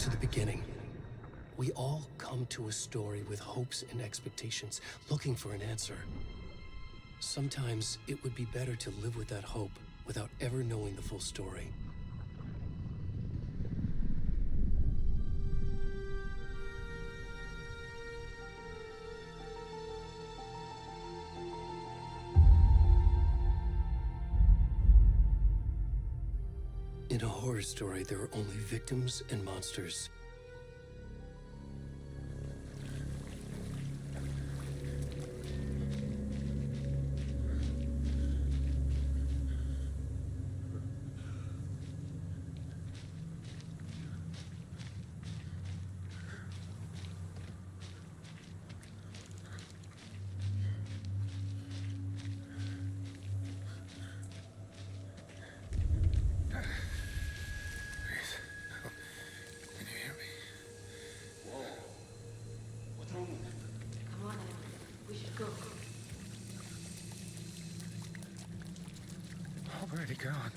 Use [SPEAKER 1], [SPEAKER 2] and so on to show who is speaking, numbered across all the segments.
[SPEAKER 1] to the beginning. We all come to a story with hopes and expectations, looking for an answer. Sometimes it would be better to live with that hope without ever knowing the full story. In a horror story, there are only victims and monsters.
[SPEAKER 2] Already gone.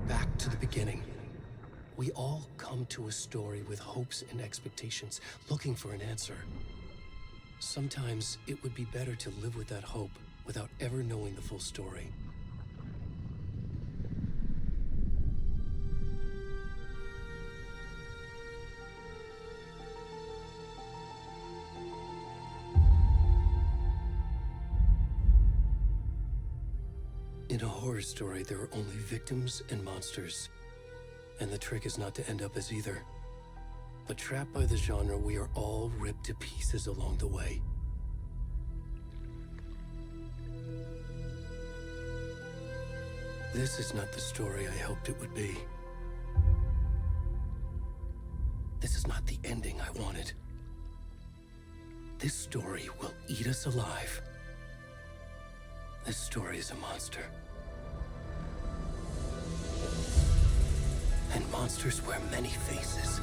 [SPEAKER 2] Back to the beginning.
[SPEAKER 1] We all come to a story with hopes and expectations, looking for an answer. Sometimes it would be better to live with that hope without ever knowing the full story. In a horror story, there are only victims and monsters. And the trick is not to end up as either. But trapped by the genre, we are all ripped to pieces along the way. This is not the story I hoped it would be. This is not the ending I wanted. This story will eat us alive. This story is a monster. And monsters wear many faces.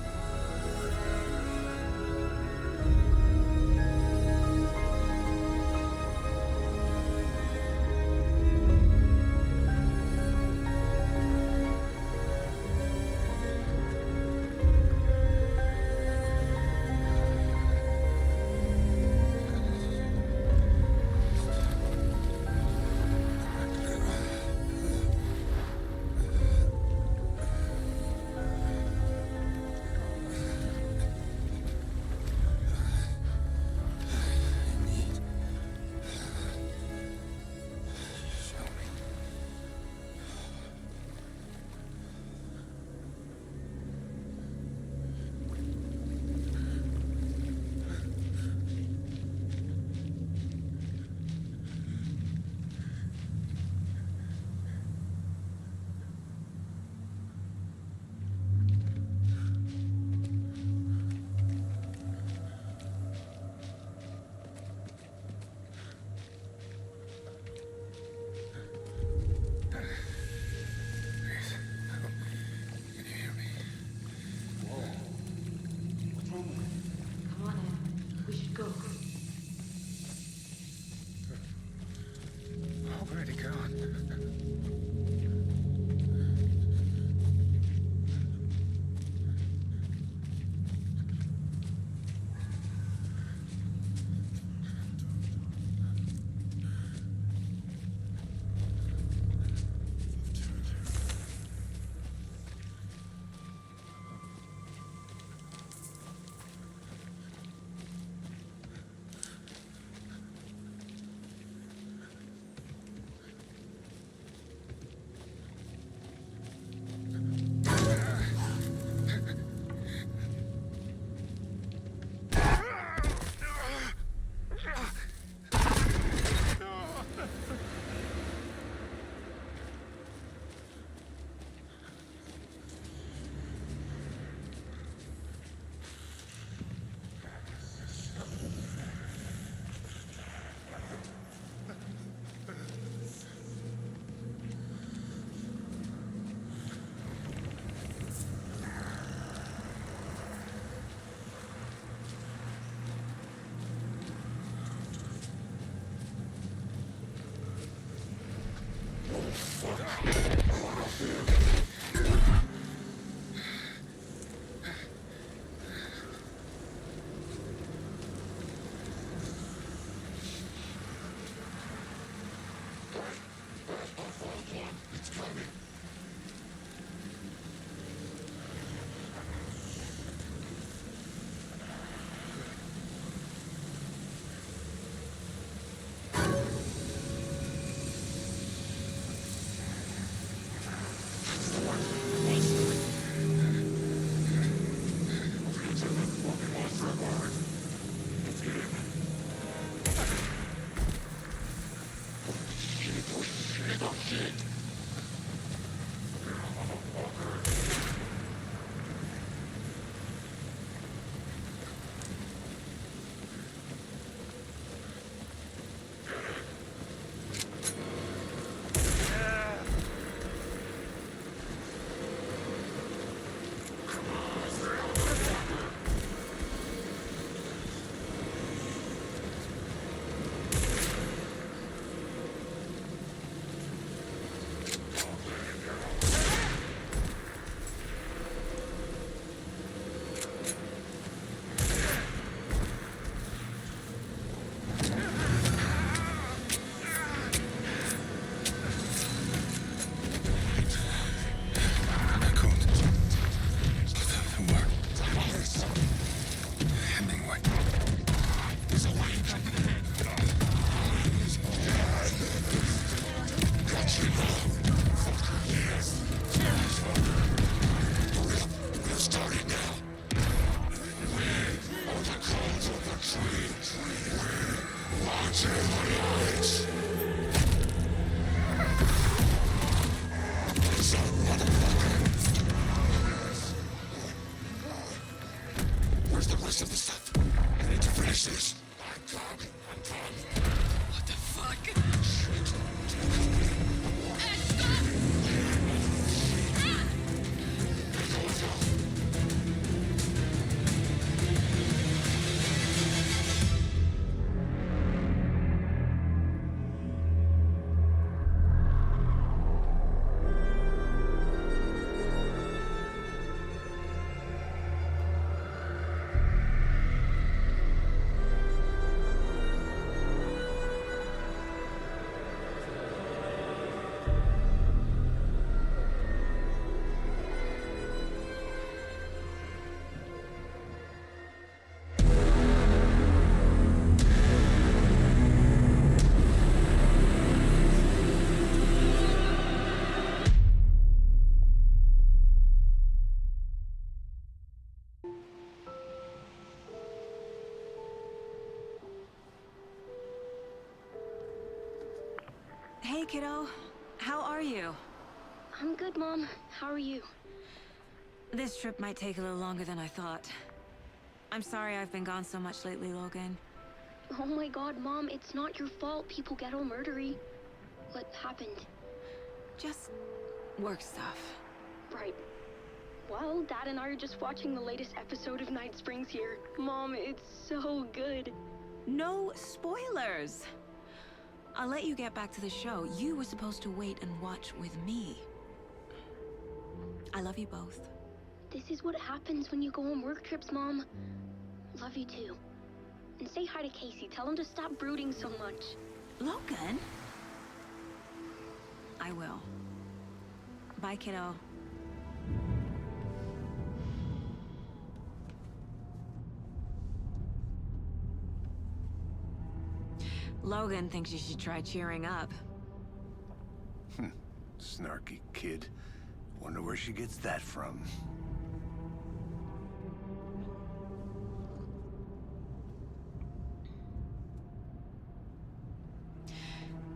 [SPEAKER 2] rest of the stuff. I need to finish this. I'm coming.
[SPEAKER 3] What the fuck?
[SPEAKER 4] Hey, kiddo. How are you?
[SPEAKER 5] I'm good, Mom. How are you?
[SPEAKER 4] This trip might take a little longer than I thought. I'm sorry I've been gone so much lately, Logan.
[SPEAKER 5] Oh my god, Mom, it's not your fault people get all murdery. What happened?
[SPEAKER 4] Just work stuff.
[SPEAKER 5] Right. Well, Dad and I are just watching the latest episode of Night Springs here. Mom, it's so good.
[SPEAKER 4] No spoilers! I'll let you get back to the show. You were supposed to wait and watch with me. I love you both.
[SPEAKER 5] This is what happens when you go on work trips, Mom. Love you too. And say hi to Casey. Tell him to stop brooding so much.
[SPEAKER 4] Logan? I will. Bye, kiddo. Logan thinks you should try cheering up.
[SPEAKER 2] Snarky kid. Wonder where she gets that from.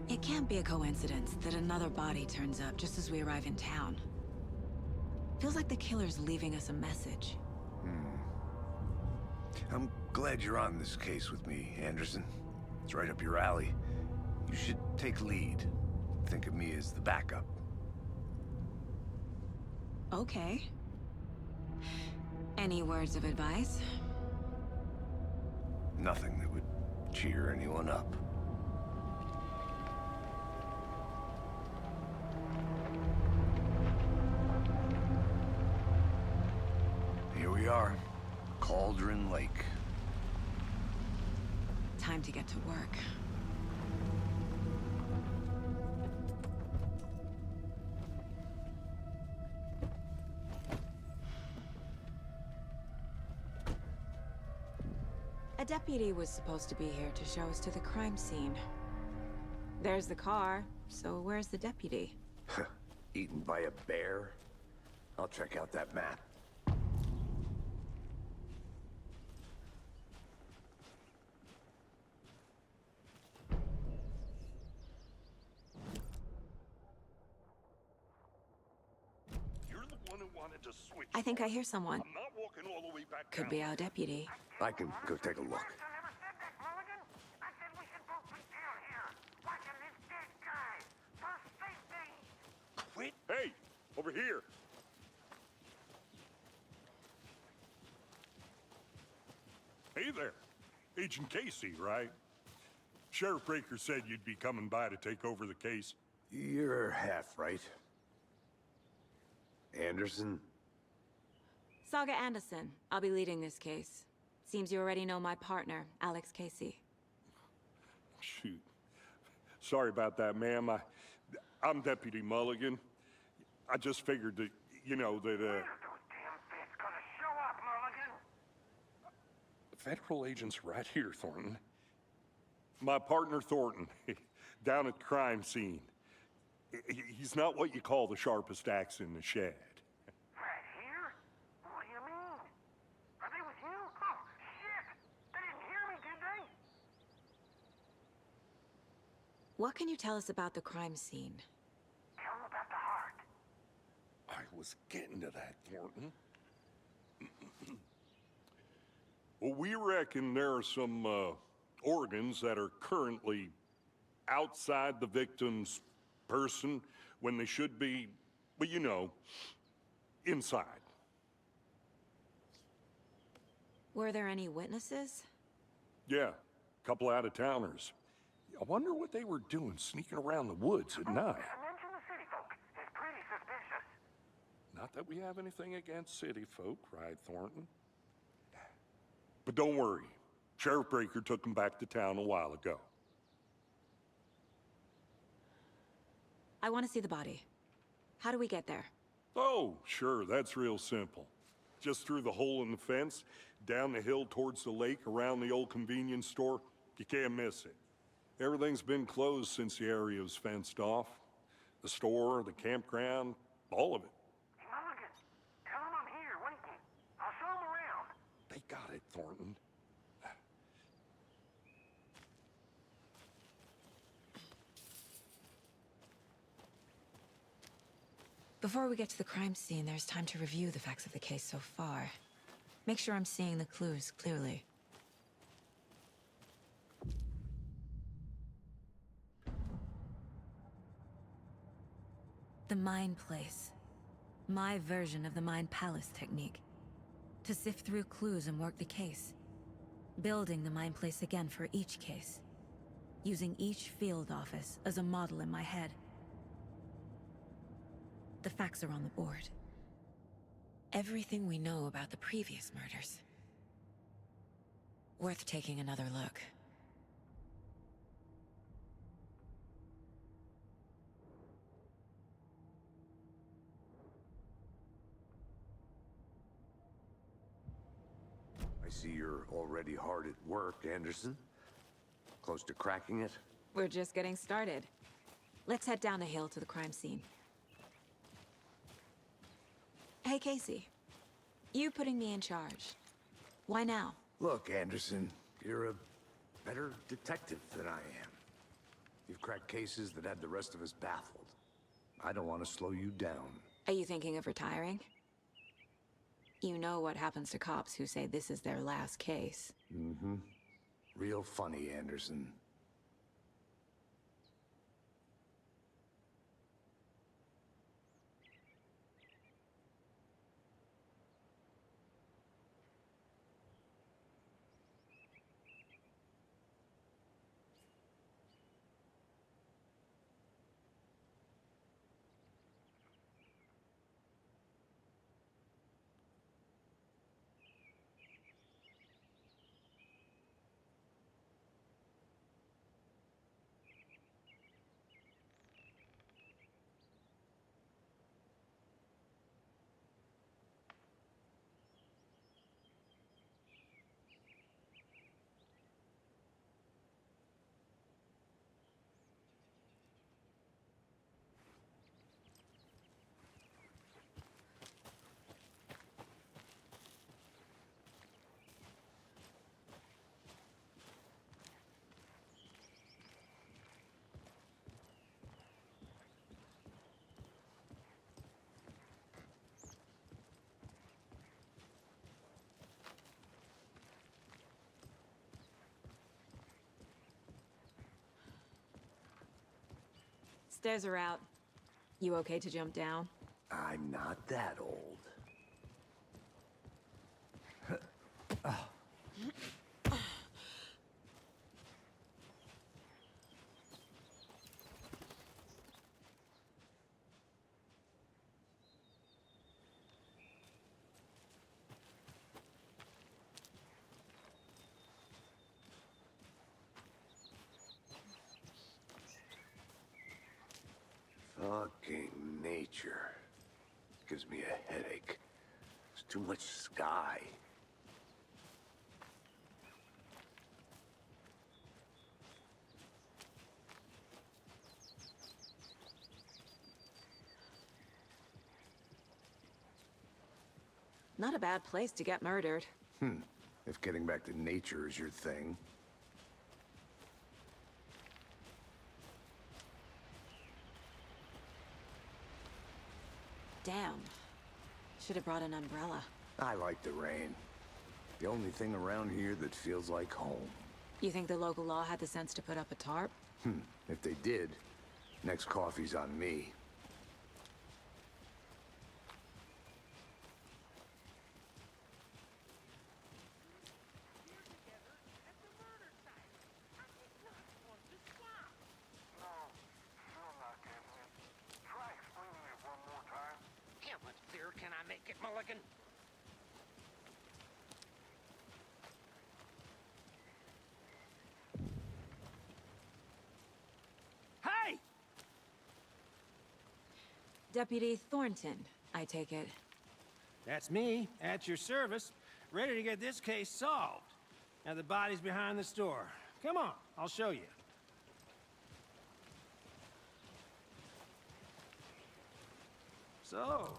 [SPEAKER 4] It can't be a coincidence that another body turns up just as we arrive in town. Feels like the killer's leaving us a message.
[SPEAKER 2] I'm glad you're on this case with me, Anderson. It's right up your alley. You should take lead. Think of me as the backup.
[SPEAKER 4] Okay. Any words of advice?
[SPEAKER 2] Nothing that would cheer anyone up. Here we are. Cauldron Lake.
[SPEAKER 4] Time to get to work. A deputy was supposed to be here to show us to the crime scene. There's the car, so where's the deputy?
[SPEAKER 2] Eaten by a bear? I'll check out that map.
[SPEAKER 6] You're the one who wanted to switch.
[SPEAKER 4] I think I hear someone.
[SPEAKER 6] I'm not walking all the way back
[SPEAKER 4] Could
[SPEAKER 6] down.
[SPEAKER 4] be our deputy.
[SPEAKER 2] I can go take a look.
[SPEAKER 6] Quit. Hey, over here. Hey there. Agent Casey, right? Sheriff Breaker said you'd be coming by to take over the case.
[SPEAKER 2] You're half right. Anderson?
[SPEAKER 4] Saga Anderson. I'll be leading this case. Seems you already know my partner, Alex Casey.
[SPEAKER 6] Shoot. Sorry about that, ma'am. I'm Deputy Mulligan. I just figured that, you know, that, Federal agents right here, Thornton. My partner, Thornton, down at the crime scene. He's not what you call the sharpest axe in the shed.
[SPEAKER 7] Right here? What do you mean? Are they with you? Oh, shit! They didn't hear me, did they?
[SPEAKER 4] What can you tell us about the crime scene?
[SPEAKER 7] Tell them about the heart.
[SPEAKER 6] I was getting to that, Thornton. Well, we reckon there are some organs that are currently outside the victim's person when they should be, well, you know, inside.
[SPEAKER 4] Were there any witnesses?
[SPEAKER 6] Yeah, a couple out-of-towners. I wonder what they were doing sneaking around the woods at night.
[SPEAKER 7] Mention the city folk. It's pretty suspicious.
[SPEAKER 6] Not that we have anything against city folk, cried Thornton. But don't worry. Sheriff Breaker took them back to town a while ago.
[SPEAKER 4] I want to see the body. How do we get there?
[SPEAKER 6] Oh, sure, that's real simple. Just through the hole in the fence, down the hill towards the lake, around the old convenience store. You can't miss it. Everything's been closed since the area was fenced off. The store, the campground, all of it.
[SPEAKER 7] Mulligan, tell him I'm here waiting. I'll show him around.
[SPEAKER 6] They got it, Thornton.
[SPEAKER 4] Before we get to the crime scene, there's time to review the facts of the case so far. Make sure I'm seeing the clues clearly. The Mind Place. My version of the Mind Palace technique. To sift through clues and work the case. Building the Mind Place again for each case. Using each field office as a model in my head. The facts are on the board. Everything we know about the previous murders. Worth taking another look.
[SPEAKER 2] I see you're already hard at work, Anderson. Close to cracking it?
[SPEAKER 4] We're just getting started. Let's head down the hill to the crime scene. Hey, Casey. You putting me in charge. Why now?
[SPEAKER 2] Look, Anderson, you're a better detective than I am. You've cracked cases that had the rest of us baffled. I don't want to slow you down.
[SPEAKER 4] Are you thinking of retiring? You know what happens to cops who say this is their last case.
[SPEAKER 2] Mm-hmm. Real funny, Anderson.
[SPEAKER 4] Stairs are out. You okay to jump down?
[SPEAKER 2] I'm not that old. Fucking nature. Gives me a headache. There's too much sky.
[SPEAKER 4] Not a bad place to get murdered.
[SPEAKER 2] If getting back to nature is your thing.
[SPEAKER 4] Damn. Should have brought an umbrella.
[SPEAKER 2] I like the rain. The only thing around here that feels like home.
[SPEAKER 4] You think the local law had the sense to put up a tarp?
[SPEAKER 2] If they did, next coffee's on me.
[SPEAKER 7] No, still not getting it. Try explaining it one more time.
[SPEAKER 3] How much clearer can I make it, Mulligan? Hey!
[SPEAKER 4] Deputy Thornton, I take it.
[SPEAKER 8] That's me, at your service, ready to get this case solved. Now the body's behind the store. Come on, I'll show you. So...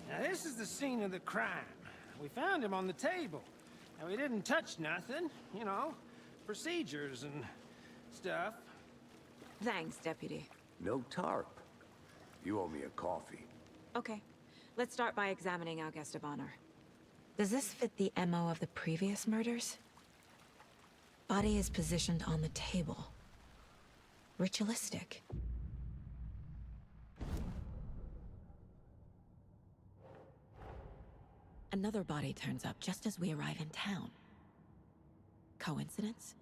[SPEAKER 8] Now this is the scene of the crime. We found him on the table. And we didn't touch nothing, you know, procedures and stuff.
[SPEAKER 4] Thanks, Deputy.
[SPEAKER 2] No tarp. You owe me a coffee.
[SPEAKER 4] Okay, let's start by examining our guest of honor. Does this fit the MO of the previous murders? Body is positioned on the table. Ritualistic. Another body turns up just as we arrive in town. Coincidence?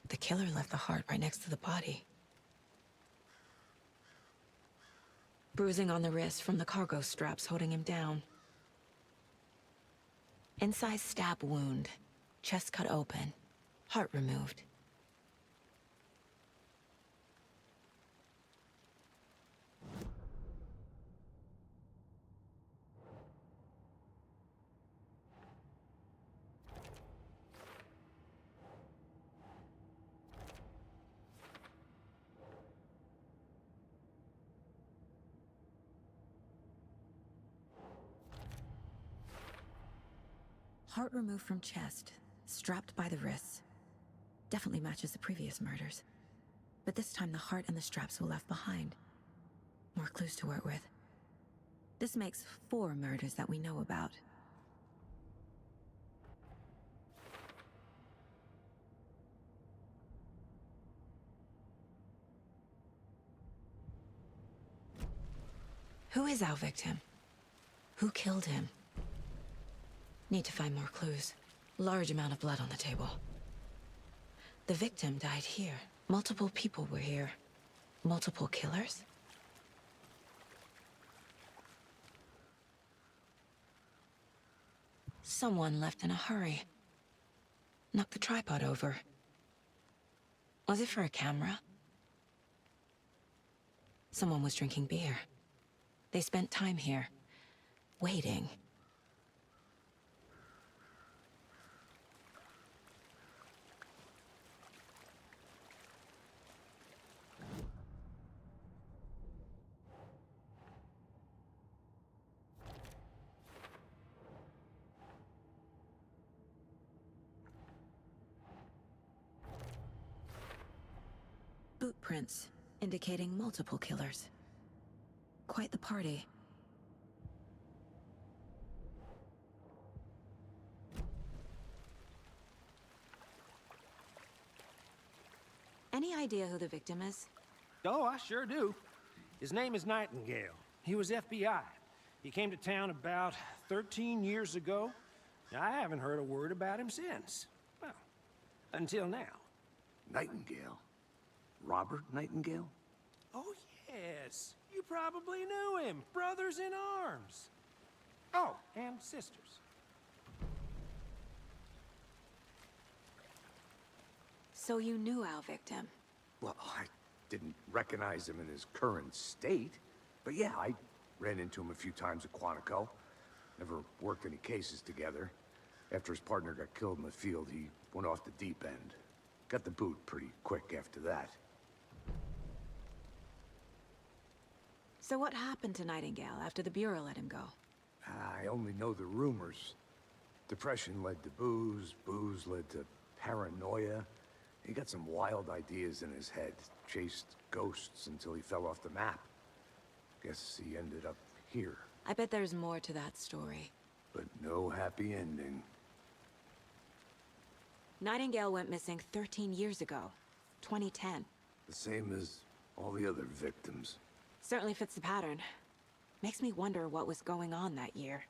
[SPEAKER 4] The killer left the heart right next to the body. Bruising on the wrist from the cargo straps holding him down. Inside stab wound, chest cut open, heart removed. Heart removed from chest, strapped by the wrists. Definitely matches the previous murders. But this time the heart and the straps were left behind. More clues to work with. This makes 4 murders that we know about. Who is our victim? Who killed him? Need to find more clues. Large amount of blood on the table. The victim died here. Multiple people were here. Multiple killers? Someone left in a hurry. Knocked the tripod over. Was it for a camera? Someone was drinking beer. They spent time here, waiting. boot prints, indicating multiple killers. Quite the party. Any idea who the victim is?
[SPEAKER 8] Oh, I sure do. His name is Nightingale. He was FBI. He came to town about 13 years ago. I haven't heard a word about him since. Well, until now.
[SPEAKER 2] Nightingale? Robert Nightingale?
[SPEAKER 8] Oh, yes. You probably knew him. Brothers in arms. Oh, and sisters.
[SPEAKER 4] So you knew our victim?
[SPEAKER 2] Well, I didn't recognize him in his current state. But yeah, I ran into him a few times at Quantico. Never worked any cases together. After his partner got killed in the field, he went off the deep end. Got the boot pretty quick after that.
[SPEAKER 4] So what happened to Nightingale after the Bureau let him go?
[SPEAKER 2] I only know the rumors. Depression led to booze, booze led to paranoia. He got some wild ideas in his head, chased ghosts until he fell off the map. Guess he ended up here,
[SPEAKER 4] I bet there's more to that story.
[SPEAKER 2] but no happy ending.
[SPEAKER 4] Nightingale went missing 13 years ago, 2010.
[SPEAKER 2] The same as all the other victims.
[SPEAKER 4] Certainly fits the pattern. Makes me wonder what was going on that year.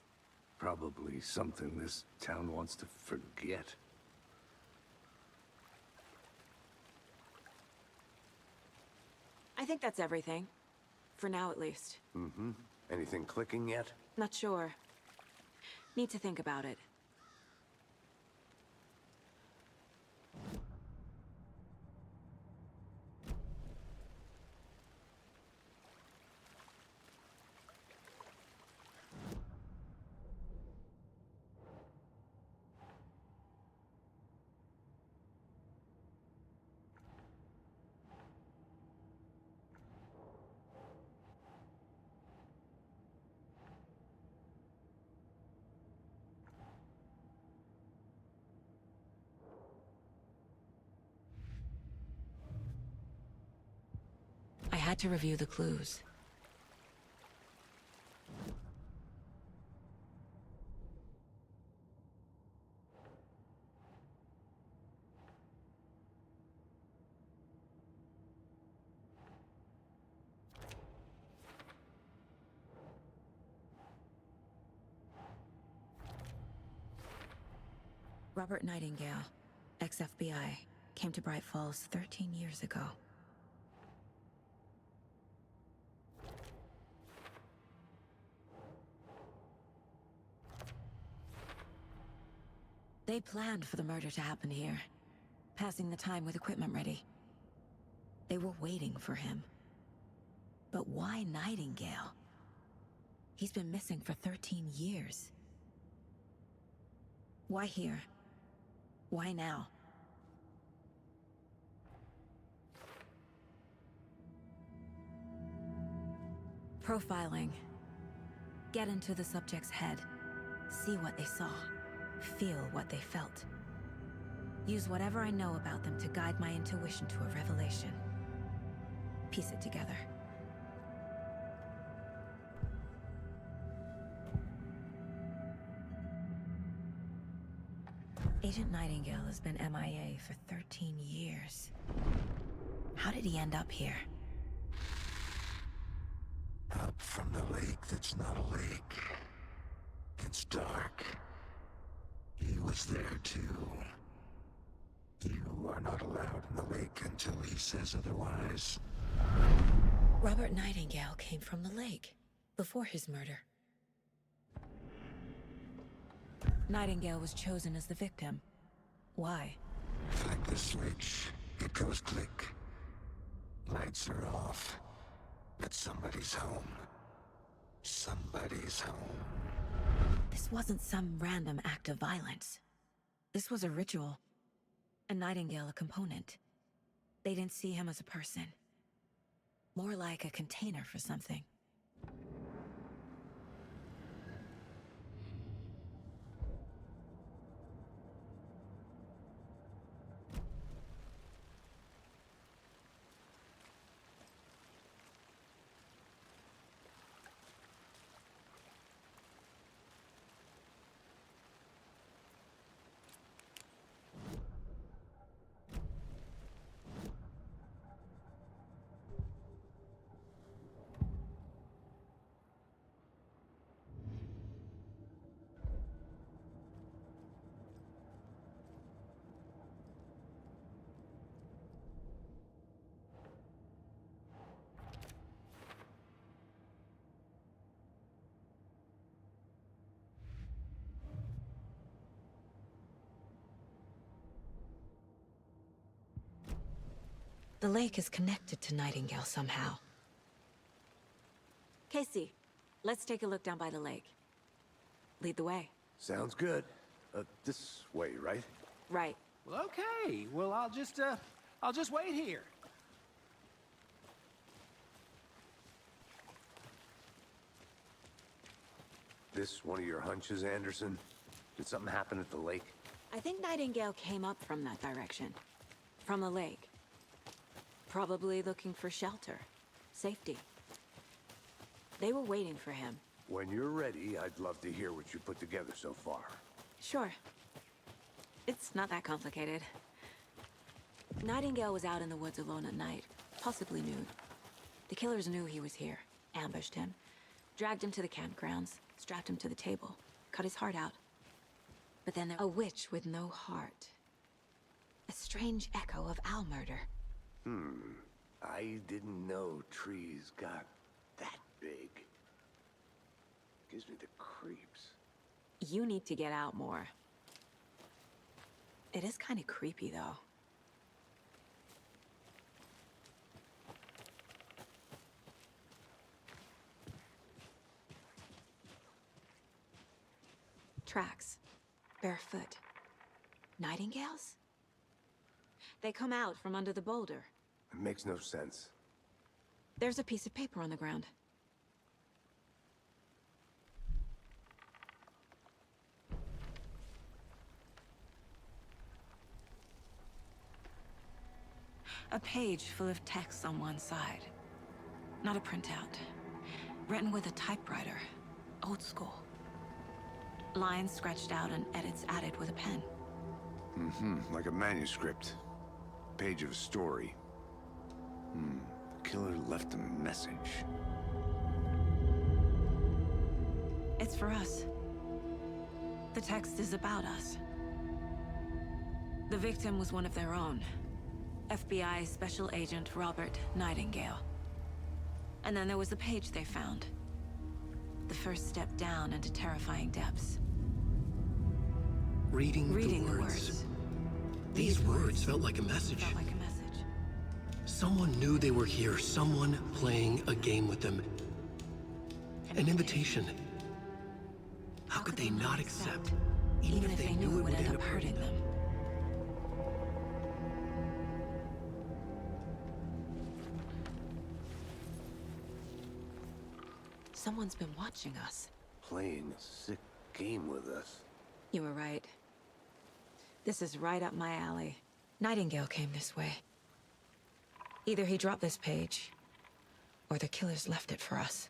[SPEAKER 2] Probably something this town wants to forget.
[SPEAKER 4] I think that's everything. For now, at least.
[SPEAKER 2] Mm-hmm. Anything clicking yet?
[SPEAKER 4] Not sure. Need to think about it. I had to review the clues. Robert Nightingale, ex-FBI, came to Bright Falls 13 years ago. They planned for the murder to happen here, passing the time with equipment ready. They were waiting for him. But why Nightingale? He's been missing for 13 years. Why here? Why now? Profiling. Get into the subject's head. See what they saw. Feel what they felt. Use whatever I know about them to guide my intuition to a revelation. Piece it together. Agent Nightingale has been MIA for 13 years. How did he end up here?
[SPEAKER 9] Up from the lake that's not a lake. It's dark. He was there too. You are not allowed in the lake until he says otherwise.
[SPEAKER 4] Robert Nightingale came from the lake, before his murder. Nightingale was chosen as the victim. Why?
[SPEAKER 9] Flick the switch. It goes click. Lights are off. But somebody's home. Somebody's home.
[SPEAKER 4] This wasn't some random act of violence. This was a ritual. And Nightingale a component. They didn't see him as a person. More like a container for something. The lake is connected to Nightingale somehow. Casey, let's take a look down by the lake. Lead the way.
[SPEAKER 2] Sounds good. This way, right?
[SPEAKER 4] Right.
[SPEAKER 8] Well, okay. Well, I'll just wait here.
[SPEAKER 2] This one of your hunches, Anderson? Did something happen at the lake?
[SPEAKER 4] I think Nightingale came up from that direction. From the lake. Probably looking for shelter. Safety. They were waiting for him.
[SPEAKER 2] When you're ready, I'd love to hear what you put together so far.
[SPEAKER 4] Sure. It's not that complicated. Nightingale was out in the woods alone at night, possibly nude. The killers knew he was here, ambushed him, dragged him to the campgrounds, strapped him to the table, cut his heart out. But then a witch with no heart. A strange echo of owl murder.
[SPEAKER 2] I didn't know trees got that big. Gives me the creeps.
[SPEAKER 4] You need to get out more. It is kind of creepy, though. Tracks. Barefoot. Nightingales? They come out from under the boulder.
[SPEAKER 2] It makes no sense.
[SPEAKER 4] There's a piece of paper on the ground. A page full of text on one side. Not a printout. Written with a typewriter. Old school. Lines scratched out and edits added with a pen.
[SPEAKER 2] Like a manuscript. Page of a story. The killer left a message.
[SPEAKER 4] It's for us. The text is about us. The victim was one of their own. FBI Special Agent Robert Nightingale. And then there was the page they found. The first step down into terrifying depths.
[SPEAKER 1] Reading
[SPEAKER 4] the words.
[SPEAKER 1] These words felt like a message.
[SPEAKER 4] Felt like a message.
[SPEAKER 1] Someone knew they were here. Someone playing a game with them. An invitation. How could they not accept, even if they knew it would end up hurting them?
[SPEAKER 4] Someone's been watching us.
[SPEAKER 2] Playing a sick game with us.
[SPEAKER 4] You were right. This is right up my alley. Nightingale came this way. Either he dropped this page, or the killers left it for us.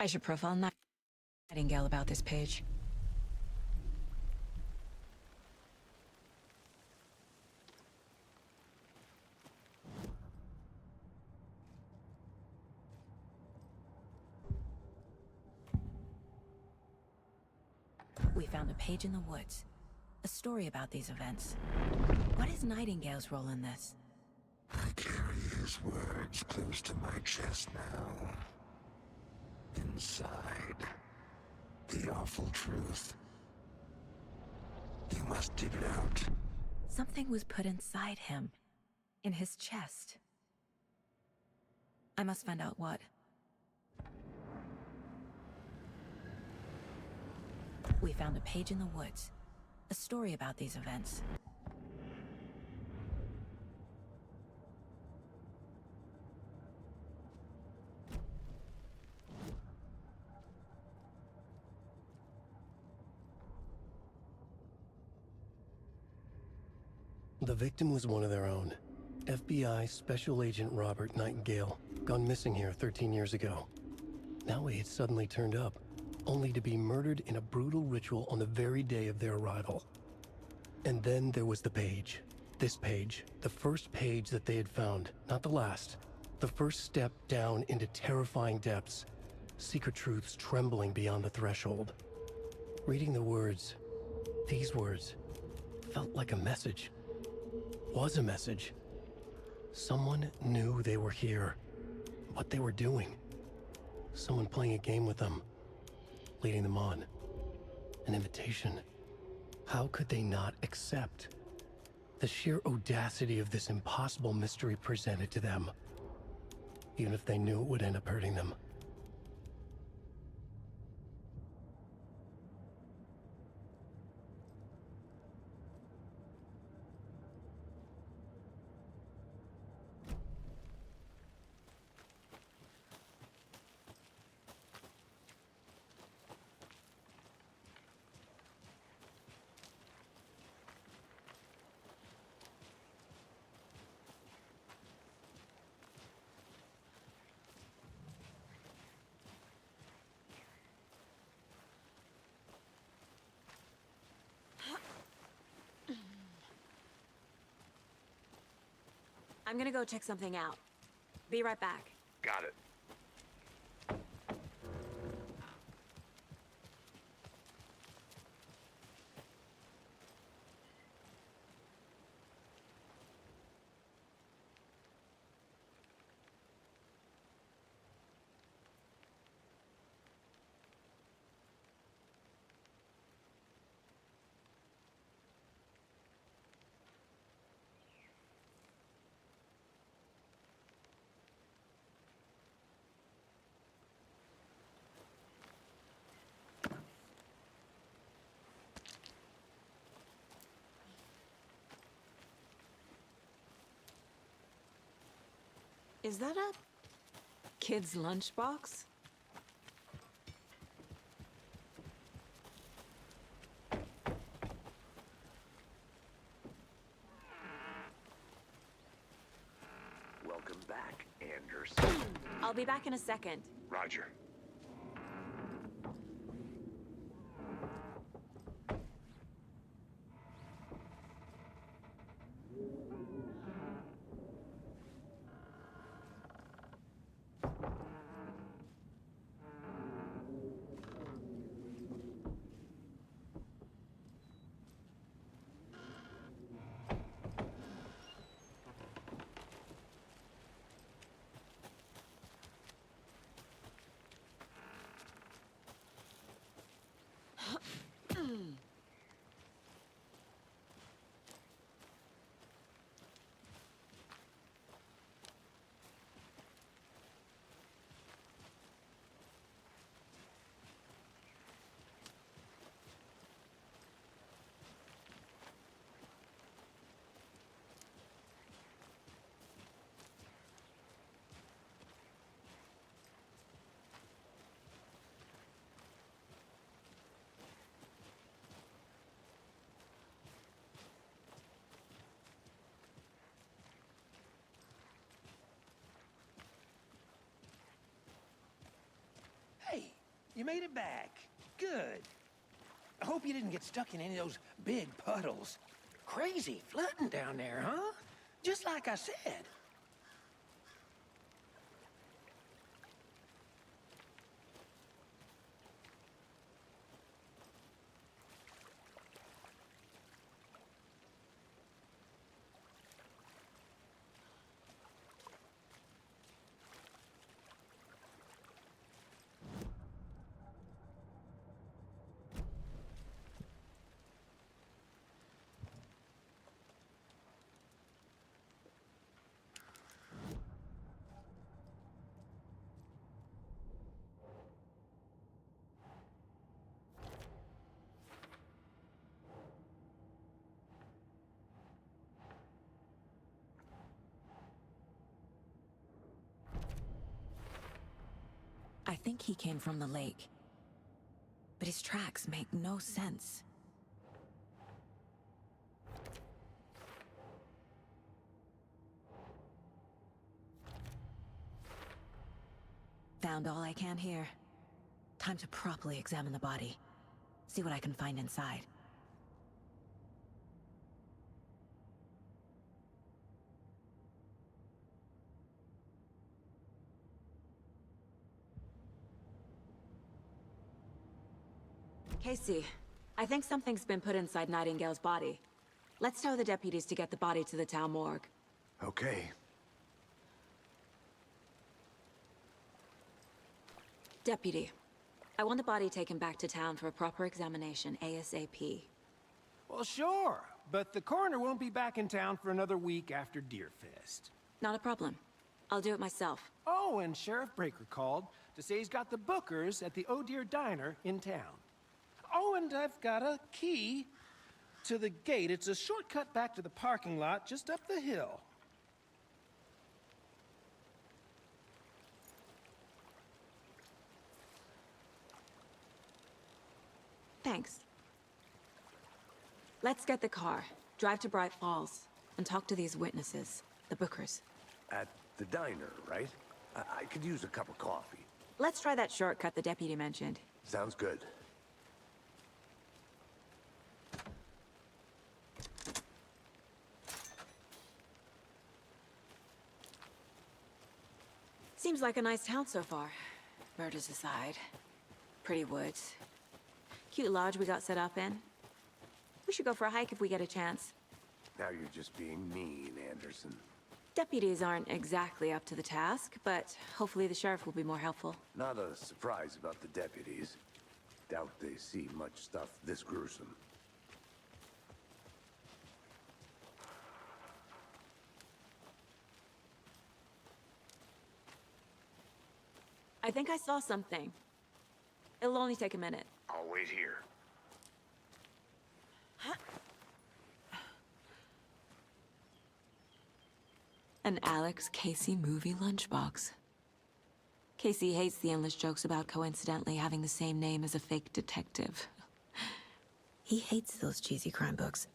[SPEAKER 4] I should profile Nightingale about this page. We found a page in the woods. A story about these events. What is Nightingale's role in this?
[SPEAKER 9] I carry his words close to my chest now. Inside, the awful truth. You must dig it out.
[SPEAKER 4] Something was put inside him. In his chest. I must find out what. We found a page in the woods. A story about these events.
[SPEAKER 1] The victim was one of their own. FBI Special Agent Robert Nightingale, gone missing here 13 years ago. Now he had suddenly turned up, only to be murdered in a brutal ritual on the very day of their arrival. And then there was the page. This page, the first page that they had found, not the last. The first step down into terrifying depths. Secret truths trembling beyond the threshold. Reading the words, these words, felt like a message. Was a message. Someone knew they were here. What they were doing. Someone playing a game with them. Leading them on. An invitation. How could they not accept? The sheer audacity of this impossible mystery presented to them, even if they knew it would end up hurting them.
[SPEAKER 4] I'm gonna go check something out. Be right back.
[SPEAKER 2] Got it.
[SPEAKER 4] Is that a kid's lunchbox?
[SPEAKER 2] Welcome back, Anderson.
[SPEAKER 4] I'll be back in a second.
[SPEAKER 2] Roger.
[SPEAKER 8] Hey, you made it back. Good. I hope you didn't get stuck in any of those big puddles. Crazy flooding down there, huh? Just like I said.
[SPEAKER 4] I think he came from the lake. But his tracks make no sense. Found all I can here. Time to properly examine the body. See what I can find inside. Casey, I think something's been put inside Nightingale's body. Let's tell the deputies to get the body to the town morgue.
[SPEAKER 2] Okay.
[SPEAKER 4] Deputy, I want the body taken back to town for a proper examination ASAP.
[SPEAKER 8] Well, sure. But the coroner won't be back in town for another week after Deerfest.
[SPEAKER 4] Not a problem. I'll do it myself.
[SPEAKER 8] Oh, and Sheriff Breaker called to say he's got the bookers at the Oh Deer Diner in town. Oh, and I've got a key to the gate. It's a shortcut back to the parking lot just up the hill.
[SPEAKER 4] Thanks. Let's get the car, drive to Bright Falls, and talk to these witnesses, the Bookers.
[SPEAKER 2] At the diner, right? I could use a cup of coffee.
[SPEAKER 4] Let's try that shortcut the deputy mentioned.
[SPEAKER 2] Sounds good.
[SPEAKER 4] Seems like a nice town so far. Murders aside. Pretty woods. Cute lodge we got set up in. We should go for a hike if we get a chance.
[SPEAKER 2] Now you're just being mean, Anderson.
[SPEAKER 4] Deputies aren't exactly up to the task, but hopefully the sheriff will be more helpful.
[SPEAKER 2] Not a surprise about the deputies. Doubt they see much stuff this gruesome.
[SPEAKER 4] I think I saw something. It'll only take a minute.
[SPEAKER 2] I'll wait here.
[SPEAKER 4] An Alex Casey movie lunchbox. Casey hates the endless jokes about coincidentally having the same name as a fake detective. He hates those cheesy crime books,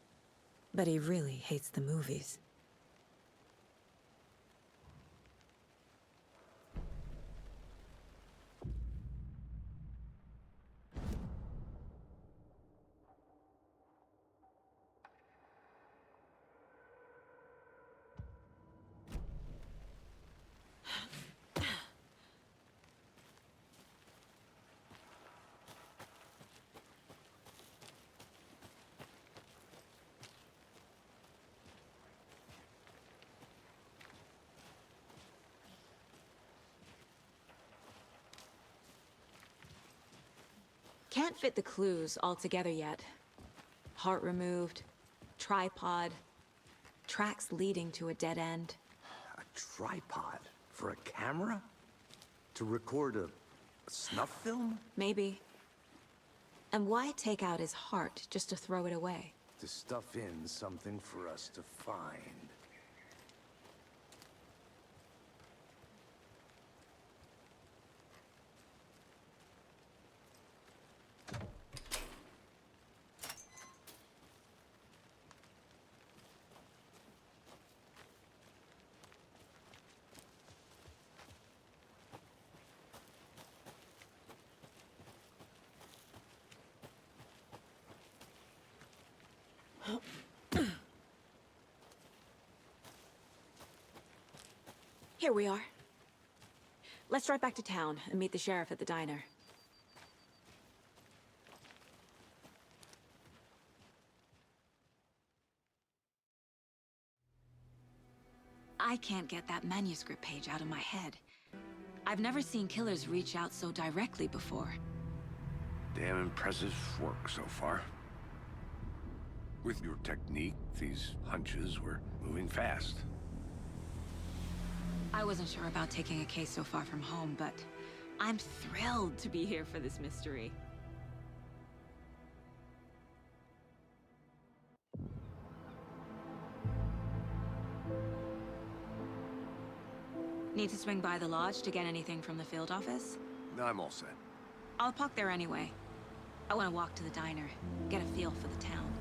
[SPEAKER 4] but he really hates the movies. Can't fit the clues all together yet. Heart removed, tripod, tracks leading to a dead end.
[SPEAKER 2] A tripod? For a camera? To record a snuff film?
[SPEAKER 4] Maybe. And why take out his heart just to throw it away?
[SPEAKER 2] To stuff in something for us to find.
[SPEAKER 4] Here we are. Let's drive back to town and meet the sheriff at the diner. I can't get that manuscript page out of my head. I've never seen killers reach out so directly before.
[SPEAKER 2] Damn impressive work so far. With your technique, these hunches were moving fast.
[SPEAKER 4] I wasn't sure about taking a case so far from home, but I'm thrilled to be here for this mystery. Need to swing by the lodge to get anything from the field office?
[SPEAKER 2] I'm all set.
[SPEAKER 4] I'll park there anyway. I want to walk to the diner, get a feel for the town.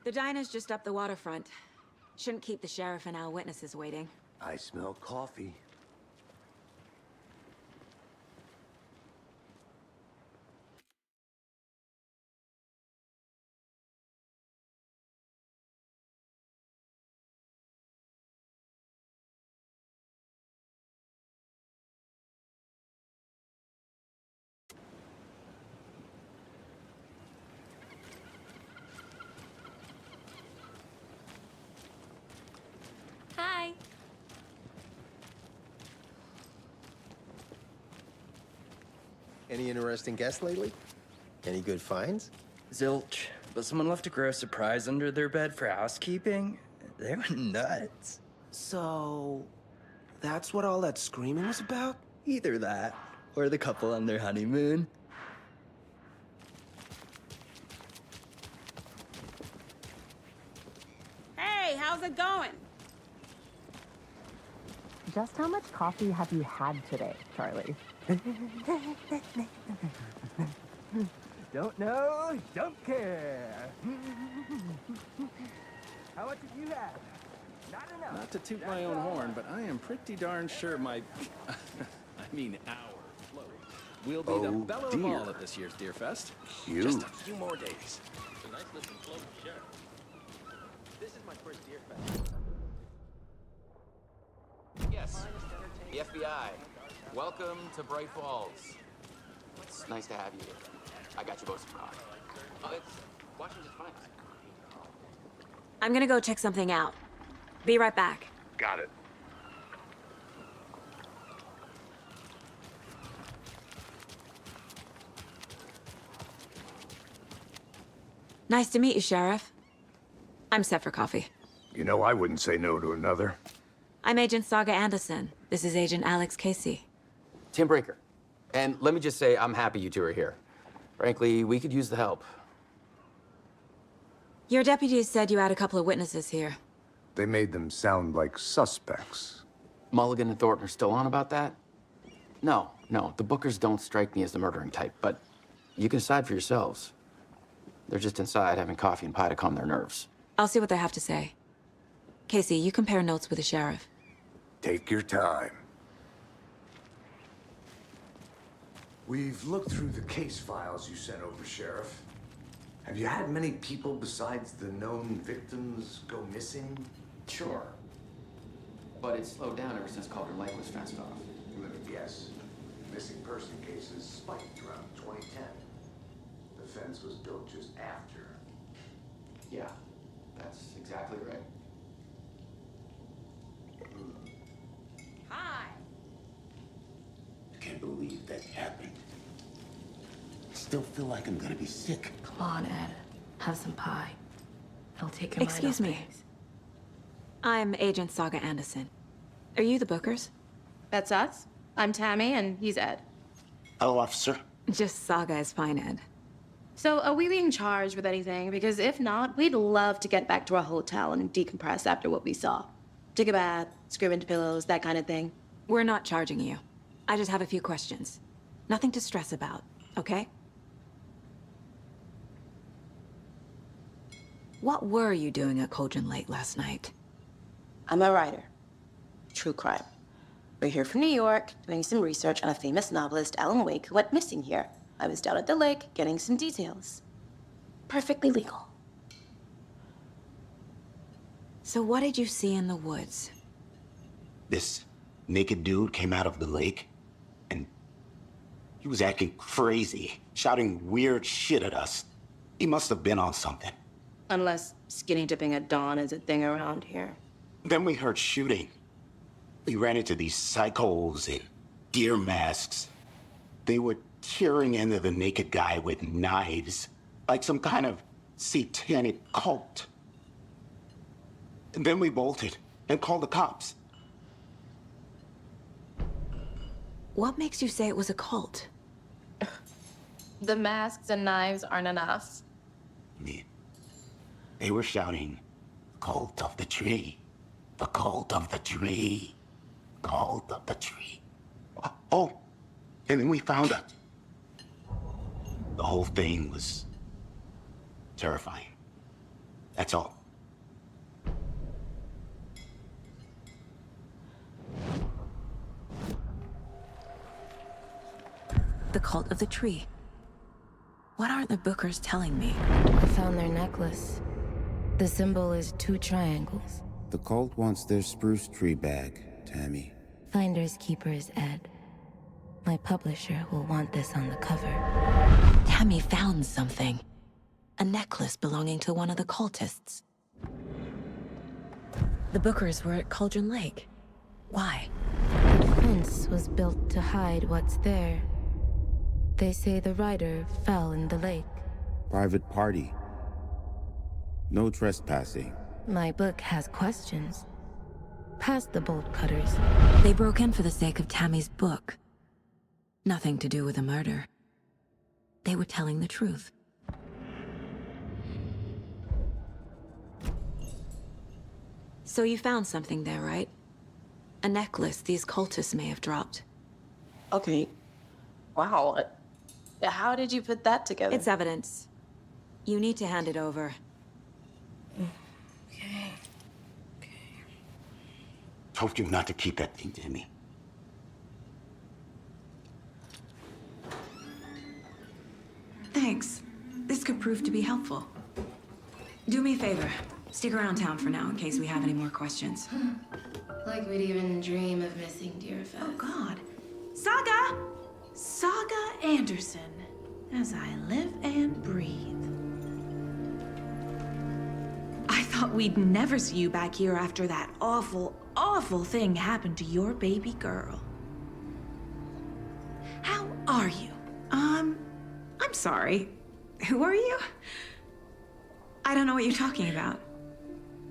[SPEAKER 4] The diner's just up the waterfront. Shouldn't keep the sheriff and our witnesses waiting.
[SPEAKER 2] I smell coffee.
[SPEAKER 10] Hi.
[SPEAKER 11] Any interesting guests lately? Any good finds?
[SPEAKER 12] Zilch, but someone left a gross surprise under their bed for housekeeping. They went nuts.
[SPEAKER 13] So, that's what all that screaming was about?
[SPEAKER 12] Either that, or the couple on their honeymoon.
[SPEAKER 10] Hey, how's it going?
[SPEAKER 14] Just how much coffee have you had today, Charlie?
[SPEAKER 15] Don't know, don't care. How much have you had? Not enough.
[SPEAKER 16] Not to toot my own horn, but I am pretty darn sure my... I mean our float will be the belle of them all at this year's Deer Fest.
[SPEAKER 2] Huge.
[SPEAKER 16] Just a few more days. It's a nice looking float, sure. This is my first Deer Fest.
[SPEAKER 17] Yes, the FBI. Welcome to Bright Falls. It's nice to have you here. I got you both some coffee. Oh, it's Washington's finest.
[SPEAKER 4] I'm gonna go check something out. Be right back.
[SPEAKER 2] Got it.
[SPEAKER 4] Nice to meet you, Sheriff. I'm set for coffee.
[SPEAKER 2] You know, I wouldn't say no to another.
[SPEAKER 4] I'm Agent Saga Anderson. This is Agent Alex Casey.
[SPEAKER 17] Tim Brinker. And let me just say, I'm happy you two are here. Frankly, we could use the help.
[SPEAKER 4] Your deputies said you had a couple of witnesses here.
[SPEAKER 2] They made them sound like suspects.
[SPEAKER 17] Mulligan and Thornton are still on about that? No, the Bookers don't strike me as the murdering type, but you can decide for yourselves. They're just inside having coffee and pie to calm their nerves.
[SPEAKER 4] I'll see what they have to say. Casey, you compare notes with the sheriff.
[SPEAKER 2] Take your time. We've looked through the case files you sent over, Sheriff. Have you had many people besides the known victims go missing?
[SPEAKER 17] Sure. But it's slowed down ever since Cauldron Lake was fenced off.
[SPEAKER 2] Let me guess. Missing person cases spiked around 2010. The fence was built just after.
[SPEAKER 17] Yeah, that's exactly right.
[SPEAKER 10] Hi.
[SPEAKER 9] Can't believe that happened. Still feel like I'm gonna be sick.
[SPEAKER 14] Come on, Ed. Have some pie. It'll take your mind
[SPEAKER 4] Excuse
[SPEAKER 14] off
[SPEAKER 4] me.
[SPEAKER 14] things.
[SPEAKER 4] I'm Agent Saga Anderson. Are you the Bookers?
[SPEAKER 18] That's us. I'm Tammy, and he's Ed.
[SPEAKER 9] Hello, officer.
[SPEAKER 4] Just Saga is fine, Ed.
[SPEAKER 18] So, are we being charged with anything? Because if not, we'd love to get back to our hotel and decompress after what we saw. Take a bath, scream into pillows, that kind of thing.
[SPEAKER 4] We're not charging you. I just have a few questions. Nothing to stress about, okay? What were you doing at Cauldron Lake last night?
[SPEAKER 18] I'm a writer. True crime. We're here from New York, doing some research on a famous novelist, Alan Wake, who went missing here. I was down at the lake, getting some details. Perfectly legal.
[SPEAKER 4] So what did you see in the woods?
[SPEAKER 9] This naked dude came out of the lake, and he was acting crazy, shouting weird shit at us. He must have been on something.
[SPEAKER 18] Unless skinny dipping at dawn is a thing around here.
[SPEAKER 9] Then we heard shooting. We ran into these psychos in deer masks. They were tearing into the naked guy with knives, like some kind of satanic cult. And then we bolted and called the cops.
[SPEAKER 4] What makes you say it was a cult?
[SPEAKER 18] The masks and knives aren't enough.
[SPEAKER 9] They were shouting, "Cult of the tree, the cult of the tree, cult of the tree." Oh, and then we found it. The whole thing was terrifying. That's all.
[SPEAKER 4] The cult of the tree. What aren't the Bookers telling me?
[SPEAKER 14] I found their necklace. The symbol is 2 triangles.
[SPEAKER 19] The cult wants their spruce tree back, Tammy.
[SPEAKER 14] Finders keepers, Ed. My publisher will want this on the cover.
[SPEAKER 4] Tammy found something. A necklace belonging to one of the cultists. The Bookers were at Cauldron Lake. Why?
[SPEAKER 14] The fence was built to hide what's there. They say the rider fell in the lake.
[SPEAKER 19] Private party. No trespassing.
[SPEAKER 14] My book has questions. Past the bolt cutters.
[SPEAKER 4] They broke in for the sake of Tammy's book. Nothing to do with a murder. They were telling the truth. So you found something there, right? A necklace these cultists may have dropped.
[SPEAKER 18] Okay. Wow. How did you put that together?
[SPEAKER 4] It's evidence. You need to hand it over.
[SPEAKER 18] Okay.
[SPEAKER 9] Told you not to keep that thing, Tammy.
[SPEAKER 4] Thanks. This could prove to be helpful. Do me a favor. Stick around town for now in case we have any more questions.
[SPEAKER 14] Like we'd even dream of missing Deerfest.
[SPEAKER 10] Oh, God. Saga! Saga Anderson. As I live and breathe. I thought we'd never see you back here after that awful, awful thing happened to your baby girl. How are you? I'm sorry. Who are you? I don't know what you're talking about.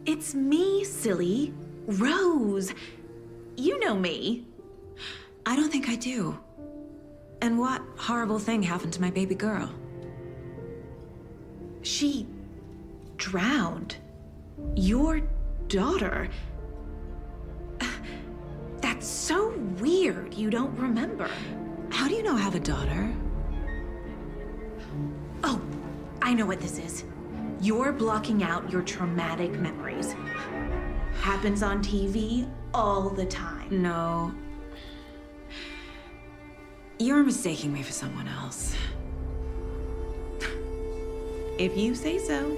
[SPEAKER 10] It's me, silly. Rose. You know me.
[SPEAKER 4] I don't think I do. And what horrible thing happened to my baby girl?
[SPEAKER 10] She drowned. Your daughter. That's so weird you don't remember.
[SPEAKER 4] How do you know I have a daughter?
[SPEAKER 10] Oh, I know what this is. You're blocking out your traumatic memories. Happens on TV all the time.
[SPEAKER 4] No. You're mistaking me for someone else.
[SPEAKER 10] If you say so.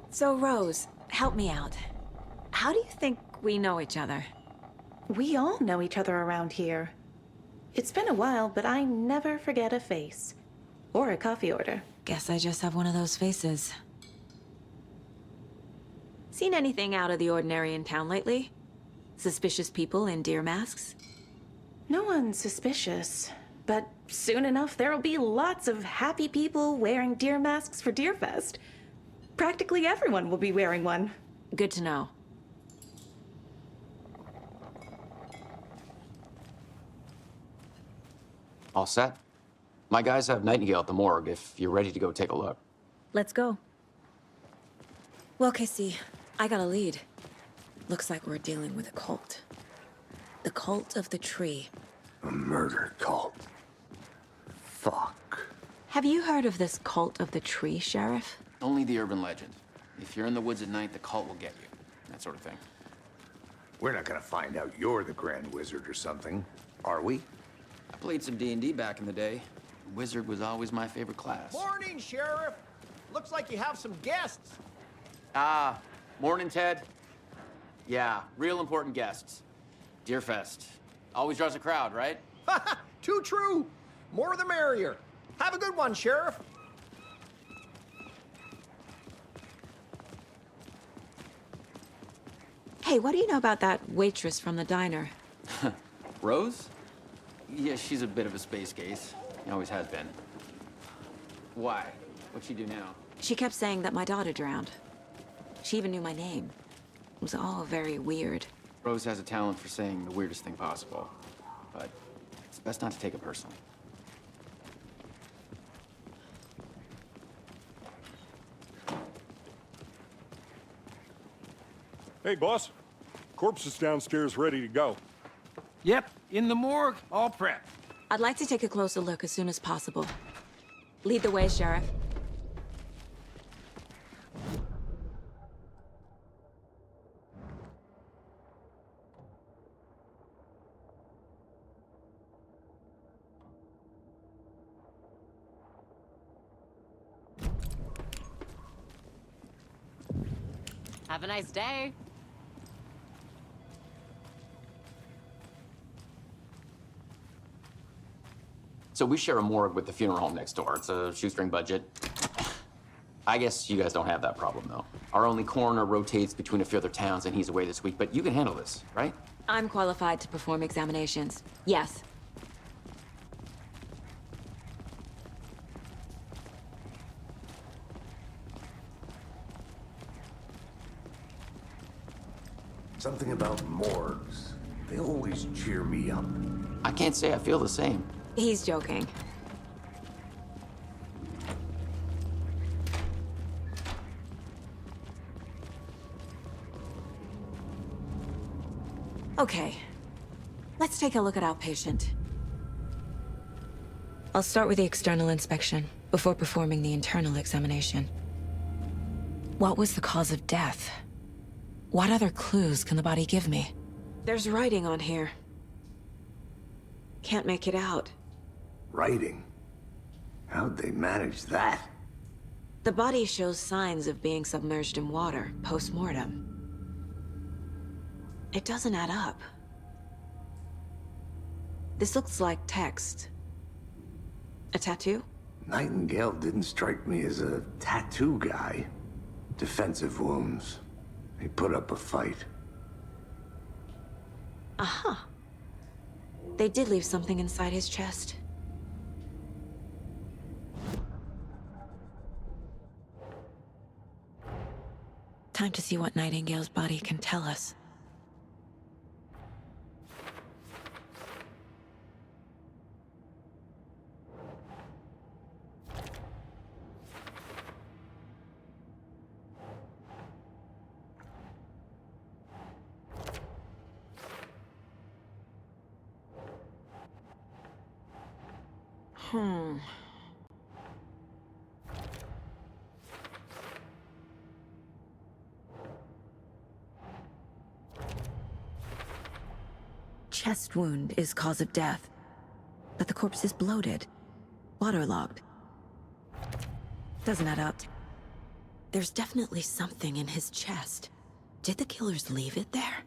[SPEAKER 4] So, Rose, help me out. How do you think we know each other?
[SPEAKER 10] We all know each other around here. It's been a while, but I never forget a face. Or a coffee order.
[SPEAKER 4] Guess I just have one of those faces. Seen anything out of the ordinary in town lately? Suspicious people in deer masks?
[SPEAKER 10] No one's suspicious. But soon enough, there'll be lots of happy people wearing deer masks for Deerfest. Practically everyone will be wearing one.
[SPEAKER 4] Good to know.
[SPEAKER 17] All set? My guys have Nightingale at the morgue if you're ready to go take a look.
[SPEAKER 4] Let's go. Well, Casey, I got a lead. Looks like we're dealing with a cult. The Cult of the Tree.
[SPEAKER 2] A murder cult. Fuck.
[SPEAKER 4] Have you heard of this Cult of the Tree, Sheriff?
[SPEAKER 17] Only the urban legend. If you're in the woods at night, the cult will get you. That sort of thing.
[SPEAKER 2] We're not gonna find out you're the Grand Wizard or something, are we?
[SPEAKER 17] I played some D&D back in the day. Wizard was always my favorite class.
[SPEAKER 15] Morning, Sheriff. Looks like you have some guests.
[SPEAKER 17] Ah, morning, Ted. Yeah, real important guests. Deerfest. Always draws a crowd, right?
[SPEAKER 15] Too true. More the merrier. Have a good one, Sheriff.
[SPEAKER 4] Hey, what do you know about that waitress from the diner?
[SPEAKER 17] Rose? Yeah, she's a bit of a space case. Always has been. Why? What'd she do now?
[SPEAKER 4] She kept saying that my daughter drowned. She even knew my name. It was all very weird.
[SPEAKER 17] Rose has a talent for saying the weirdest thing possible. But it's best not to take it personally.
[SPEAKER 6] Hey, boss. Corpse is downstairs ready to go.
[SPEAKER 8] Yep, in the morgue, all prepped.
[SPEAKER 4] I'd like to take a closer look as soon as possible. Lead the way, Sheriff.
[SPEAKER 20] Have a nice day.
[SPEAKER 17] So we share a morgue with the funeral home next door. It's a shoestring budget. I guess you guys don't have that problem, though. Our only coroner rotates between a few other towns, and he's away this week, but you can handle this, right?
[SPEAKER 4] I'm qualified to perform examinations. Yes.
[SPEAKER 2] Something about morgues. They always cheer me up.
[SPEAKER 17] I can't say I feel the same.
[SPEAKER 4] He's joking. Okay. Let's take a look at our patient. I'll start with the external inspection before performing the internal examination. What was the cause of death? What other clues can the body give me? There's writing on here. Can't make it out.
[SPEAKER 2] Writing? How'd they manage that?
[SPEAKER 4] The body shows signs of being submerged in water post-mortem. It doesn't add up. This looks like text. A tattoo?
[SPEAKER 2] Nightingale didn't strike me as a tattoo guy. Defensive wounds. He put up a fight.
[SPEAKER 4] Aha. They did leave something inside his chest. Time to see what Nightingale's body can tell us. Chest wound is cause of death, but the corpse is bloated, waterlogged. Doesn't add up. There's definitely something in his chest. Did the killers leave it there?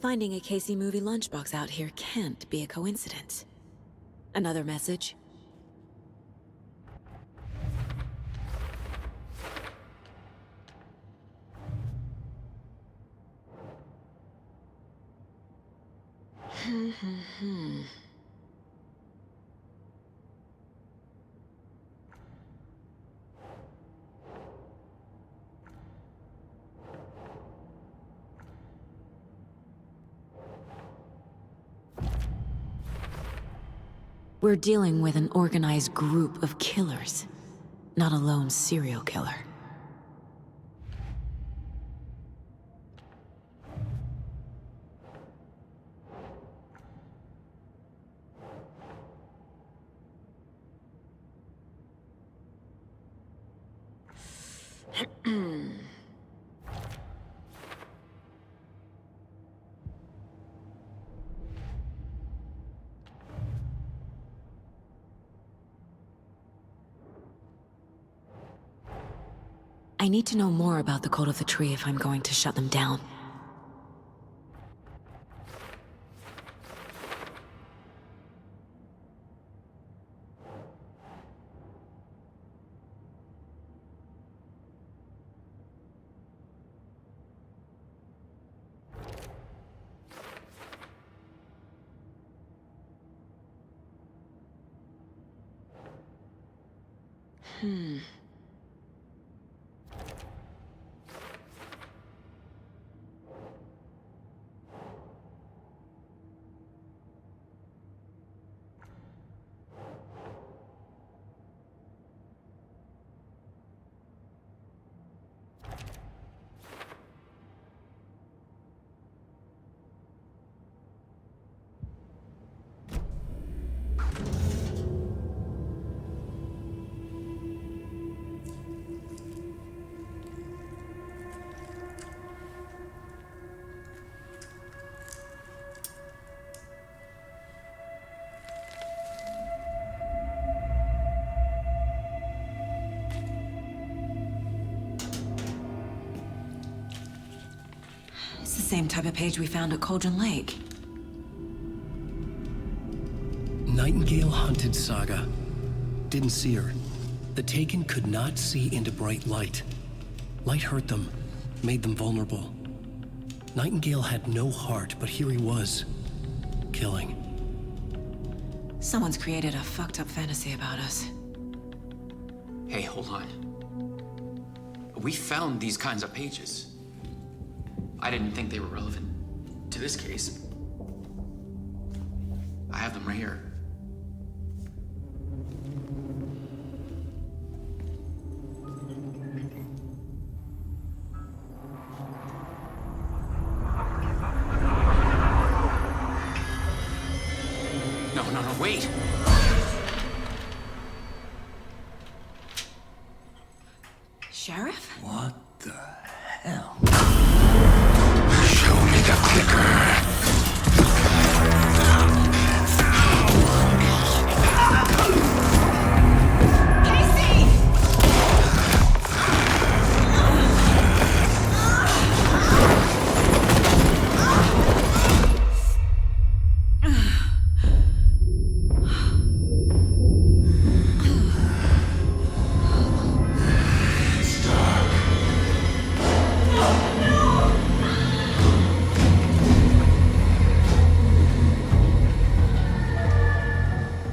[SPEAKER 4] Finding a Casey movie lunchbox out here can't be a coincidence. Another message? We're dealing with an organized group of killers, not a lone serial killer. I need to know more about the Code of the Tree if I'm going to shut them down.
[SPEAKER 10] same type of page we found at Cauldron Lake.
[SPEAKER 1] Nightingale hunted Saga. Didn't see her. The Taken could not see into bright light. Light hurt them, made them vulnerable. Nightingale had no heart, but here he was, killing.
[SPEAKER 10] Someone's created a fucked up fantasy about us.
[SPEAKER 17] Hey, hold on. We found these kinds of pages. I didn't think they were relevant to this case. I have them right here. No, wait!
[SPEAKER 10] Sheriff?
[SPEAKER 9] What the hell? Show me the clicker.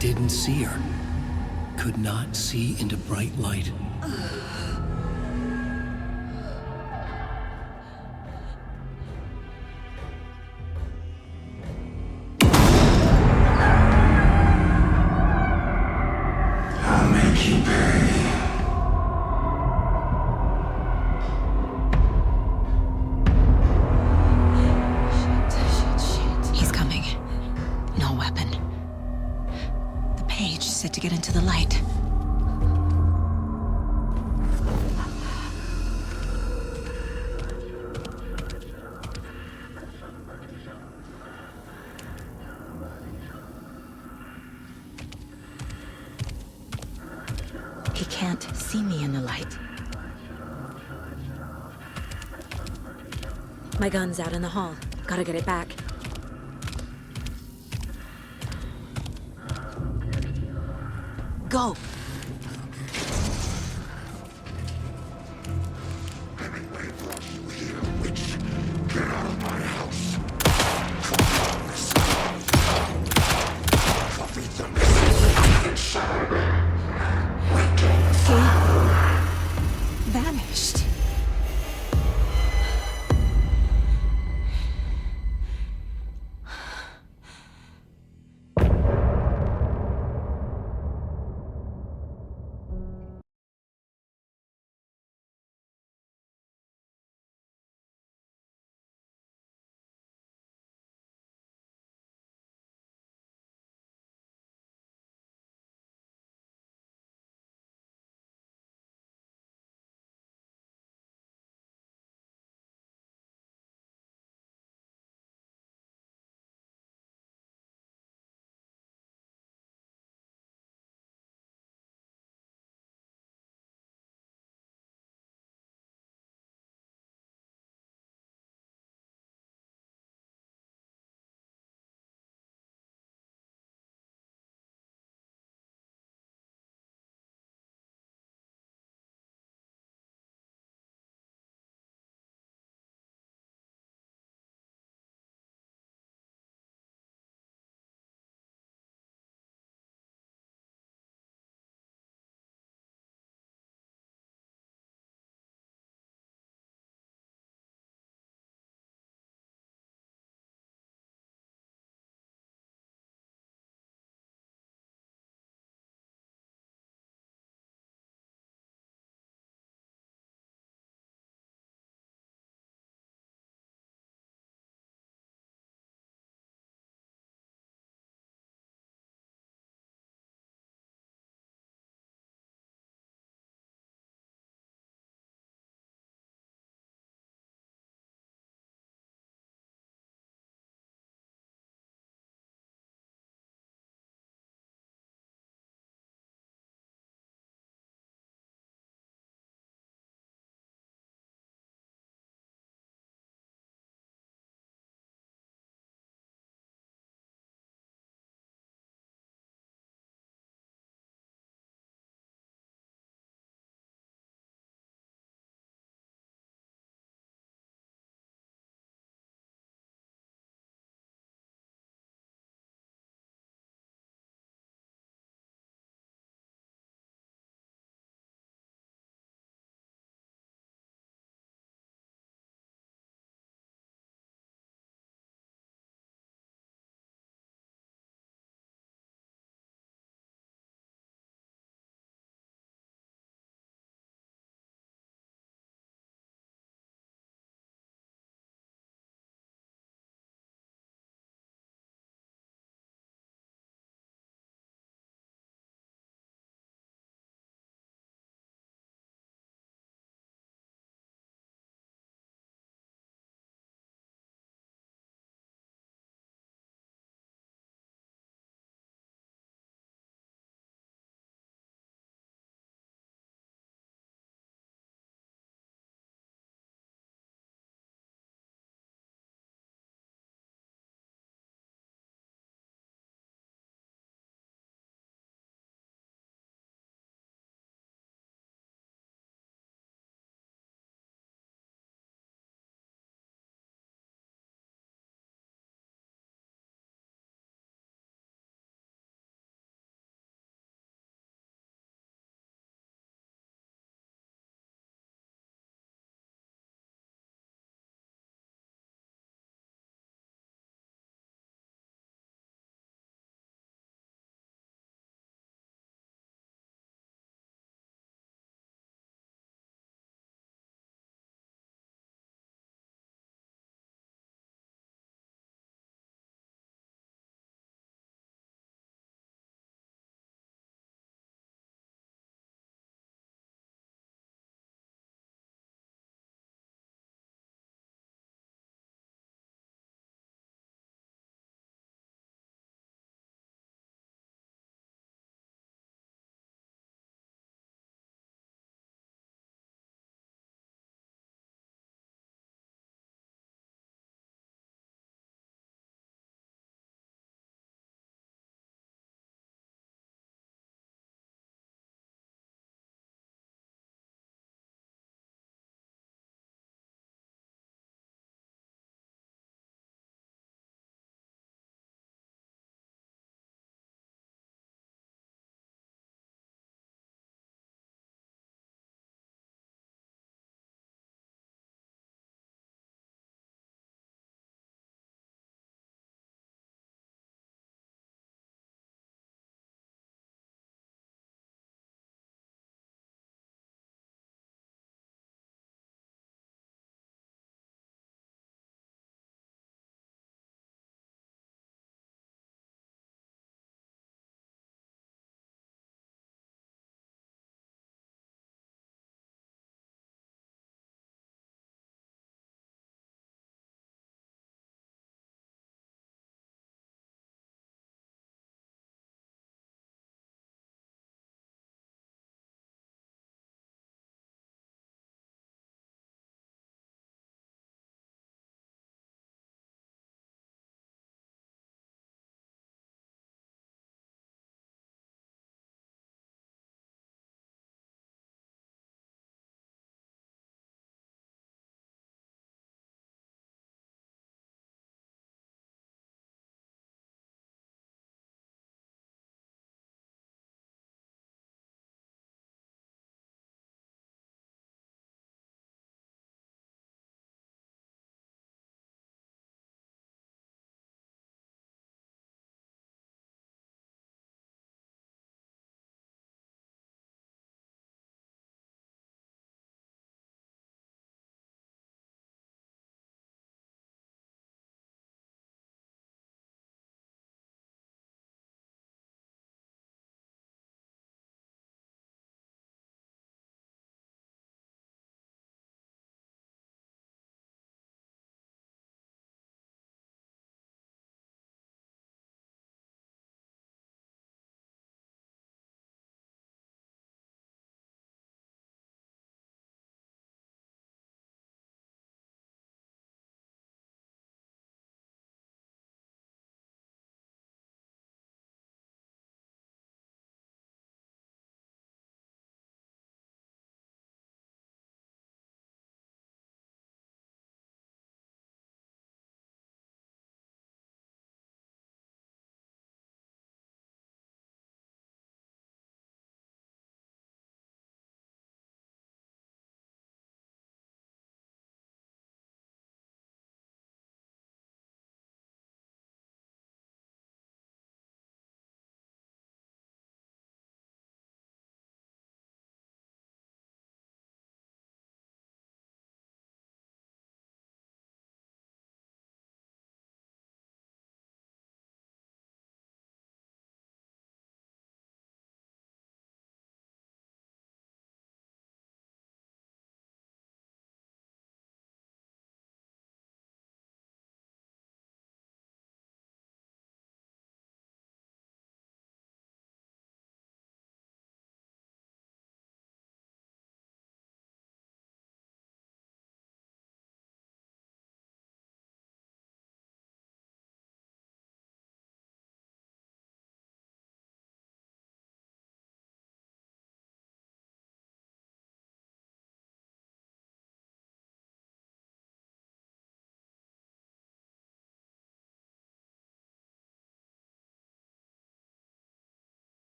[SPEAKER 1] Didn't see her. Could not see into bright light.
[SPEAKER 9] I'll make you pay.
[SPEAKER 10] He's coming. No weapon. The page set to get into the light. He can't see me in the light.
[SPEAKER 4] My gun's out in the hall. Gotta get it back.
[SPEAKER 10] Go!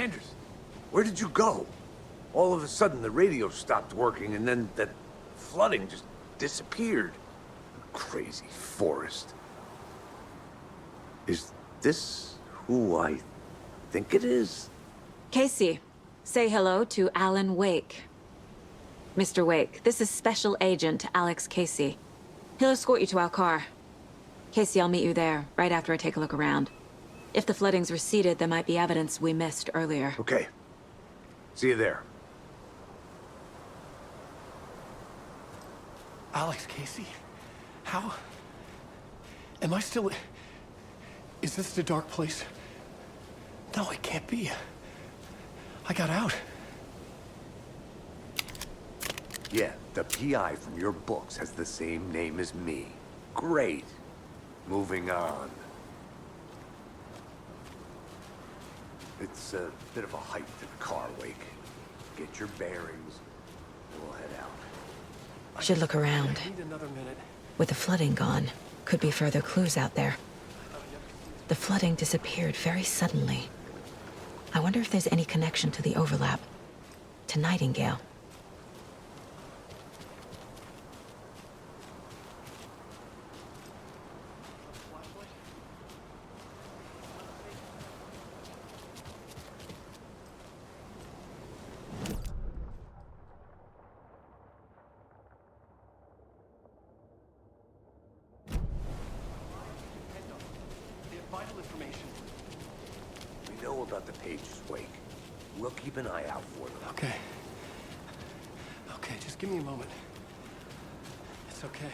[SPEAKER 2] Anders, where did you go? All of a sudden, the radio stopped working, and then that flooding just disappeared. Crazy forest. Is this who I think it is?
[SPEAKER 10] Casey, say hello to Alan Wake. Mr. Wake, this is Special Agent Alex Casey. He'll escort you to our car. Casey, I'll meet you there, right after I take a look around. If the flooding's receded, there might be evidence we missed earlier.
[SPEAKER 2] Okay. See you there.
[SPEAKER 1] Alex Casey? How? Am I still... Is this the dark place? No, it can't be. I got out.
[SPEAKER 2] Yeah, the PI from your books has the same name as me. Great. Moving on. It's a bit of a hike to the car, Wake. Get your bearings, and we'll head out.
[SPEAKER 4] Should look around.
[SPEAKER 1] I need another minute.
[SPEAKER 4] With the flooding gone, could be further clues out there. The flooding disappeared very suddenly. I wonder if there's any connection to the overlap. To Nightingale.
[SPEAKER 2] We know about the pages, Wake. We'll keep an eye out for them.
[SPEAKER 1] Okay. Okay, just give me a moment. It's okay.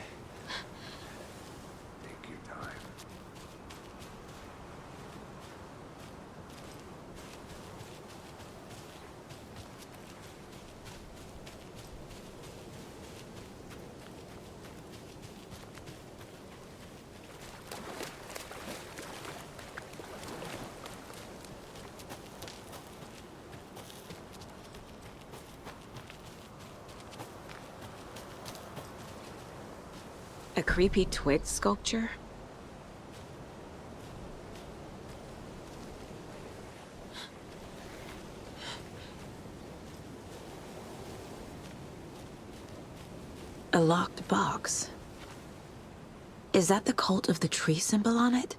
[SPEAKER 2] Take your time.
[SPEAKER 10] A creepy twig sculpture? A locked box. Is that the cult of the tree symbol on it?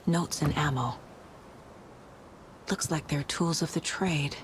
[SPEAKER 10] Notes and ammo. Looks like they're tools of the trade.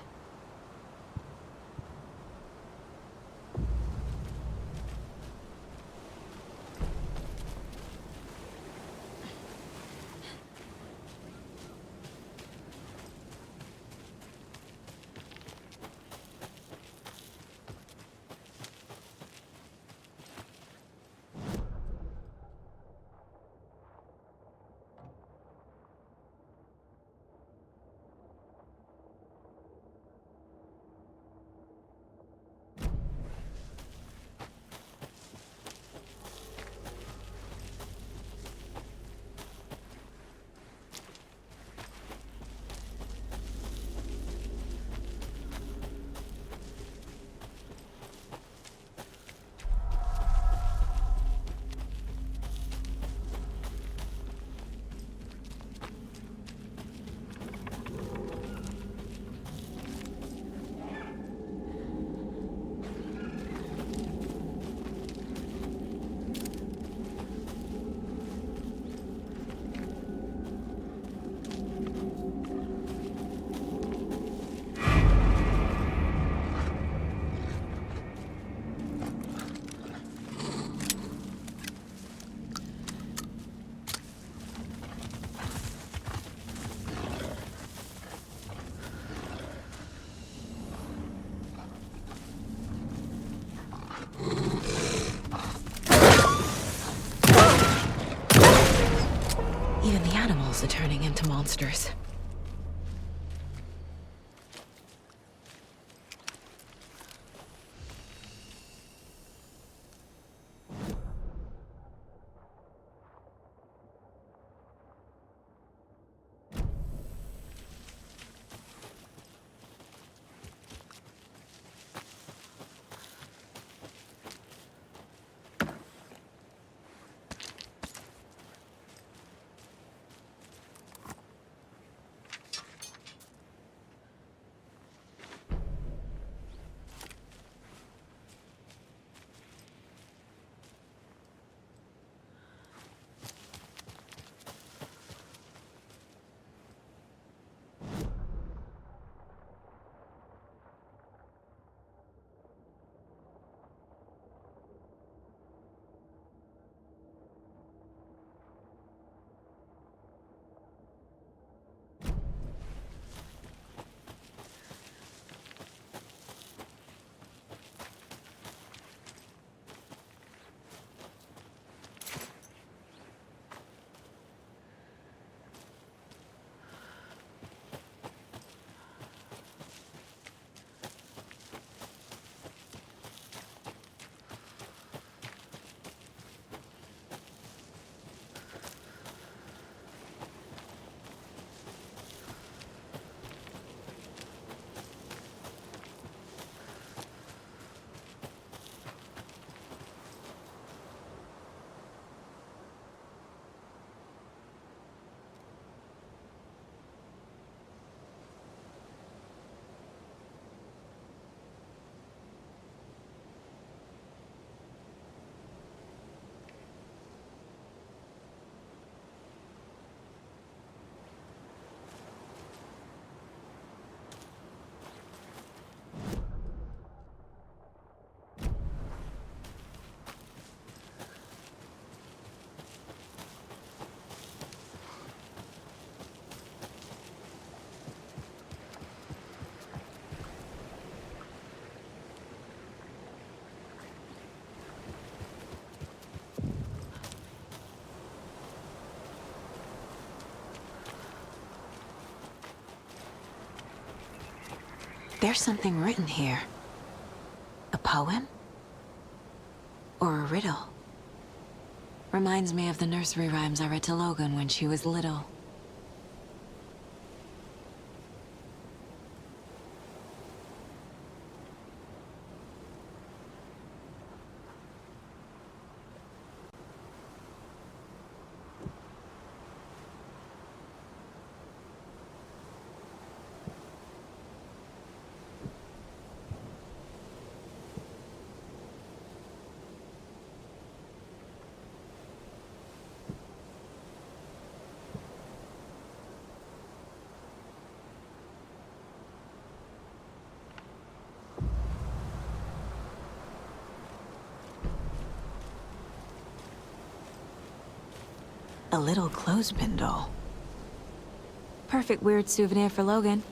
[SPEAKER 10] Even the animals are turning into monsters. There's something written here. A poem? Or a riddle? Reminds me of the nursery rhymes I read to Logan when she was little. A little clothespin doll. Perfect weird souvenir for Logan.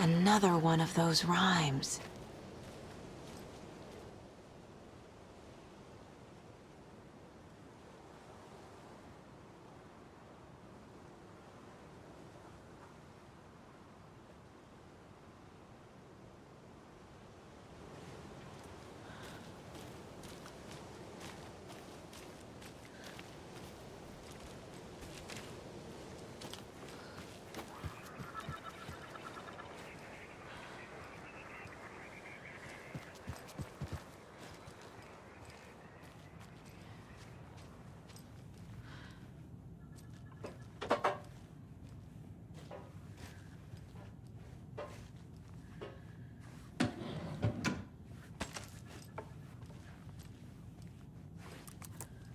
[SPEAKER 10] Another one of those rhymes.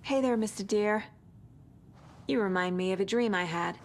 [SPEAKER 10] Hey there, Mr. Deer. You remind me of a dream I had.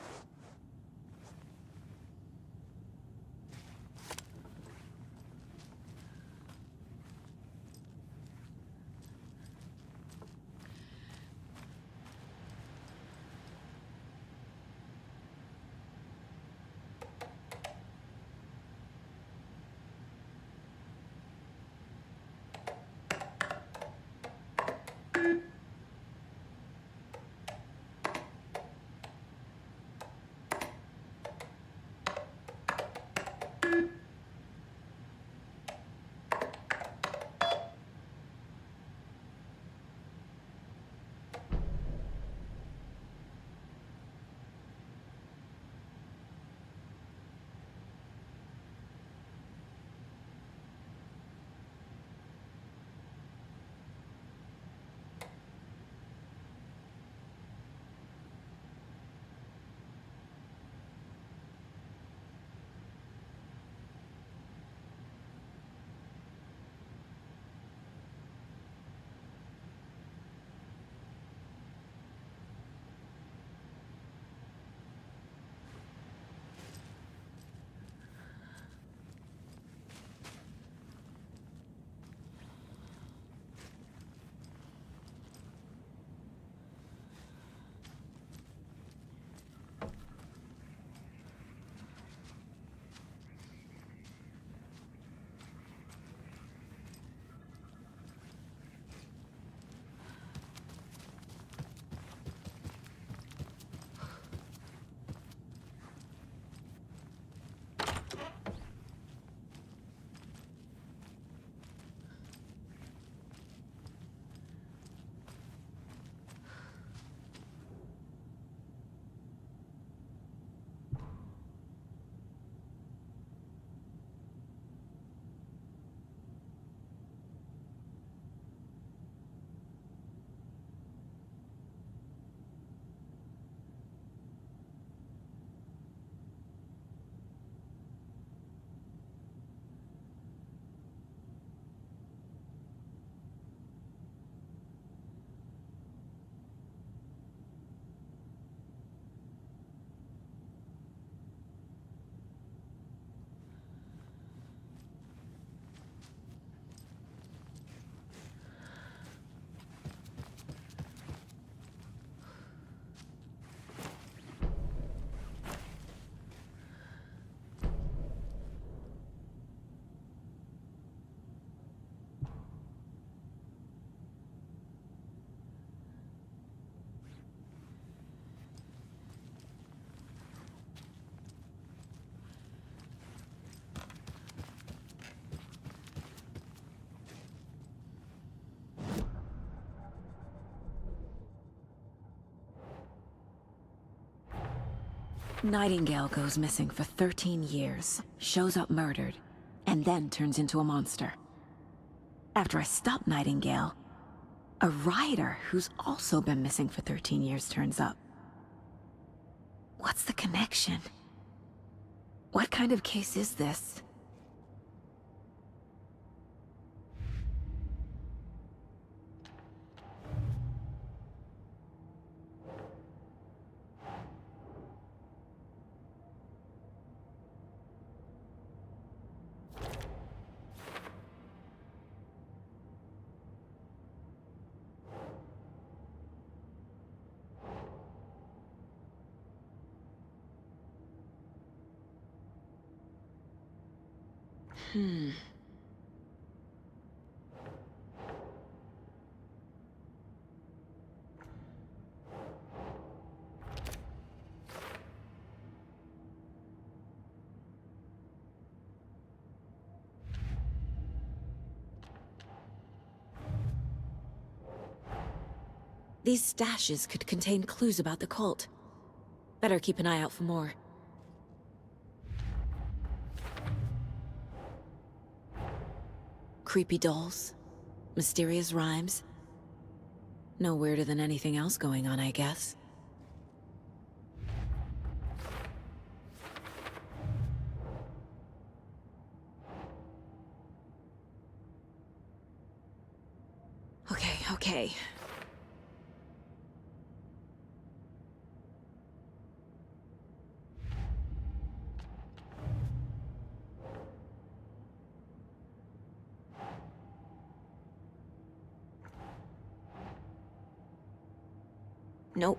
[SPEAKER 4] Nightingale goes missing for 13 years, shows up murdered, and then turns into a monster. After I stop Nightingale, a rider who's also been missing for 13 years turns up. What's the connection? What kind of case is this? These stashes could contain clues about the cult. Better keep an eye out for more. Creepy dolls, mysterious rhymes. No weirder than anything else going on, I guess. Okay. Nope.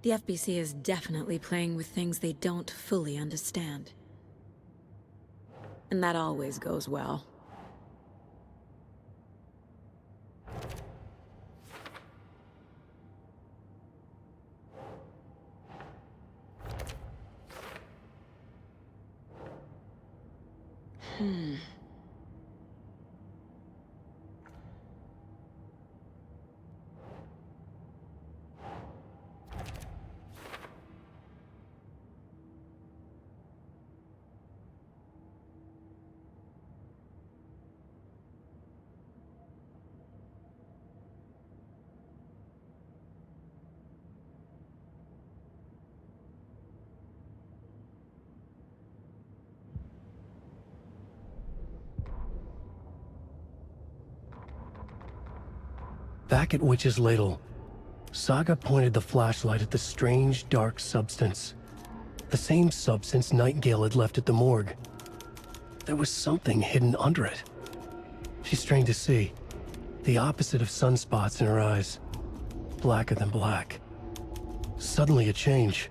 [SPEAKER 4] The FBC is definitely playing with things they don't fully understand. And that always goes well.
[SPEAKER 1] Back at Witch's Ladle, Saga pointed the flashlight at the strange, dark substance. The same substance Nightingale had left at the morgue. There was something hidden under it. She strained to see. The opposite of sunspots in her eyes. Blacker than black. Suddenly a change.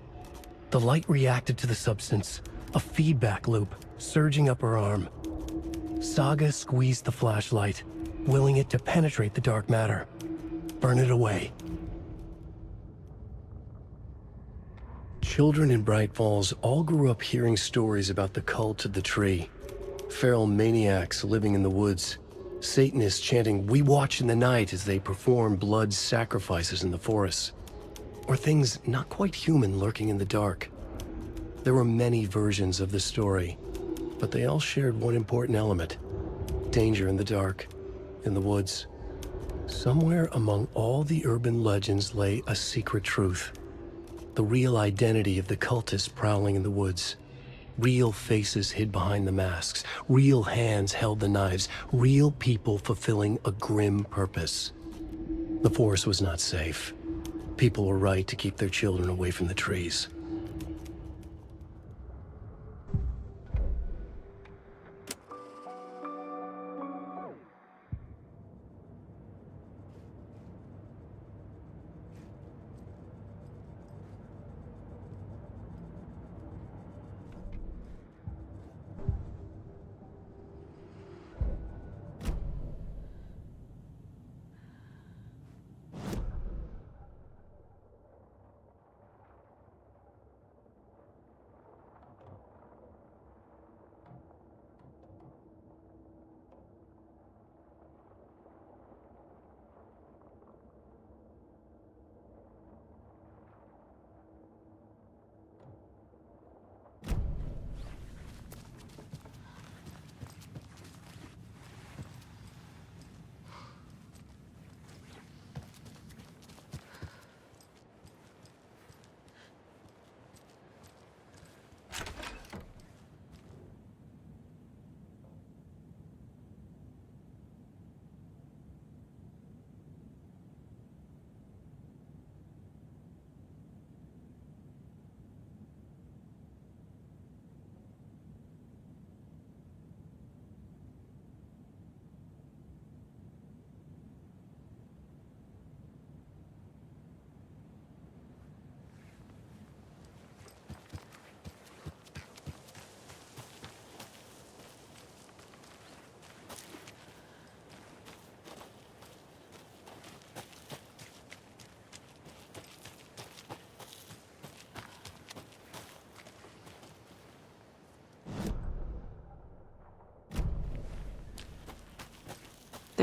[SPEAKER 1] The light reacted to the substance. A feedback loop, surging up her arm. Saga squeezed the flashlight, willing it to penetrate the dark matter. Burn it away. Children in Bright Falls all grew up hearing stories about the cult of the tree. Feral maniacs living in the woods. Satanists chanting, "We watch in the night," as they perform blood sacrifices in the forests. Or things not quite human lurking in the dark. There were many versions of the story, but they all shared one important element. Danger in the dark, in the woods. Somewhere among all the urban legends lay a secret truth. The real identity of the cultists prowling in the woods. Real faces hid behind the masks. Real hands held the knives. Real people fulfilling a grim purpose. The forest was not safe. People were right to keep their children away from the trees.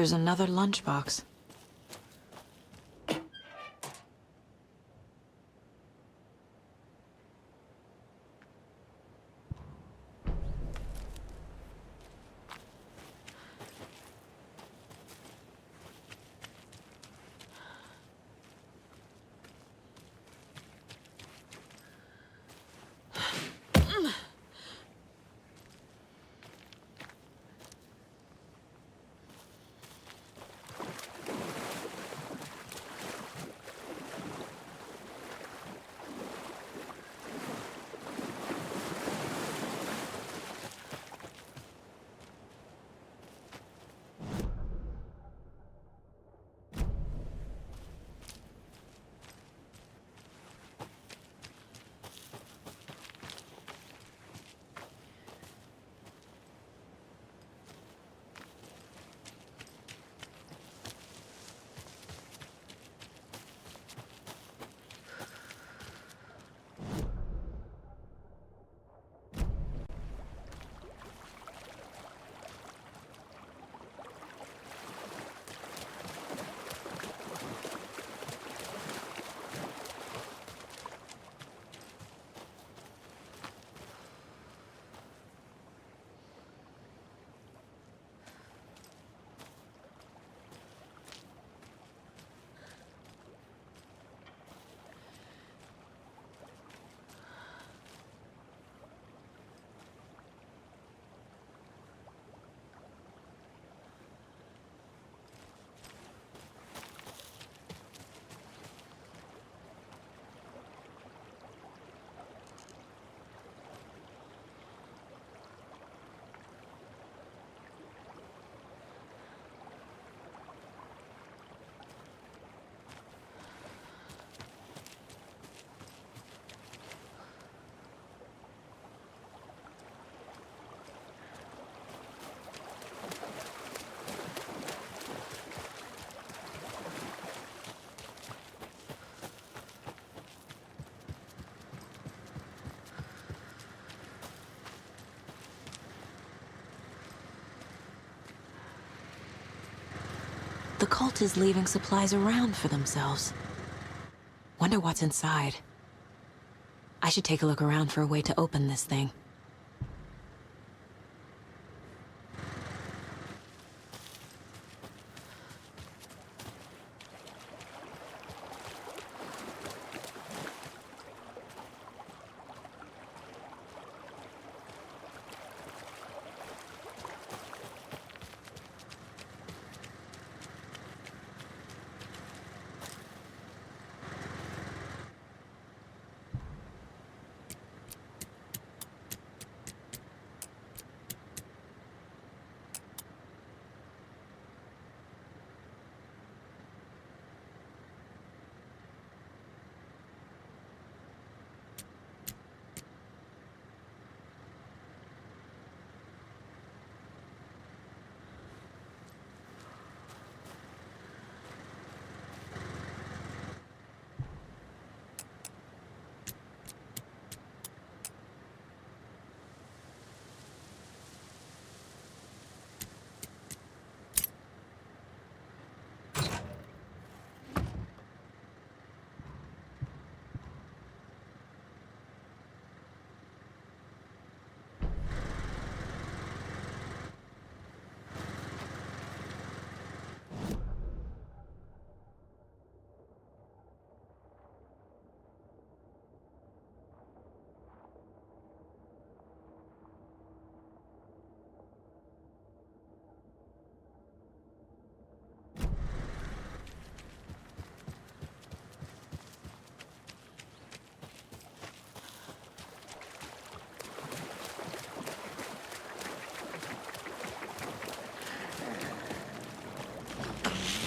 [SPEAKER 10] There's another lunchbox. The cult is leaving supplies around for themselves. Wonder what's inside. I should take a look around for a way to open this thing.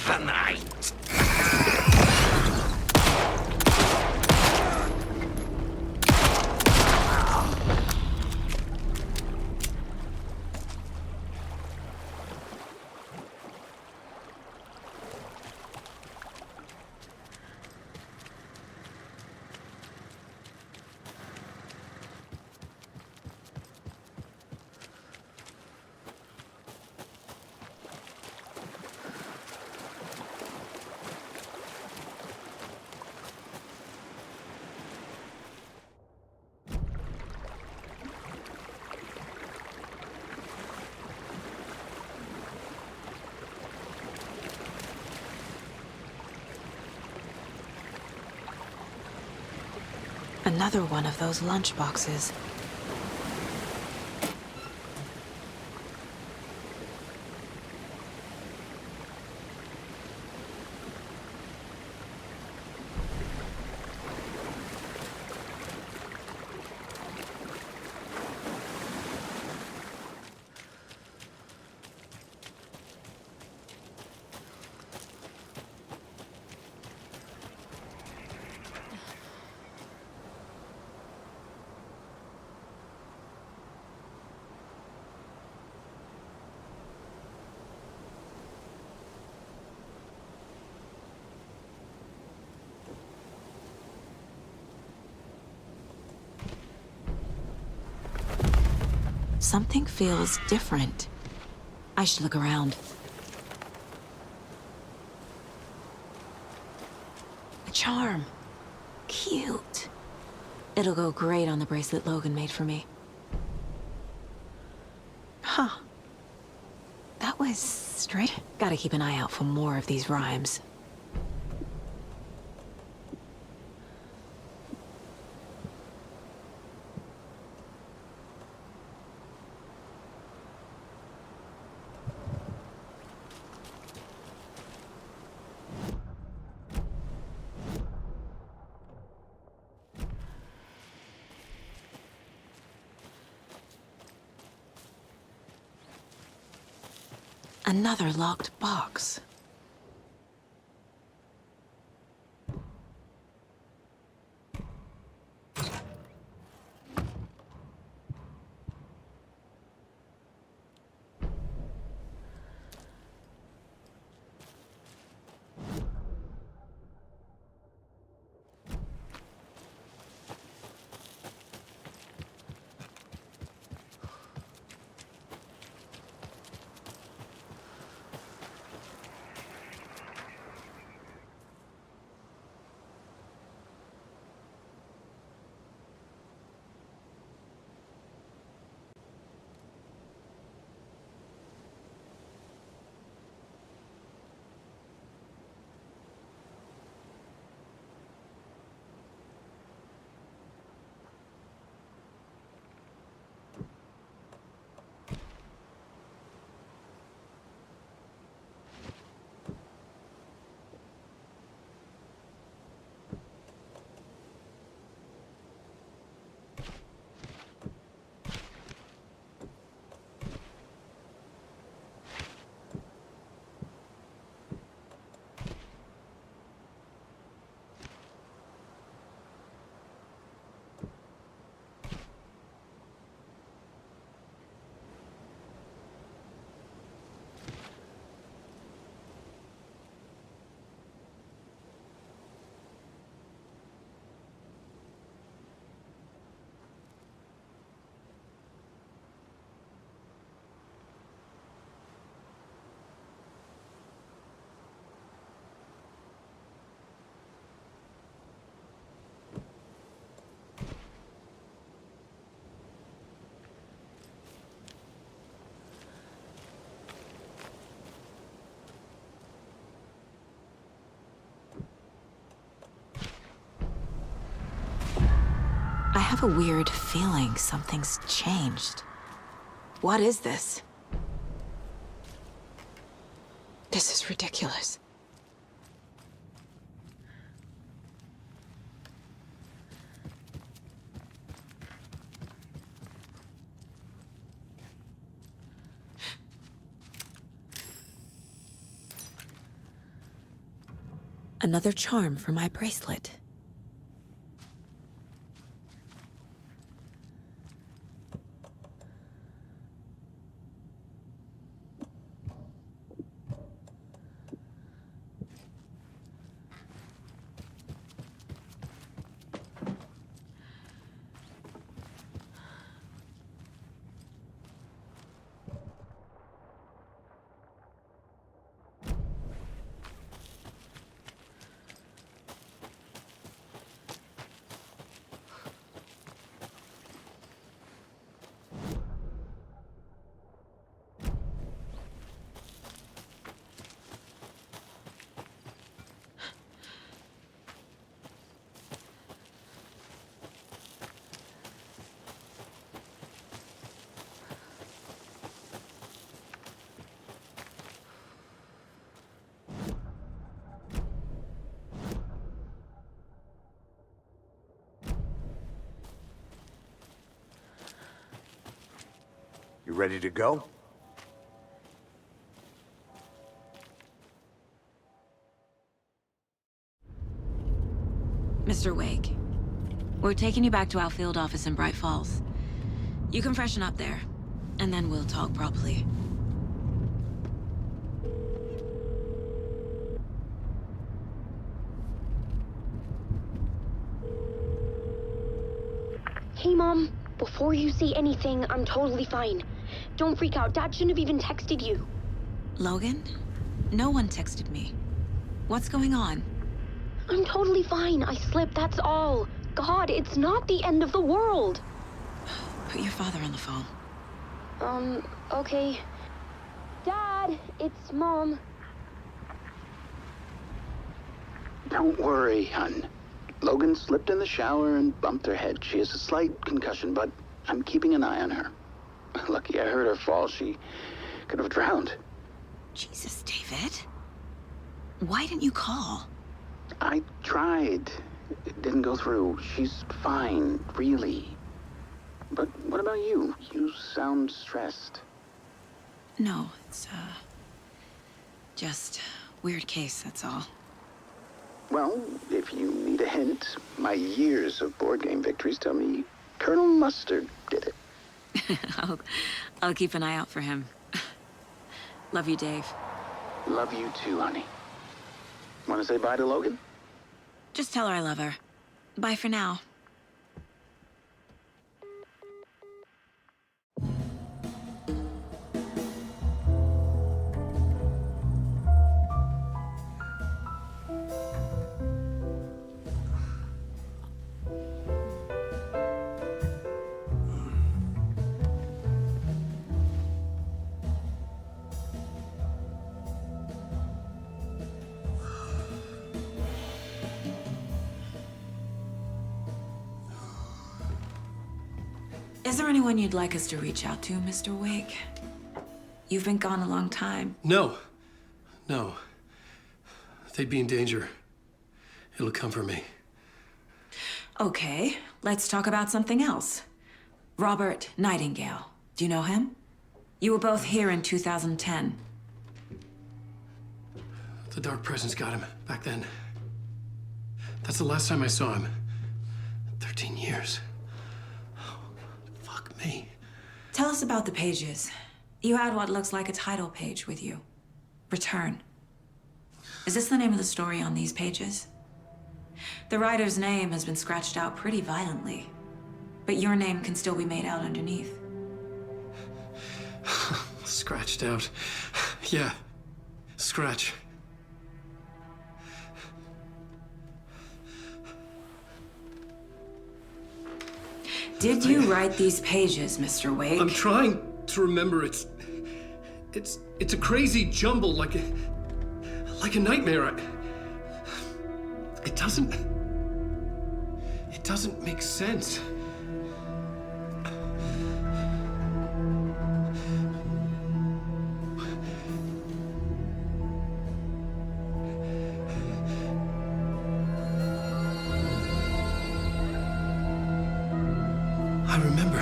[SPEAKER 3] The night.
[SPEAKER 10] Another one of those lunch boxes. Something feels different. I should look around. A charm. Cute. It'll go great on the bracelet Logan made for me. Huh. That was straight. Gotta keep an eye out for more of these rhymes. Another locked box. I have a weird feeling something's changed. What is this? This is ridiculous. Another charm for my bracelet.
[SPEAKER 2] You ready to go?
[SPEAKER 4] Mr. Wake, we're taking you back to our field office in Bright Falls. You can freshen up there, and then we'll talk properly.
[SPEAKER 5] Hey, Mom. Before you say anything, I'm totally fine. Don't freak out. Dad shouldn't have even texted you.
[SPEAKER 4] Logan? No one texted me. What's going on?
[SPEAKER 5] I'm totally fine. I slipped, that's all. God, it's not the end of the world.
[SPEAKER 4] Put your father on the phone.
[SPEAKER 5] Okay. Dad, it's Mom.
[SPEAKER 20] Don't worry, hon. Logan slipped in the shower and bumped her head. She has a slight concussion, but I'm keeping an eye on her. Lucky I heard her fall. She could have drowned.
[SPEAKER 4] Jesus, David. Why didn't you call?
[SPEAKER 20] I tried. It didn't go through. She's fine, really. But what about you? You sound stressed.
[SPEAKER 4] No, it's, just weird case, that's all.
[SPEAKER 20] Well, if you need a hint, my years of board game victories tell me Colonel Mustard did it.
[SPEAKER 4] I'll keep an eye out for him. Love you, Dave.
[SPEAKER 20] Love you too, honey. Want to say bye to Logan?
[SPEAKER 4] Just tell her I love her. Bye for now. Is there anyone you'd like us to reach out to, Mr. Wake? You've been gone a long time.
[SPEAKER 1] No. They'd be in danger. It'll come for me.
[SPEAKER 4] Okay, let's talk about something else. Robert Nightingale. Do you know him? You were both here in 2010.
[SPEAKER 1] The Dark Presence got him back then. That's the last time I saw him. 13 years. Fuck me.
[SPEAKER 4] Tell us about the pages. You had what looks like a title page with you. Return. Is this the name of the story on these pages? The writer's name has been scratched out pretty violently, but your name can still be made out underneath.
[SPEAKER 1] Scratched out. Yeah. Scratch.
[SPEAKER 4] Did you write these pages, Mr. Wake?
[SPEAKER 1] I'm trying to remember. It's a crazy jumble, like a nightmare. It doesn't make sense. I remember.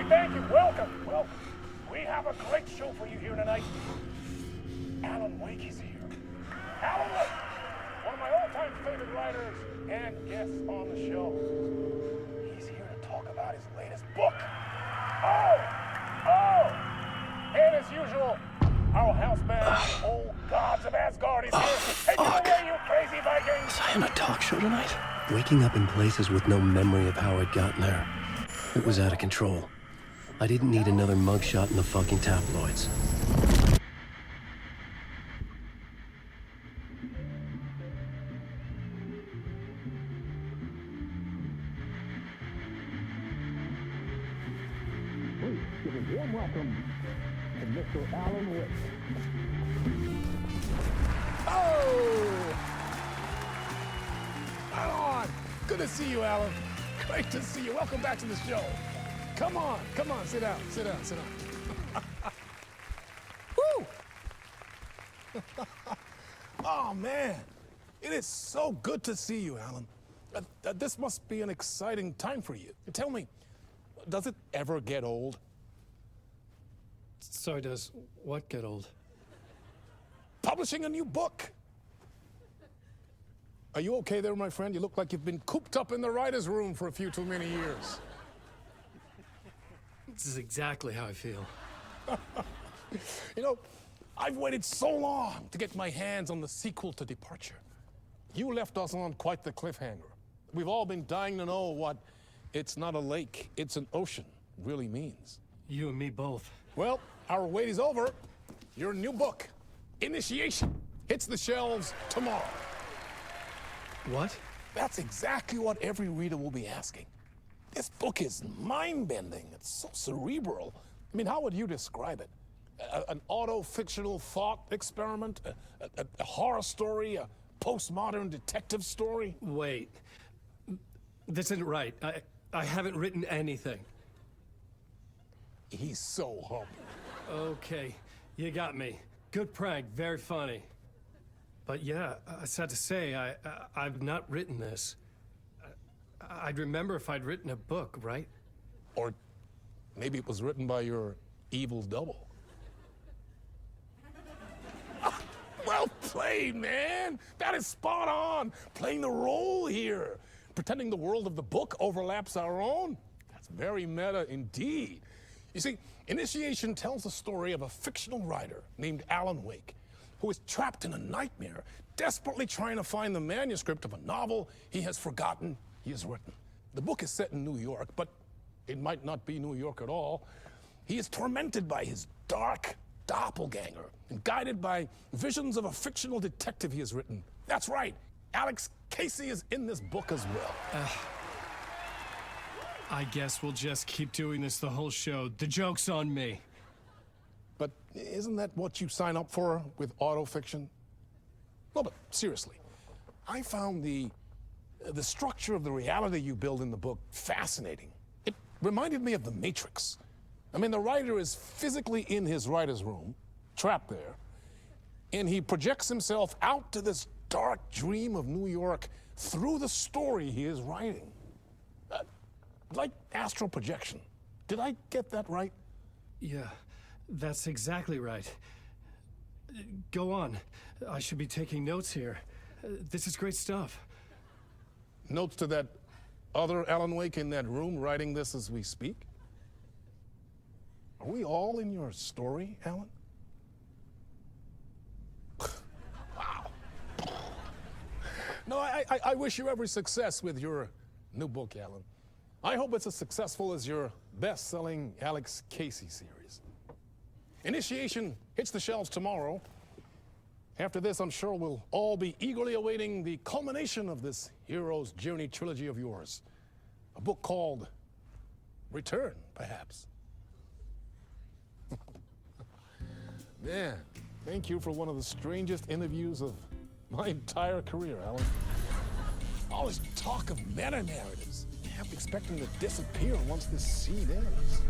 [SPEAKER 7] Thank you. Welcome. We have a great show for you here tonight. Alan Wake is here. Alan Wake, one of my all-time favorite writers and guests on the show. He's here to talk about his latest book. And as usual, our house band, Old Gods of Asgard, is here. Take it away, you crazy Vikings!
[SPEAKER 1] Was I on a talk show tonight? Waking up in places with no memory of how I'd gotten there. It was out of control. I didn't need another mugshot in the fucking tabloids.
[SPEAKER 7] Give a warm welcome to Mr. Alan Wake. Oh! Alan! Good to see you, Alan. Great to see you. Welcome back to the show. Come on, sit down, sit down. Woo! Oh, man. It is so good to see you, Alan. This must be an exciting time for you. Tell me, does it ever get old?
[SPEAKER 1] Sorry, does what get old?
[SPEAKER 7] Publishing a new book. Are you okay there, my friend? You look like you've been cooped up in the writer's room for a few too many years.
[SPEAKER 1] This is exactly how I feel.
[SPEAKER 7] You know, I've waited so long to get my hands on the sequel to Departure. You left us on quite the cliffhanger. We've all been dying to know what "it's not a lake, it's an ocean" really means.
[SPEAKER 1] You and me both.
[SPEAKER 7] Well, our wait is over. Your new book, Initiation, hits the shelves tomorrow.
[SPEAKER 1] What?
[SPEAKER 7] That's exactly what every reader will be asking. This book is mind-bending. It's so cerebral. I mean, how would you describe it? An auto-fictional thought experiment? A horror story? A postmodern detective story?
[SPEAKER 1] Wait. This isn't right. I haven't written anything.
[SPEAKER 7] He's so humble.
[SPEAKER 1] Okay, you got me. Good prank, very funny. But yeah, I sad to say, I've not written this. I'd remember if I'd written a book, right?
[SPEAKER 7] Or maybe it was written by your evil double. Well played, man! That is spot on! Playing the role here. Pretending the world of the book overlaps our own. That's very meta indeed. You see, Initiation tells the story of a fictional writer named Alan Wake, who is trapped in a nightmare, desperately trying to find the manuscript of a novel he has forgotten he has written. The book is set in New York, but it might not be New York at all. He is tormented by his dark doppelganger and guided by visions of a fictional detective he has written. That's right, Alex Casey is in this book as well.
[SPEAKER 1] I guess we'll just keep doing this the whole show. The joke's on me.
[SPEAKER 7] But isn't that what you sign up for with autofiction? No, but seriously, I found the structure of the reality you build in the book fascinating. It reminded me of The Matrix. I mean, the writer is physically in his writer's room, trapped there, and he projects himself out to this dark dream of New York through the story he is writing. Like astral projection. Did I get that right?
[SPEAKER 1] Yeah, that's exactly right. Go on. I should be taking notes here. This is great stuff.
[SPEAKER 7] Notes to that other Alan Wake in that room writing this as we speak? Are we all in your story, Alan? Wow. No, I wish you every success with your new book, Alan. I hope it's as successful as your best-selling Alex Casey series. Initiation hits the shelves tomorrow. After this, I'm sure we'll all be eagerly awaiting the culmination of this hero's journey trilogy of yours. A book called Return, perhaps. Man, thank you for one of the strangest interviews of my entire career, Alan. All this talk of meta-narratives. I have to expect them to disappear once this seed ends.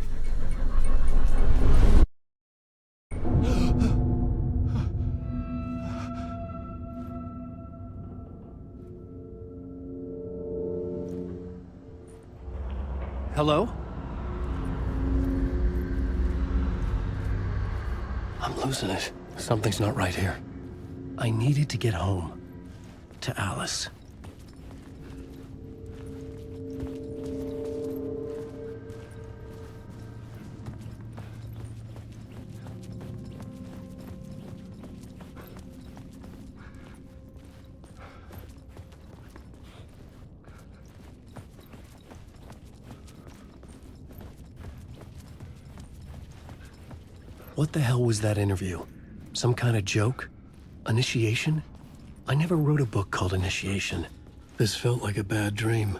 [SPEAKER 1] Hello?
[SPEAKER 21] I'm losing it. Something's not right here. I needed to get home. To Alice. What the hell was that interview? Some kind of joke? Initiation? I never wrote a book called Initiation. This felt like a bad dream.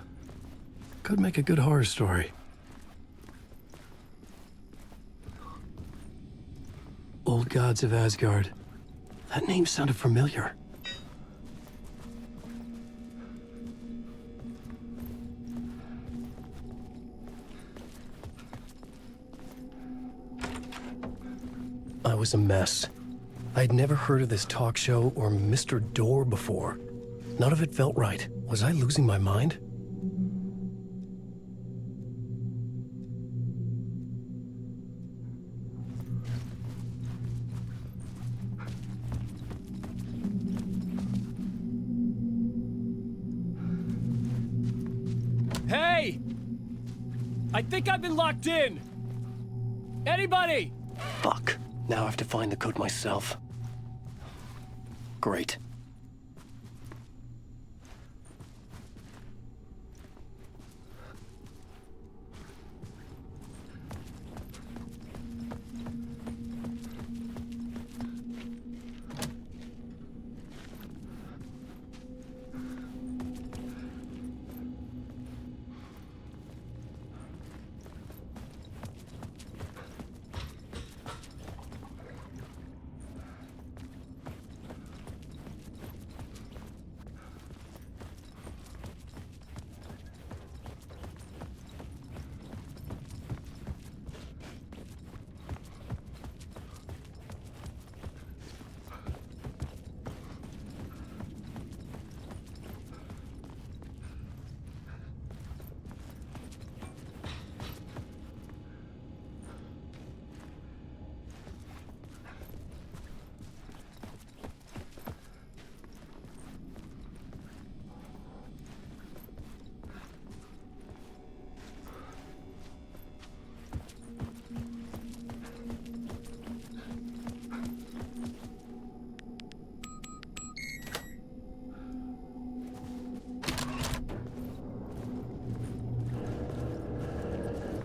[SPEAKER 21] Could make a good horror story. Old Gods of Asgard. That name sounded familiar. I was a mess. I'd never heard of this talk show or Mr. Door before. None of it felt right. Was I losing my mind?
[SPEAKER 11] Hey! I think I've been locked in! Anybody?
[SPEAKER 21] Fuck. Now I have to find the code myself. Great.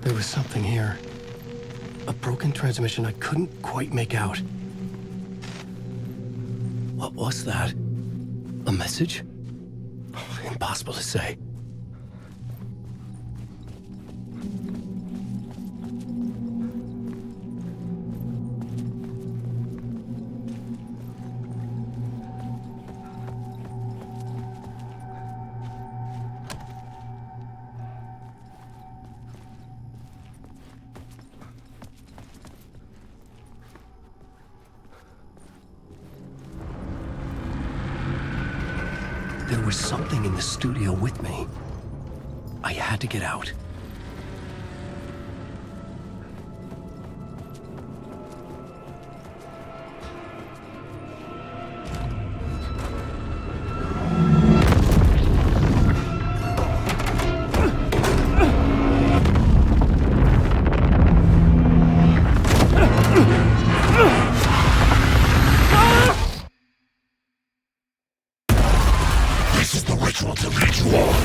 [SPEAKER 21] There was something here. A broken transmission I couldn't quite make out. What was that? A message? Impossible to say. There was something in the studio with me. I had to get out.
[SPEAKER 9] This is the ritual to lead you on.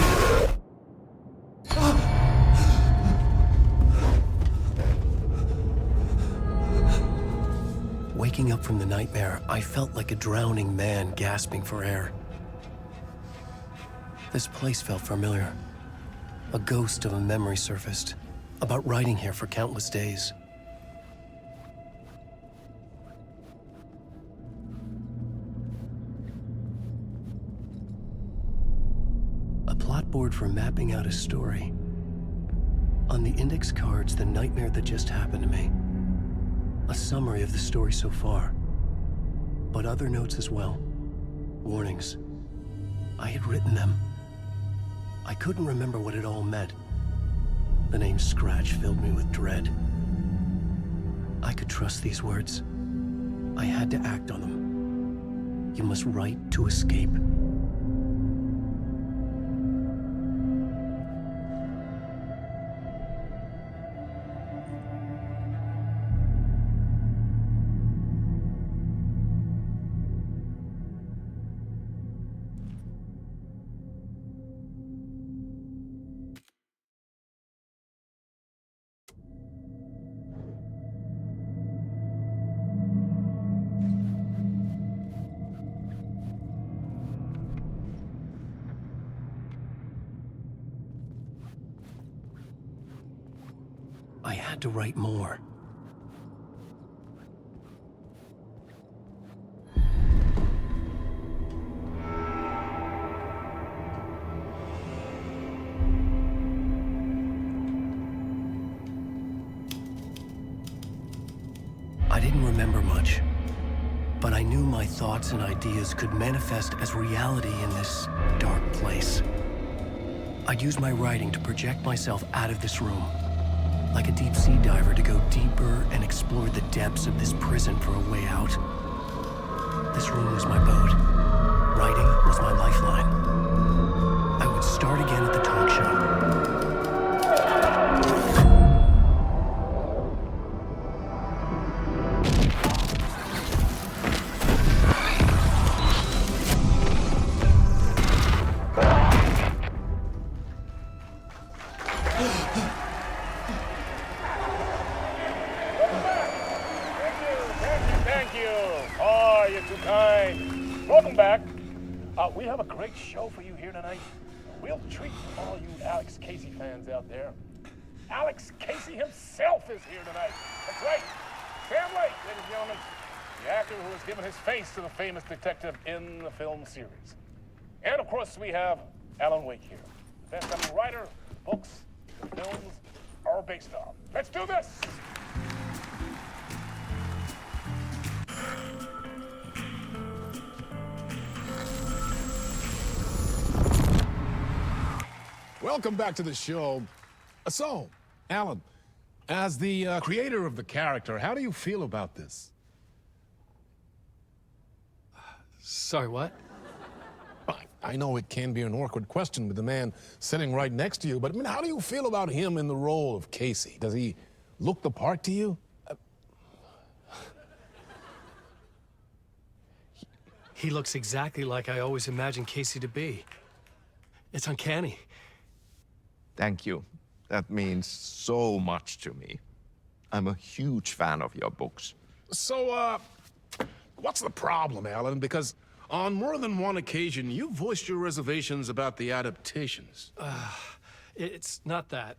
[SPEAKER 21] Waking up from the nightmare, I felt like a drowning man gasping for air. This place felt familiar. A ghost of a memory surfaced, about riding here for countless days. A plot board for mapping out a story. On the index cards, the nightmare that just happened to me. A summary of the story so far, but other notes as well. Warnings. I had written them. I couldn't remember what it all meant. The name Scratch filled me with dread. I could trust these words. I had to act on them. You must write to escape. I had to write more.
[SPEAKER 1] I didn't remember much, but I knew my thoughts and ideas could manifest as reality in this dark place. I'd use my writing to project myself out of this room, like a deep sea diver to go deeper and explore the depths of this prison for a way out. This room was my boat. Writing was my lifeline. I would start again at the talk show.
[SPEAKER 7] Thank you. Oh, you're too kind. Welcome back. We have a great show for you here tonight. Real treat for all you Alex Casey fans out there. Alex Casey himself is here tonight. That's right. Sam Lake, ladies and gentlemen. The actor who has given his face to the famous detective in the film series. And of course, we have Alan Wake here. The best writer, books, films are based on. Let's do this!
[SPEAKER 13] Welcome back to the show. So, Alan, as the creator of the character, how do you feel about this?
[SPEAKER 1] Sorry, what?
[SPEAKER 13] I know it can be an awkward question with the man sitting right next to you, but I mean, how do you feel about him in the role of Casey? Does he look the part to you?
[SPEAKER 1] He looks exactly like I always imagined Casey to be. It's uncanny.
[SPEAKER 3] Thank you. That means so much to me. I'm a huge fan of your books.
[SPEAKER 13] So, what's the problem, Alan? Because on more than one occasion, you voiced your reservations about the adaptations.
[SPEAKER 1] It's not that.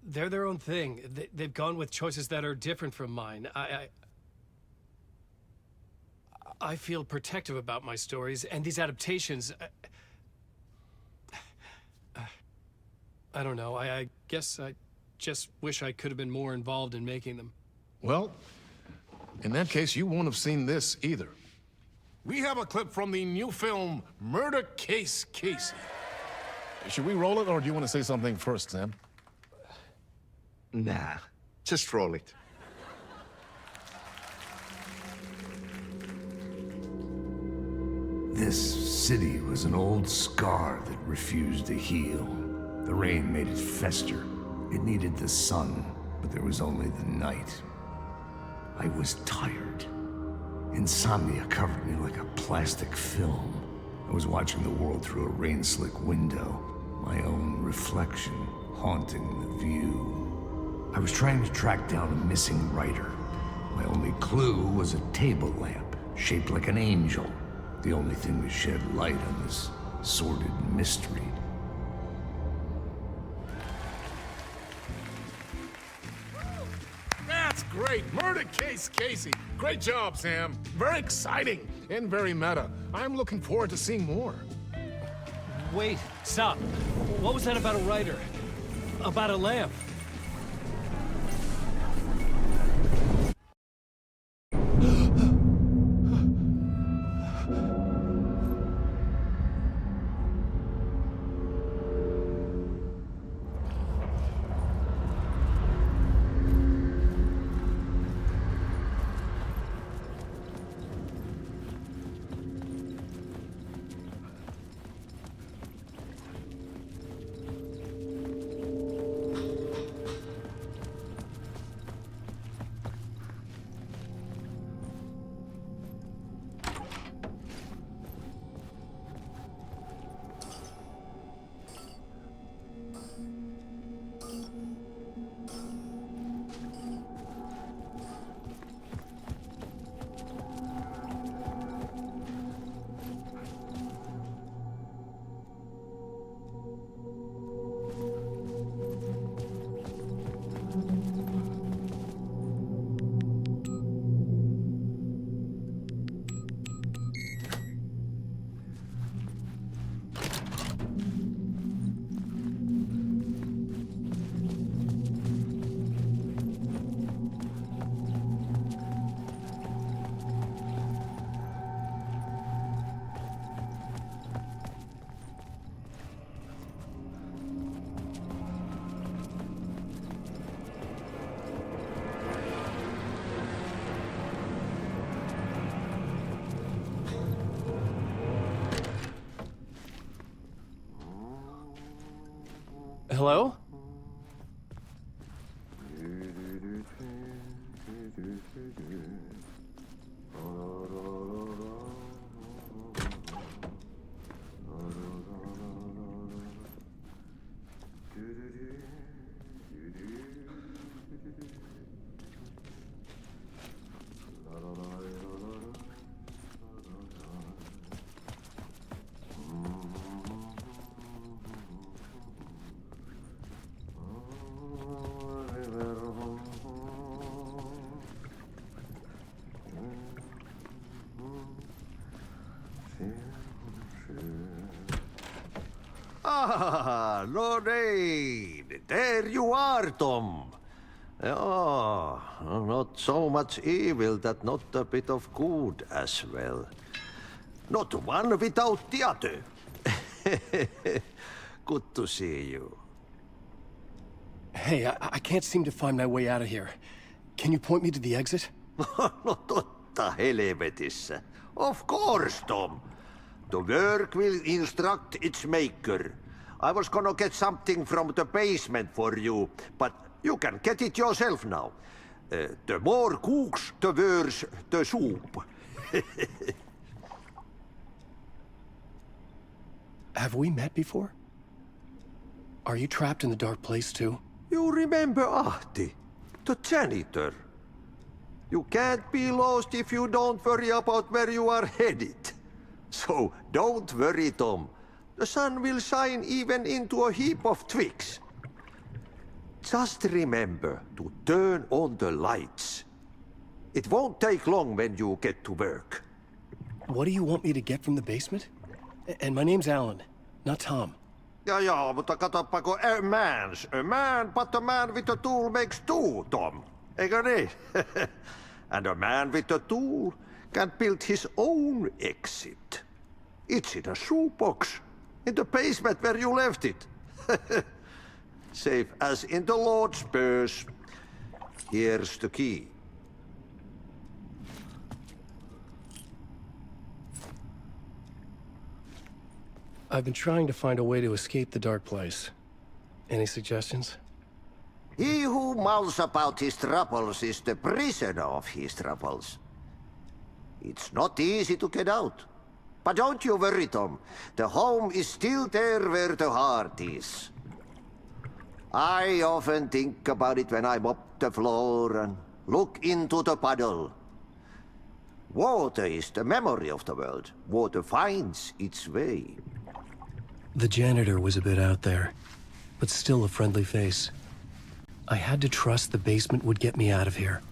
[SPEAKER 1] They're their own thing. They've gone with choices that are different from mine. I feel protective about my stories, and these adaptations... I don't know. I guess I just wish I could have been more involved in making them.
[SPEAKER 13] Well, in that case, you won't have seen this either. We have a clip from the new film, Murder Case Casey. Should we roll it, or do you want to say something first, Sam?
[SPEAKER 3] Nah, just roll it.
[SPEAKER 2] This city was an old scar that refused to heal. The rain made it fester. It needed the sun, but there was only the night. I was tired. Insomnia covered me like a plastic film. I was watching the world through a rain-slick window, my own reflection haunting the view. I was trying to track down a missing writer. My only clue was a table lamp, shaped like an angel. The only thing that shed light on this sordid mystery.
[SPEAKER 13] That's great! Murder Case Casey! Great job, Sam. Very exciting and very meta. I'm looking forward to seeing more.
[SPEAKER 1] Wait, stop. What was that about a writer? About a lamp?
[SPEAKER 21] Hello?
[SPEAKER 12] Ah, Lorraine! There you are, Tom. Oh, not so much evil that not a bit of good as well. Not one without the other. Good to see you.
[SPEAKER 21] Hey, I can't seem to find my way out of here. Can you point me to the exit?
[SPEAKER 12] No totta helvetissä. Of course, Tom. The work will instruct its maker. I was gonna get something from the basement for you, but you can get it yourself now. The more cooks, the worse the soup.
[SPEAKER 21] Have we met before? Are you trapped in the dark place too?
[SPEAKER 12] You remember Ahti, the janitor. You can't be lost if you don't worry about where you are headed. So don't worry, Tom. The sun will shine even into a heap of twigs. Just remember to turn on the lights. It won't take long when you get to work.
[SPEAKER 21] What do you want me to get from the basement? And my name's Alan, not Tom.
[SPEAKER 12] Ja, mutta katoppa, a man, but a man with a tool makes two, Tom. Eikö niin? And a man with a tool can build his own exit. It's in a shoebox, in the basement where you left it. Safe as in the Lord's purse. Here's the key.
[SPEAKER 21] I've been trying to find a way to escape the dark place. Any suggestions?
[SPEAKER 12] He who mouths about his troubles is the prisoner of his troubles. It's not easy to get out. But don't you worry, Tom. The home is still there where the heart is. I often think about it when I mop the floor and look into the puddle. Water is the memory of the world. Water finds its way.
[SPEAKER 21] The janitor was a bit out there, but still a friendly face. I had to trust the basement would get me out of here.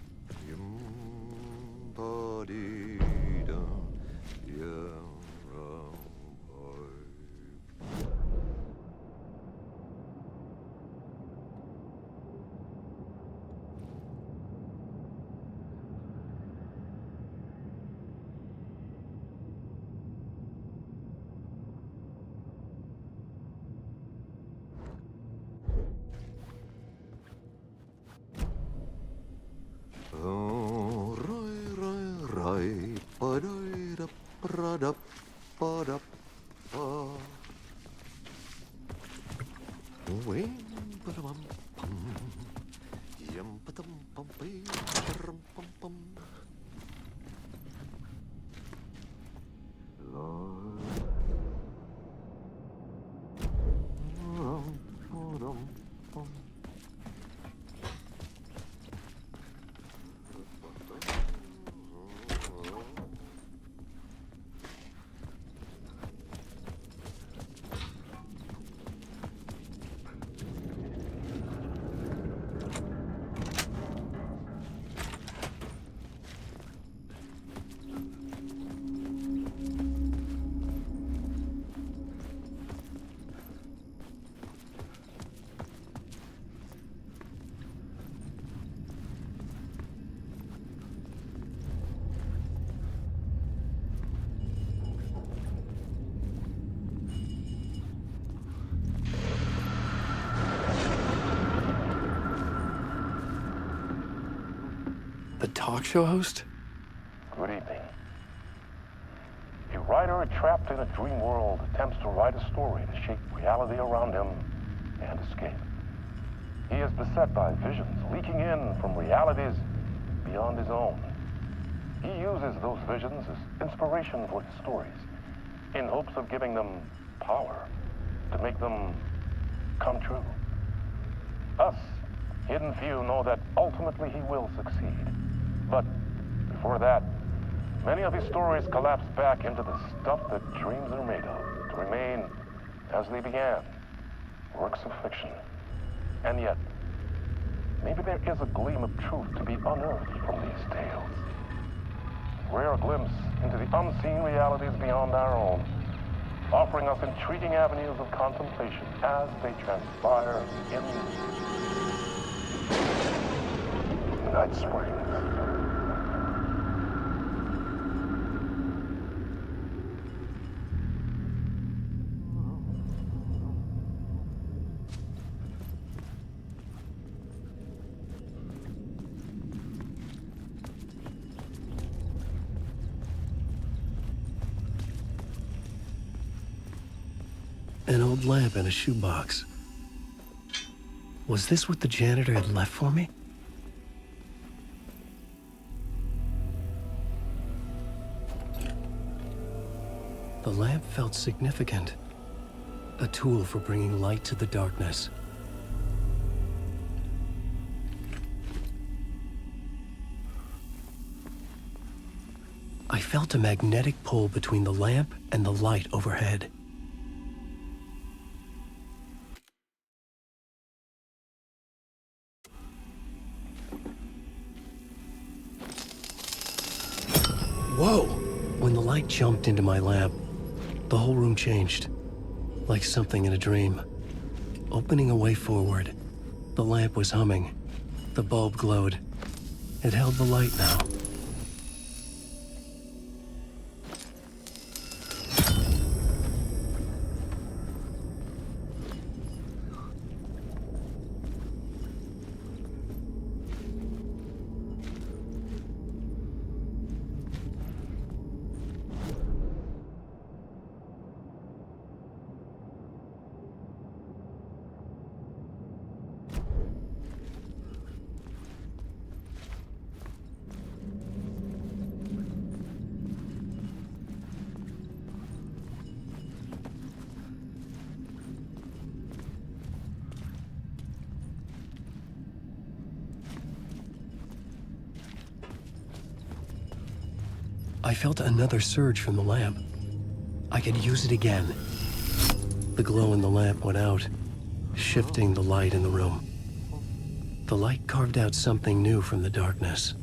[SPEAKER 21] The talk show host?
[SPEAKER 7] Good evening. A writer trapped in a dream world attempts to write a story to shape reality around him
[SPEAKER 16] and escape. He is beset by visions leaking in from realities beyond his own. He uses those visions as inspiration for his stories, in hopes of giving them power, to make them come true. Us, hidden few, know that ultimately he will succeed. But before that, many of his stories collapse back into the stuff that dreams are made of, to remain as they began, works of fiction. And yet, maybe there is a gleam of truth to be unearthed from these tales. A rare glimpse into the unseen realities beyond our own, offering us intriguing avenues of contemplation as they transpire in Night Springs.
[SPEAKER 21] An old lamp in a shoebox. Was this what the janitor had left for me? The lamp felt significant. A tool for bringing light to the darkness. I felt a magnetic pull between the lamp and the light overhead. Whoa! When the light jumped into my lamp, the whole room changed, like something in a dream. Opening a way forward, the lamp was humming. The bulb glowed. It held the light now. I felt another surge from the lamp. I could use it again. The glow in the lamp went out, shifting the light in the room. The light carved out something new from the darkness.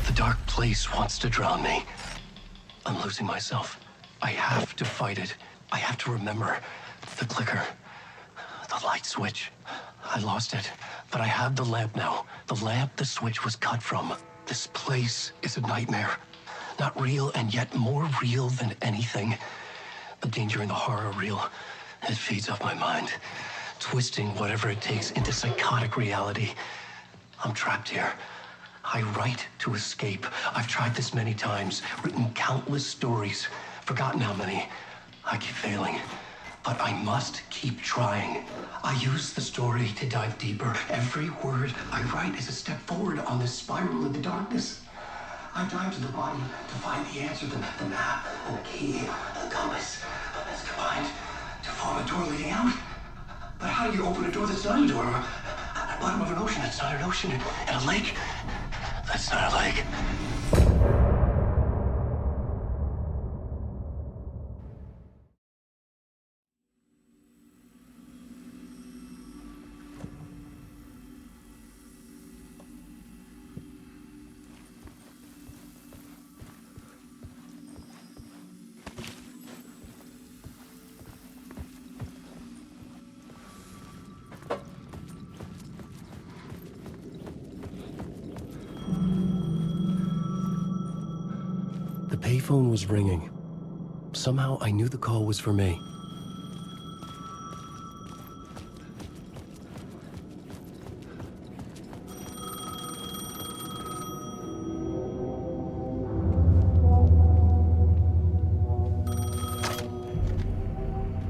[SPEAKER 21] The dark place wants to drown me. I'm losing myself. I have to fight it. I have to remember. The clicker. The light switch. I lost it. But I have the lamp now. The lamp the switch was cut from. This place is a nightmare. Not real, and yet more real than anything. The danger and the horror are real. It feeds off my mind, twisting whatever it takes into psychotic reality. I'm trapped here. I write to escape. I've tried this many times, written countless stories, forgotten how many. I keep failing, but I must keep trying. I use the story to dive deeper. Every word I write is a step forward on this spiral in the darkness. I dive to the bottom to find the answer, the map, and the key, and the compass. It's combined.
[SPEAKER 1] How do you open a door that's not a door? At the bottom of an ocean that's not an ocean. And a lake that's not a lake. The payphone was ringing. Somehow I knew the call was for me.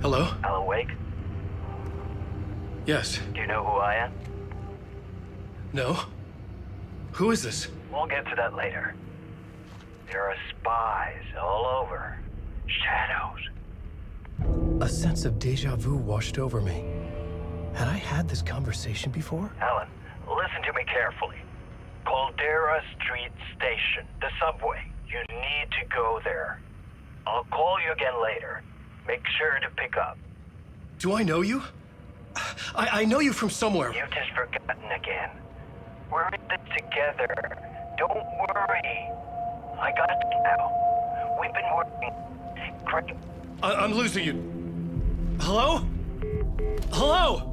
[SPEAKER 1] Hello?
[SPEAKER 19] Alan Wake?
[SPEAKER 1] Yes.
[SPEAKER 19] Do you know who I am?
[SPEAKER 1] No? Who is this?
[SPEAKER 19] We'll get to that later. There are spies all over. Shadows.
[SPEAKER 1] A sense of deja vu washed over me. Had I had this conversation before?
[SPEAKER 19] Alan, listen to me carefully. Caldera Street Station, the subway. You need to go there. I'll call you again later. Make sure to pick up.
[SPEAKER 1] Do I know you? I know you from somewhere.
[SPEAKER 19] You've just forgotten again. We're in this together. Don't worry. I got you now. We've been working. Great.
[SPEAKER 1] I'm losing you. Hello? Hello?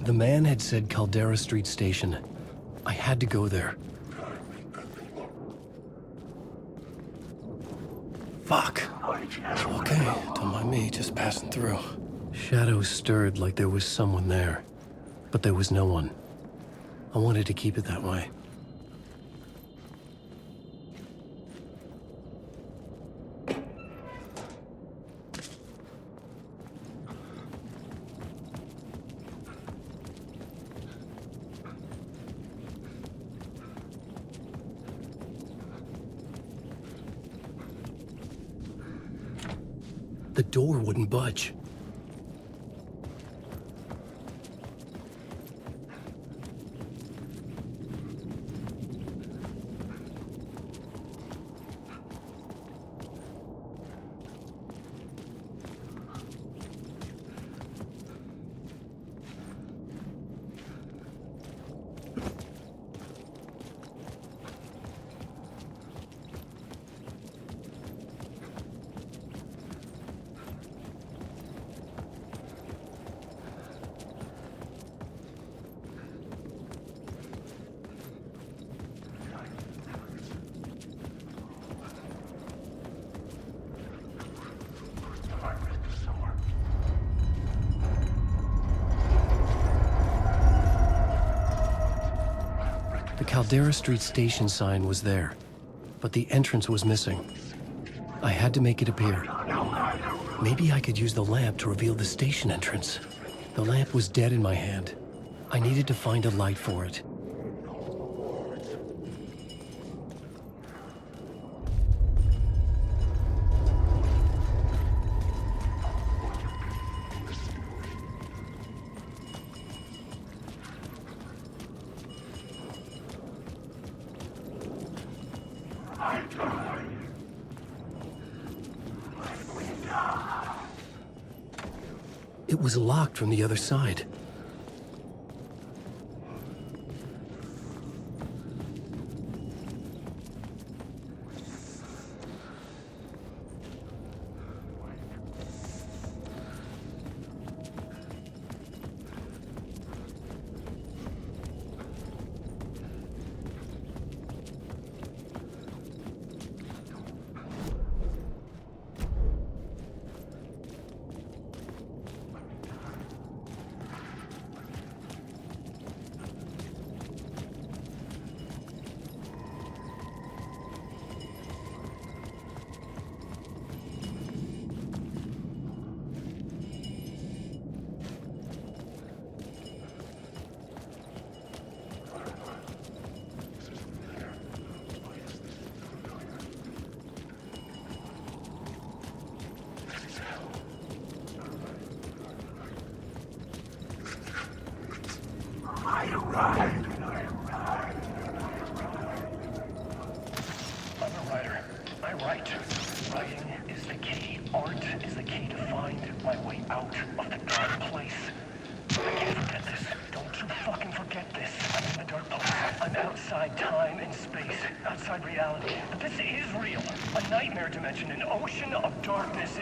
[SPEAKER 1] The man had said Caldera Street Station. I had to go there. Fuck. Okay, don't mind me, just passing through. Shadows stirred like there was someone there, but there was no one. I wanted to keep it that way. The door wouldn't budge. The Caldera Street Station sign was there, but the entrance was missing. I had to make it appear. Maybe I could use the lamp to reveal the station entrance. The lamp was dead in my hand. I needed to find a light for it. It was locked from the other side.
[SPEAKER 7] I'm a writer. I write. Writing is the key. Art is the key to find my way out of the dark place. I can't forget this. Don't you fucking forget this. I'm in the dark place. I'm outside time and space. Outside reality. But this is real. A nightmare dimension. An ocean of darkness.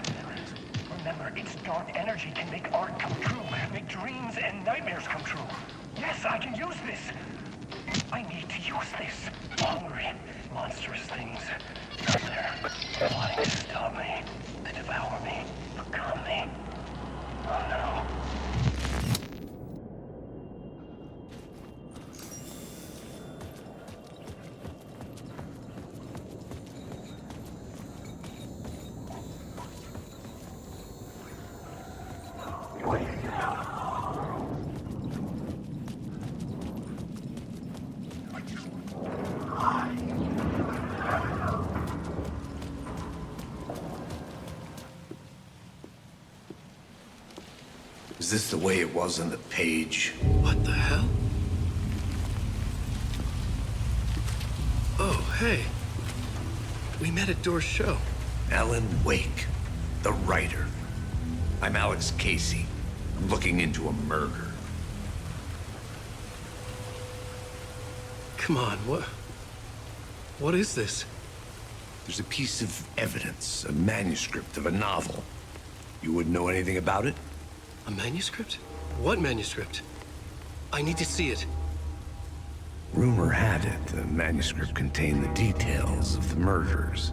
[SPEAKER 7] Remember, its dark energy can make art come true. Make dreams and nightmares come true. Yes, I can use this. I need to use this. Hungry, monstrous things out there, plotting to stop me, to devour me, become me. Oh no.
[SPEAKER 2] Is this the way it was on the page?
[SPEAKER 1] What the hell? Oh, hey. We met at Door's show.
[SPEAKER 2] Alan Wake, the writer. I'm Alex Casey. I'm looking into a murder.
[SPEAKER 1] Come on, what is this?
[SPEAKER 2] There's a piece of evidence, a manuscript of a novel. You wouldn't know anything about it?
[SPEAKER 1] A manuscript? What manuscript? I need to see it.
[SPEAKER 2] Rumor had it the manuscript contained the details of the murders.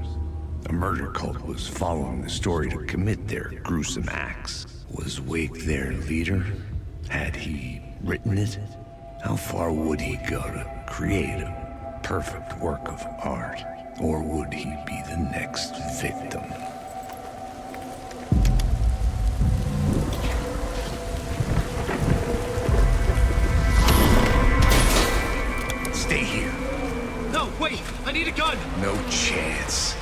[SPEAKER 2] A murder cult was following the story to commit their gruesome acts. Was Wake their leader? Had he written it? How far would he go to create a perfect work of art? Or would he be the next victim? Stay here.
[SPEAKER 1] No, wait! I need a gun!
[SPEAKER 2] No chance.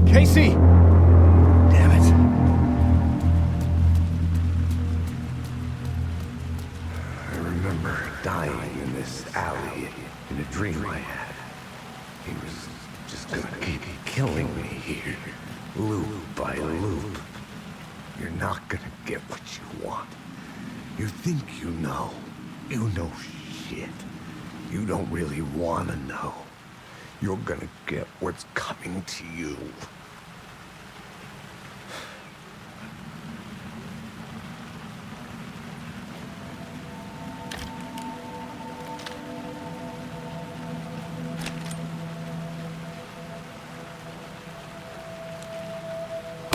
[SPEAKER 1] Casey!
[SPEAKER 2] Damn it. I remember dying in this alley in a dream I had. He was just gonna keep killing me here, loop by loop. You're not gonna get what you want. You think you know. You know shit. You don't really wanna know. You're gonna get what's coming to you.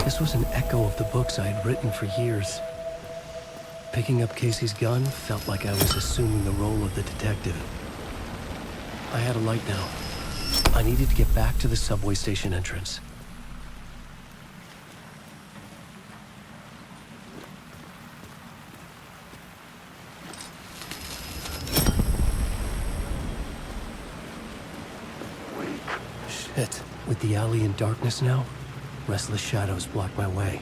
[SPEAKER 1] This was an echo of the books I had written for years. Picking up Casey's gun felt like I was assuming the role of the detective. I had a light now. I needed to get back to the subway station entrance. Shit. With the alley in darkness now, restless shadows block my way.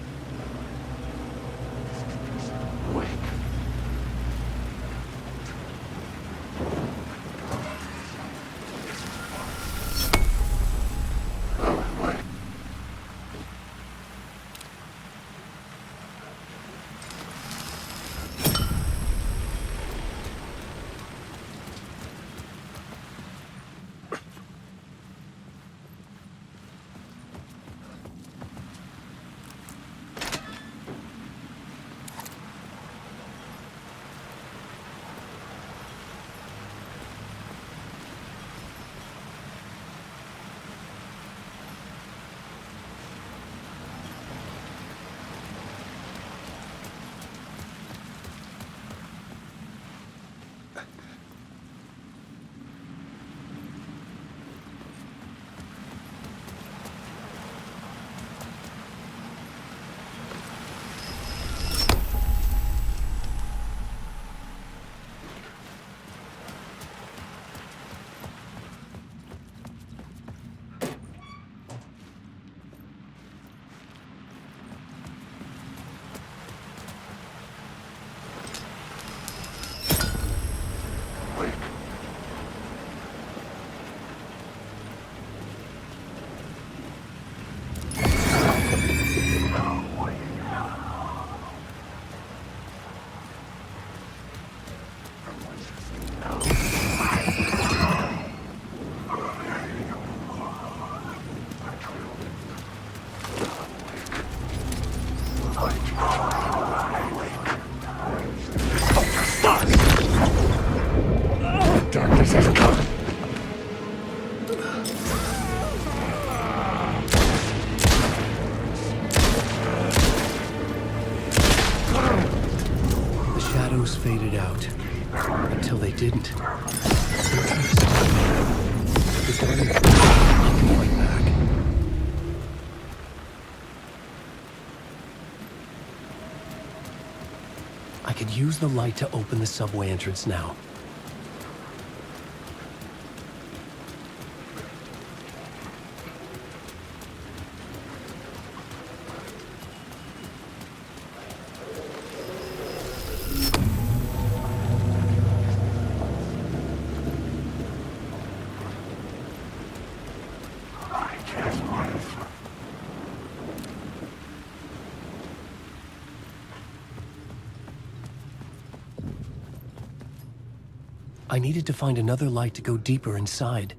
[SPEAKER 1] faded out. Until they didn't. The gun, I can fight back. I could use the light to open the subway entrance now. I needed to find another light to go deeper inside.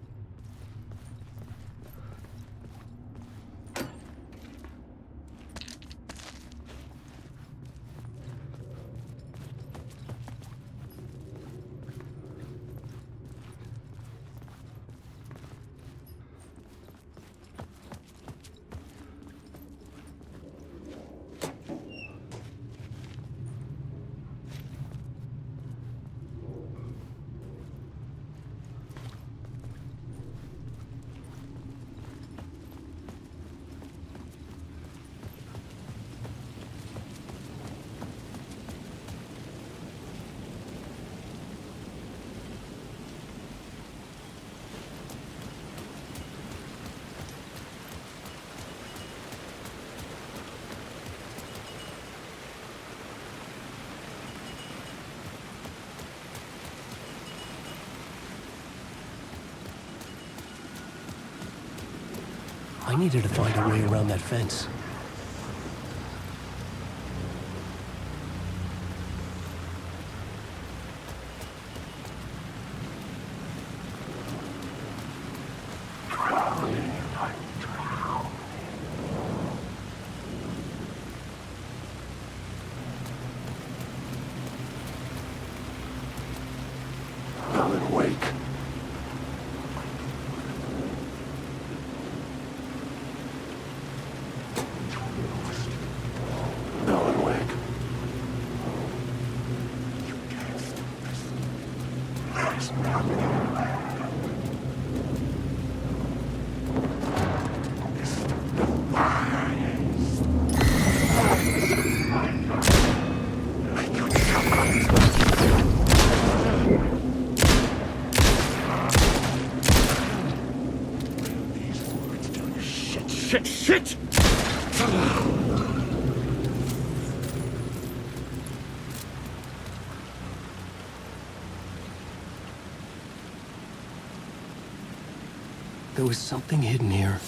[SPEAKER 1] I needed to find a way around that fence.
[SPEAKER 9] Alan Wake. Alan Wake. There's nothing.
[SPEAKER 7] Shit!
[SPEAKER 1] There was something hidden here.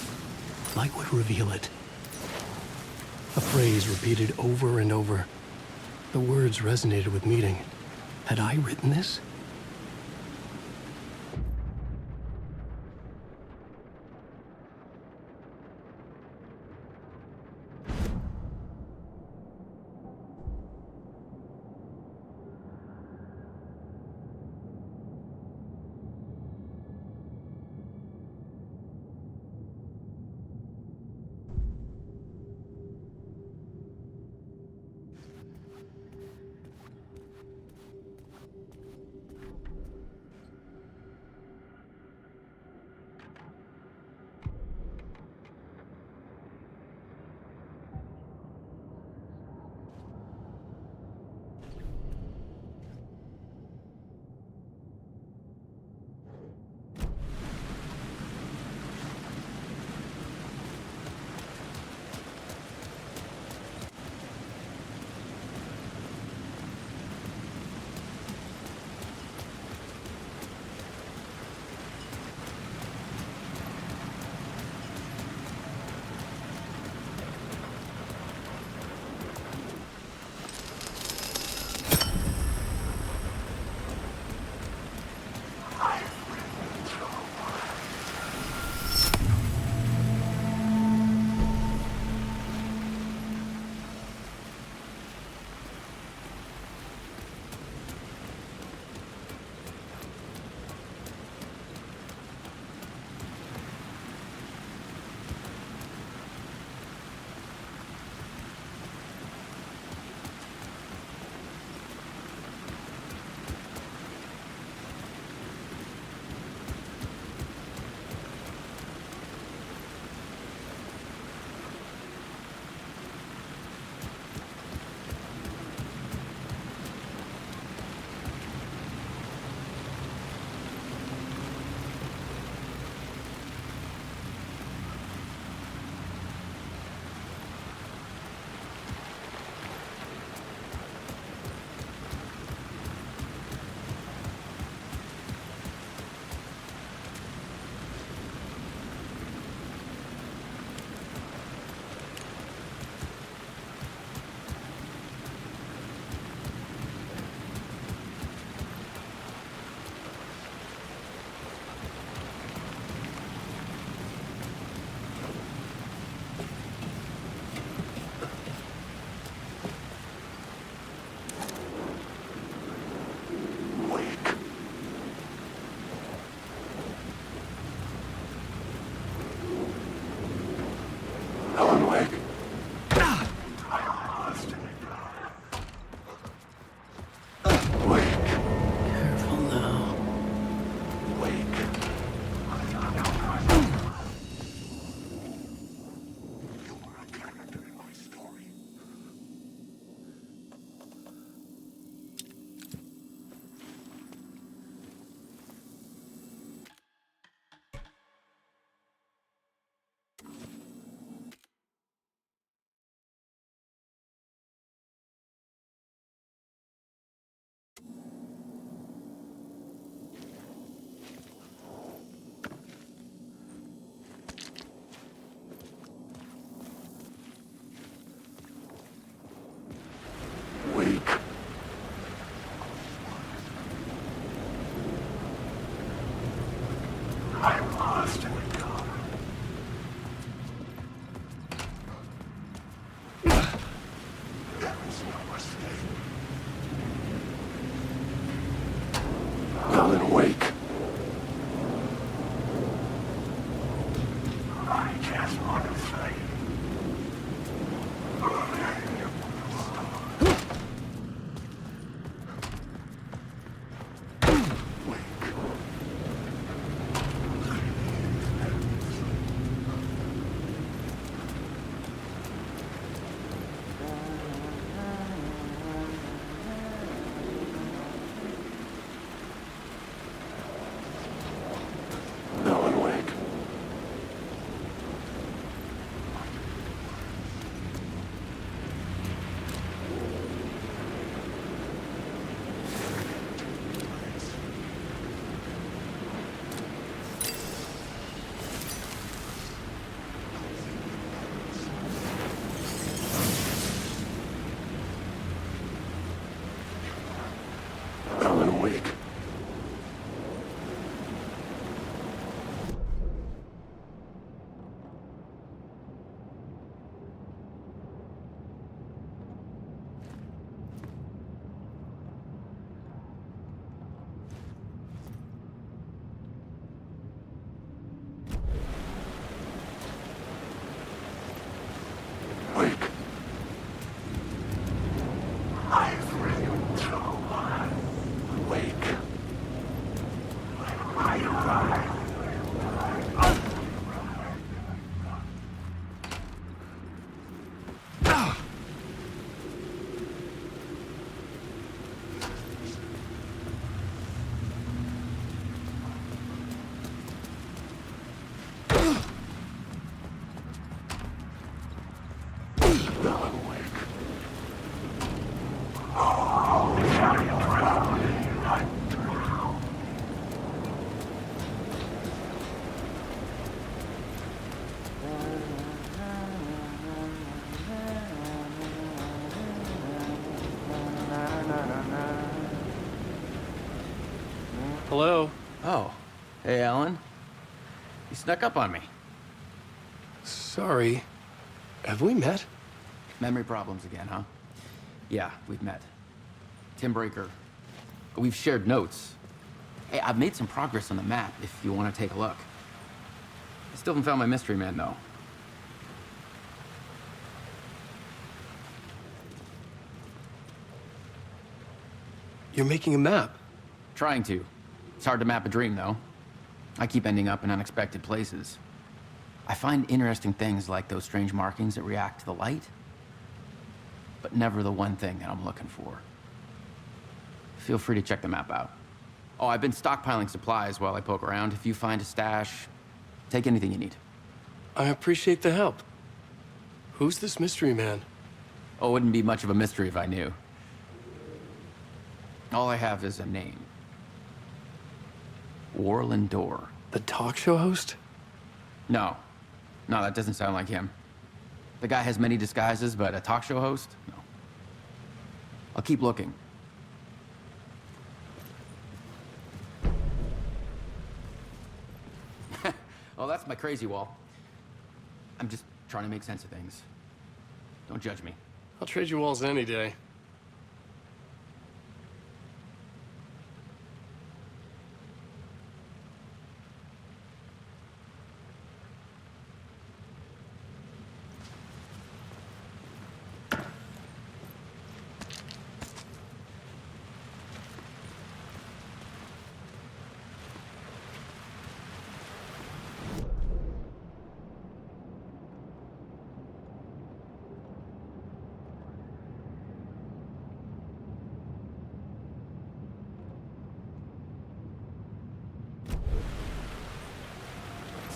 [SPEAKER 1] Light would reveal it. A phrase repeated over and over. The words resonated with meaning. Had I written this?
[SPEAKER 9] Alan Wake.
[SPEAKER 11] Hello?
[SPEAKER 17] Oh. Hey, Alan. You snuck up on me.
[SPEAKER 1] Sorry. Have we met?
[SPEAKER 17] Memory problems again, huh? Yeah, we've met. Tim Breaker. We've shared notes. Hey, I've made some progress on the map if you want to take a look. I still haven't found my mystery man, though.
[SPEAKER 1] You're making a map?
[SPEAKER 17] Trying to. It's hard to map a dream, though. I keep ending up in unexpected places. I find interesting things like those strange markings that react to the light, but never the one thing that I'm looking for. Feel free to check the map out. Oh, I've been stockpiling supplies while I poke around. If you find a stash, take anything you need.
[SPEAKER 1] I appreciate the help. Who's this mystery man?
[SPEAKER 17] Oh, it wouldn't be much of a mystery if I knew. All I have is a name. Warlin Door.
[SPEAKER 1] The talk show host?
[SPEAKER 17] No. No, that doesn't sound like him. The guy has many disguises, but a talk show host? No. I'll keep looking. Oh, that's my crazy wall. I'm just trying to make sense of things. Don't judge me.
[SPEAKER 1] I'll trade you walls any day.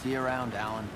[SPEAKER 17] See you around, Alan.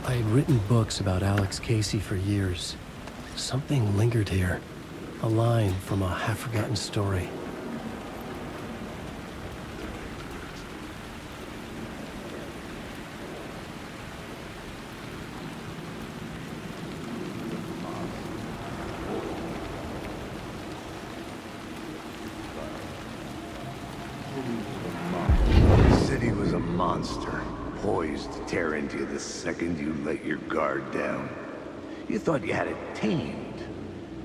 [SPEAKER 1] I had written books about Alex Casey for years. Something lingered here. A line from a half-forgotten story.
[SPEAKER 2] The city was a monster, poised to tear into you the second you let your guard down. You thought you had it tamed,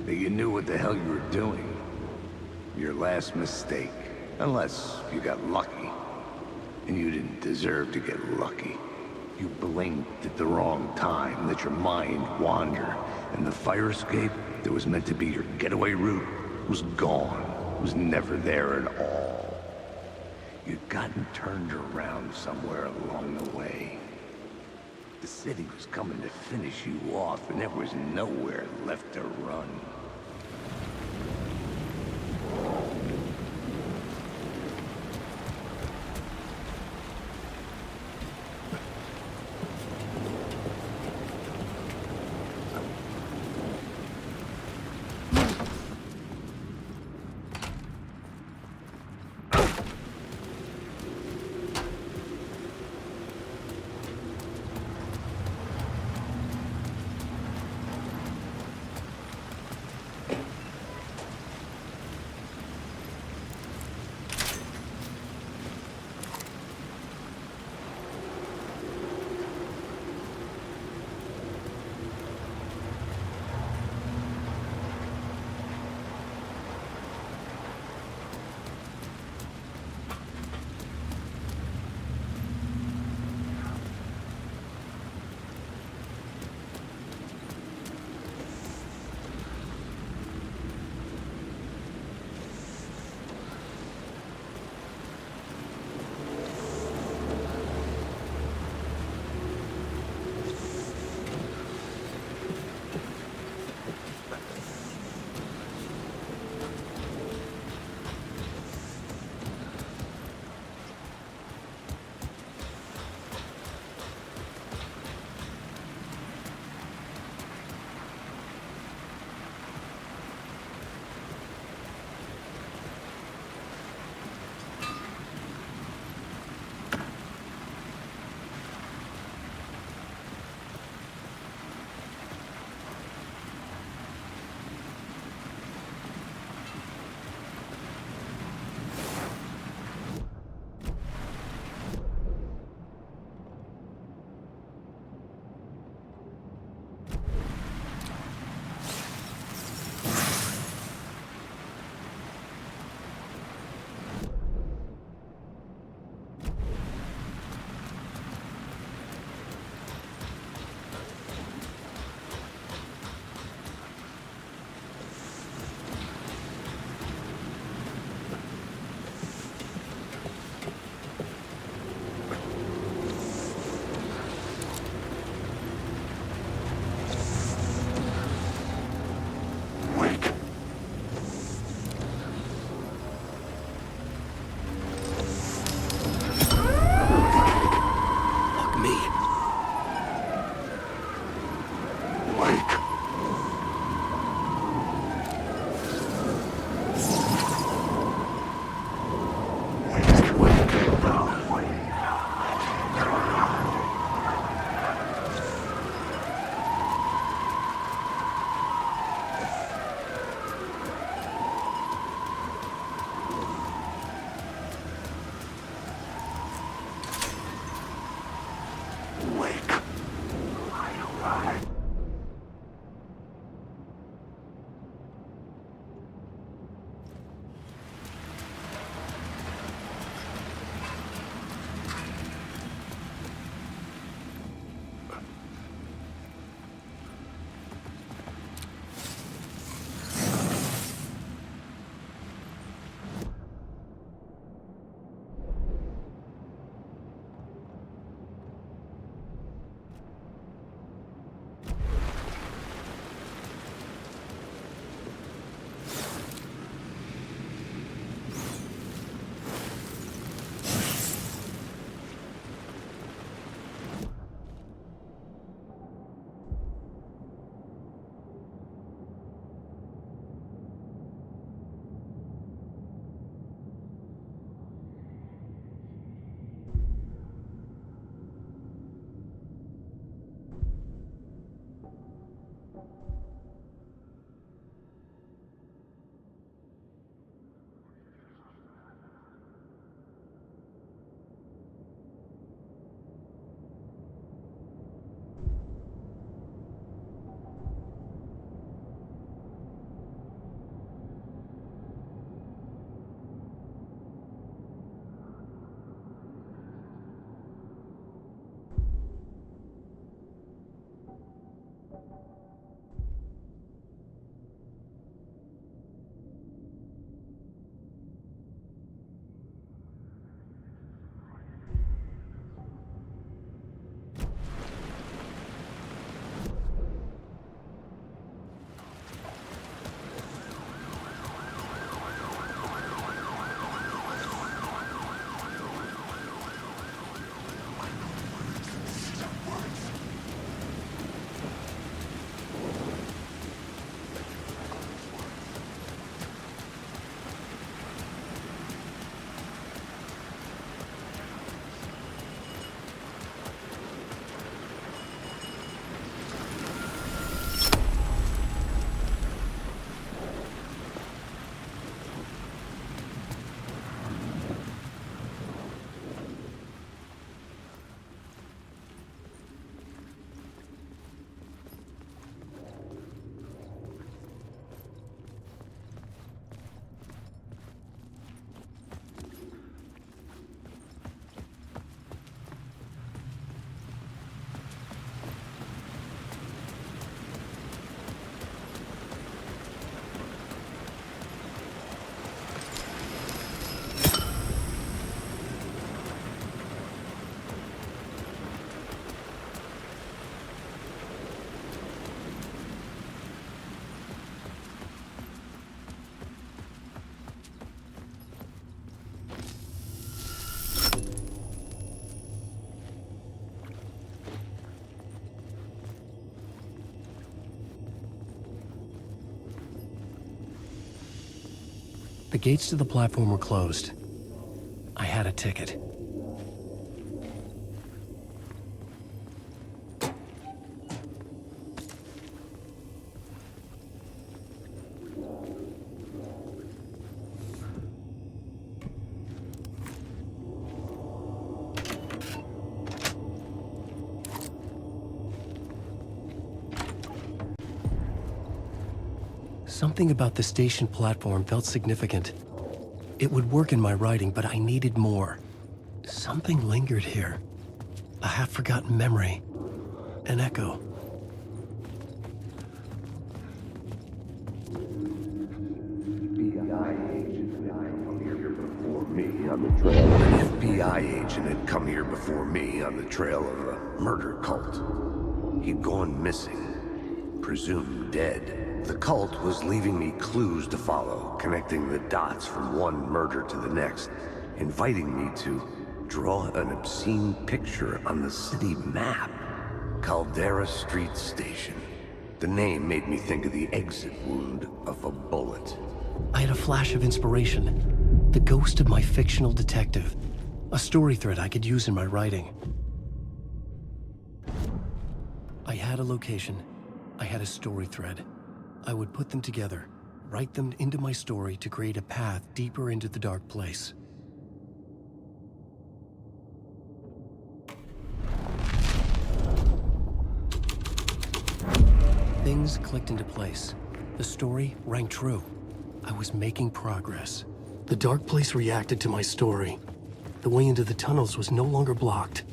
[SPEAKER 2] that you knew what the hell you were doing. Your last mistake, unless you got lucky. And you didn't deserve to get lucky. You blinked at the wrong time, let your mind wander, and the fire escape that was meant to be your getaway route was gone, was never there at all. You'd gotten turned around somewhere along the way. The city was coming to finish you off, and there was nowhere left to run.
[SPEAKER 21] The gates to the platform were closed. I had a ticket. Something about the station platform felt significant. It would work in my writing, but I needed more. Something lingered here. A half-forgotten memory. An echo.
[SPEAKER 2] An FBI agent had come here before me on the trail of a murder cult. He'd gone missing, presumed dead. The cult was leaving me clues to follow, connecting the dots from one murder to the next, inviting me to draw an obscene picture on the city map. Caldera Street Station. The name made me think of the exit wound of a bullet.
[SPEAKER 21] I had a flash of inspiration. The ghost of my fictional detective. A story thread I could use in my writing. I had a location. I had a story thread. I would put them together, write them into my story to create a path deeper into the dark place. Things clicked into place. The story rang true. I was making progress. The dark place reacted to my story. The way into the tunnels was no longer blocked.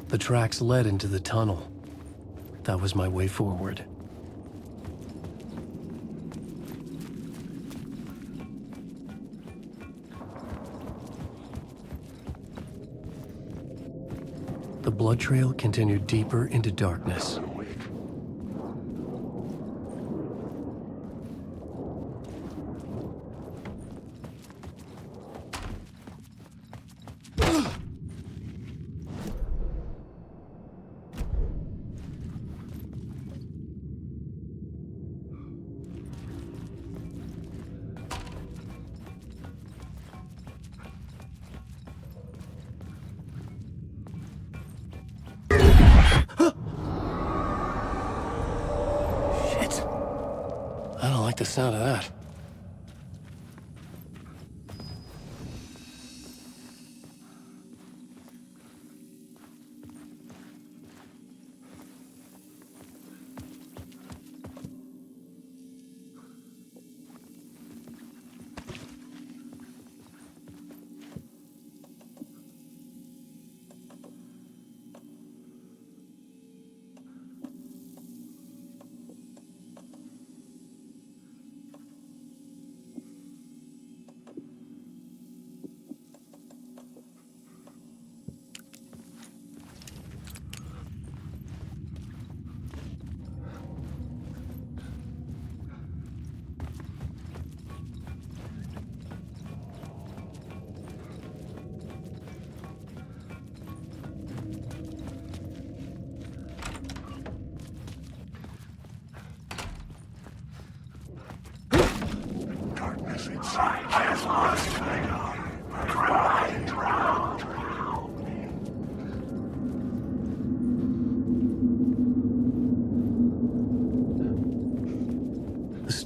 [SPEAKER 21] The tracks led into the tunnel. That was my way forward. The blood trail continued deeper into darkness. The sound of that.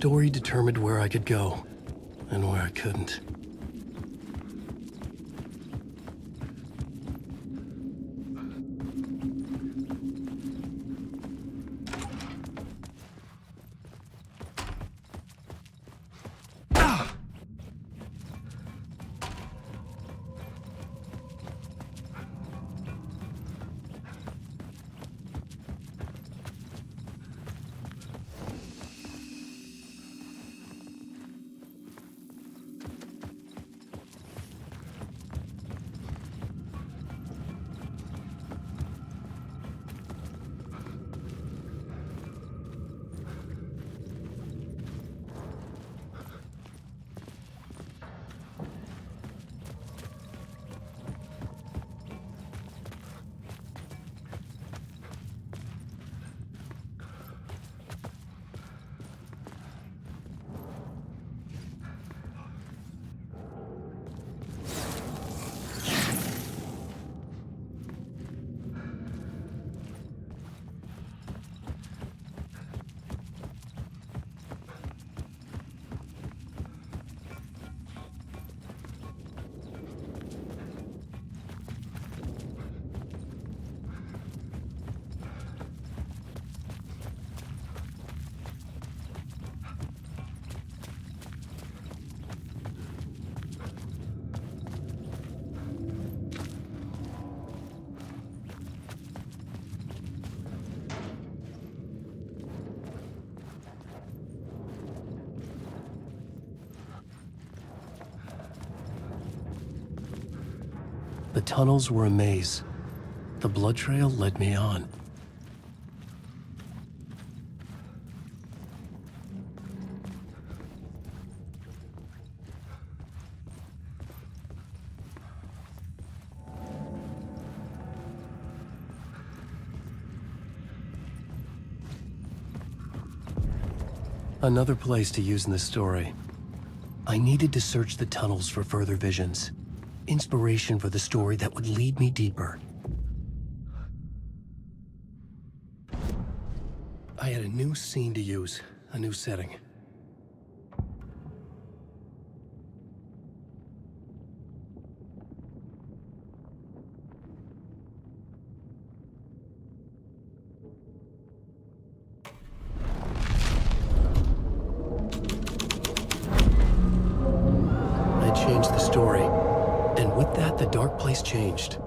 [SPEAKER 21] story determined where I could go, and where I couldn't. The tunnels were a maze. The blood trail led me on. Another place to use in the story. I needed to search the tunnels for further visions. Inspiration for the story that would lead me deeper. I had a new scene to use, a new setting. I changed the story. And with that, the dark place changed.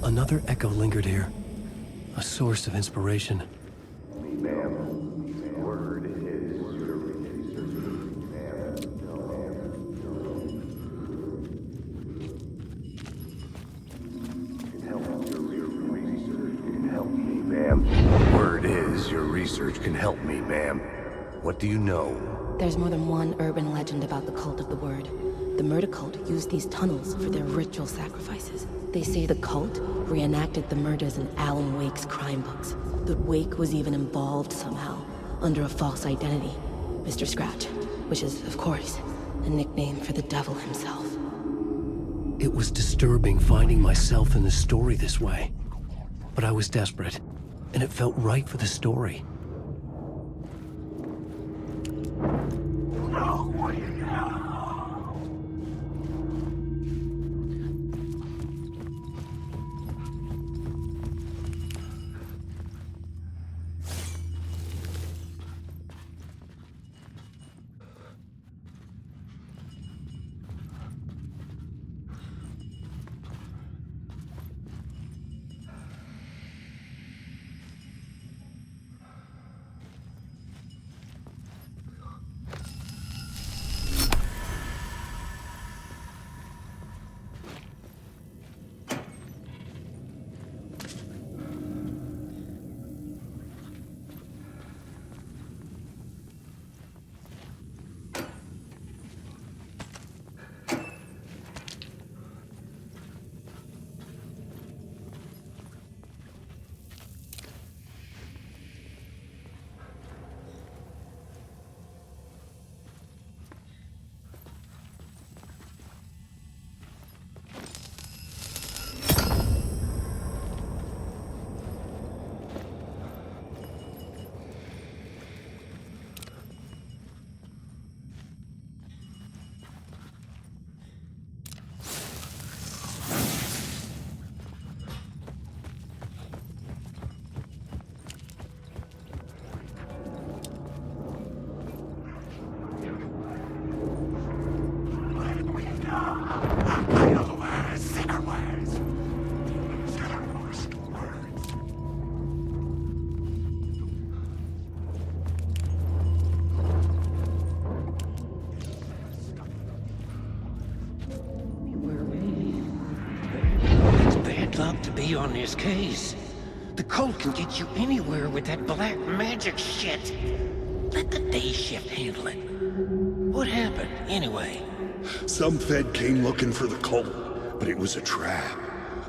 [SPEAKER 21] Another echo lingered here, a source of inspiration.
[SPEAKER 2] Word is, your research can help me, ma'am. What do you know?
[SPEAKER 14] There's more than one urban legend about the Cult of the Word. The murder cult used these tunnels for their ritual sacrifices. They say the cult reenacted the murders in Alan Wake's crime books. That Wake was even involved somehow, under a false identity, Mr. Scratch, which is, of course, a nickname for the devil himself.
[SPEAKER 21] It was disturbing finding myself in the story this way. But I was desperate, and it felt right for the story.
[SPEAKER 18] up to be on this case. The cult can get you anywhere with that black magic shit. Let the day shift handle it. What happened, anyway?
[SPEAKER 22] Some Fed came looking for the cult, but it was a trap.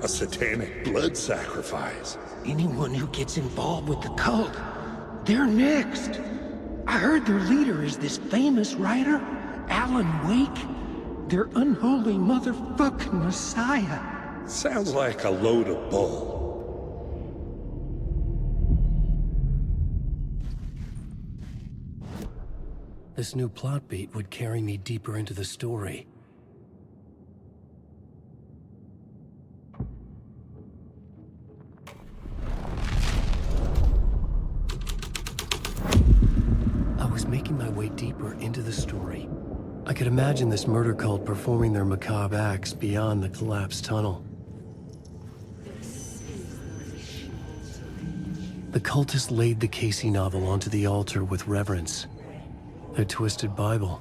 [SPEAKER 22] A satanic blood sacrifice.
[SPEAKER 18] Anyone who gets involved with the cult, they're next. I heard their leader is this famous writer, Alan Wake. Their unholy motherfucking messiah.
[SPEAKER 22] Sounds like a load of bull.
[SPEAKER 1] This new plot beat would carry me deeper into the story. I was making my way deeper into the story. I could imagine this murder cult performing their macabre acts beyond the collapsed tunnel. The cultists laid the Casey novel onto the altar with reverence. Their twisted Bible.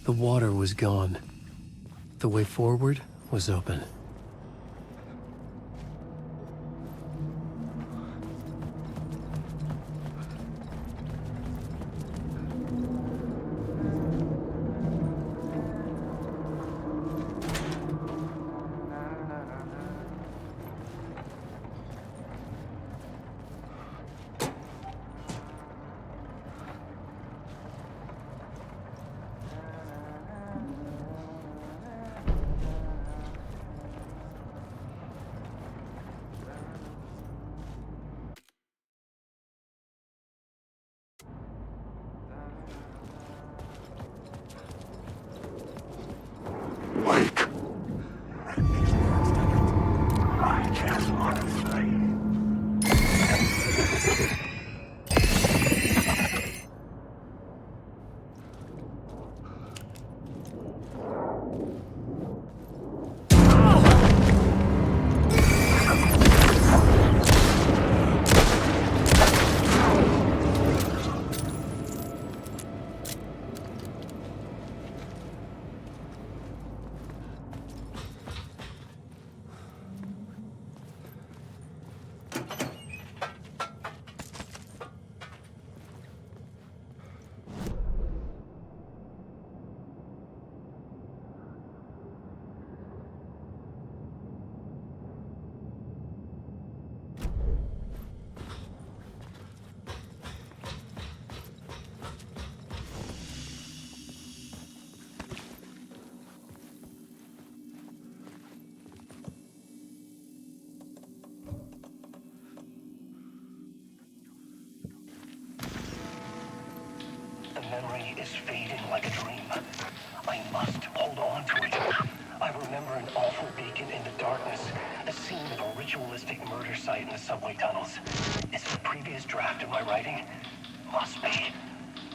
[SPEAKER 1] The water was gone. The way forward was open.
[SPEAKER 18] The memory is fading like a dream. I must hold on to it. I remember an awful beacon in the darkness, a scene of a ritualistic murder site in the subway tunnels. Is it a previous draft of my writing? Must be.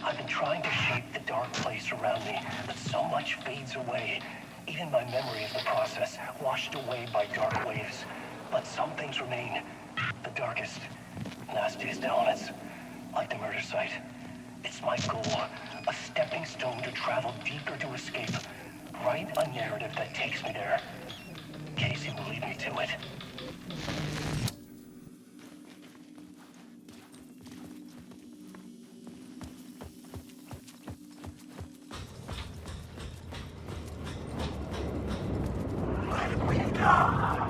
[SPEAKER 18] I've been trying to shape the dark place around me, but so much fades away. Even my memory of the process, washed away by dark waves. But some things remain. The darkest, nastiest elements, like the murder site. It's my goal, a stepping stone to travel deeper to escape. Write a narrative that takes me there. Casey will lead me to it.
[SPEAKER 9] Let me die.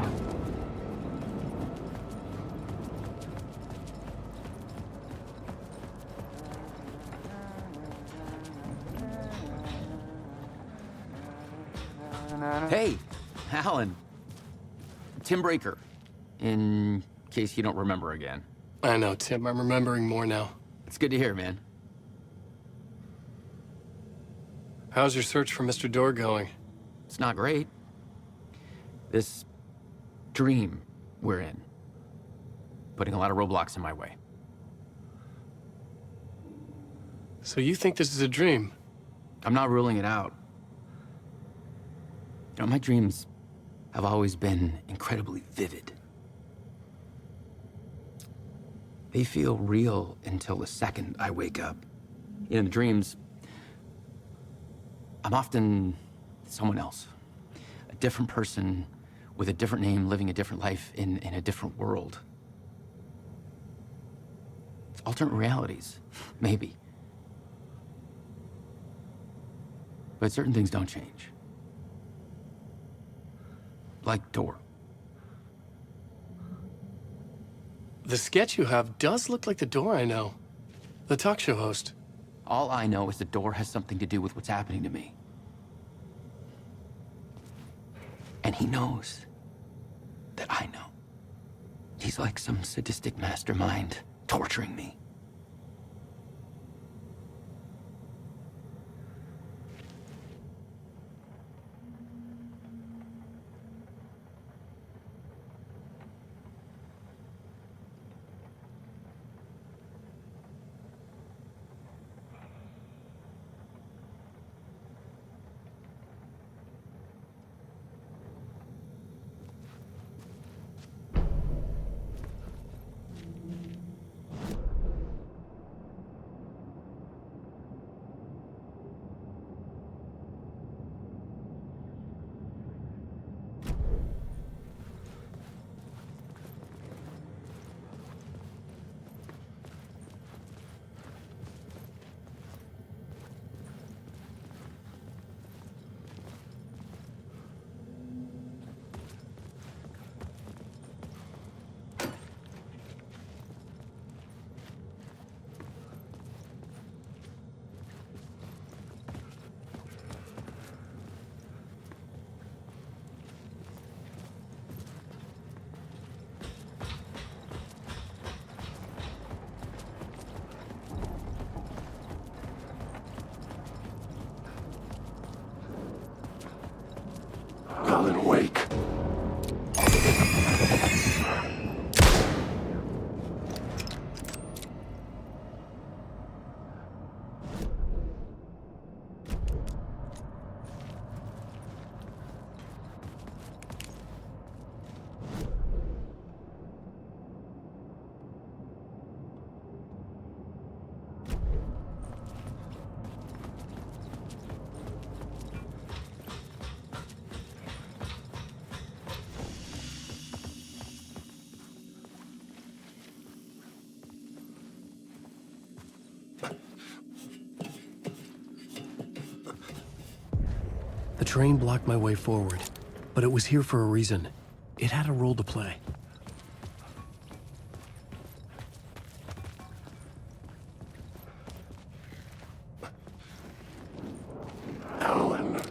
[SPEAKER 17] Hey, Alan. Tim Breaker, in case you don't remember again.
[SPEAKER 1] I know, Tim. I'm remembering more now.
[SPEAKER 17] It's good to hear, man.
[SPEAKER 1] How's your search for Mr. Door going?
[SPEAKER 17] It's not great. This dream we're in. putting a lot of roadblocks in my way.
[SPEAKER 1] So you think this is a dream?
[SPEAKER 17] I'm not ruling it out. You know, my dreams have always been incredibly vivid. They feel real until the second I wake up. In the dreams, I'm often someone else. A different person with a different name, living a different life in a different world. It's alternate realities, maybe. But certain things don't change. Like Door.
[SPEAKER 1] The sketch you have does look like the Door I know. The talk show host.
[SPEAKER 17] All I know is the Door has something to do with what's happening to me. And he knows that I know. He's like some sadistic mastermind torturing me.
[SPEAKER 9] Alan Wake.
[SPEAKER 1] The train blocked my way forward, but it was here for a reason. It had a role to play.
[SPEAKER 9] Alan.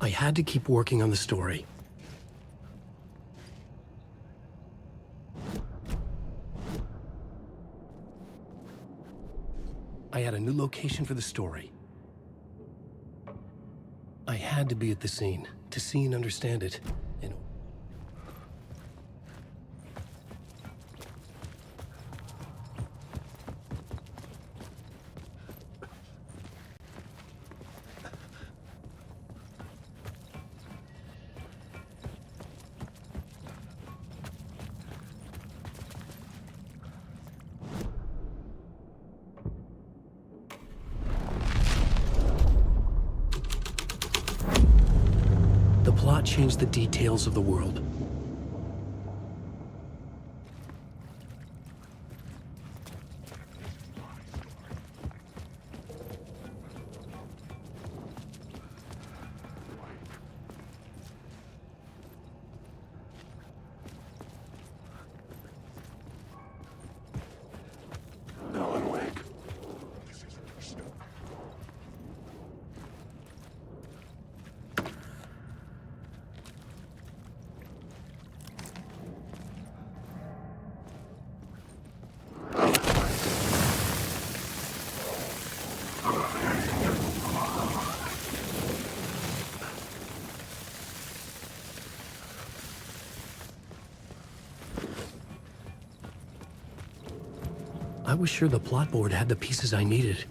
[SPEAKER 1] I had to keep working on the story. I had a new location for the story. I had to be at the scene, to see and understand it. And the plot changed the details of the world. I was sure the plot board had the pieces I needed.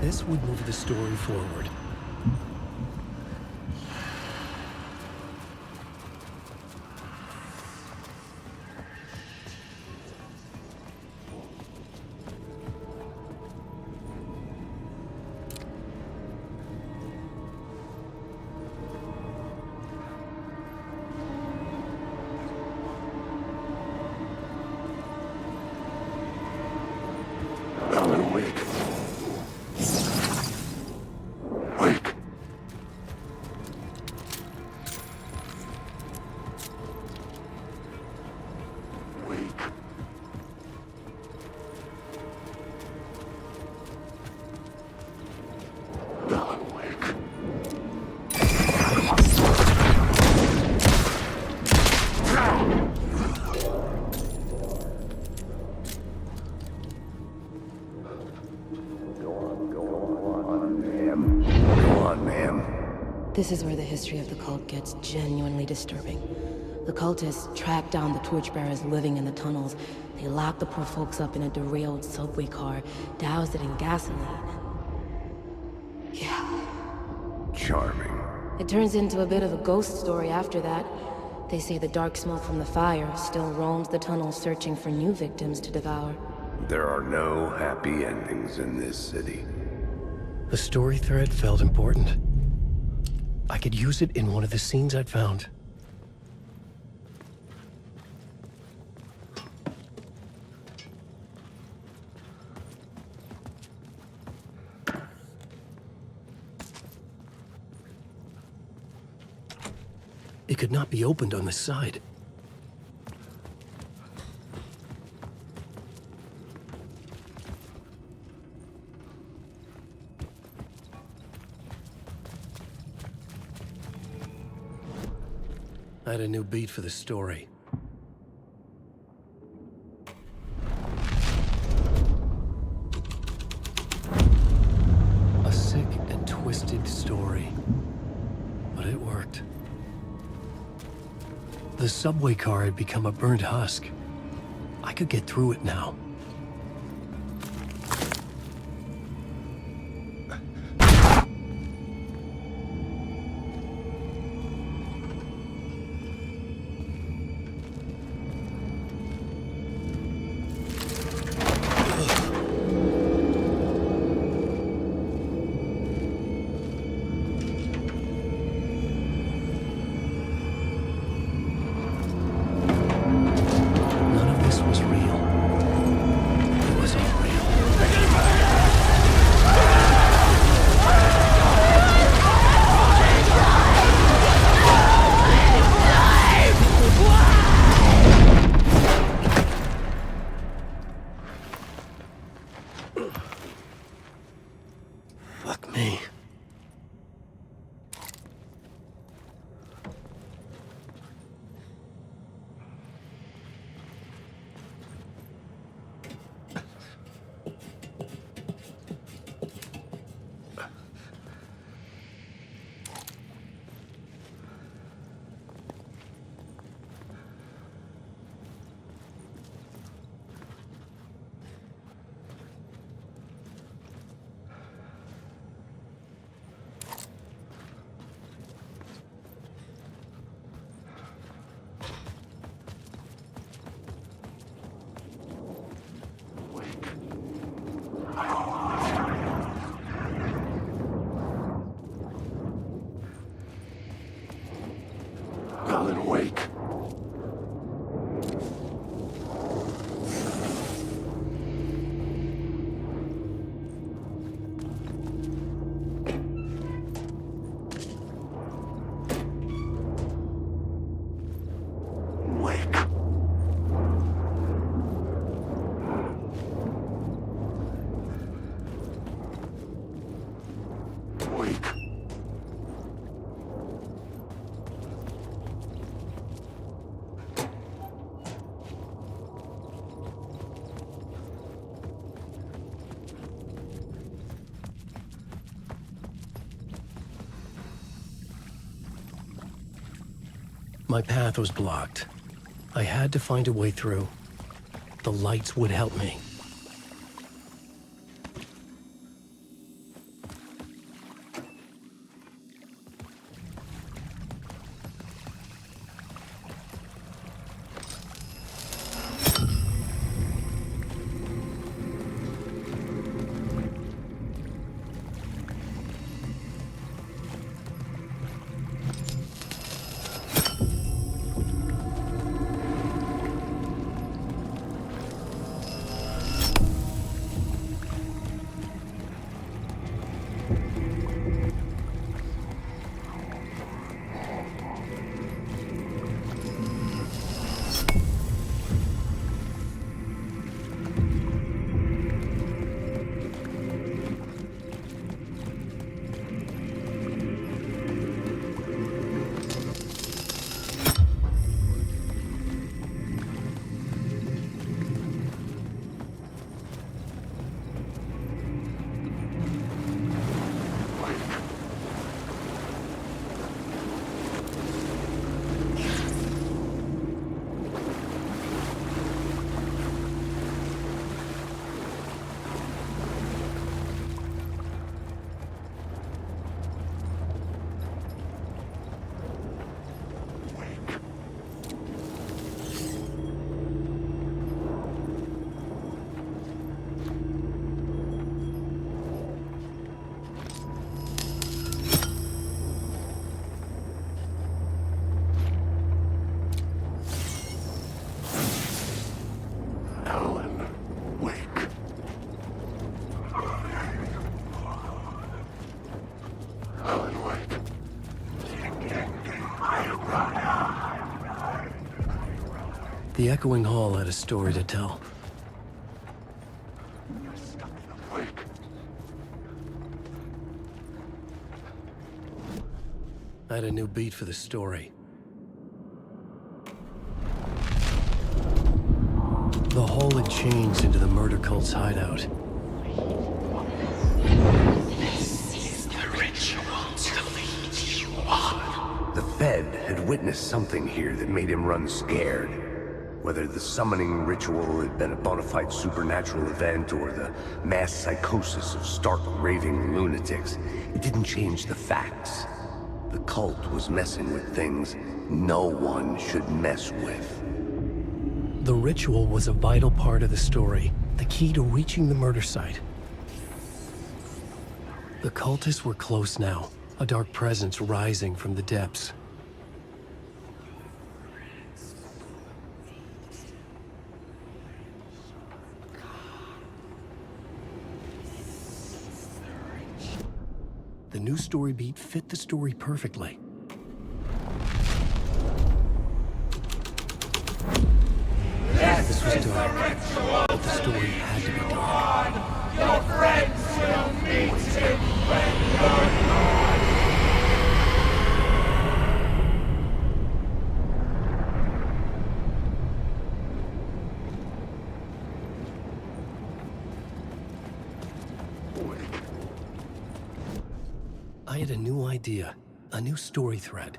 [SPEAKER 1] This would move the story forward.
[SPEAKER 22] Alan Wake. Wake. Wake. Alan Wake.
[SPEAKER 14] This is where the history of the cult gets genuinely disturbing. The cultists track down the torchbearers living in the tunnels. They lock the poor folks up in a derailed subway car, douse it in gasoline. Yeah.
[SPEAKER 2] Charming.
[SPEAKER 14] It turns into a bit of a ghost story after that. They say the dark smoke from the fire still roams the tunnels searching for new victims to devour.
[SPEAKER 2] There are no happy endings in this city.
[SPEAKER 1] The story thread felt important. I could use it in one of the scenes I'd found. It could not be opened on the side. I had a new beat for the story. A sick and twisted story. But it worked. The subway car had become a burnt husk. I could get through it now. Fuck me.
[SPEAKER 22] Alan Wake.
[SPEAKER 1] My path was blocked. I had to find a way through. The lights would help me. The Echoing Hall had a story to tell. I had a new beat for the story. The hall had changed into the murder cult's hideout.
[SPEAKER 2] This is the ritual to lead you on. The Fed had witnessed something here that made him run scared. Whether the summoning ritual had been a bona fide supernatural event or the mass psychosis of stark raving lunatics, it didn't change the facts. The cult was messing with things no one should mess with.
[SPEAKER 1] The ritual was a vital part of the story, the key to reaching the murder site. The cultists were close now, a dark presence rising from the depths. The new story beat fit the story perfectly. This was dark, but the story had to be dark.
[SPEAKER 7] Your friends will meet him when you're gone.
[SPEAKER 1] I had a new idea, a new story thread.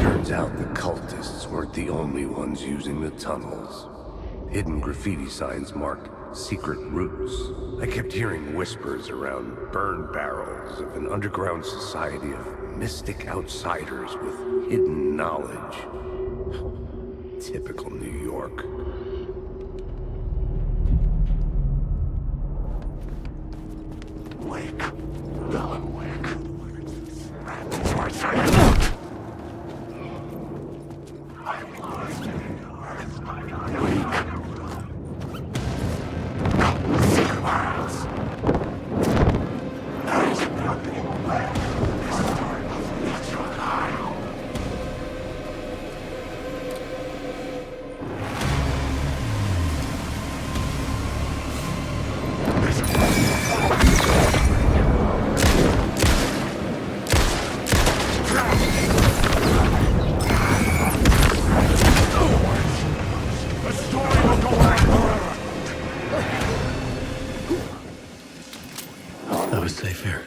[SPEAKER 2] Turns out the cultists weren't the only ones using the tunnels. Hidden graffiti signs marked secret routes. I kept hearing whispers around burn barrels of an underground society of mystic outsiders with hidden knowledge. Typical New York.
[SPEAKER 9] Wake. Alan Wake. I'm lost. Wake. Secrets. There is nothing left. It's your life.
[SPEAKER 21] I was safe here.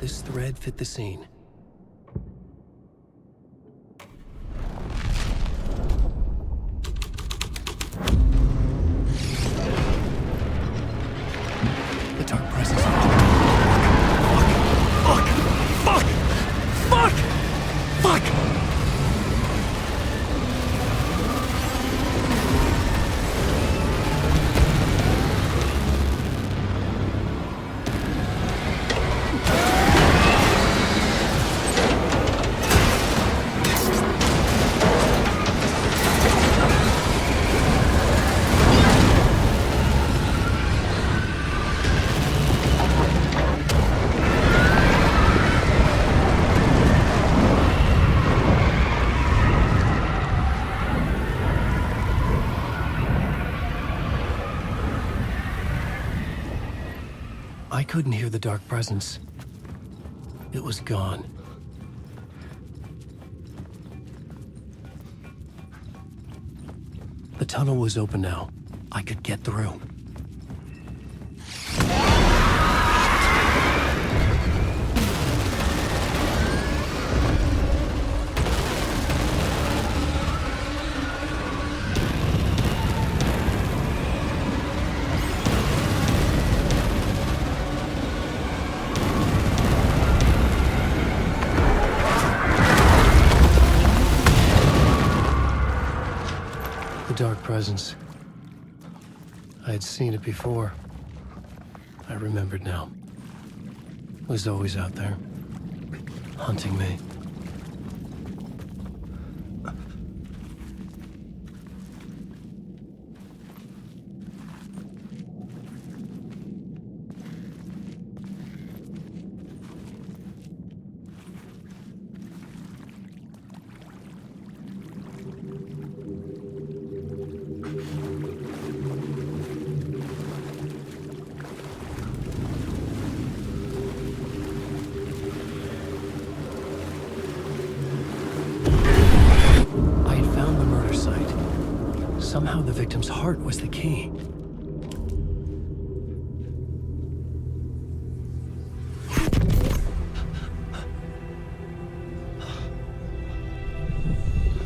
[SPEAKER 21] This thread fit the scene. The dark presence. Fuck! Fuck! Fuck! Fuck! Fuck! I couldn't hear the dark presence. It was gone. The tunnel was open now. I could get through. Dark presence. I had seen it before. I remembered now. It was always out there, hunting me. Somehow the victim's heart was the key.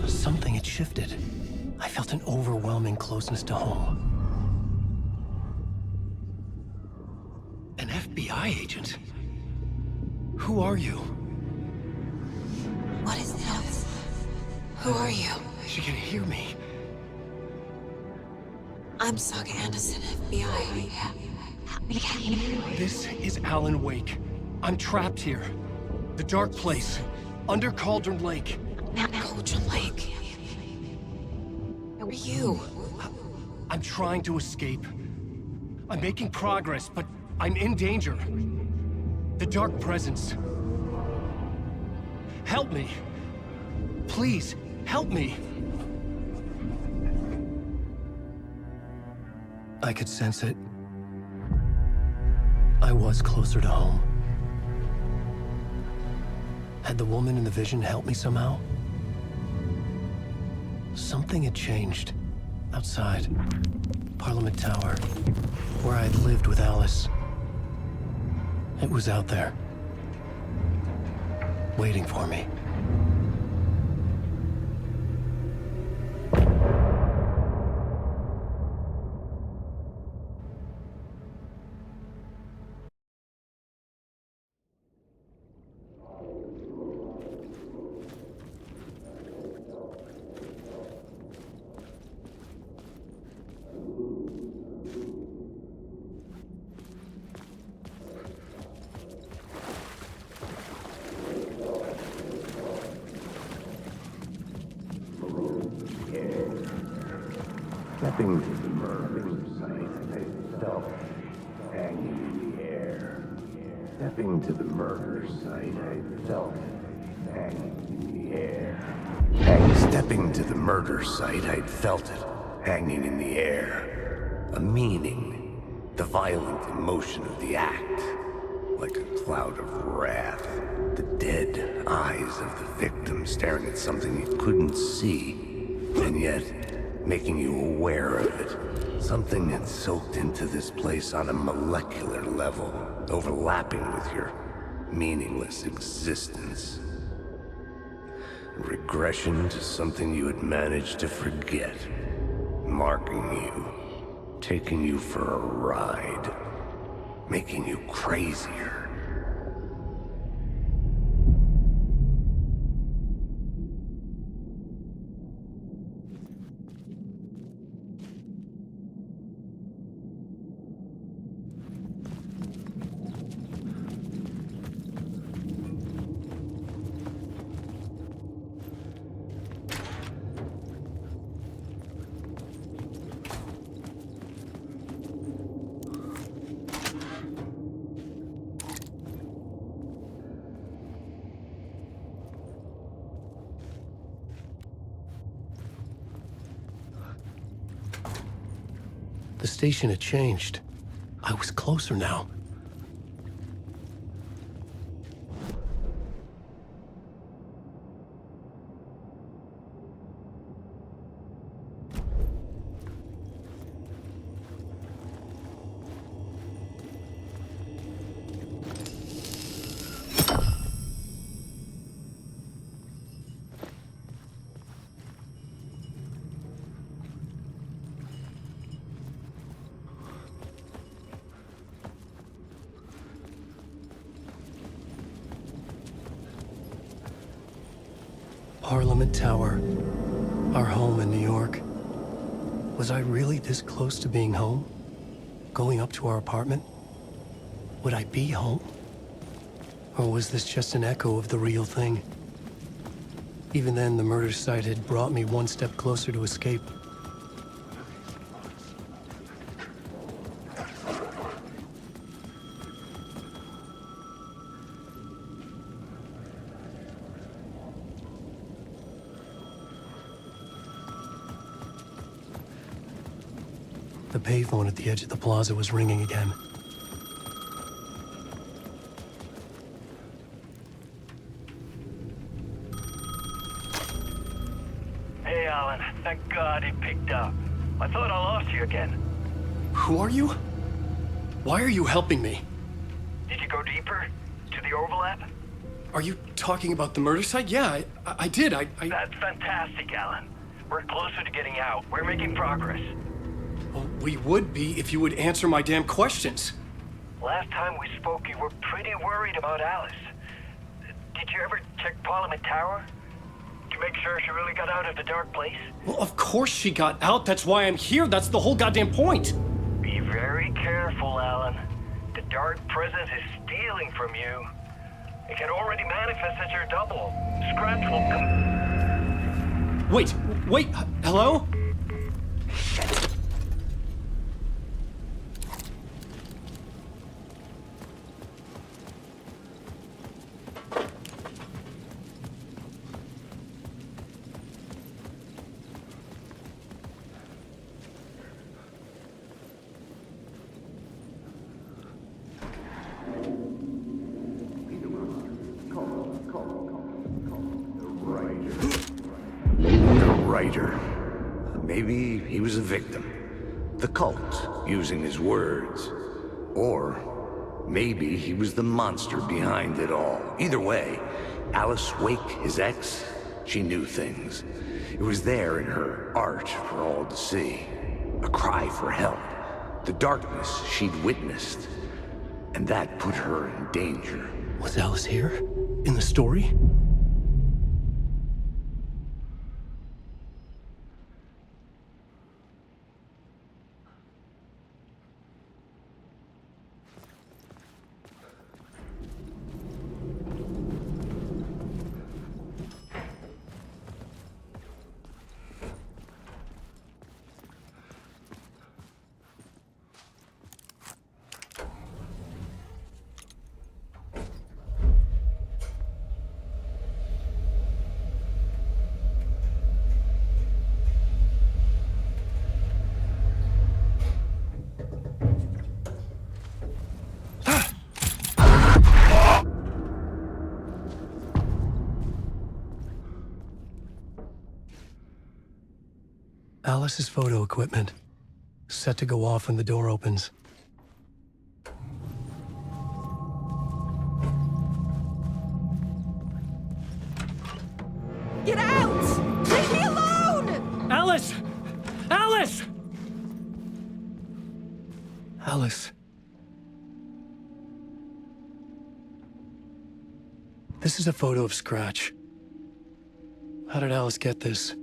[SPEAKER 21] Something had shifted. I felt an overwhelming closeness to home. An FBI agent? Who are you?
[SPEAKER 10] What is this? Who are you?
[SPEAKER 21] She can hear me.
[SPEAKER 10] I'm Saga Anderson, FBI.
[SPEAKER 21] This is Alan Wake. I'm trapped here. The dark place. Under Cauldron Lake.
[SPEAKER 10] Cauldron Lake? Where are you?
[SPEAKER 21] I'm trying to escape. I'm making progress, but I'm in danger. The dark presence. Help me. Please, help me. I could sense it. I was closer to home. Had the woman in the vision helped me somehow? Something had changed. Outside. Parliament Tower. Where I had lived with Alice. It was out there. Waiting for me.
[SPEAKER 2] Stepping to the murder site, I felt hanging in the air. Stepping to the murder site, I felt hanging in the air. Stepping to the murder site, I'd felt it hanging in the air. A meaning, the violent emotion of the act, like a cloud of wrath. The dead eyes of the victim staring at something you couldn't see, and yet making you aware of it. Something had soaked into this place on a molecular level, overlapping with your meaningless existence. Regression to something you had managed to forget, marking you, taking you for a ride, making you crazier.
[SPEAKER 21] The station had changed. I was closer now. Parliament Tower. Our home in New York. Was I really this close to being home? Going up to our apartment? Would I be home? Or was this just an echo of the real thing? Even then, the murder site had brought me one step closer to escape. The payphone at the edge of the plaza was ringing again.
[SPEAKER 19] Hey, Alan. Thank God he picked up. I thought I lost you again.
[SPEAKER 21] Who are you? Why are you helping me?
[SPEAKER 19] Did you go deeper? To the overlap?
[SPEAKER 21] Are you talking about the murder site? Yeah, I did. I...
[SPEAKER 19] That's fantastic, Alan. We're closer to getting out. We're making progress.
[SPEAKER 21] Well, we would be if you would answer my damn questions.
[SPEAKER 19] Last time we spoke, you were pretty worried about Alice. Did you ever check Parliament Tower? To make sure she really got out of the dark place?
[SPEAKER 21] Well, of course she got out. That's why I'm here. That's the whole goddamn point.
[SPEAKER 19] Be very careful, Alan. The dark presence is stealing from you. It can already manifest as your double. Scratch will come...
[SPEAKER 21] Wait, hello?
[SPEAKER 19] Shit.
[SPEAKER 2] Maybe he was a victim. The cult, using his words. Or maybe he was the monster behind it all. Either way, Alice Wake, his ex, she knew things. It was there in her art for all to see. A cry for help. The darkness she'd witnessed. And that put her in danger.
[SPEAKER 21] Was Alice here? In the story? Alice's photo equipment. Set to go off when the door opens.
[SPEAKER 10] Get out! Leave me alone!
[SPEAKER 11] Alice! Alice!
[SPEAKER 21] Alice. This is a photo of Scratch. How did Alice get this?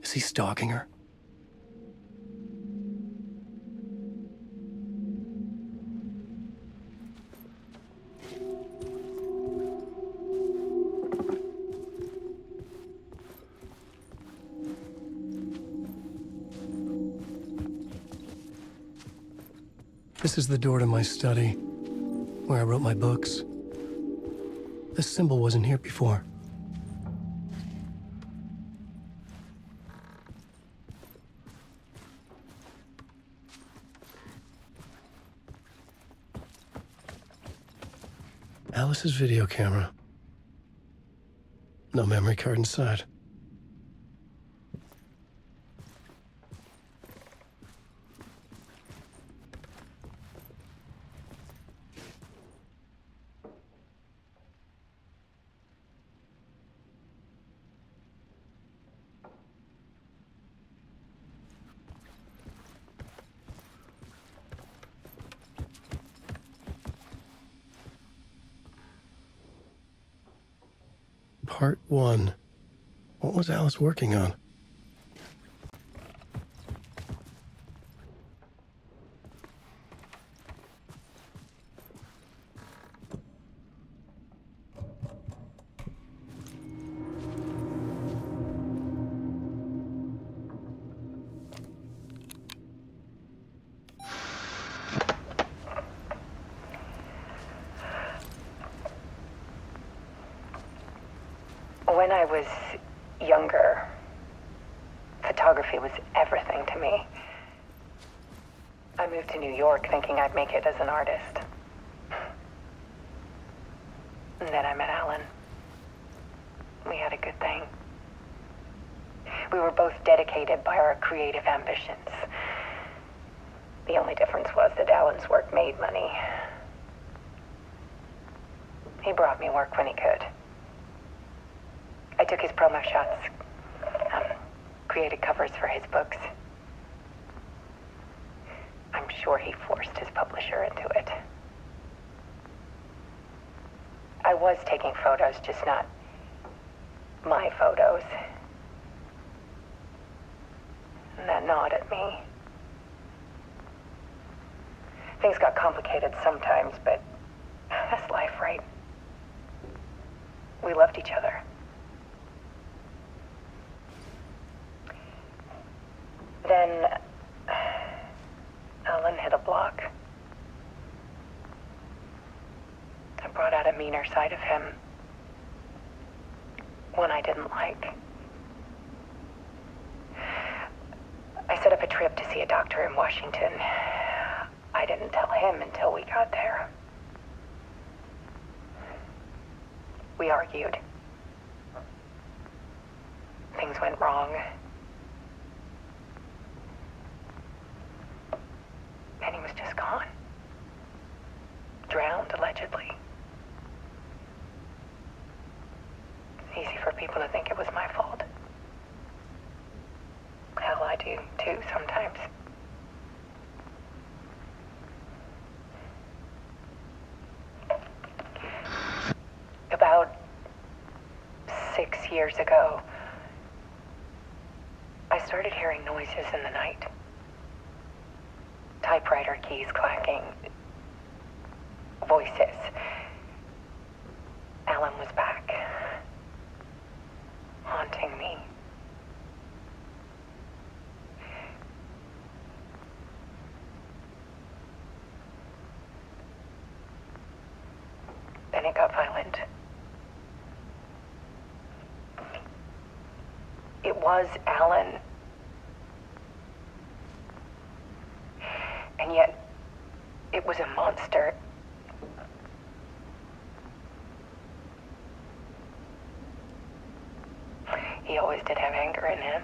[SPEAKER 21] Is he stalking her? This is the door to my study, where I wrote my books. This symbol wasn't here before. Alice's video camera. No memory card inside. Part 1.
[SPEAKER 1] What was Alice working on?
[SPEAKER 6] When I was younger, photography was everything to me. I moved to New York thinking I'd make it as an artist. And then I met Alan. We had a good thing. We were both dedicated by our creative ambitions. The only difference was that Alan's work made money. He brought me work when he could. I took his promo shots, created covers for his books. I'm sure he forced his publisher into it. I was taking photos, just not my photos. And that gnawed at me. Things got complicated sometimes, but that's life, right? We loved each other. Then Alan hit a block. I brought out a meaner side of him. One I didn't like. I set up a trip to see a doctor in Washington. I didn't tell him until we got there. We argued. Things went wrong. And he was just gone. Drowned, allegedly. It's easy for people to think it was my fault. Hell, I do too sometimes. About 6 years ago, I started hearing noises in the night. Typewriter keys clacking. Voices. Alan was back. Haunting me. Then it got violent. It was Alan. And yet, it was a monster. He always did have anger in him.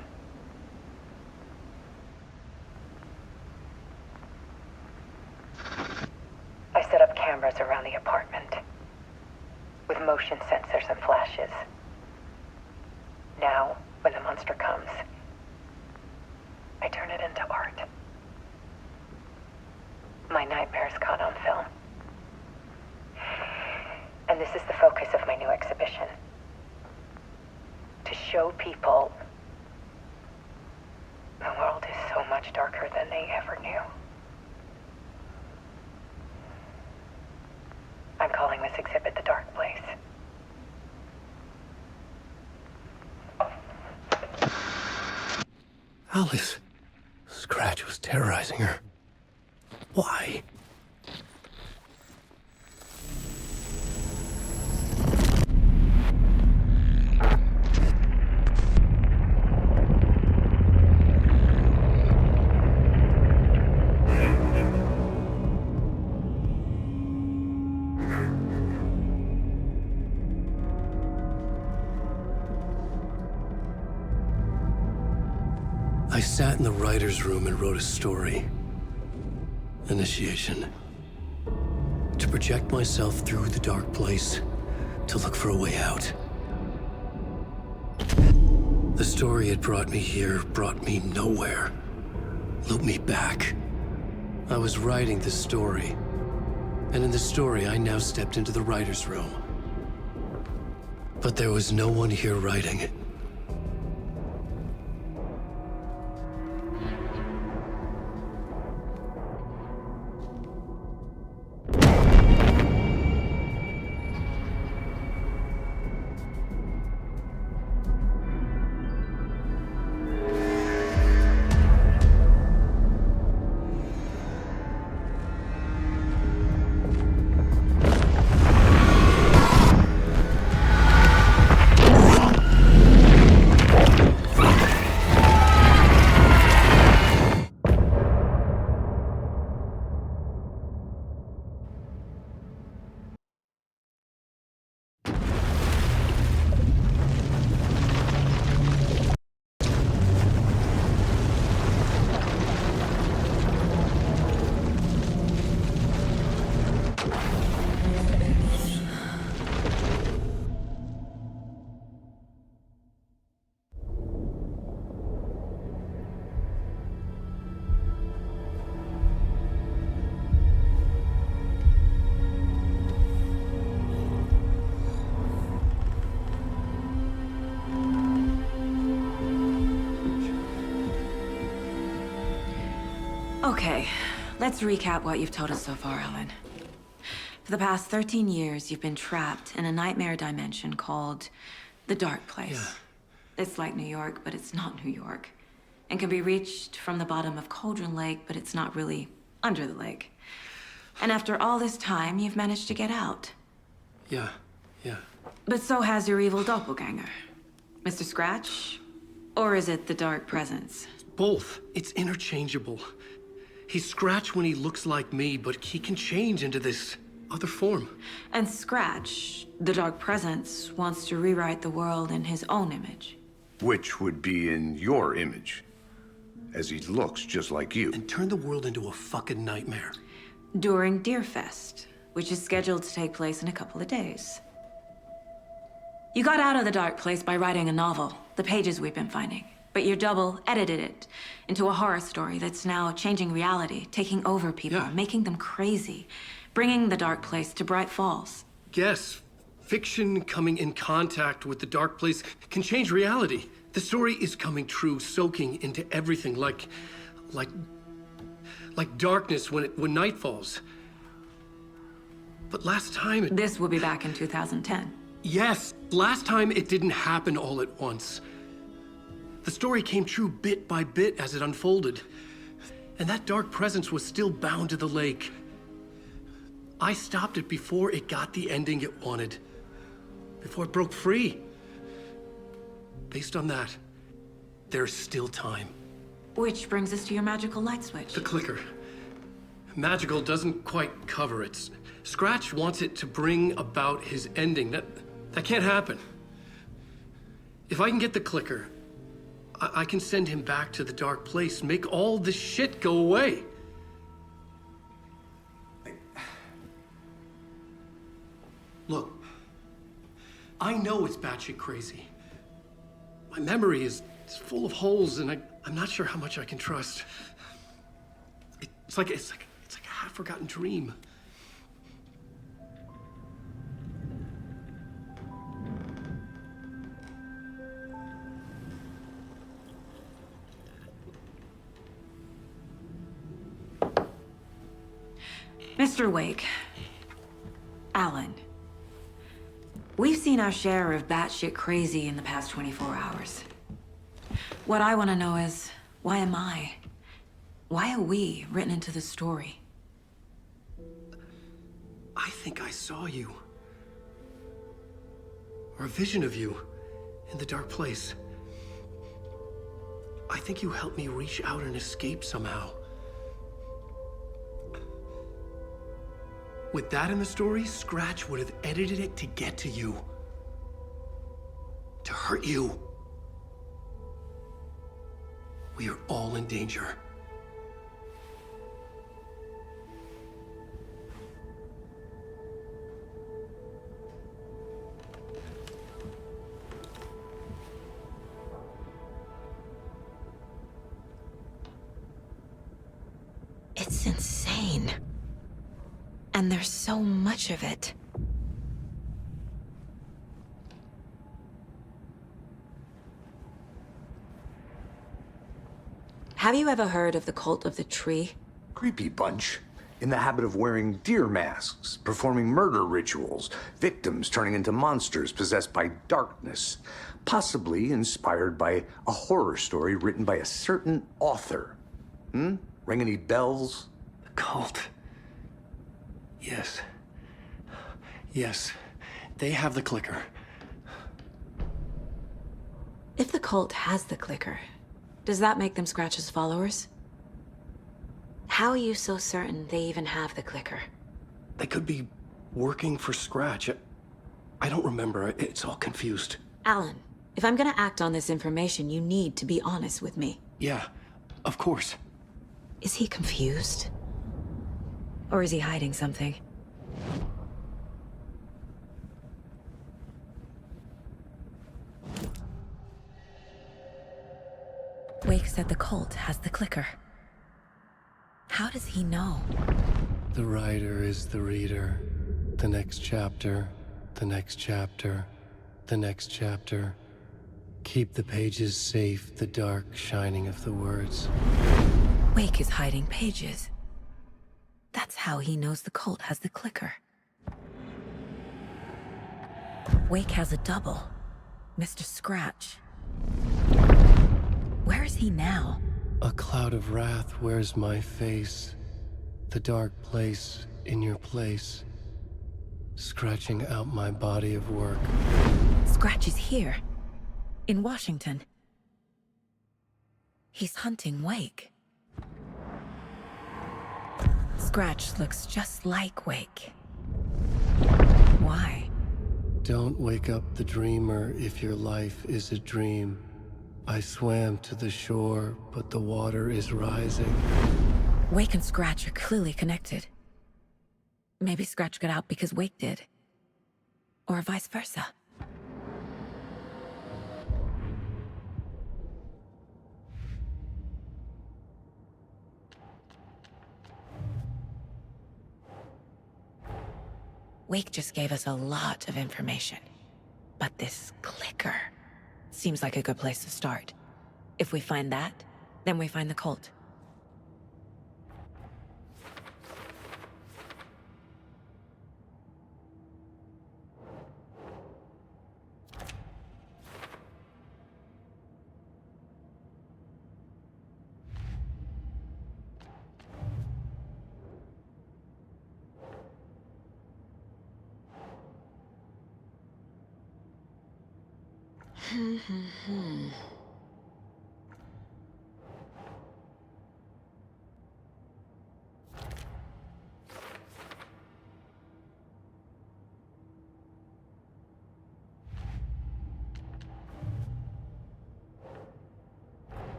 [SPEAKER 6] I set up cameras around the apartment with motion sensors and flashes. Now, when the monster comes, I turn it into art. My nightmares caught on film. And this is the focus of my new exhibition. To show people the world is so much darker than they ever knew. I'm calling this exhibit The Dark Place.
[SPEAKER 1] Alice. Scratch was terrorizing her. Why? I sat in the writer's room and wrote a story. Initiation. To project myself through the dark place, to look for a way out. The story had brought me here, brought me nowhere. Looped me back. I was writing the story. And in the story, I now stepped into the writer's room. But there was no one here writing it.
[SPEAKER 10] Okay, let's recap what you've told us so far, Alan. For the past 13 years, you've been trapped in a nightmare dimension called the Dark Place.
[SPEAKER 21] Yeah.
[SPEAKER 10] It's like New York, but it's not New York. And can be reached from the bottom of Cauldron Lake, but it's not really under the lake. And after all this time, you've managed to get out.
[SPEAKER 21] Yeah.
[SPEAKER 10] But so has your evil doppelganger. Mr. Scratch? Or is it the Dark Presence?
[SPEAKER 21] Both. It's interchangeable. He's Scratch when he looks like me, but he can change into this other form.
[SPEAKER 10] And Scratch, the Dark Presence, wants to rewrite the world in his own image.
[SPEAKER 2] Which would be in your image, as he looks just like you.
[SPEAKER 21] And turn the world into a fucking nightmare.
[SPEAKER 10] During Deerfest, which is scheduled to take place in a couple of days. You got out of the Dark Place by writing a novel, the pages we've been finding. But your double edited it into a horror story that's now changing reality, taking over people, making them crazy, bringing the Dark Place to Bright Falls.
[SPEAKER 21] Yes, fiction coming in contact with the Dark Place can change reality. The story is coming true, soaking into everything like darkness when night falls. But last time
[SPEAKER 10] This will be back in 2010.
[SPEAKER 21] Yes, last time it didn't happen all at once. The story came true bit by bit as it unfolded. And that dark presence was still bound to the lake. I stopped it before it got the ending it wanted. Before it broke free. Based on that, there's still time.
[SPEAKER 10] Which brings us to your magical light switch.
[SPEAKER 21] The clicker. Magical doesn't quite cover it. Scratch wants it to bring about his ending. That can't happen. If I can get the clicker, I can send him back to the Dark Place, make all this shit go away. Look, I know it's batshit crazy. My memory is full of holes, and I'm not sure how much I can trust. It's like a half-forgotten dream.
[SPEAKER 10] Mr. Wake, Alan, we've seen our share of batshit crazy in the past 24 hours. What I want to know is, why am I? Why are we written into the story?
[SPEAKER 21] I think I saw you. Or a vision of you in the Dark Place. I think you helped me reach out and escape somehow. With that in the story, Scratch would have edited it to get to you. To hurt you. We are all in danger.
[SPEAKER 10] It's insane. And there's so much of it. Have you ever heard of the Cult of the Tree?
[SPEAKER 2] Creepy bunch. In the habit of wearing deer masks, performing murder rituals, victims turning into monsters possessed by darkness, possibly inspired by a horror story written by a certain author. Ring any bells?
[SPEAKER 21] The cult. Yes. Yes. They have the clicker.
[SPEAKER 10] If the cult has the clicker, does that make them Scratch's followers? How are you so certain they even have the clicker?
[SPEAKER 21] They could be working for Scratch. I don't remember. It's all confused.
[SPEAKER 10] Alan, if I'm gonna act on this information, you need to be honest with me.
[SPEAKER 21] Yeah, of course.
[SPEAKER 10] Is he confused? Or is he hiding something? Wake said the cult has the clicker. How does he know?
[SPEAKER 21] The writer is the reader. The next chapter, the next chapter, the next chapter. Keep the pages safe, the dark shining of the words.
[SPEAKER 4] Wake is hiding pages. That's how he knows the cult has the clicker. Wake has a double, Mr. Scratch. Where is he now?
[SPEAKER 1] A cloud of wrath wears my face, the dark place in your place, scratching out my body of work.
[SPEAKER 4] Scratch is here, in Washington. He's hunting Wake. Scratch looks just like Wake. Why?
[SPEAKER 1] Don't wake up the dreamer if your life is a dream. I swam to the shore, but the water is rising.
[SPEAKER 4] Wake and Scratch are clearly connected. Maybe Scratch got out because Wake did. Or vice versa. Wake just gave us a lot of information. But this clicker seems like a good place to start. If we find that, then we find the cult.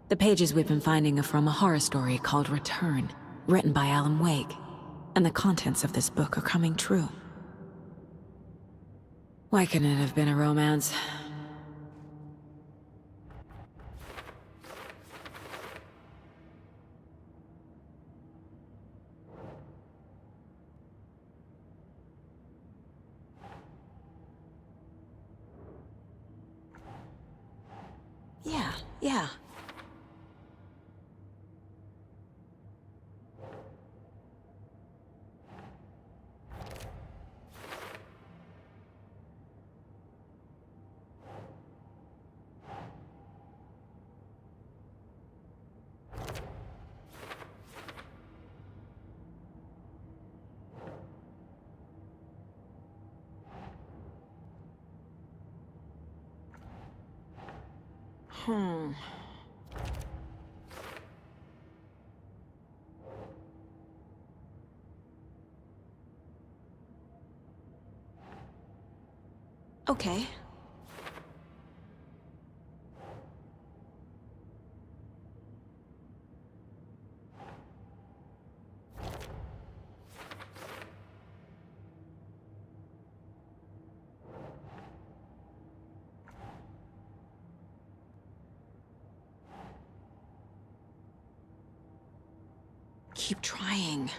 [SPEAKER 4] The pages we've been finding are from a horror story called Return, written by Alan Wake, and the contents of this book are coming true. Why couldn't it have been a romance? Yeah. Okay. Keep trying.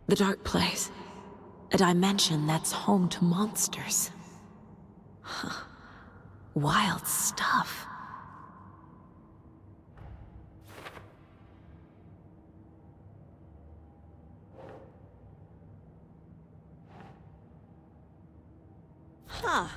[SPEAKER 4] The Dark Place. A dimension that's home to monsters. Huh. Wild stuff. Huh.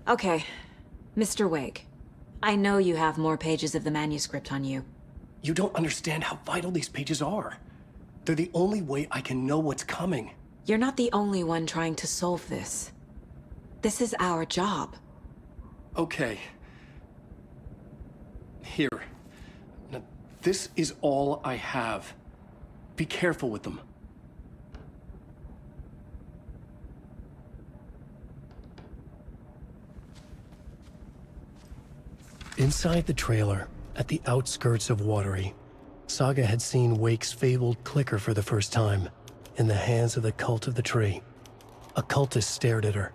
[SPEAKER 4] Okay, Mr. Wake. I know you have more pages of the manuscript on you.
[SPEAKER 1] You don't understand how vital these pages are. They're the only way I can know what's coming.
[SPEAKER 4] You're not the only one trying to solve this. This is our job.
[SPEAKER 1] Okay. Here. Now, this is all I have. Be careful with them. Inside the trailer, at the outskirts of Watery, Saga had seen Wake's fabled clicker for the first time, in the hands of the Cult of the Tree. A cultist stared at her.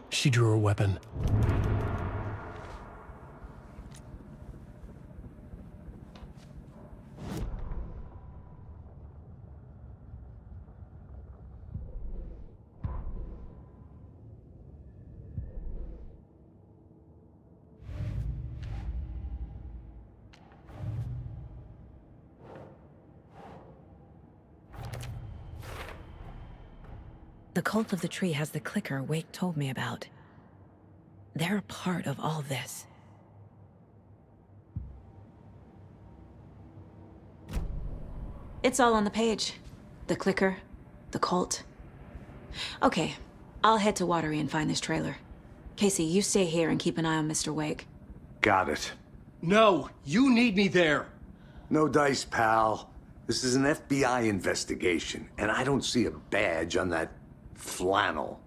[SPEAKER 1] She drew her weapon.
[SPEAKER 4] The Cult of the Tree has the clicker Wake told me about. They're a part of all this. It's all on the page. The clicker, the cult. Okay, I'll head to Watery and find this trailer. Casey, you stay here and keep an eye on Mr. Wake.
[SPEAKER 2] Got it.
[SPEAKER 1] No, you need me there.
[SPEAKER 2] No dice, pal. This is an FBI investigation, and I don't see a badge on that flannel.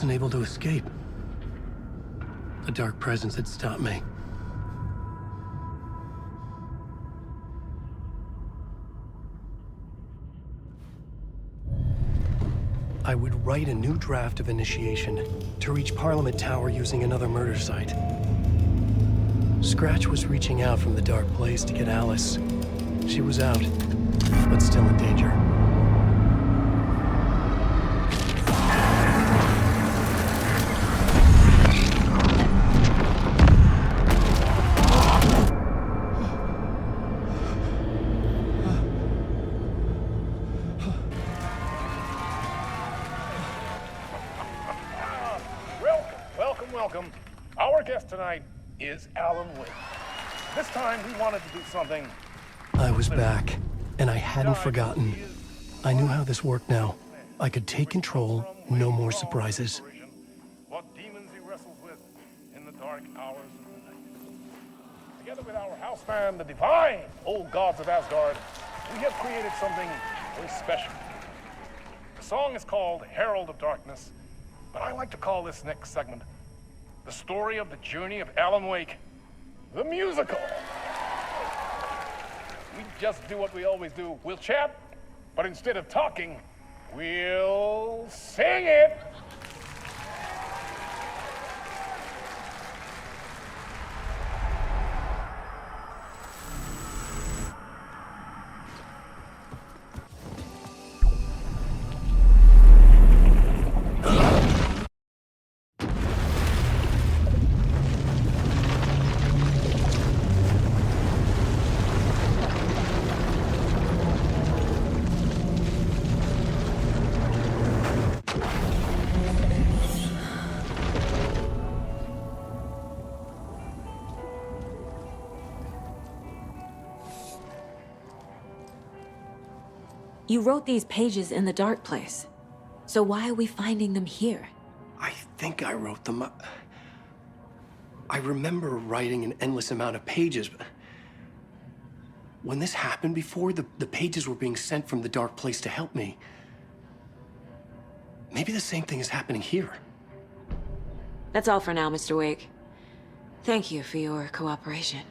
[SPEAKER 1] Able to escape. A dark presence had stopped me. I would write a new draft of initiation to reach Parliament Tower using another murder site. Scratch was reaching out from the dark place to get Alice. She was out, but still in danger.
[SPEAKER 7] Welcome. Our guest tonight is Alan Wake. This time we wanted to do something.
[SPEAKER 1] I was back, and I hadn't forgotten. I knew how this worked now. I could take control, no more surprises.
[SPEAKER 7] What demons he wrestles with in the dark hours of the night. Together with our house band, the divine old gods of Asgard, we have created something very special. The song is called Herald of Darkness, but I like to call this next segment the story of the journey of Alan Wake, the musical. We just do what we always do. We'll chat, but instead of talking, we'll sing it.
[SPEAKER 4] You wrote these pages in the dark place. So why are we finding them here?
[SPEAKER 1] I think I wrote them. I remember writing an endless amount of pages, When this happened before, the pages were being sent from the dark place to help me. Maybe the same thing is happening here.
[SPEAKER 8] That's all for now, Mr. Wake. Thank you for your cooperation.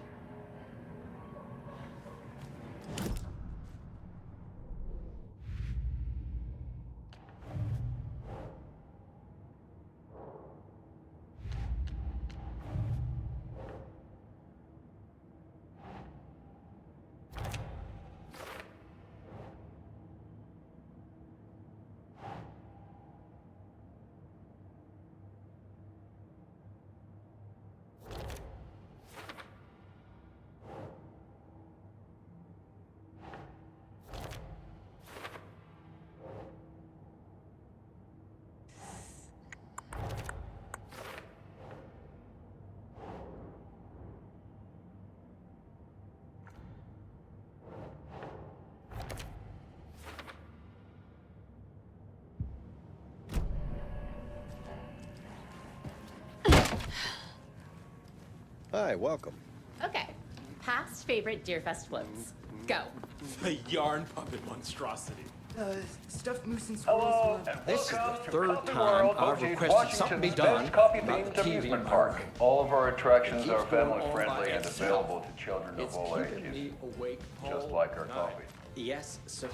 [SPEAKER 15] Hi, welcome.
[SPEAKER 23] Okay. Past favorite Deerfest floats. Go.
[SPEAKER 24] The yarn puppet monstrosity.
[SPEAKER 25] Stuffed moose and squirrels.
[SPEAKER 26] Hello, and
[SPEAKER 24] This is the
[SPEAKER 26] welcome to
[SPEAKER 24] third
[SPEAKER 26] Coffee
[SPEAKER 24] time
[SPEAKER 26] World,
[SPEAKER 24] I've
[SPEAKER 26] which is
[SPEAKER 24] requested something be
[SPEAKER 26] Washington's
[SPEAKER 24] done
[SPEAKER 26] best
[SPEAKER 24] about
[SPEAKER 26] coffee-themed
[SPEAKER 24] the TV
[SPEAKER 26] amusement park.
[SPEAKER 24] environment.
[SPEAKER 26] All of our attractions
[SPEAKER 24] It
[SPEAKER 26] are
[SPEAKER 24] keeps going
[SPEAKER 26] family
[SPEAKER 24] all
[SPEAKER 26] friendly
[SPEAKER 24] by
[SPEAKER 26] and
[SPEAKER 24] itself.
[SPEAKER 26] available to children
[SPEAKER 24] It's
[SPEAKER 26] of all
[SPEAKER 24] keeping
[SPEAKER 26] ages.
[SPEAKER 24] me awake
[SPEAKER 26] Just
[SPEAKER 24] all
[SPEAKER 26] like our
[SPEAKER 24] night.
[SPEAKER 26] coffee.
[SPEAKER 24] Yes, sir.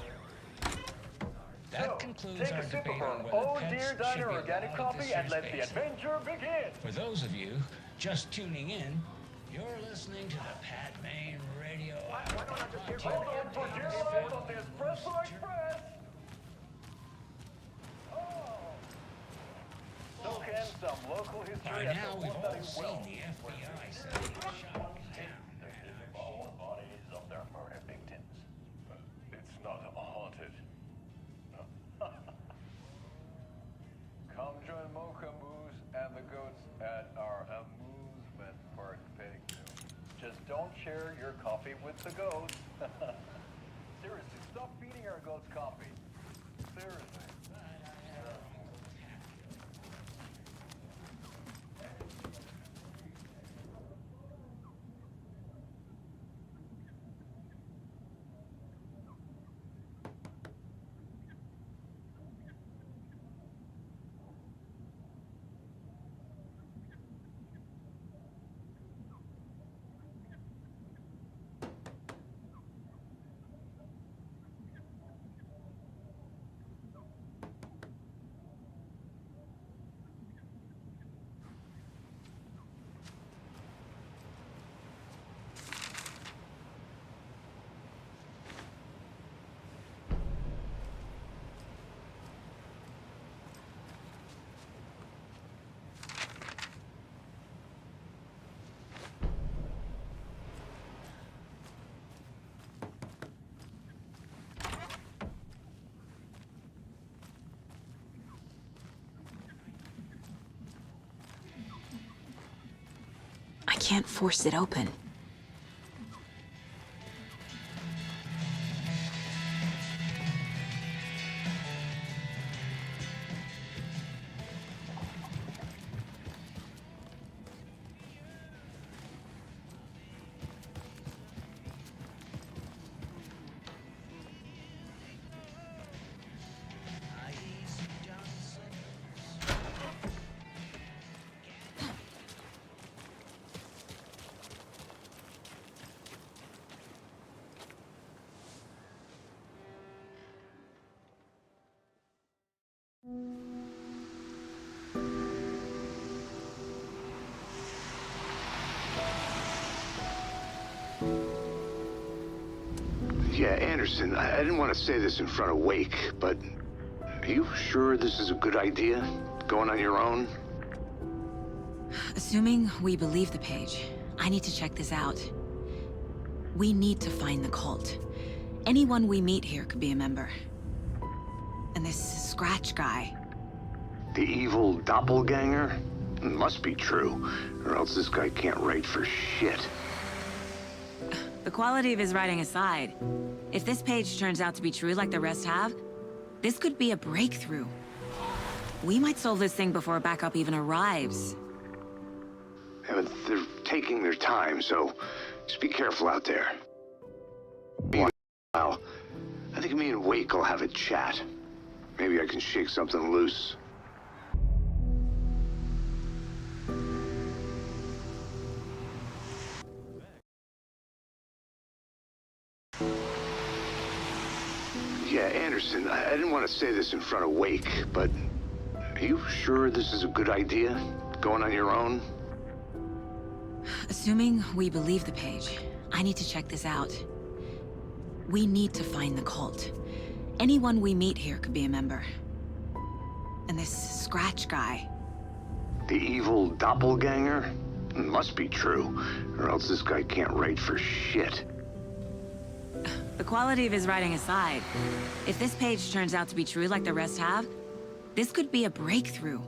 [SPEAKER 26] So, take a sip of our Oh Dear Diner organic coffee and let the adventure begin.
[SPEAKER 27] For those of you just tuning in, you're listening to the Pat Maine Radio Hour.
[SPEAKER 26] Hold on for dear life on the Espresso Express. So can some local history.
[SPEAKER 27] By
[SPEAKER 26] at
[SPEAKER 27] now,
[SPEAKER 26] the
[SPEAKER 27] we've all
[SPEAKER 26] 130
[SPEAKER 27] seen
[SPEAKER 26] Well.
[SPEAKER 27] the FBI setting a shot in town.
[SPEAKER 26] All bodies of their murder victims. It's not haunted. Come join Mocha Moose and the goats at our amusement park petting zoo. Just don't share your coffee with the goats. Seriously, stop feeding our goats coffee. Seriously.
[SPEAKER 8] I can't force it open.
[SPEAKER 9] Yeah, Anderson, I didn't want to say this in front of Wake, but are you sure this is a good idea? Going on your own?
[SPEAKER 8] Assuming we believe the page, I need to check this out. We need to find the cult. Anyone we meet here could be a member. And this Scratch guy.
[SPEAKER 9] The evil doppelganger? Must be true, or else this guy can't write for shit.
[SPEAKER 8] The quality of his writing aside, if this page turns out to be true like the rest have, this could be a breakthrough. We might solve this thing before backup even arrives.
[SPEAKER 9] Yeah, but they're taking their time, so just be careful out there.
[SPEAKER 2] Well, I think me and Wake will have a chat. Maybe I can shake something loose. Yeah, Anderson, I didn't want to say this in front of Wake, but are you sure this is a good idea? Going on your own?
[SPEAKER 8] Assuming we believe the page, I need to check this out. We need to find the cult. Anyone we meet here could be a member. And this Scratch guy.
[SPEAKER 2] The evil doppelganger? Must be true, or else this guy can't write for shit.
[SPEAKER 8] The quality of his writing aside, if this page turns out to be true like the rest have, this could be a breakthrough.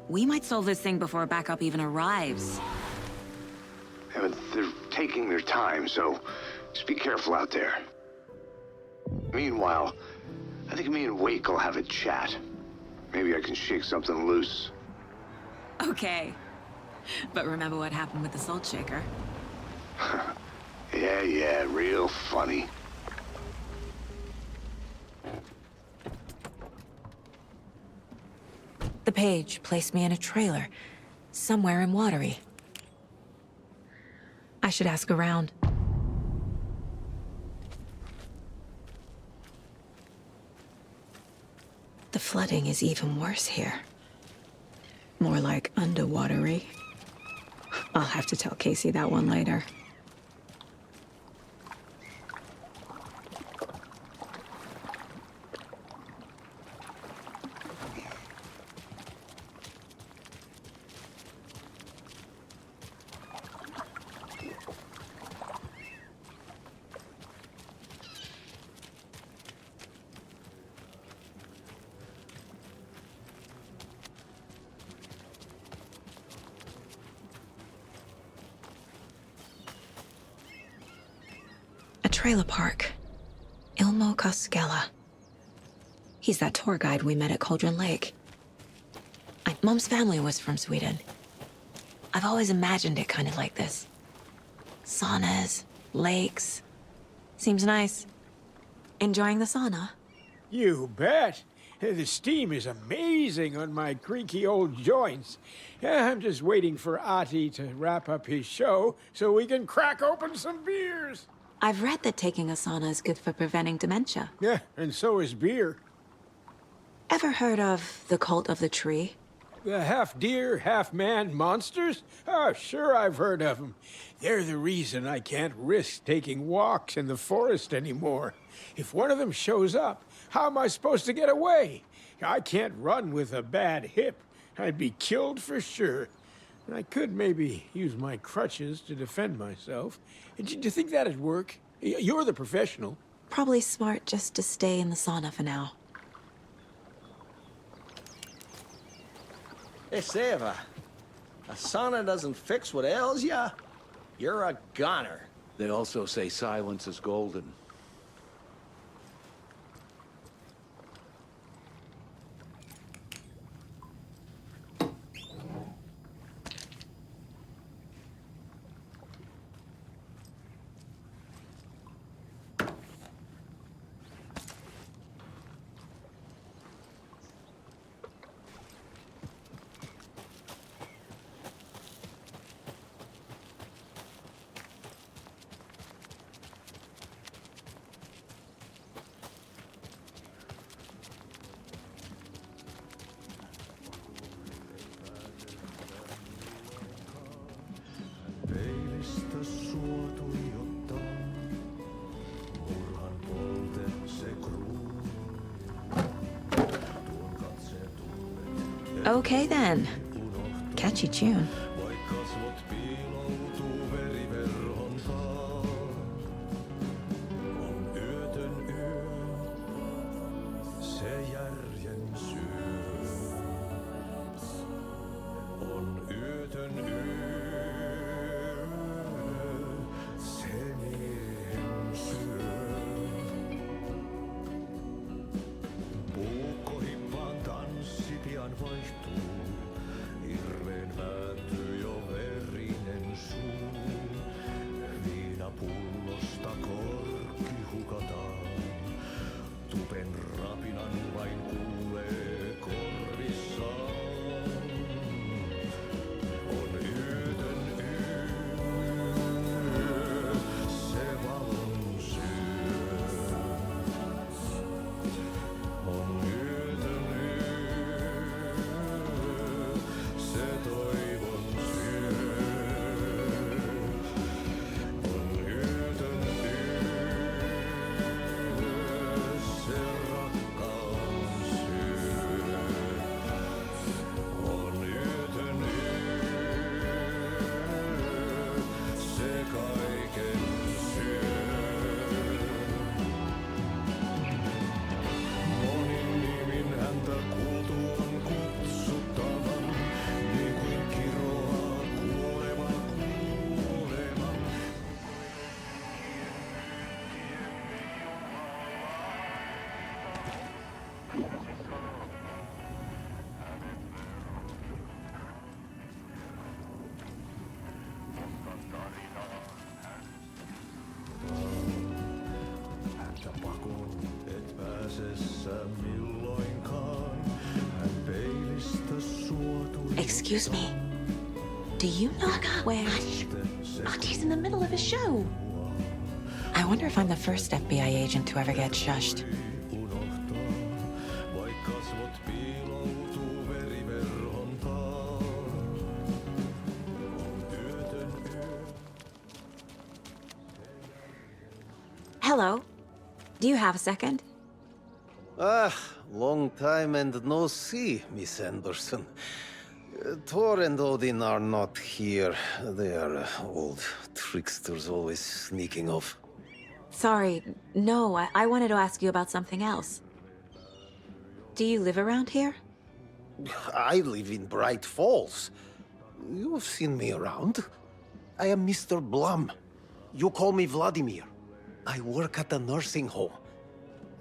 [SPEAKER 8] We might solve this thing before backup even arrives.
[SPEAKER 2] Yeah, but they're taking their time, so just be careful out there. Meanwhile, I think me and Wake will have a chat. Maybe I can shake something loose.
[SPEAKER 8] Okay. But remember what happened with the Salt Shaker?
[SPEAKER 2] Yeah, real funny.
[SPEAKER 4] The page placed me in a trailer, somewhere in Watery. I should ask around. The flooding is even worse here. More like underwatery. I'll have to tell Casey that one later. Trailer park. Ilmo Koskela. He's that tour guide we met at Cauldron Lake. My mom's family was from Sweden. I've always imagined it kind of like this. Saunas, lakes. Seems nice. Enjoying the sauna?
[SPEAKER 3] You bet. The steam is amazing on my creaky old joints. I'm just waiting for Ati to wrap up his show so we can crack open some beers.
[SPEAKER 4] I've read that taking a sauna is good for preventing dementia.
[SPEAKER 3] Yeah, and so is beer.
[SPEAKER 4] Ever heard of the Cult of the Tree?
[SPEAKER 3] The half-deer, half-man monsters? Oh, sure I've heard of them. They're the reason I can't risk taking walks in the forest anymore. If one of them shows up, how am I supposed to get away? I can't run with a bad hip. I'd be killed for sure. I could maybe use my crutches to defend myself. Do you think that'd work? You're the professional.
[SPEAKER 4] Probably smart just to stay in the sauna for now.
[SPEAKER 5] Hey, Seva. A sauna doesn't fix what ails ya. You're a goner.
[SPEAKER 12] They also say silence is golden.
[SPEAKER 4] Okay then. Catchy tune.
[SPEAKER 9] Puukkohippaan tanssi pian vaihtuu, hirveen vääntyy
[SPEAKER 10] Excuse me. Do you know where... Auntie in the middle of a show.
[SPEAKER 8] I wonder if I'm the first FBI agent to ever get shushed. Hello. Do you have a second?
[SPEAKER 13] Ah, long time and no see, Miss Anderson. Thor and Odin are not here. They are old tricksters always sneaking off.
[SPEAKER 8] Sorry. No, I wanted to ask you about something else. Do you live around here?
[SPEAKER 13] I live in Bright Falls. You've seen me around. I am Mr. Blum. You call me Vladimir. I work at a nursing home.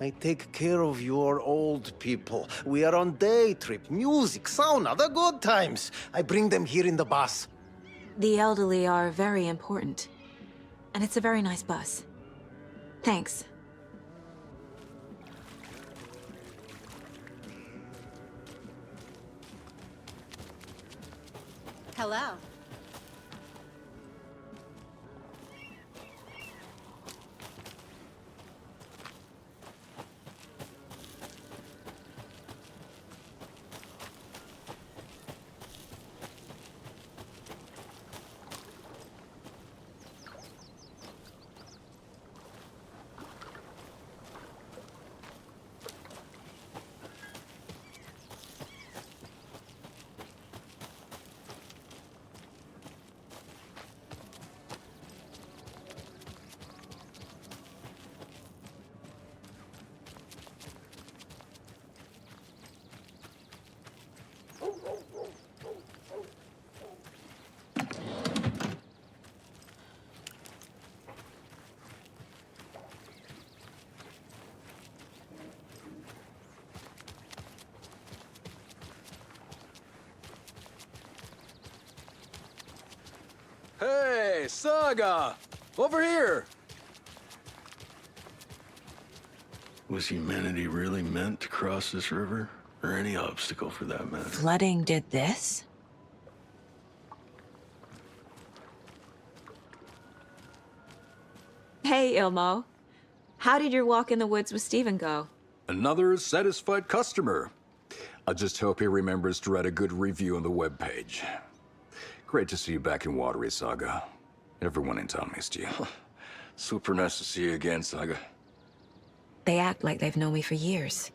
[SPEAKER 13] I take care of your old people. We are on day trip, music, sauna, the good times. I bring them here in the bus.
[SPEAKER 8] The elderly are very important. And it's a very nice bus. Thanks.
[SPEAKER 23] Hello.
[SPEAKER 12] Hey, Saga! Over here!
[SPEAKER 9] Was humanity really meant to cross this river? Or any obstacle for that matter?
[SPEAKER 8] Flooding did this? Hey, Ilmo. How did your walk in the woods with Steven go?
[SPEAKER 12] Another satisfied customer. I just hope he remembers to write a good review on the webpage. Great to see you back in Watery, Saga. Everyone in town missed you.
[SPEAKER 9] Super nice to see you again, Saga.
[SPEAKER 8] They act like they've known me for years.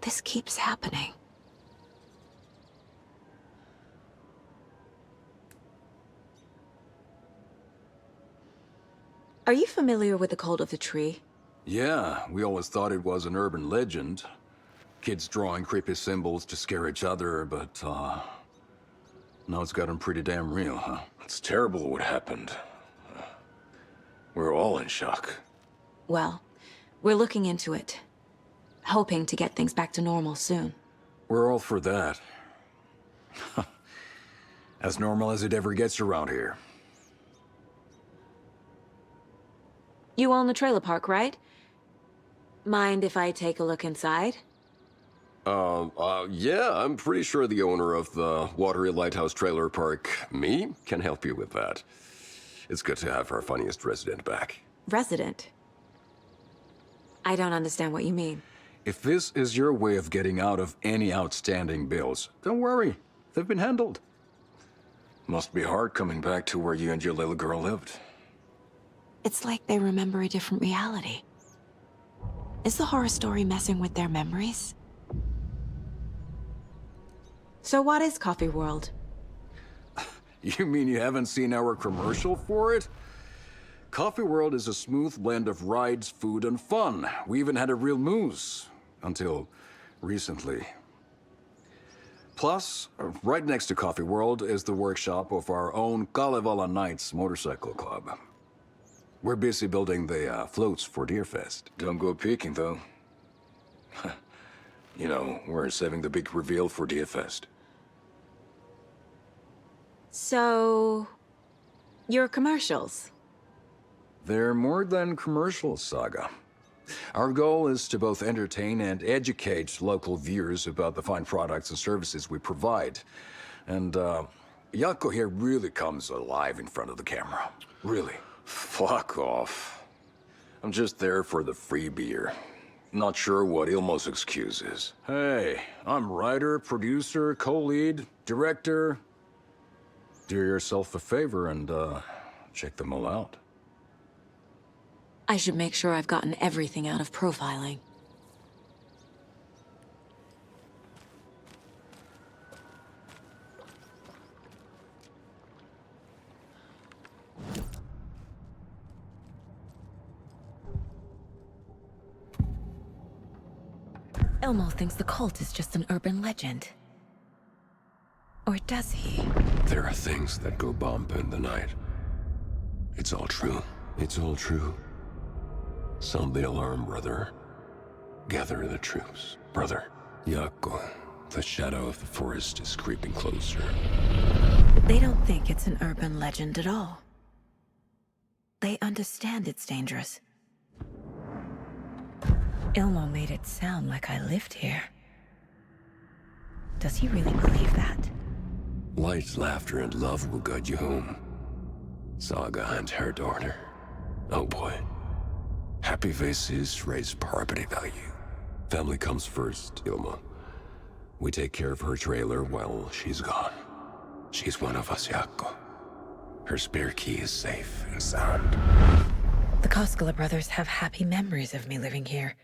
[SPEAKER 8] This keeps happening. Are you familiar with the Cult of the Tree?
[SPEAKER 12] Yeah, we always thought it was an urban legend. Kids drawing creepy symbols to scare each other, but, now it's gotten pretty damn real, huh?
[SPEAKER 9] It's terrible what happened. We're all in shock.
[SPEAKER 8] Well, we're looking into it. Hoping to get things back to normal soon.
[SPEAKER 12] We're all for that. As normal as it ever gets around here.
[SPEAKER 8] You own the trailer park, right? Mind if I take a look inside?
[SPEAKER 14] Yeah, I'm pretty sure the owner of the Watery Lighthouse Trailer Park, me, can help you with that. It's good to have our funniest resident back.
[SPEAKER 8] Resident? I don't understand what you mean.
[SPEAKER 12] If this is your way of getting out of any outstanding bills, don't worry. They've been handled.
[SPEAKER 9] Must be hard coming back to where you and your little girl lived.
[SPEAKER 8] It's like they remember a different reality. Is the horror story messing with their memories? So what is Coffee World?
[SPEAKER 12] You mean you haven't seen our commercial for it? Coffee World is a smooth blend of rides, food, and fun. We even had a real moose. Until recently. Plus, right next to Coffee World is the workshop of our own Kalevala Knights Motorcycle Club. We're busy building the floats for Deerfest.
[SPEAKER 9] Don't go peeking, though. You know, we're saving the big reveal for Deerfest.
[SPEAKER 8] So... your commercials?
[SPEAKER 12] They're more than commercials, Saga. Our goal is to both entertain and educate local viewers about the fine products and services we provide. And, Yako here really comes alive in front of the camera. Really.
[SPEAKER 14] Fuck off. I'm just there for the free beer. Not sure what Ilmo's excuse is.
[SPEAKER 12] Hey, I'm writer, producer, co-lead, director. Do yourself a favor and, check them all out.
[SPEAKER 8] I should make sure I've gotten everything out of profiling. Ilmo thinks the cult is just an urban legend. Or does he?
[SPEAKER 14] There are things that go bump in the night. It's all true. It's all true. Sound the alarm, brother. Gather the troops, brother. Yako, the shadow of the forest is creeping closer.
[SPEAKER 4] They don't think it's an urban legend at all. They understand it's dangerous. Ilmo made it sound like I lived here. Does he really believe that?
[SPEAKER 14] Light, laughter, and love will guide you home. Saga and her daughter. Oh boy. Happy faces raise property value. Family comes first, Ilma. We take care of her trailer while she's gone. She's one of us, Yako. Her spare key is safe and sound.
[SPEAKER 4] The Koskela brothers have happy memories of me living here.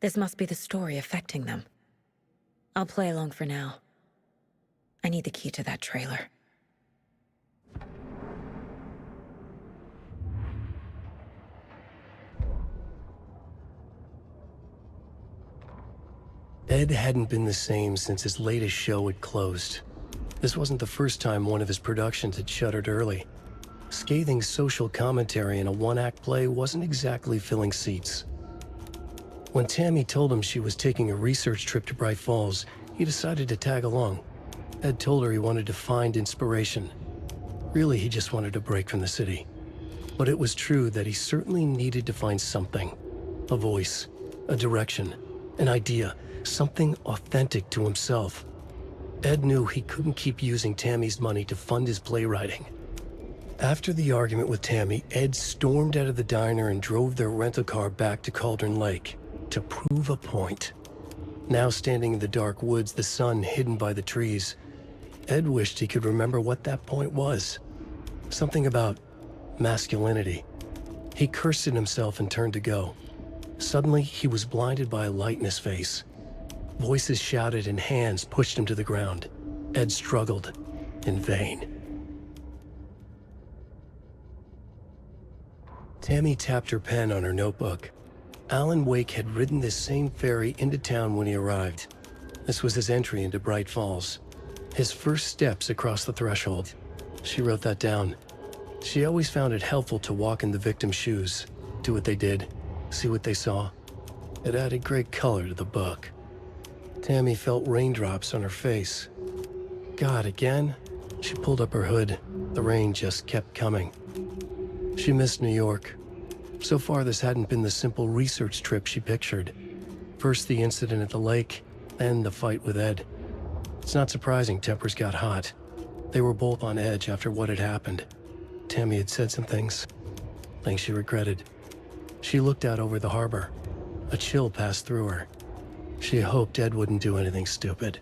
[SPEAKER 4] This must be the story affecting them. I'll play along for now. I need the key to that trailer.
[SPEAKER 21] Ed hadn't been the same since his latest show had closed. This wasn't the first time one of his productions had shuttered early. Scathing social commentary in a one-act play wasn't exactly filling seats. When Tammy told him she was taking a research trip to Bright Falls, he decided to tag along. Ed told her he wanted to find inspiration. Really, he just wanted a break from the city. But it was true that he certainly needed to find something. A voice, a direction, an idea, something authentic to himself. Ed knew he couldn't keep using Tammy's money to fund his playwriting. After the argument with Tammy, Ed stormed out of the diner and drove their rental car back to Cauldron Lake to prove a point. Now standing in the dark woods, the sun hidden by the trees, Ed wished he could remember what that point was. Something about masculinity. He cursed at himself and turned to go. Suddenly, he was blinded by a light in his face. Voices shouted and hands pushed him to the ground. Ed struggled, in vain. Tammy tapped her pen on her notebook. Alan Wake had ridden this same ferry into town when he arrived. This was his entry into Bright Falls. His first steps across the threshold. She wrote that down. She always found it helpful to walk in the victim's shoes, do what they did, see what they saw. It added great color to the book. Tammy felt raindrops on her face. God, again? She pulled up her hood. The rain just kept coming. She missed New York. So far, this hadn't been the simple research trip she pictured. First the incident at the lake, then the fight with Ed. It's not surprising tempers got hot. They were both on edge after what had happened. Tammy had said some things she regretted. She looked out over the harbor. A chill passed through her. She hoped Ed wouldn't do anything stupid.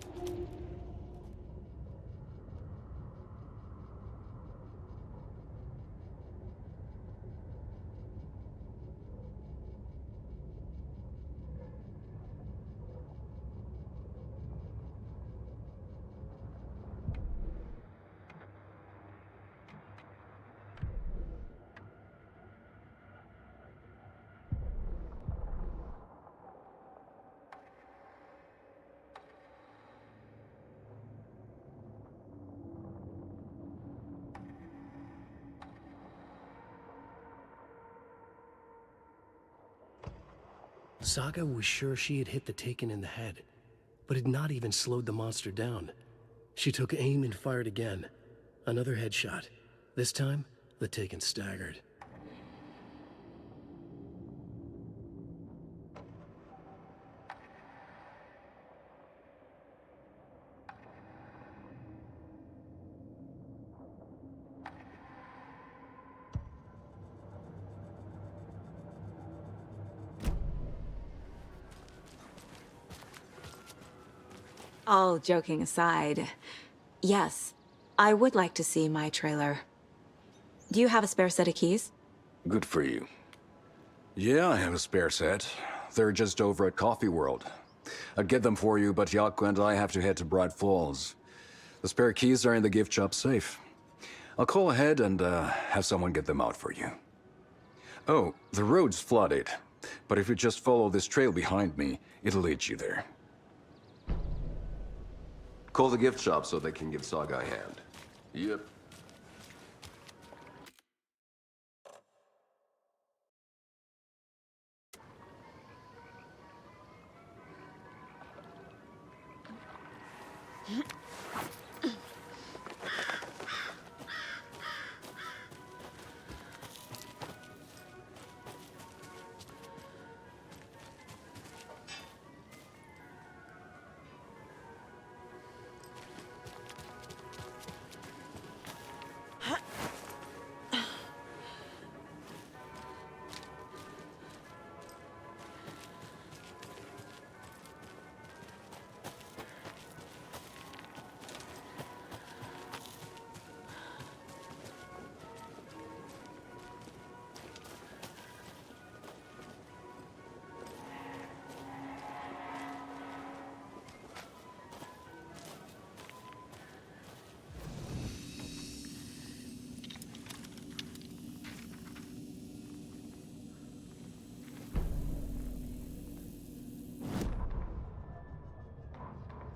[SPEAKER 21] Saga was sure she had hit the Taken in the head, but had not even slowed the monster down. She took aim and fired again. Another headshot. This time, the Taken staggered.
[SPEAKER 8] All joking aside, yes, I would like to see my trailer. Do you have a spare set of keys?
[SPEAKER 12] Good for you. Yeah, I have a spare set. They're just over at Coffee World. I'd get them for you, but Yaku and I have to head to Bright Falls. The spare keys are in the gift shop safe. I'll call ahead and have someone get them out for you. Oh, the road's flooded, but if you just follow this trail behind me, it'll lead you there.
[SPEAKER 14] Call the gift shop so they can give Saga a hand. Yep.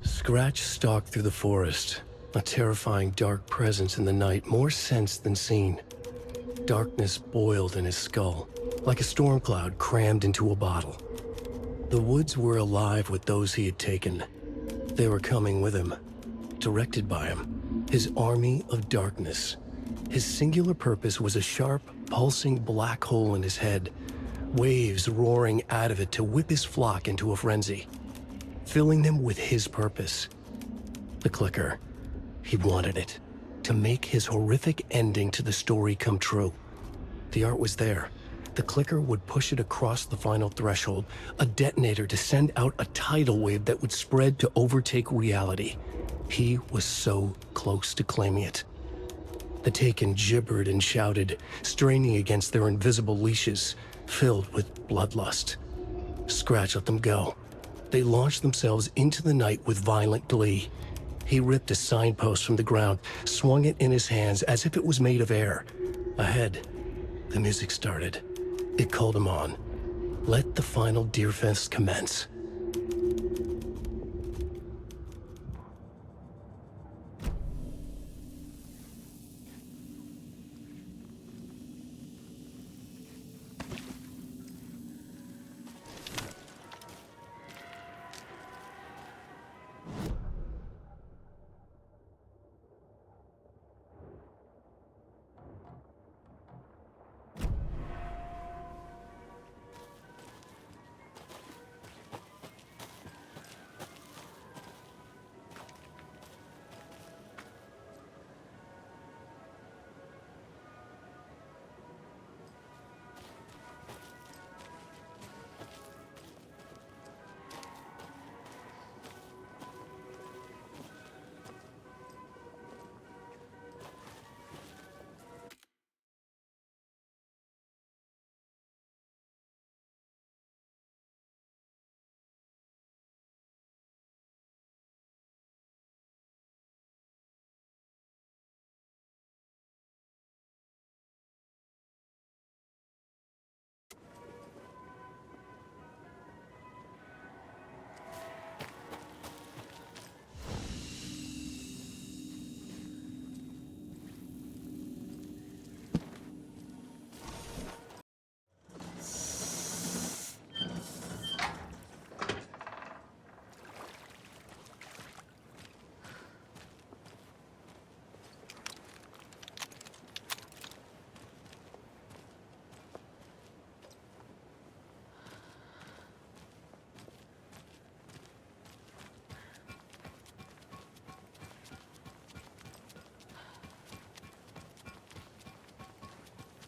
[SPEAKER 1] Scratch stalked through the forest, a terrifying dark presence in the night, more sensed than seen. Darkness boiled in his skull, like a storm cloud crammed into a bottle. The woods were alive with those he had taken. They were coming with him, directed by him, his army of darkness. His singular purpose was a sharp, pulsing black hole in his head, waves roaring out of it to whip his flock into a frenzy, filling them with his purpose. The clicker. He wanted it, to make his horrific ending to the story come true. The art was there. The clicker would push it across the final threshold, a detonator to send out a tidal wave that would spread to overtake reality. He was so close to claiming it. The Taken gibbered and shouted, straining against their invisible leashes, filled with bloodlust. Scratch let them go. They launched themselves into the night with violent glee. He ripped a signpost from the ground, swung it in his hands as if it was made of air. Ahead, the music started. It called him on. Let the final Deerfest commence.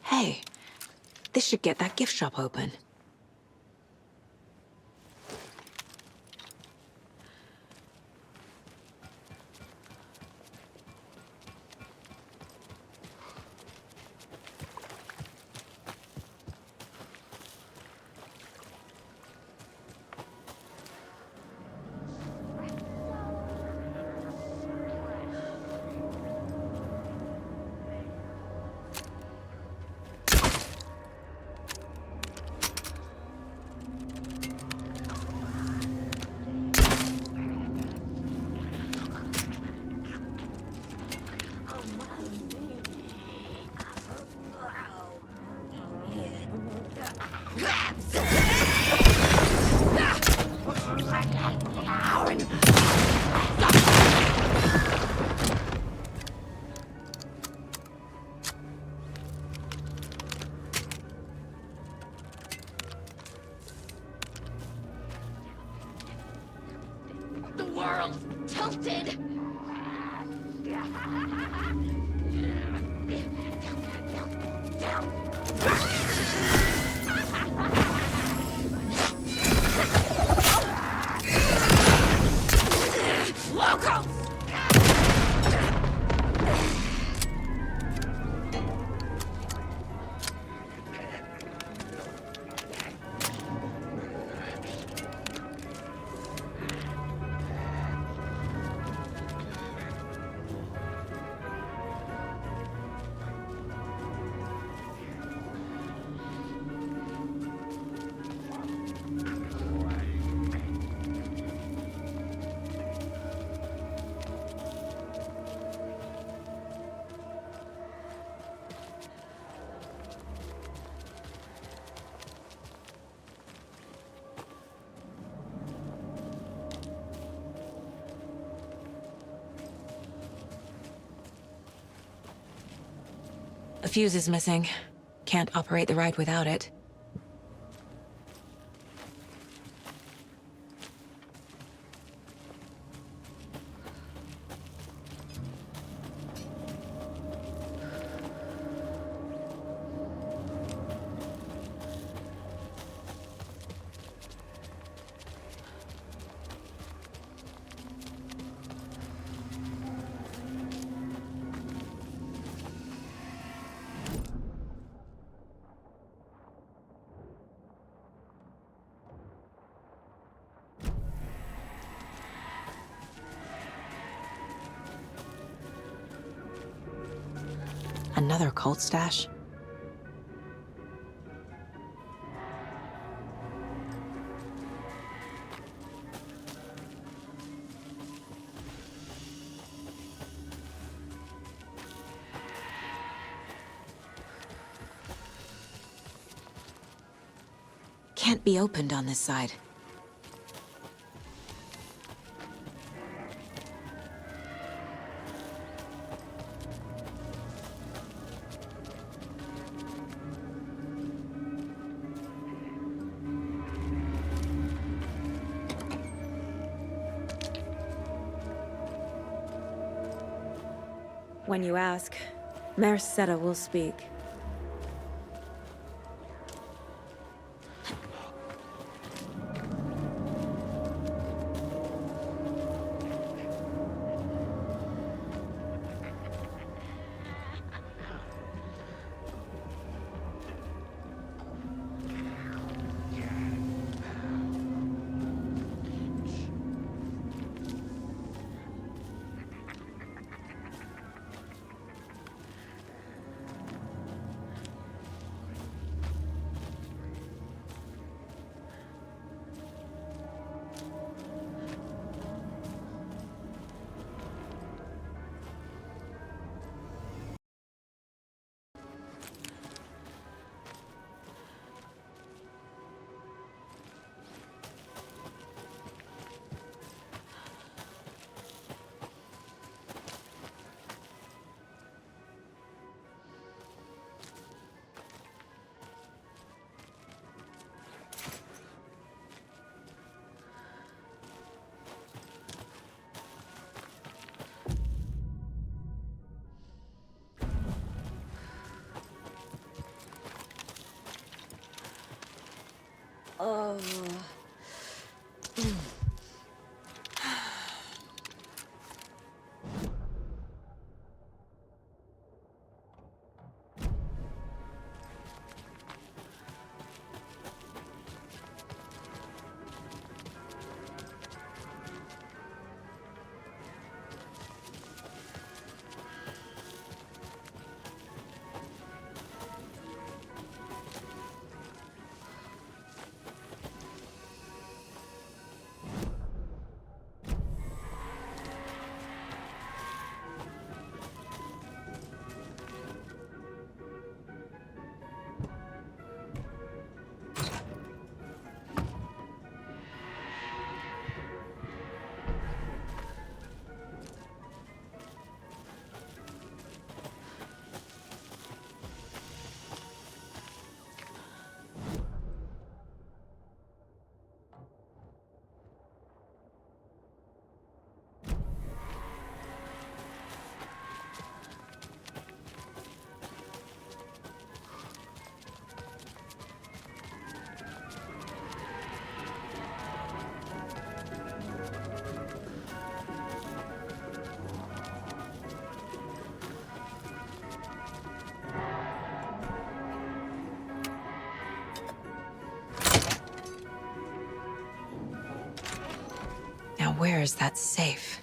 [SPEAKER 8] Hey, this should get that gift shop open.
[SPEAKER 11] tilted! Locals!
[SPEAKER 8] A fuse is missing. Can't operate the ride without it. Another cult stash? Can't be opened on this side.
[SPEAKER 4] When you ask, Mayor Seta will speak. Oh. where is that safe?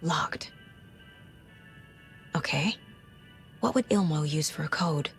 [SPEAKER 4] Locked. Okay. What would Ilmo use for a code?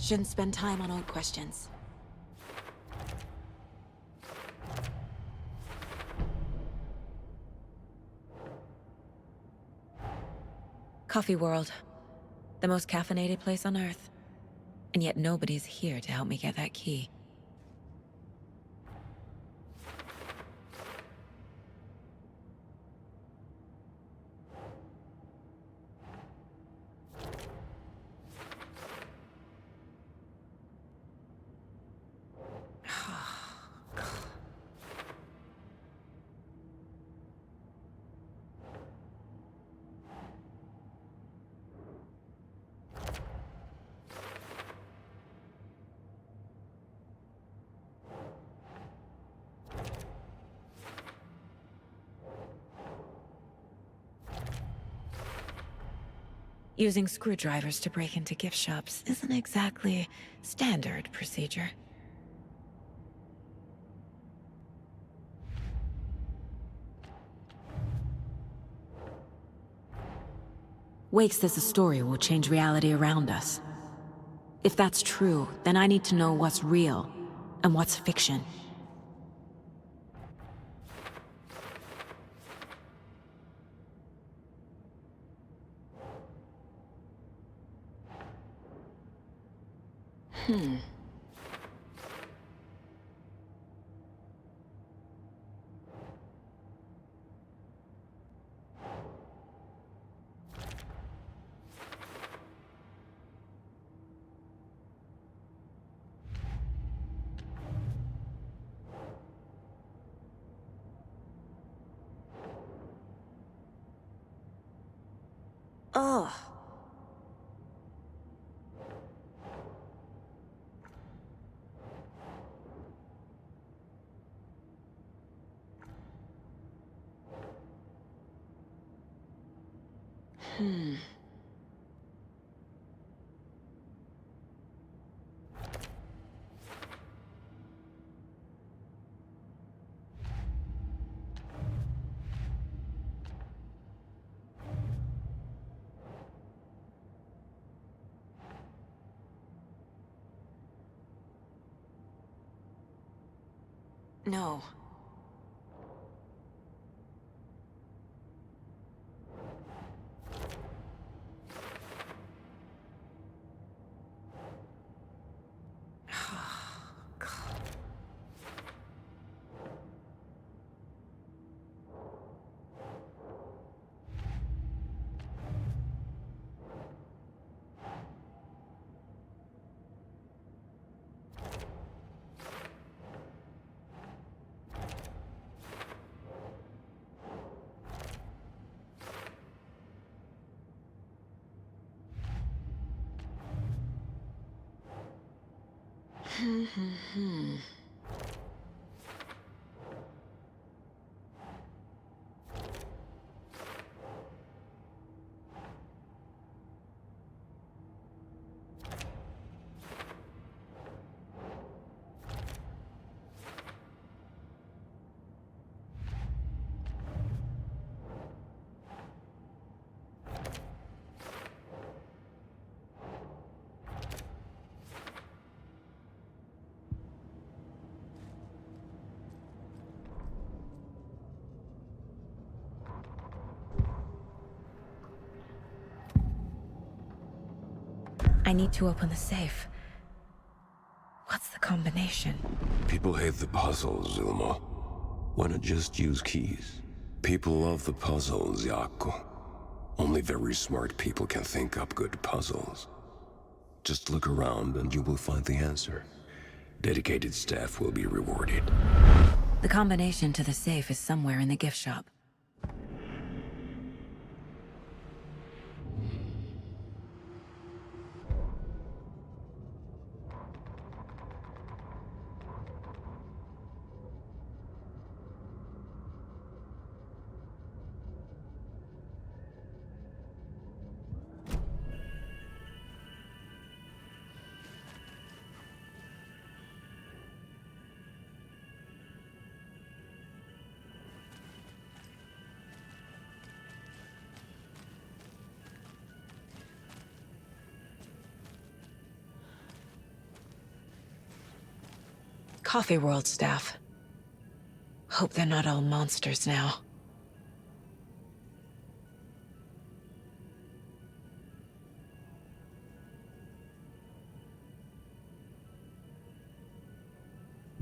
[SPEAKER 4] Shouldn't spend time on old questions. Coffee World. The most caffeinated place on Earth. And yet nobody's here to help me get that key. Using screwdrivers to break into gift shops isn't exactly standard procedure. Wake says the story will change reality around us. If that's true, then I need to know what's real and what's fiction. Ugh. No. I need to open the safe. What's the combination?
[SPEAKER 14] People hate the puzzles, Ilmo. Why not just use keys? People love the puzzles, Jaakko. Only very smart people can think up good puzzles. Just look around and you will find the answer. Dedicated staff will be rewarded.
[SPEAKER 4] The combination to the safe is somewhere in the gift shop. Coffee World staff. Hope they're not all monsters now.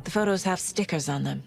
[SPEAKER 4] The photos have stickers on them.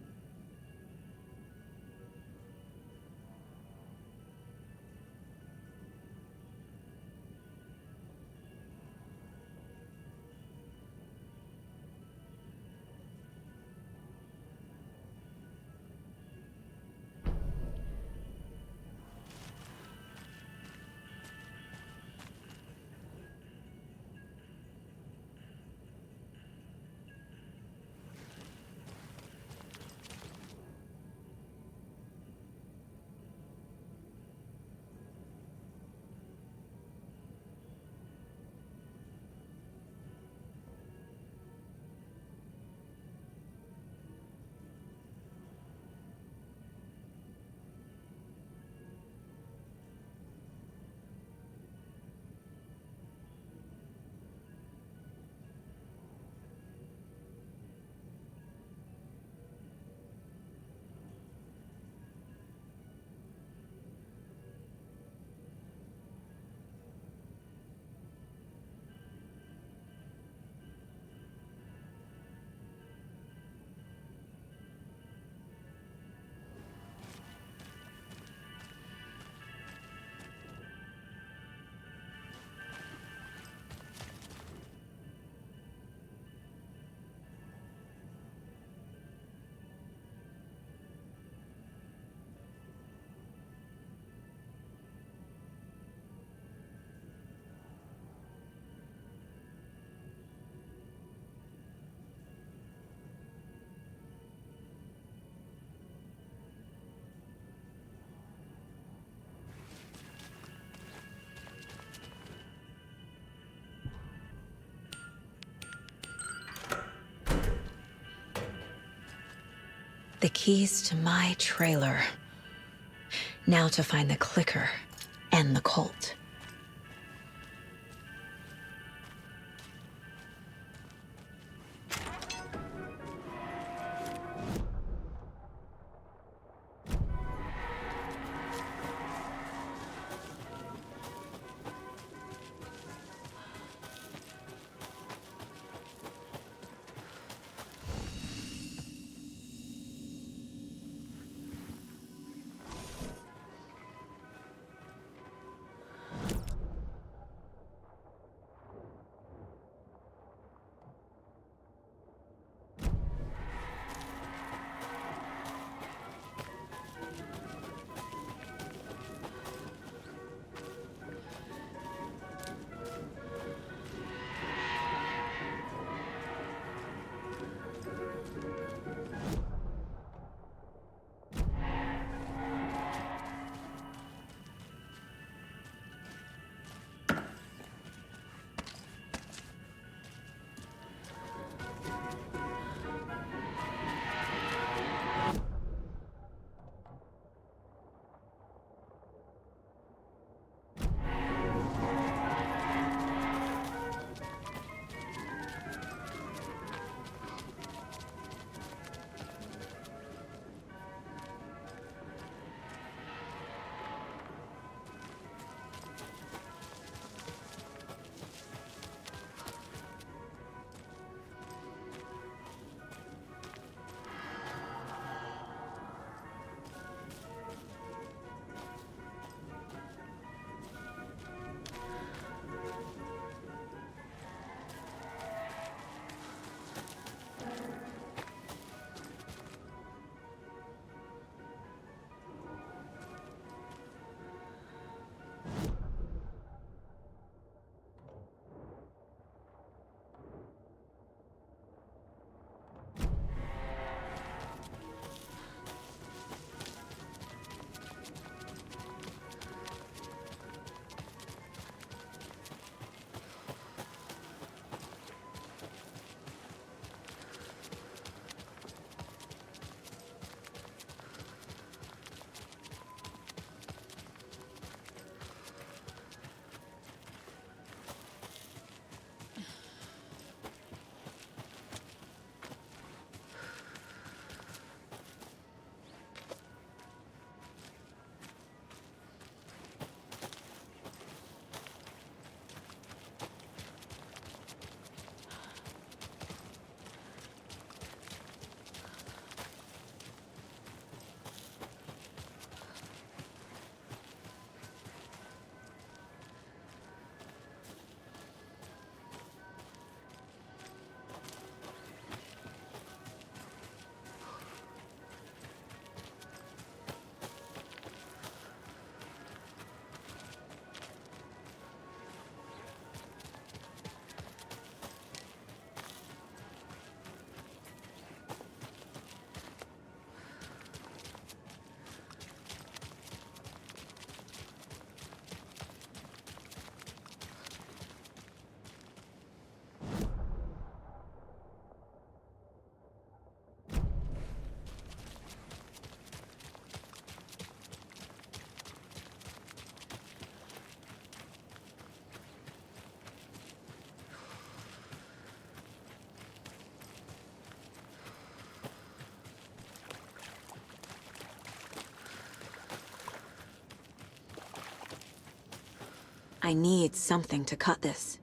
[SPEAKER 4] The keys to my trailer. Now to find the clicker and the Colt.
[SPEAKER 8] I need something to cut this.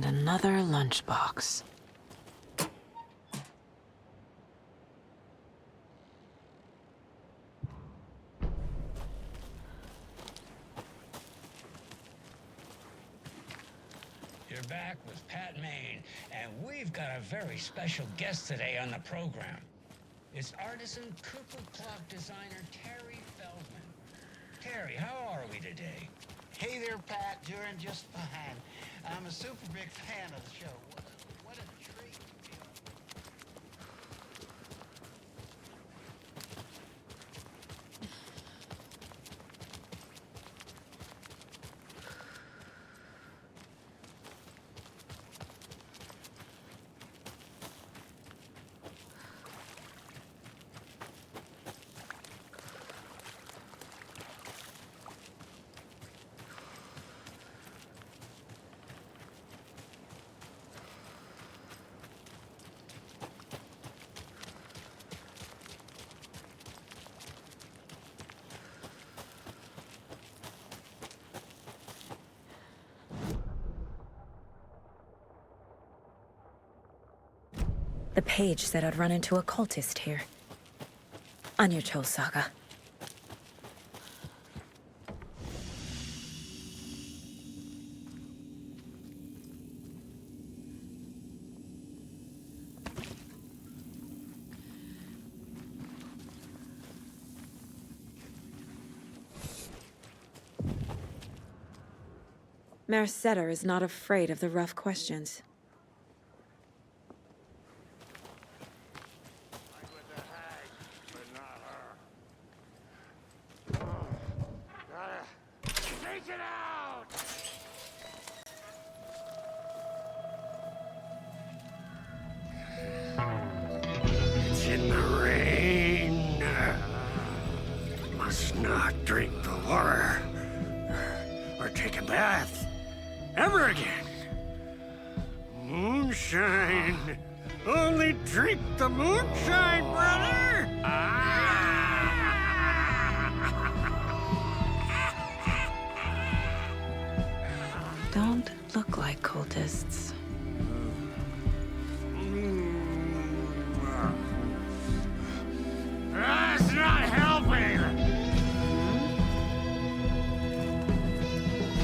[SPEAKER 8] Another lunchbox.
[SPEAKER 27] You're back with Pat Maine, and we've got a very special guest today on the program. It's artisan cuckoo clock designer Terry Feldman. Terry, how are we today?
[SPEAKER 11] Hey there, Pat. Doing just fine. I'm a super big fan of the show. What a treat to be on.
[SPEAKER 4] The page said I'd run into a cultist here. On your toes, Saga. Merceder is not afraid of the rough questions.
[SPEAKER 16] It's in the rain. Must not drink the water or take a bath ever again. Moonshine. Only drink the moonshine, brother.
[SPEAKER 4] Don't look like cultists.
[SPEAKER 16] That's not helping.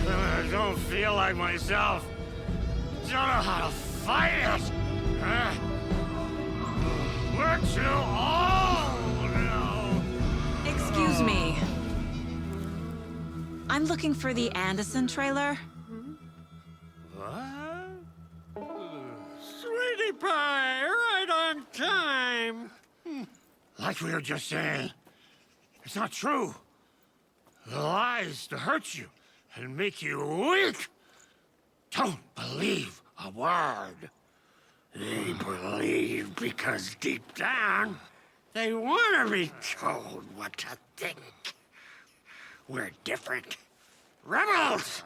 [SPEAKER 16] I don't feel like myself. Don't know how to fight it. We're too old now.
[SPEAKER 8] Excuse me. I'm looking for the Anderson trailer.
[SPEAKER 16] What? Sweetie pie, right on time. Like we were just saying, it's not true. The lies to hurt you and make you weak. Don't believe a word. They believe because deep down, they want to be told what to think. We're different. Rebels!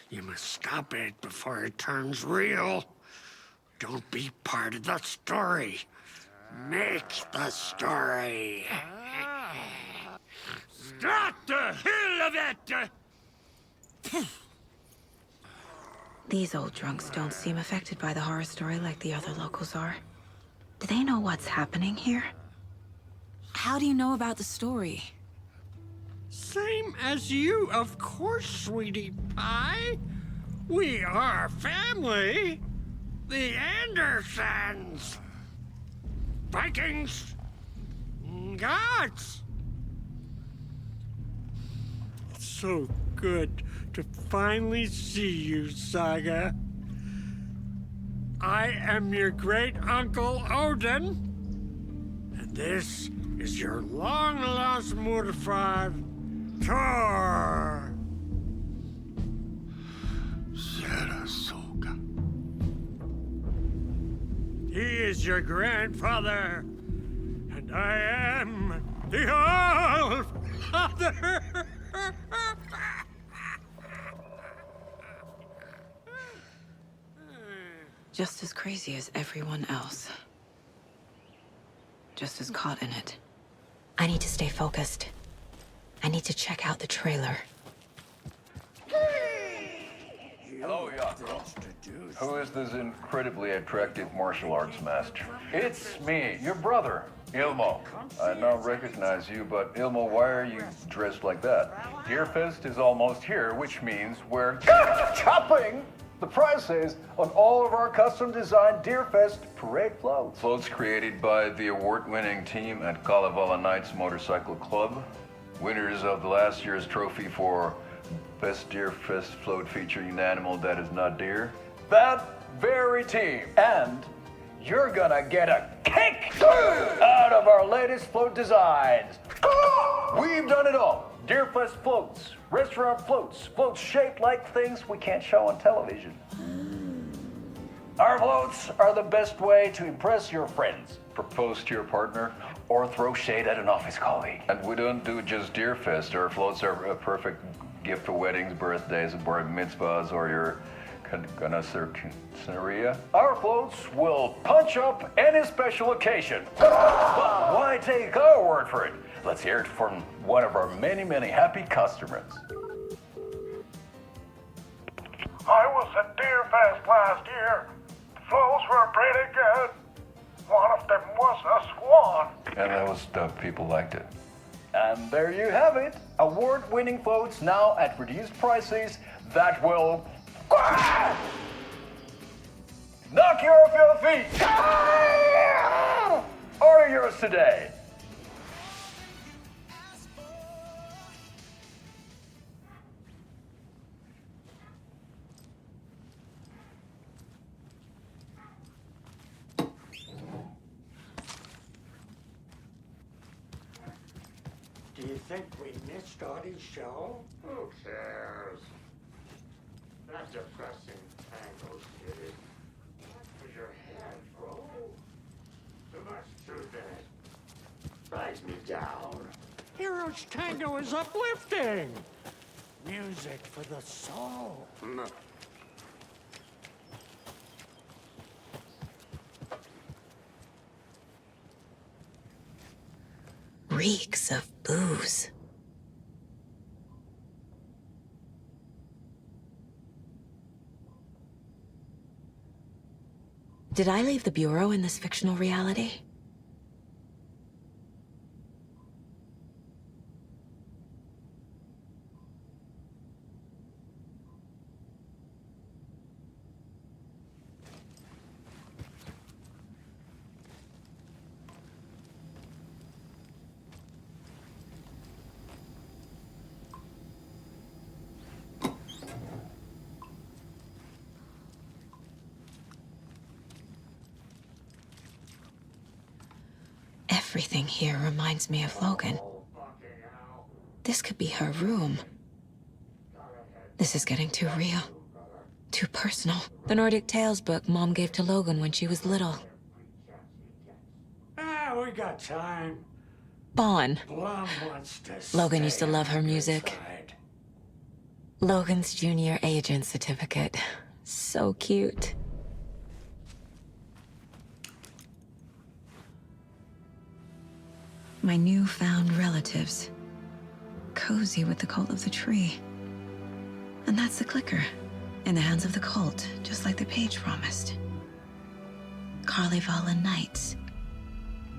[SPEAKER 16] You must stop it before it turns real. Don't be part of the story. Make the story. Start the hell of it!
[SPEAKER 4] These old drunks don't seem affected by the horror story like the other locals are. Do they know what's happening here?
[SPEAKER 8] How do you know about the story?
[SPEAKER 16] Same as you, of course, sweetie pie. We are family. The Andersons. Vikings. Gods. So good to finally see you, Saga. I am your great uncle Odin, and this is your long-lost Murfad, Tor Sarasota. He is your grandfather, and I am the All-Father.
[SPEAKER 8] Just as crazy as everyone else. Just as caught in it. I need to stay focused. I need to check out the trailer.
[SPEAKER 26] Hello, Yako. Who is this incredibly attractive martial arts master? It's me, your brother, Ilmo. I now recognize you, but Ilmo, why are you dressed like that? Deerfest is almost here, which means we're chopping the prices on all of our custom-designed Deerfest parade floats. Floats created by the award-winning team at Kalevala Knights Motorcycle Club. Winners of the last year's trophy for Best Deerfest float featuring an animal that is not deer. That very team. And you're gonna get a kick out of our latest float designs. We've done it all. Deerfest floats, restaurant floats, floats shaped like things we can't show on television. Our floats are the best way to impress your friends, propose to your partner, or throw shade at an office colleague. And we don't do just Deerfest. Our floats are a perfect gift for weddings, birthdays, bar mitzvahs, or your Scenaria. Our floats will punch up any special occasion. But why take our word for it? Let's hear it from one of our many, many happy customers.
[SPEAKER 6] I was at Deerfest last year. The floats were pretty good. One of them was a swan.
[SPEAKER 26] And that was dope. People liked it. And there you have it. Award-winning floats now at reduced prices that will knock you off your feet. Order yours today.
[SPEAKER 16] Do you think we missed Audie's show? Who cares? That depressing tango shit. What was your head, bro? Too much truth in it. Drives me down. Hero's Tango is uplifting. Music for the soul.
[SPEAKER 8] Reeks of booze. Did I leave the Bureau in this fictional reality? Everything here reminds me of Logan. This could be her room. This is getting too real. Too personal. The Nordic Tales book Mom gave to Logan when she was little.
[SPEAKER 16] We got time.
[SPEAKER 8] Bon.
[SPEAKER 16] Blum wants to
[SPEAKER 8] Logan used to
[SPEAKER 16] stay
[SPEAKER 8] love
[SPEAKER 16] on
[SPEAKER 8] her
[SPEAKER 16] the good
[SPEAKER 8] music.
[SPEAKER 16] side.
[SPEAKER 8] Logan's junior agent certificate. So cute. My newfound relatives. Cozy with the cult of the tree. And that's the clicker. In the hands of the cult, just like the page promised. Kalevala Knights.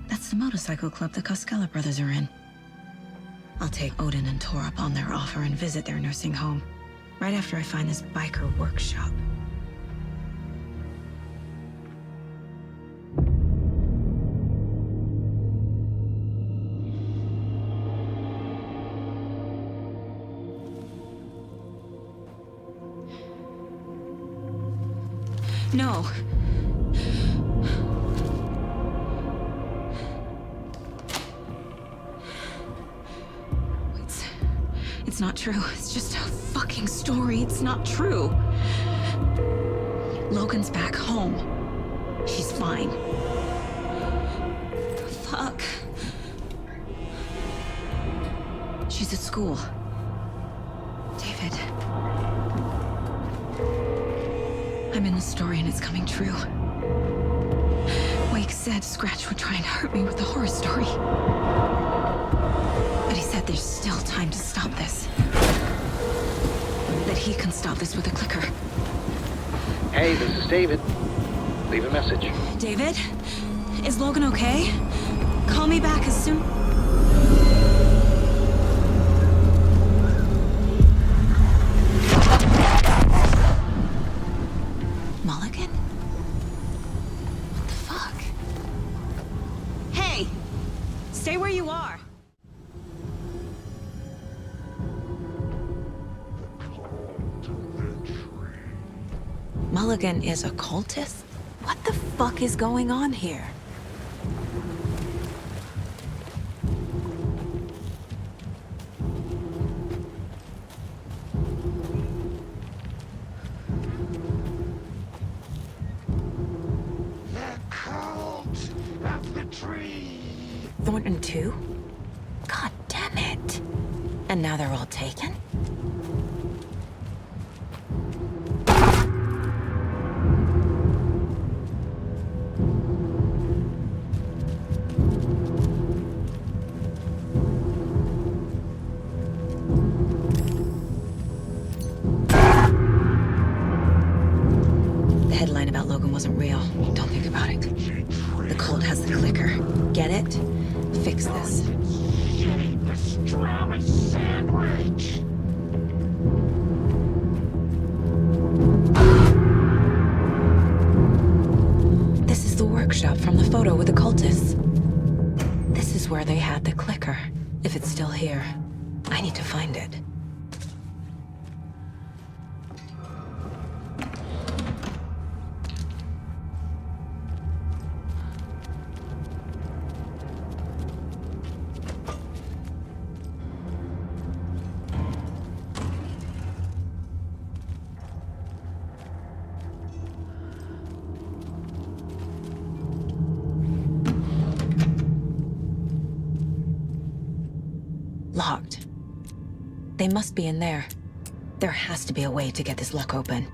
[SPEAKER 8] That's the motorcycle club the Koskela brothers are in. I'll take Odin and Tor up on their offer and visit their nursing home. Right after I find this biker workshop. No.
[SPEAKER 10] It's not true. It's just a fucking story. It's not true. Logan's back home. She's fine. Fuck. She's at school. David. I'm in the story and it's coming true. Wake said Scratch would try and hurt me with the horror story. But he said there's still time to stop this. That he can stop this with a clicker.
[SPEAKER 7] Hey, this is David. Leave a message.
[SPEAKER 10] David? Is Logan okay? Call me back as soon... Mulligan? What the fuck? Hey! Stay where you are! Mulligan is a cultist? What the fuck is going on here?
[SPEAKER 9] The cult of the tree.
[SPEAKER 10] Thornton too? God damn it. And now they're all taken? The headline about Logan wasn't real. Don't think about it. The cult has the clicker. Get it? Fix this.
[SPEAKER 9] Pastrami sandwich.
[SPEAKER 10] This is the workshop from the photo with the cultists. This is where they had the clicker. If it's still here, I need to find it. Locked. They must be in there. There has to be a way to get this lock open.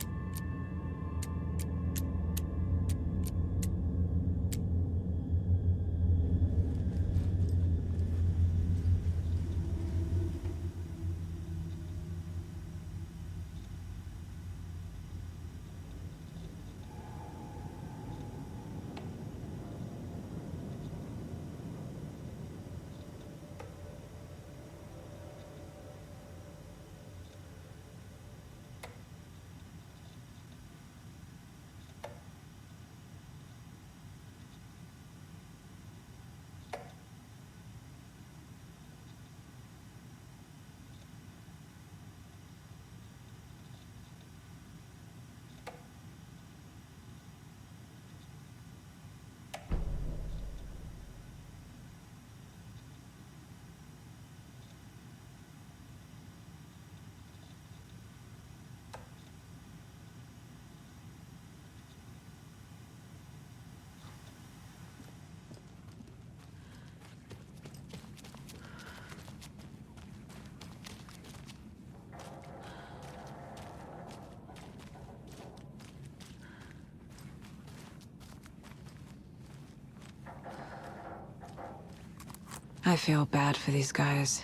[SPEAKER 10] I feel bad for these guys.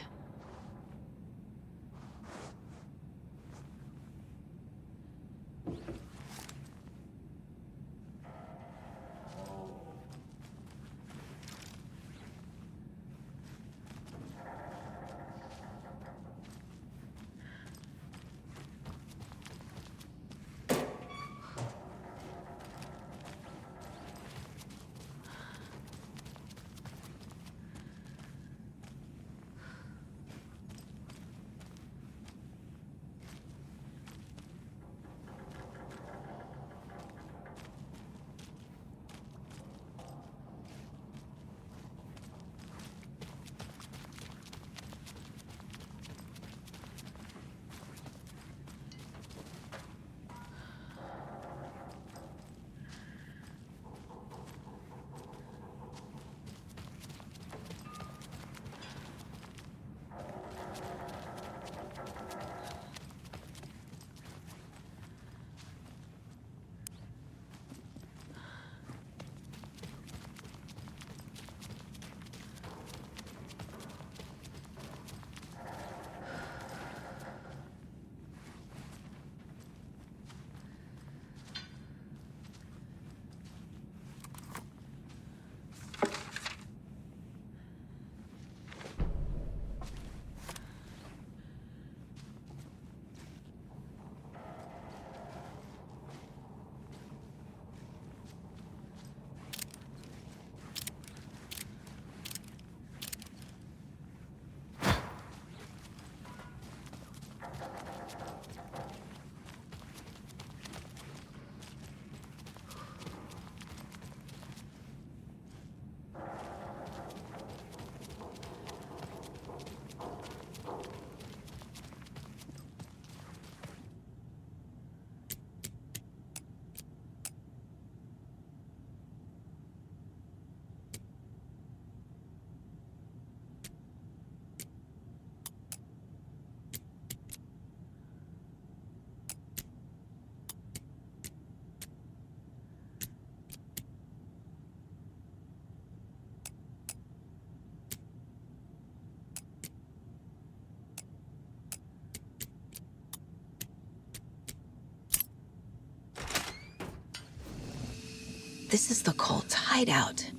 [SPEAKER 4] This is the cult's hideout.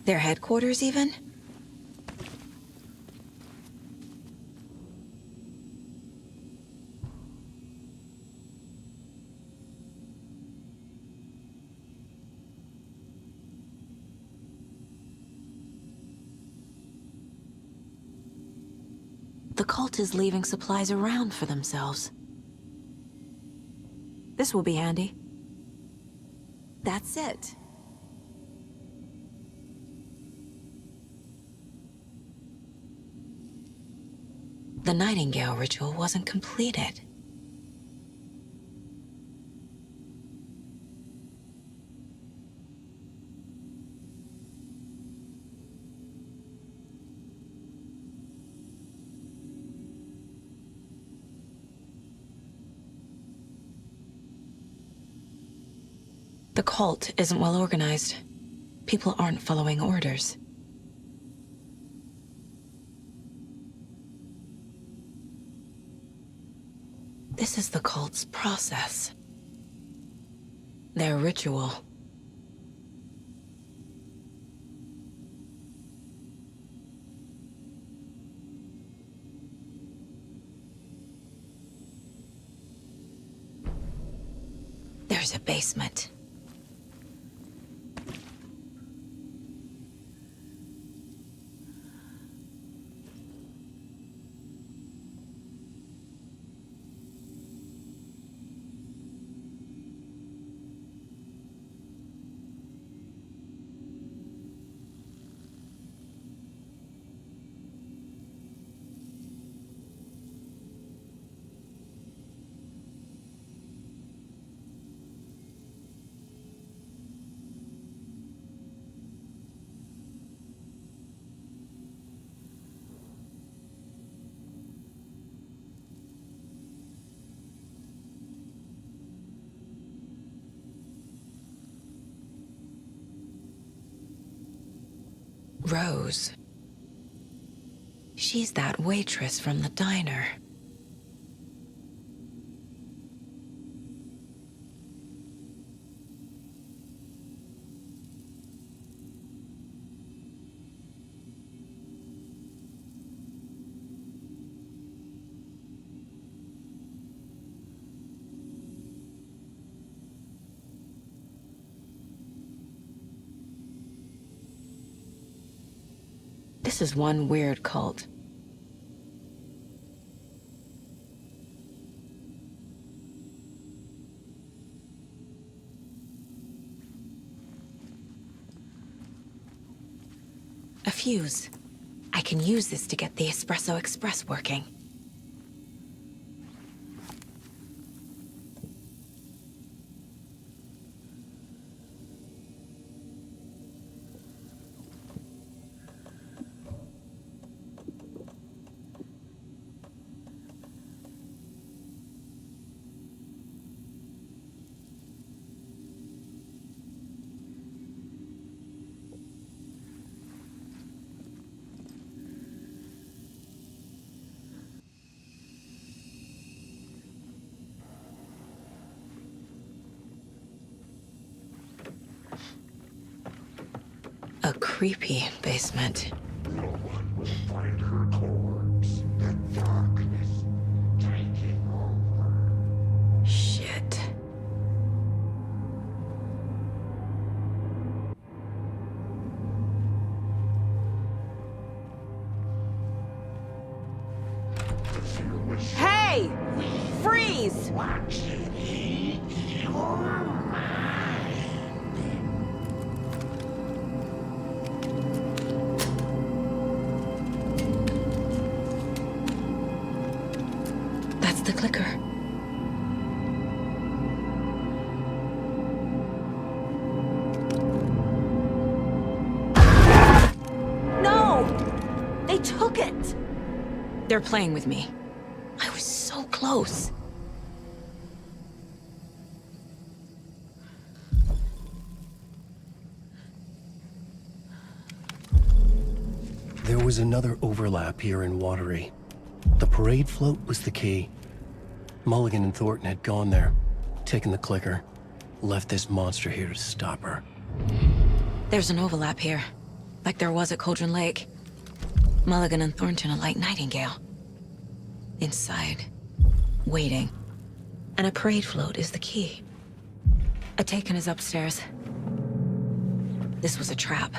[SPEAKER 4] Their headquarters, even? The cult is leaving supplies around for themselves. This will be handy. That's it. The Nightingale ritual wasn't completed. The cult isn't well organized. People aren't following orders. This is the cult's process. Their ritual. There's a basement. Rose. She's that waitress from the diner. This is one weird cult. A fuse. I can use this to get the Espresso Express working. A creepy basement.
[SPEAKER 9] No one will find her corpse. The darkness taking over.
[SPEAKER 4] Shit.
[SPEAKER 8] Hey! Freeze!
[SPEAKER 4] That's the clicker.
[SPEAKER 8] No! They took it!
[SPEAKER 4] They're playing with me. I was so close.
[SPEAKER 21] There was another overlap here in Watery. The parade float was the key. Mulligan and Thornton had gone there, taken the clicker. left this monster here to stop her.
[SPEAKER 4] There's an overlap here, like there was at Cauldron Lake. Mulligan and Thornton are like Nightingale. Inside, waiting. And a parade float is the key. Atakan is upstairs. This was a trap.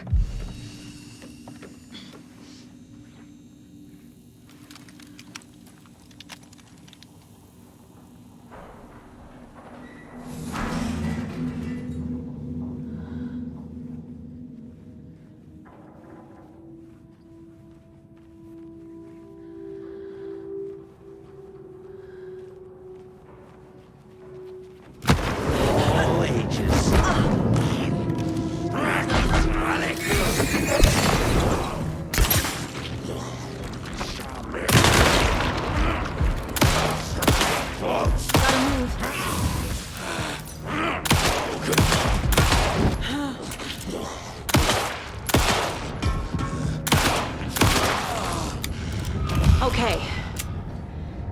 [SPEAKER 4] Okay.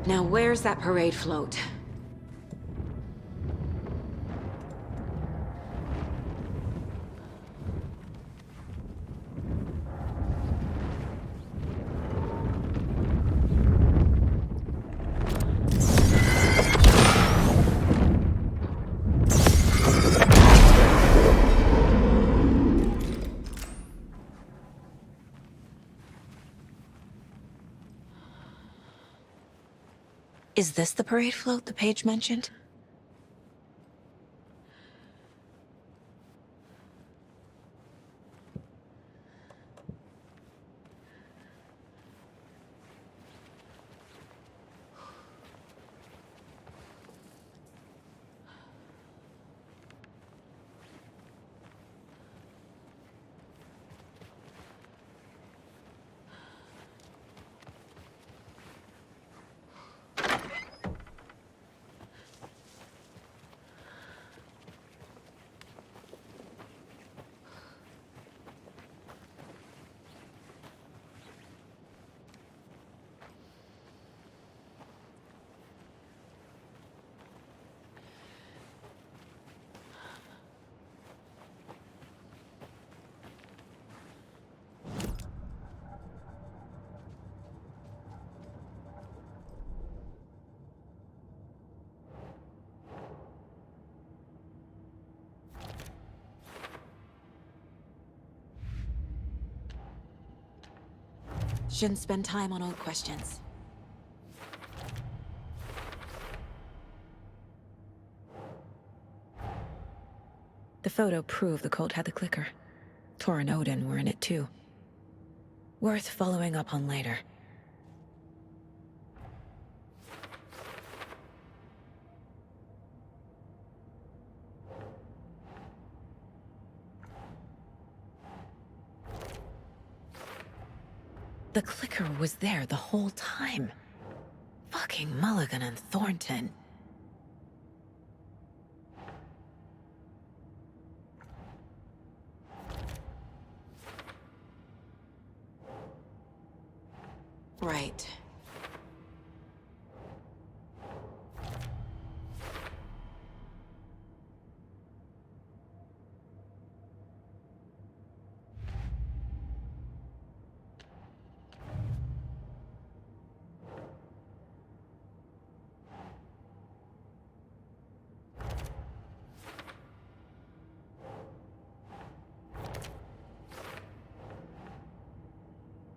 [SPEAKER 4] Now where's that parade float? Is this the parade float the page mentioned? Shouldn't spend time on old questions. The photo proved the cult had the clicker. Tor and Odin were in it too. Worth following up on later. The clicker was there the whole time. Fucking Mulligan and Thornton. Right.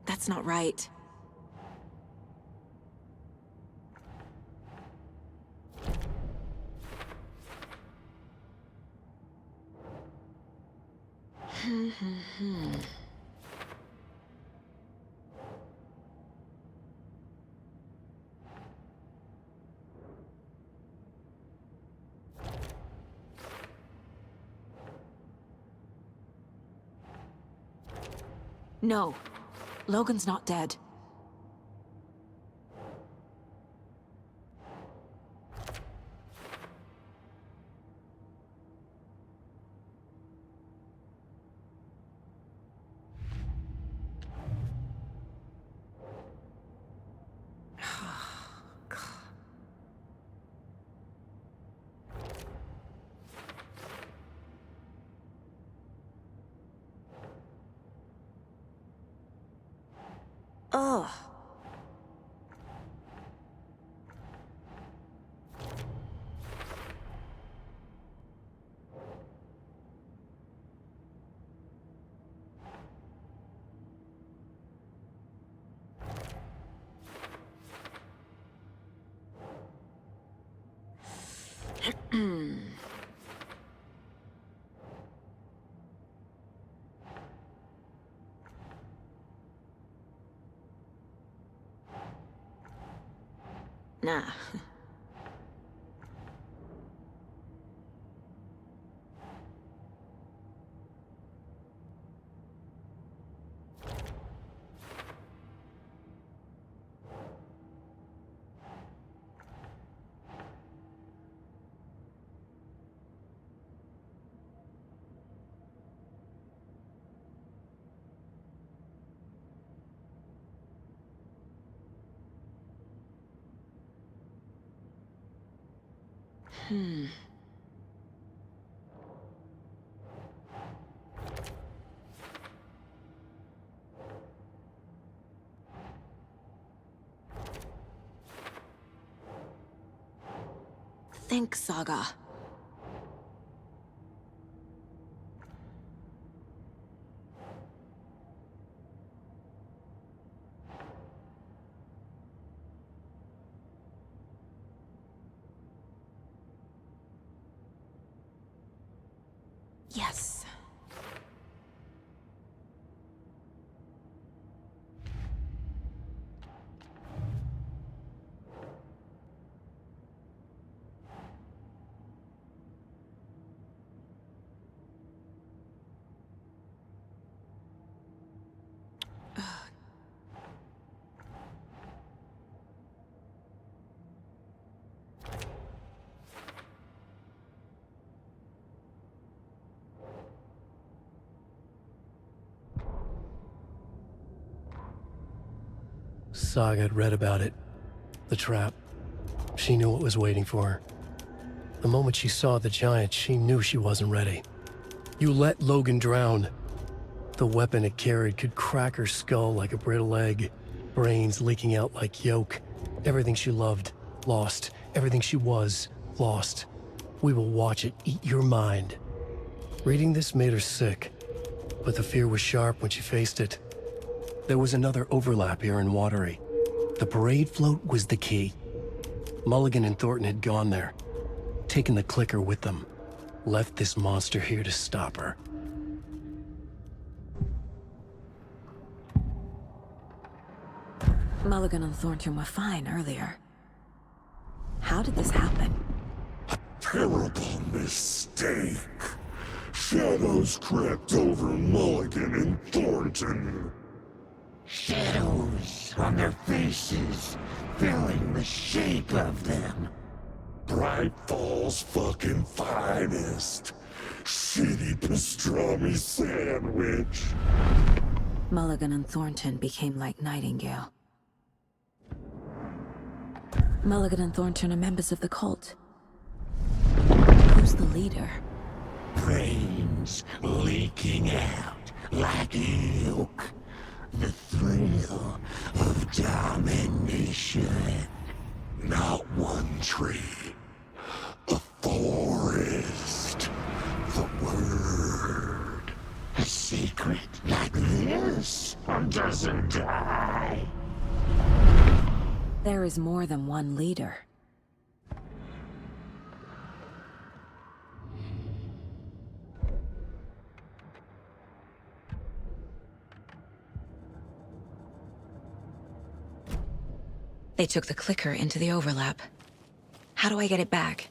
[SPEAKER 4] That's not right. No. Logan's not dead. Ugh. Nah. Think, Saga. Yes.
[SPEAKER 21] Saga had read about it. The trap. She knew what was waiting for her. The moment she saw the giant, she knew she wasn't ready. You let Logan drown. The weapon it carried could crack her skull like a brittle egg. Brains leaking out like yolk. Everything she loved, lost. Everything she was, lost. We will watch it eat your mind. Reading this made her sick, but the fear was sharp when she faced it. There was another overlap here in Watery. The parade float was the key. Mulligan and Thornton had gone there, taken the clicker with them, left this monster here to stop her.
[SPEAKER 4] Mulligan and Thornton were fine earlier. How did this happen?
[SPEAKER 9] Terrible mistake. Shadows crept over Mulligan and Thornton. Shadows on their faces, filling the shape of them. Bright Falls fucking finest. Shitty pastrami sandwich.
[SPEAKER 4] Mulligan and Thornton became like Nightingale. Mulligan and Thornton are members of the cult. Who's the leader?
[SPEAKER 9] Brains leaking out like milk. The thrill of domination. Not one tree. A forest. The word. A secret like this doesn't die.
[SPEAKER 4] There is more than one leader. They took the clicker into the overlap. How do I get it back?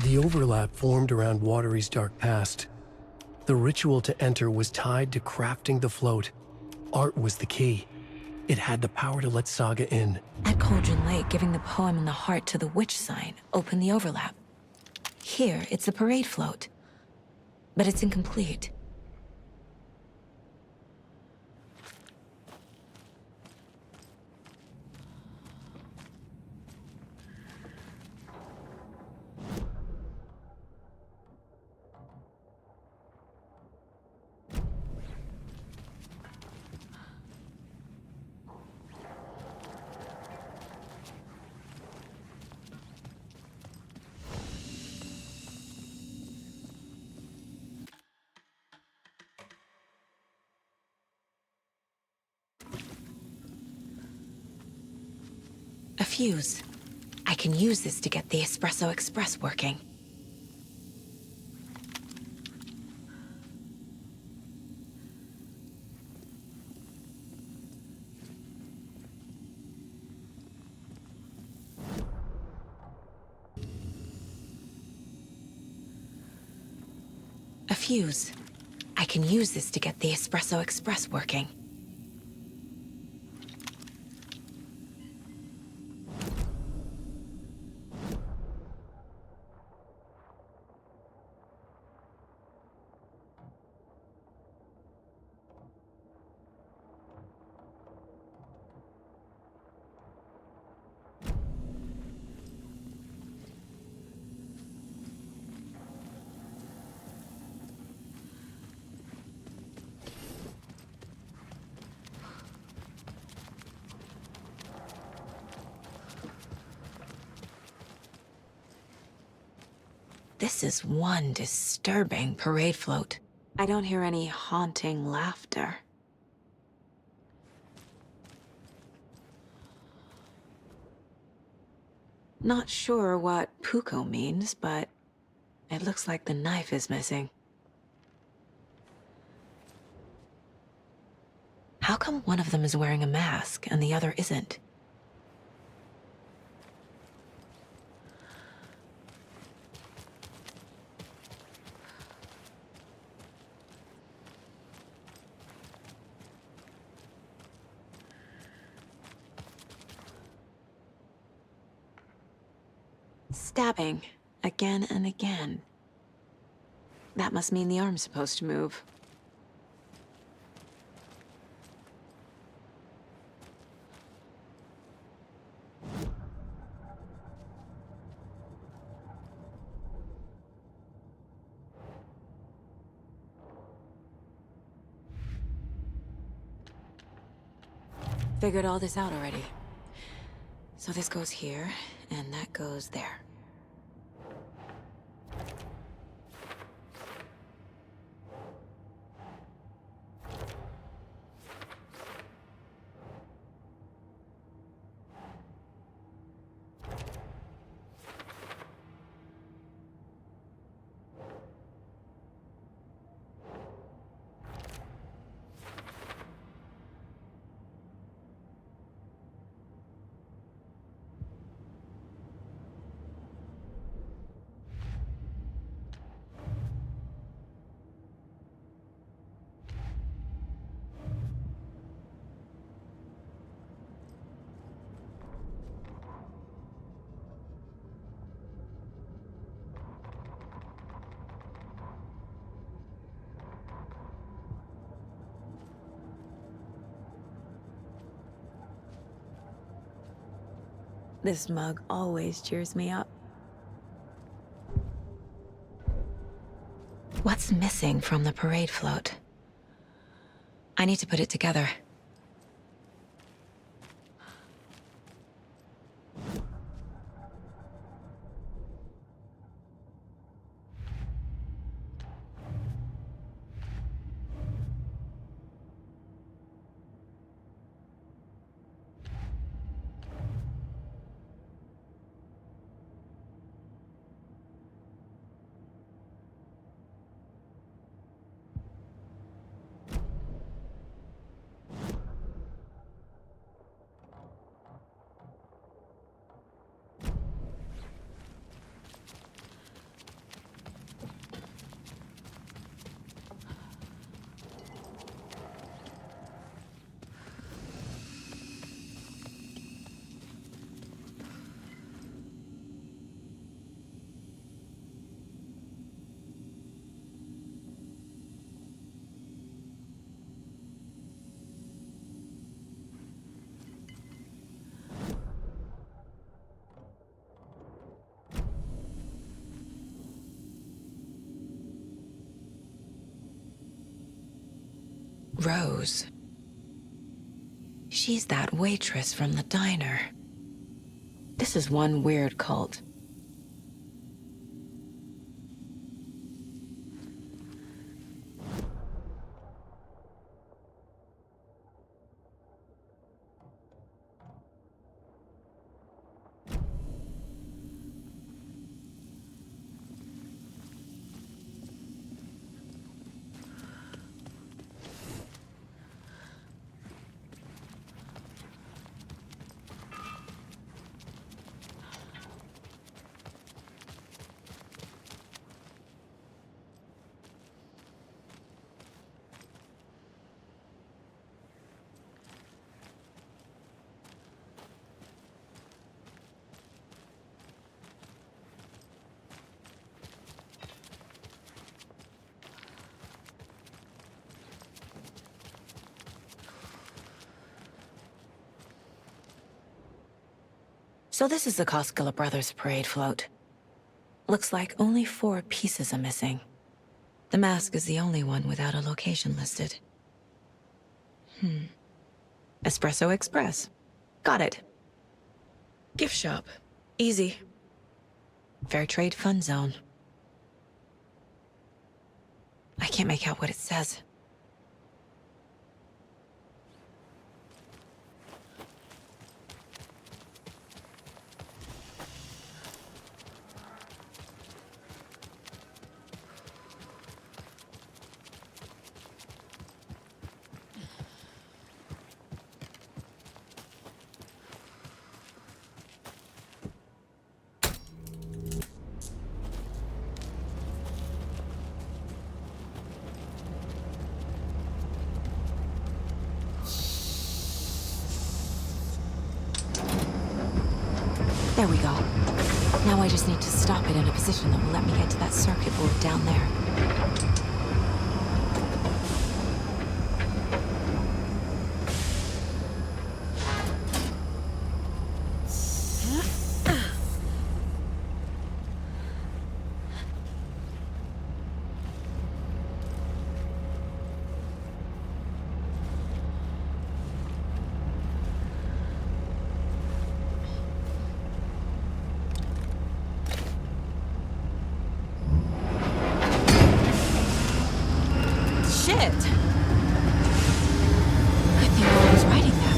[SPEAKER 21] The overlap formed around Watery's dark past. The ritual to enter was tied to crafting the float. Art was the key. It had the power to let Saga in.
[SPEAKER 4] At Cauldron Lake, giving the poem and the heart to the witch sign opened the overlap. Here, it's the parade float. But it's incomplete. A fuse. I can use this to get the Espresso Express working. A fuse. I can use this to get the Espresso Express working. This is one disturbing parade float. I don't hear any haunting laughter. Not sure what Puko means, but it looks like the knife is missing. How come one of them is wearing a mask and the other isn't? Stabbing, again and again. That must mean the arm's supposed to move. Figured all this out already. So this goes here, and that goes there. This mug always cheers me up. What's missing from the parade float? I need to put it together. Rose. She's that waitress from the diner. This is one weird cult. So this is the Koskela Brothers parade float. Looks like only 4 pieces are missing. The mask is the only one without a location listed. Espresso Express. Got it. Gift shop. Easy. Fair Trade Fun Zone. I can't make out what it says. There we go. Now I just need to stop it in a position that will let me get to that circuit board down there. Shit! Good thing I was writing that.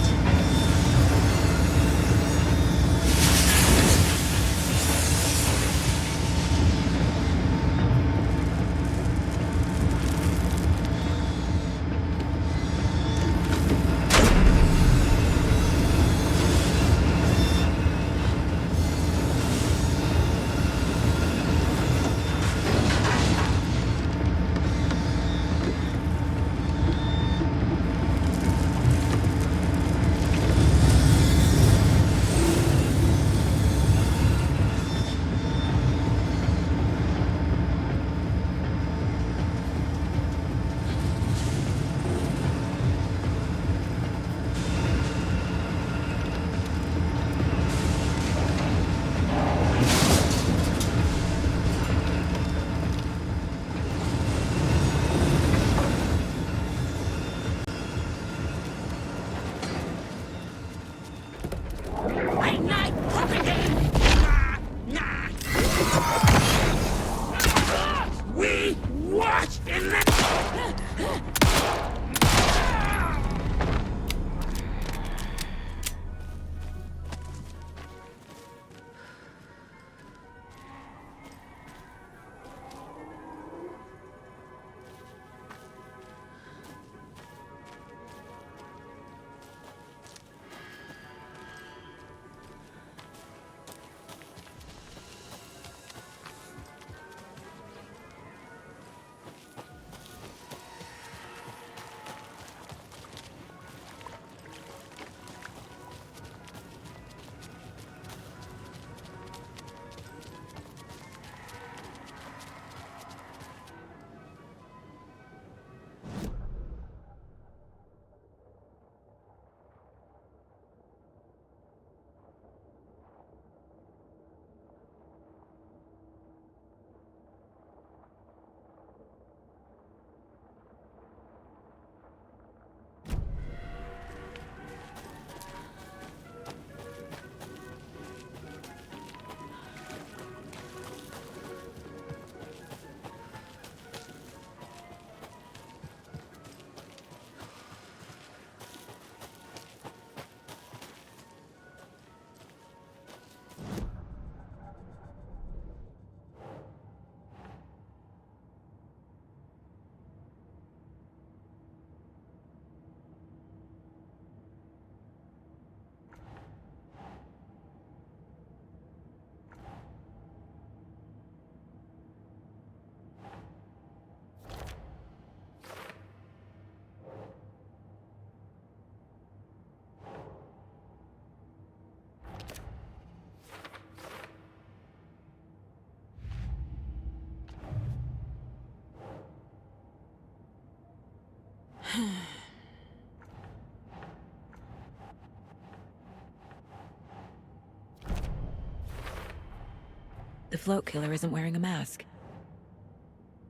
[SPEAKER 4] The float killer isn't wearing a mask.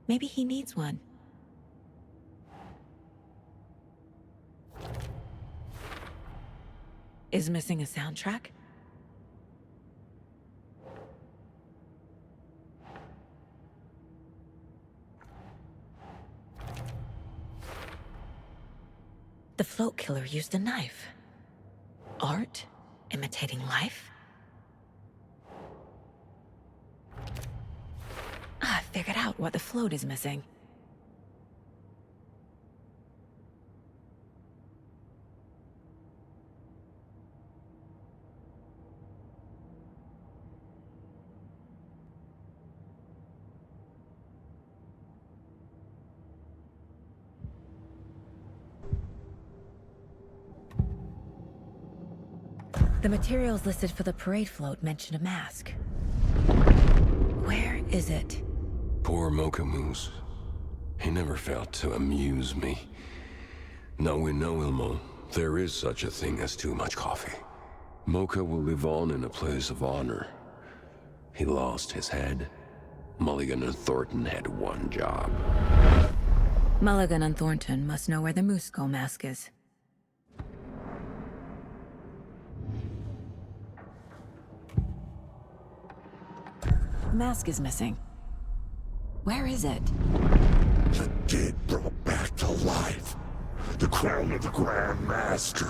[SPEAKER 4] Maybe he needs one. Is missing a soundtrack? The float killer used a knife. Art? Imitating life? I figured out what the float is missing. The materials listed for the parade float mention a mask. Where is it?
[SPEAKER 14] Poor Mocha Moose. He never failed to amuse me. Now we know, Ilmo, there is such a thing as too much coffee. Mocha will live on in a place of honor. He lost his head. Mulligan and Thornton had one job.
[SPEAKER 4] Mulligan and Thornton must know where the Moose Skull mask is. The mask is missing. Where is it?
[SPEAKER 9] The dead brought back to life. The crown of the Grand Master.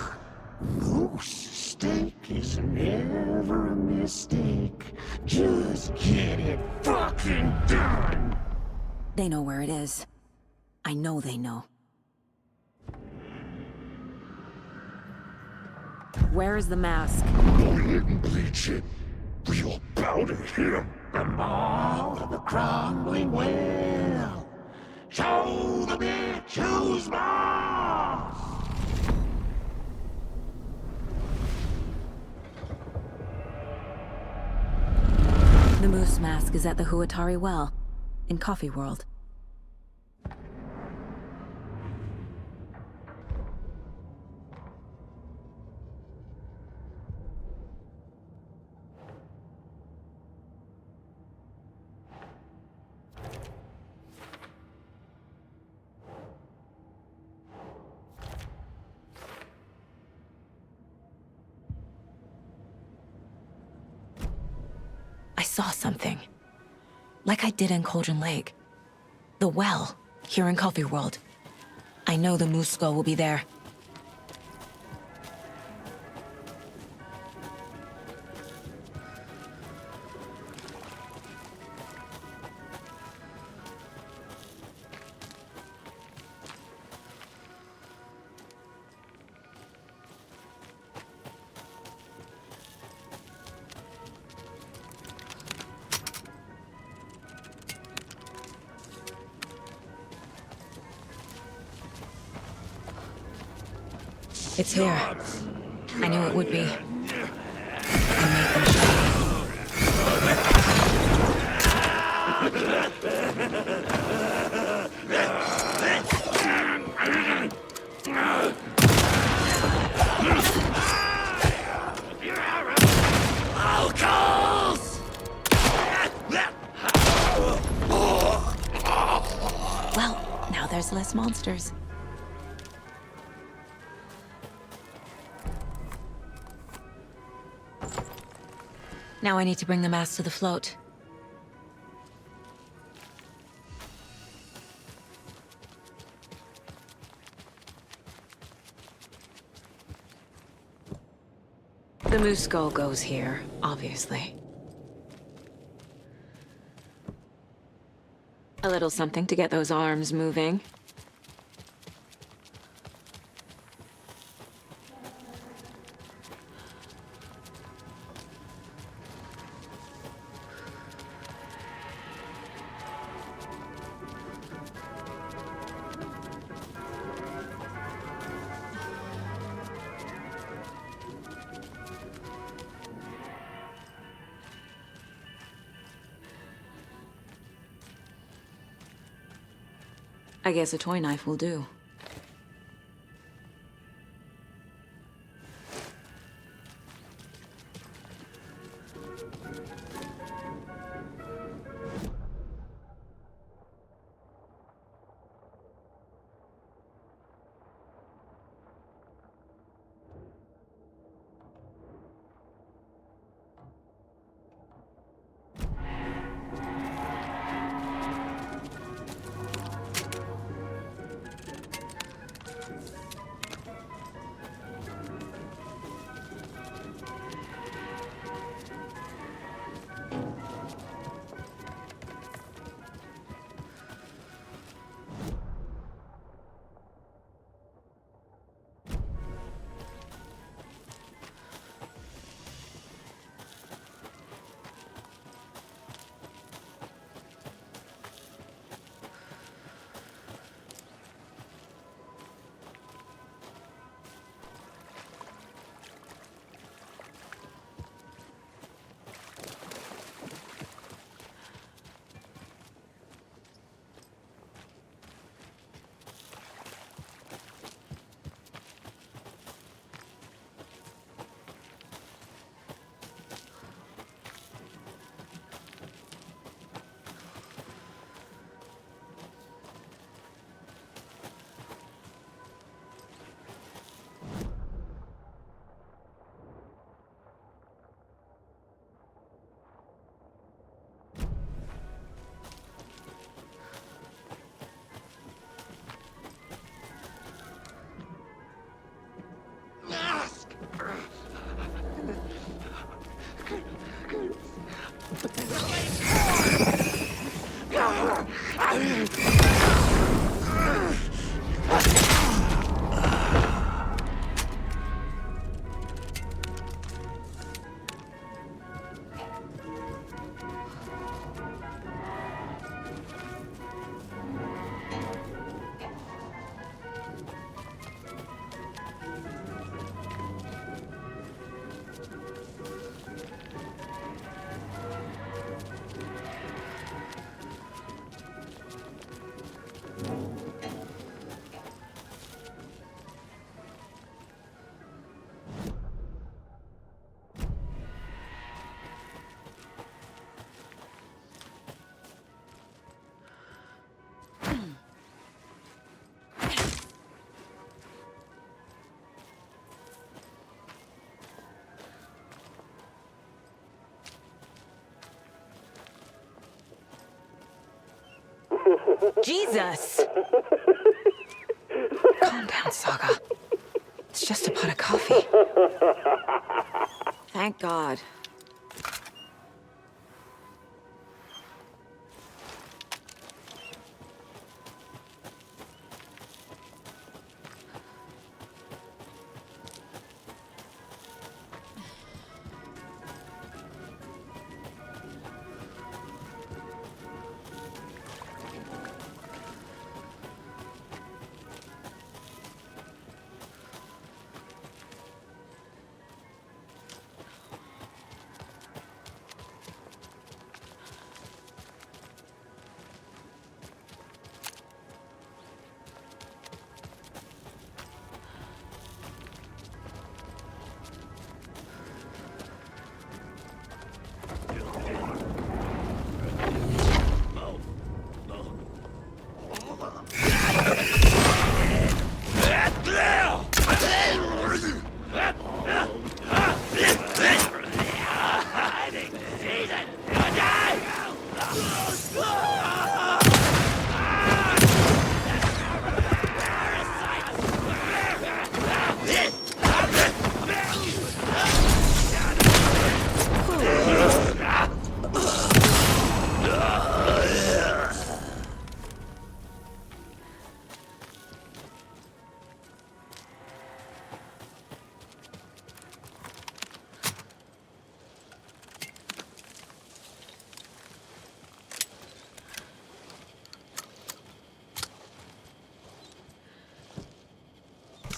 [SPEAKER 9] Moose steak is never a mistake. Just get it fucking done.
[SPEAKER 4] They know where it is. I know they know. Where is the mask?
[SPEAKER 9] Go ahead and bleach it. We'll powder him. The maw of the crumbling well. Show the bitch who's boss.
[SPEAKER 4] The moose mask is at the Huatari Well, in Coffee World. I saw something. Like I did in Cauldron Lake. The well, here in Coffee World. I know the Moose Skull will be there. It's here. I knew it would be. I made them Well, now there's less monsters. Now I need to bring the mask to the float. The Moose Skull goes here, obviously. A little something to get those arms moving. I guess a toy knife will do.
[SPEAKER 8] Jesus! Calm down, Saga. It's just a pot of coffee. Thank God.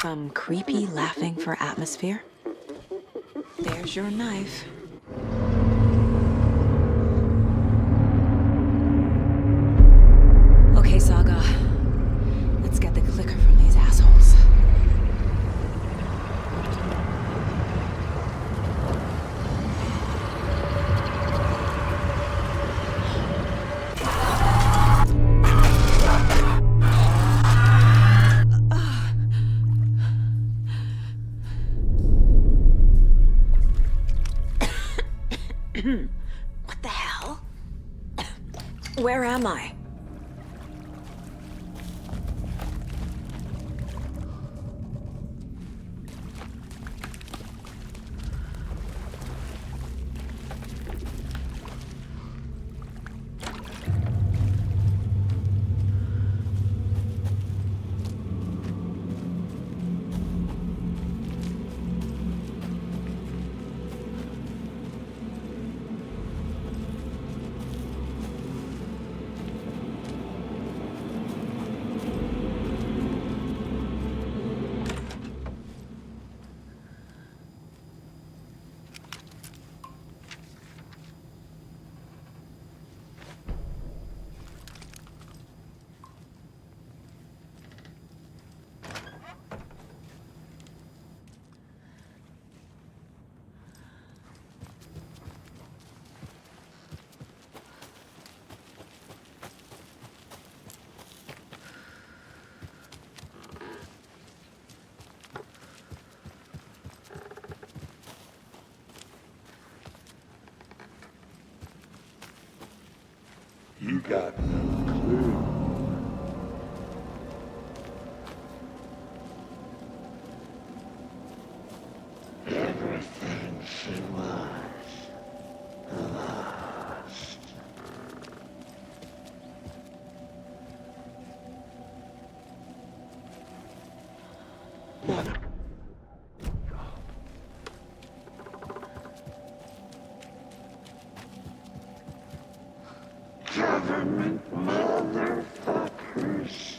[SPEAKER 8] Some creepy laughing for atmosphere. There's your knife. Okay, Saga. Let's get the clicker from these assholes. What the hell? Where am I?
[SPEAKER 9] You got no clue. Everything she was lost. Government motherfuckers.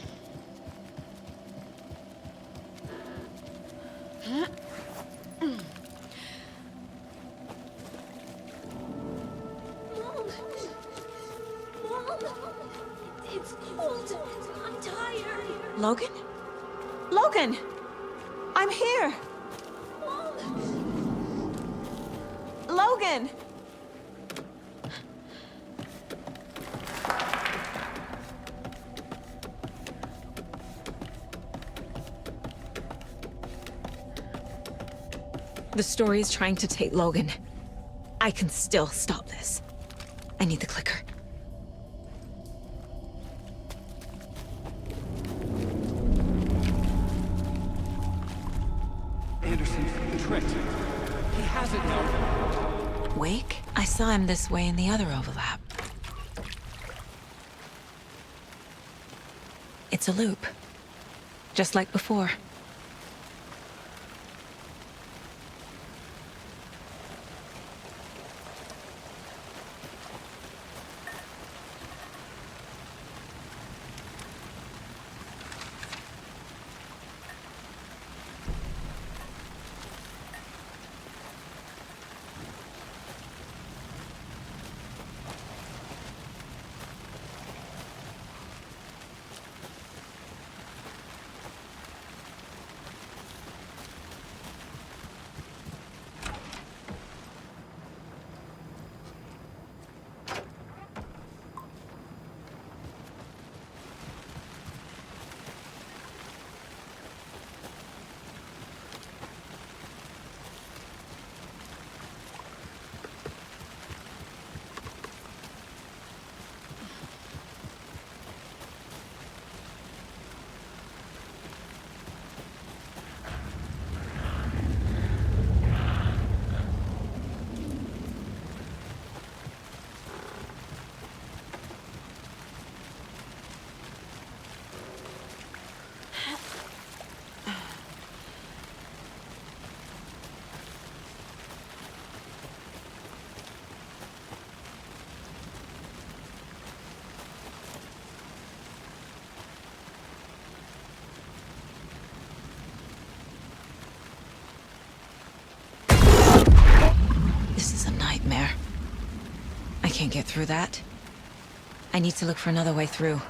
[SPEAKER 10] It's cold. I'm tired.
[SPEAKER 8] Logan? Logan! I'm here! Logan! The story is trying to take Logan. I can still stop this. I need the clicker.
[SPEAKER 3] secret. He has it now.
[SPEAKER 4] Wake? I saw him this way in the other overlap. It's a loop. Just like before. This is a nightmare. I can't get through that. I need to look for another way through.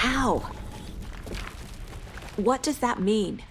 [SPEAKER 10] How? What does that mean?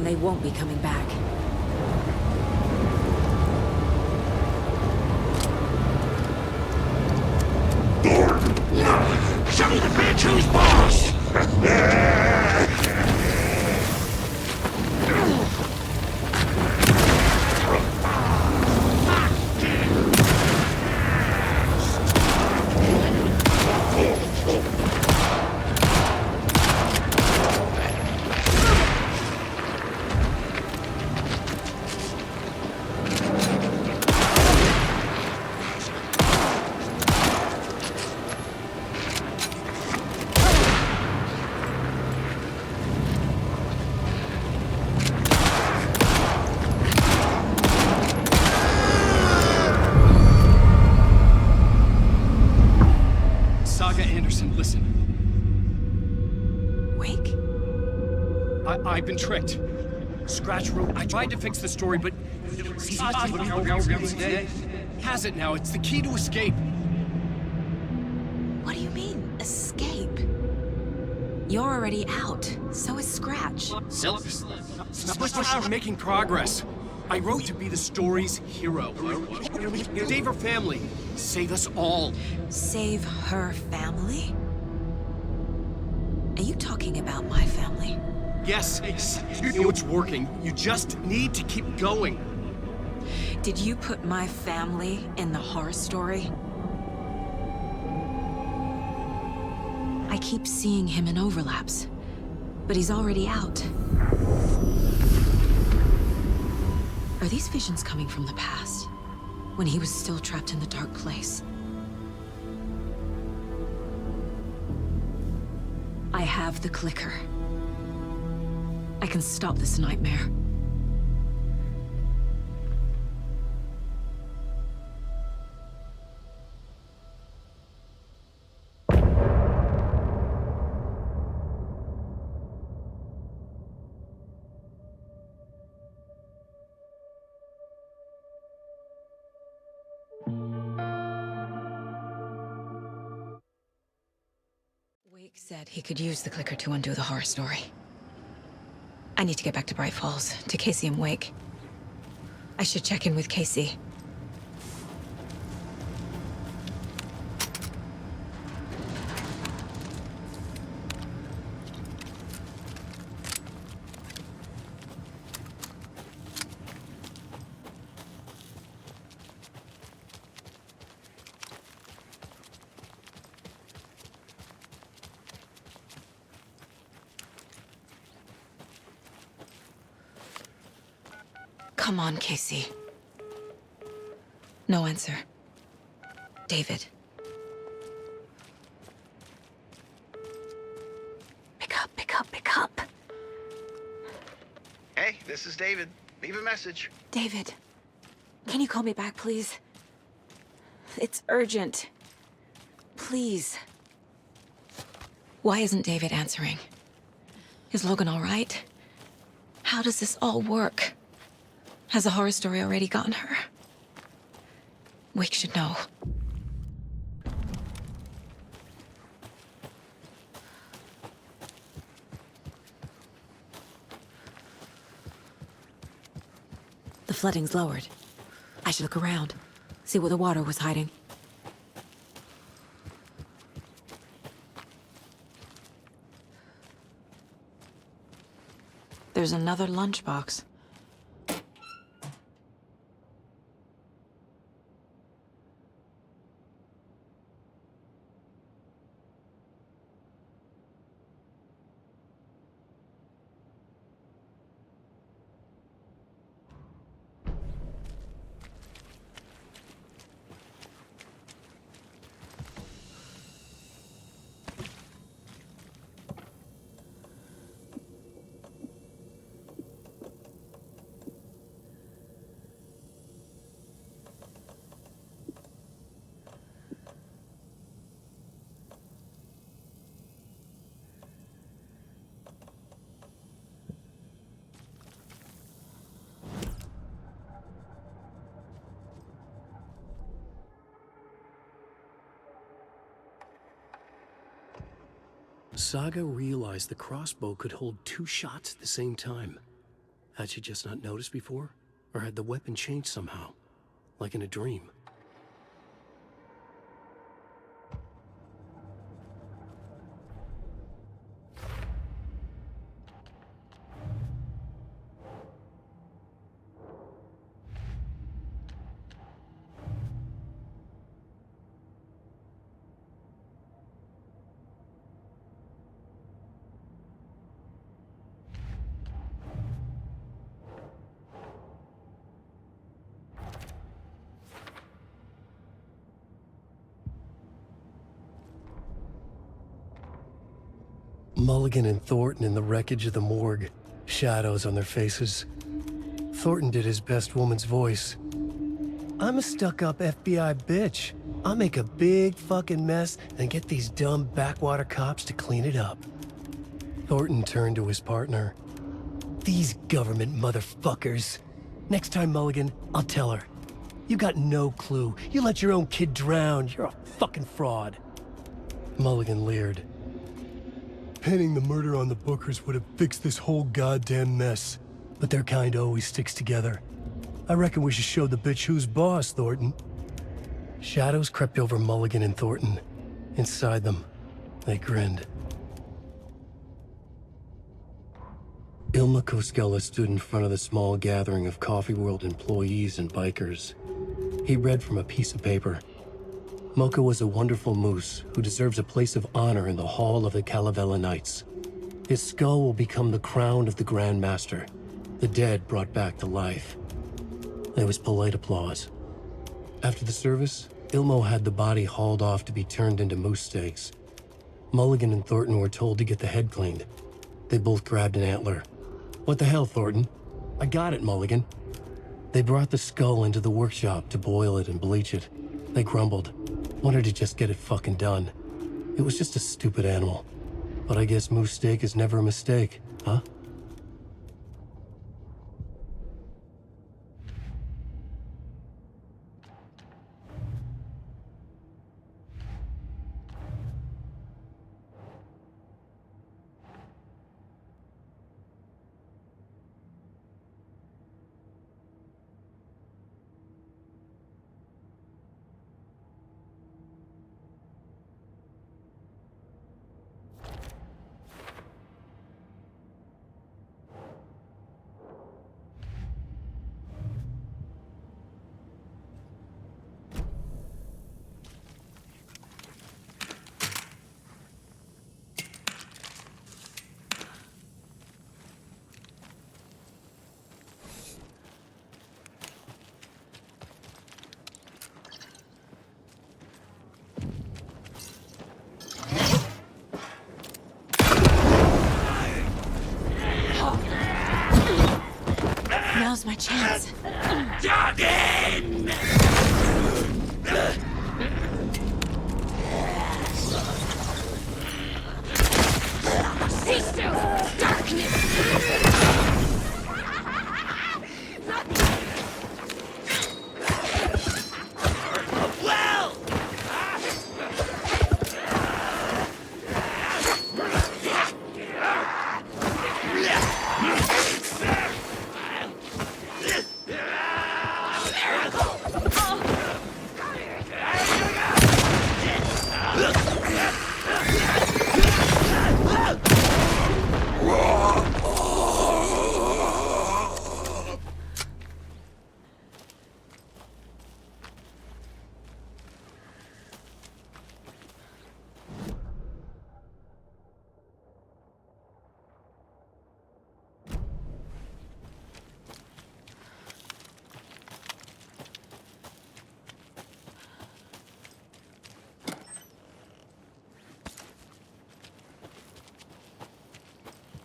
[SPEAKER 4] They won't be coming back.
[SPEAKER 16] Show the bitch who's boss!
[SPEAKER 1] I've been tricked. Scratch wrote. I tried to fix the story, but has it now. It's the key to escape.
[SPEAKER 4] What do you mean, escape? You're already out. So is Scratch.
[SPEAKER 1] We're making progress. I wrote to be the story's hero. Save her family. Save us all.
[SPEAKER 4] Save her family? Are you talking about my family?
[SPEAKER 1] Yes, you know it's working. You just need to keep going.
[SPEAKER 4] Did you put my family in the horror story? I keep seeing him in overlaps, but he's already out. Are these visions coming from the past, when he was still trapped in the dark place? I have the clicker. I can stop this nightmare. Wake said he could use the clicker to undo the horror story. I need to get back to Bright Falls, to Casey and Wake. I should check in with Casey. Come on, Casey. No answer. David,
[SPEAKER 11] This is David. Leave a message.
[SPEAKER 10] David, can you call me back, please? It's urgent. Please.
[SPEAKER 4] Why isn't David answering? Is Logan all right? How does this all work? Has the horror story already gotten her? Wake should know. The flooding's lowered. I should look around, see where the water was hiding. There's another lunchbox.
[SPEAKER 1] Saga realized the crossbow could hold 2 shots at the same time. Had she just not noticed before? Or had the weapon changed somehow? Like in a dream? Mulligan and Thornton in the wreckage of the morgue, shadows on their faces. Thornton did his best woman's voice. I'm a stuck-up FBI bitch. I'll make a big fucking mess and get these dumb backwater cops to clean it up. Thornton turned to his partner. These government motherfuckers. Next time, Mulligan, I'll tell her. You got no clue. You let your own kid drown. You're a fucking fraud. Mulligan leered. Pinning the murder on the Bookers would have fixed this whole goddamn mess. But their kind always sticks together. I reckon we should show the bitch who's boss, Thornton. Shadows crept over Mulligan and Thornton. Inside them, they grinned. Ilma Koskela stood in front of the small gathering of Coffee World employees and bikers. He read from a piece of paper. Mocha was a wonderful moose who deserves a place of honor in the Hall of the Calavella Knights. His skull will become the crown of the Grand Master, the dead brought back to life. There was polite applause. After the service, Ilmo had the body hauled off to be turned into moose steaks. Mulligan and Thornton were told to get the head cleaned. They both grabbed an antler. What the hell, Thornton? I got it, Mulligan. They brought the skull into the workshop to boil it and bleach it. They grumbled. Wanted to just get it fucking done. It was just a stupid animal. But I guess moose steak is never a mistake, huh?
[SPEAKER 8] Now's my chance.
[SPEAKER 16] Duggan!
[SPEAKER 15] Cease still! Darkness!
[SPEAKER 16] Well!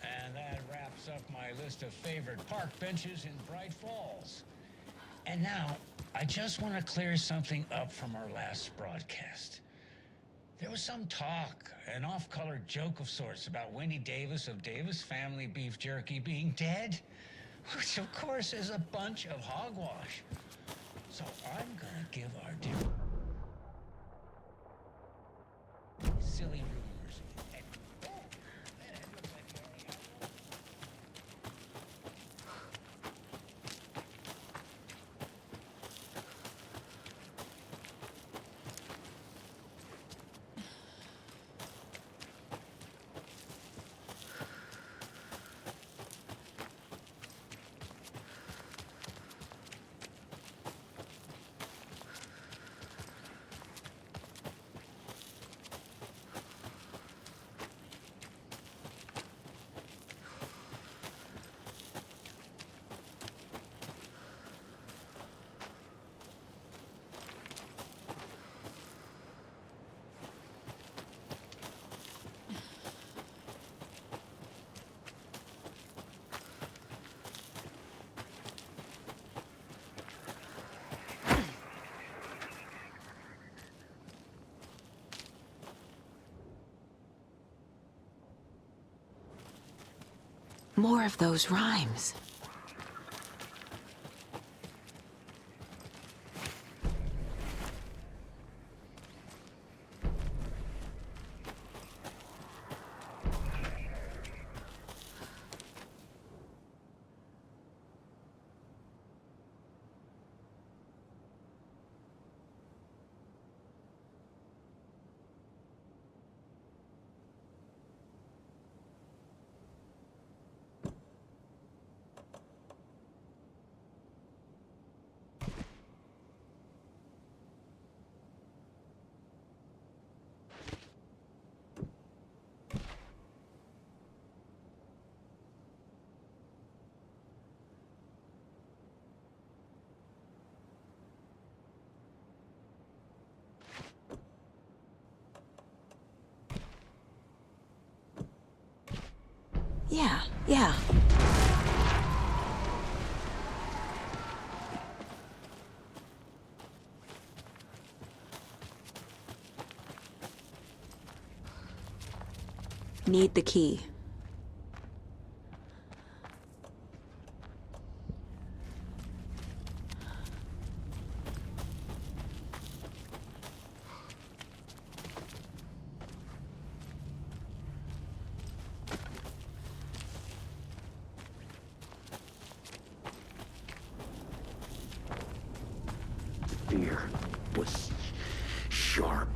[SPEAKER 27] And that wraps up my list of favorite park benches in Bright Falls. And now, I just want to clear something up from our last broadcast. There was some talk, an off-color joke of sorts about Winnie Davis of Davis Family Beef Jerky being dead, which of course is a bunch of hogwash. So I'm gonna give our dear silly rumors.
[SPEAKER 8] More of those rhymes. Yeah. Need the key.
[SPEAKER 9] Fear was sharp.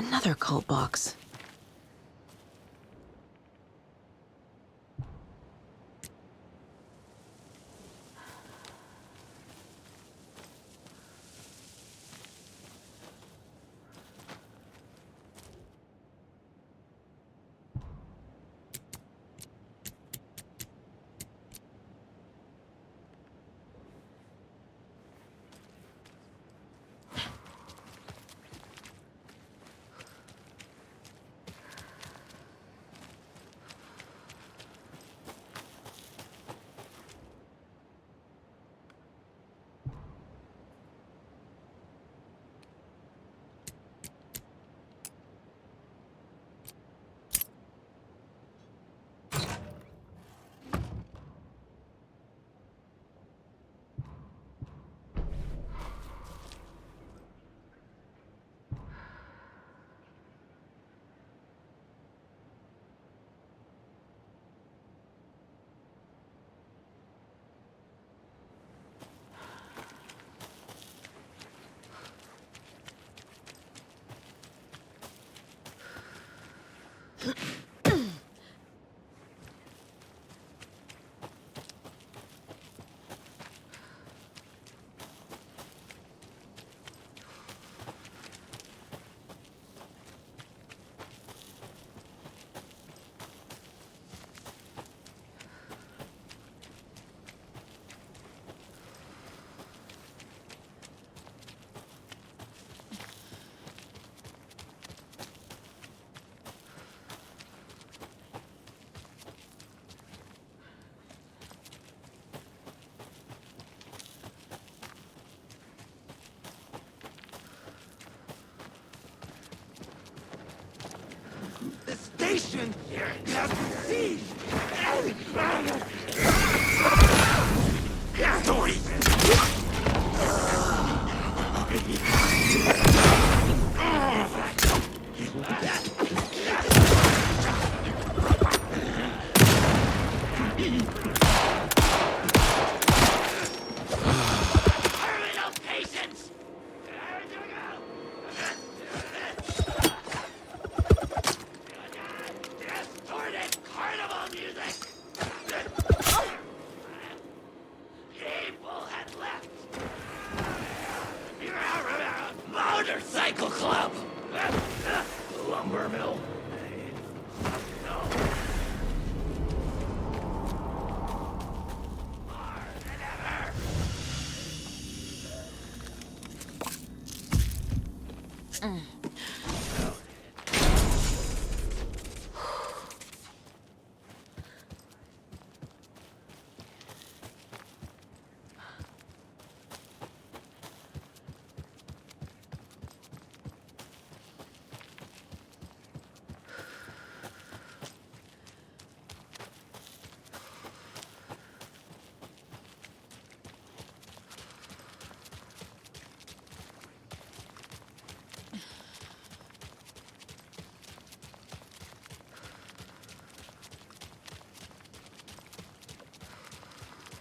[SPEAKER 4] Another cult box.
[SPEAKER 15] Station has been
[SPEAKER 17] Motorcycle Club! Lumber mill.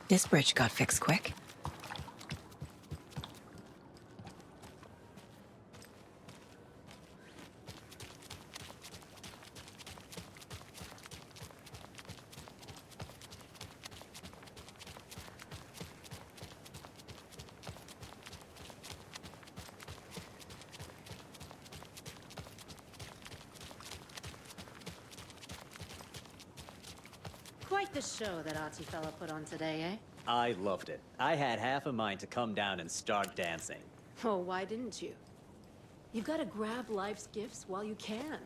[SPEAKER 4] This bridge got fixed quick.
[SPEAKER 18] Quite the show that Archie fella put on today, eh?
[SPEAKER 19] I loved it. I had half a mind to come down and start dancing.
[SPEAKER 18] Oh, why didn't you? You've got to grab life's gifts while you can.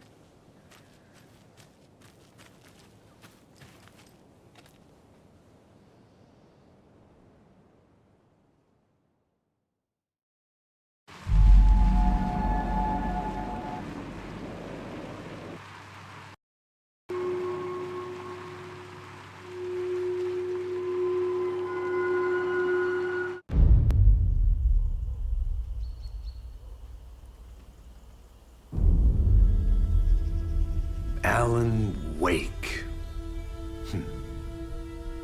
[SPEAKER 2] Alan Wake.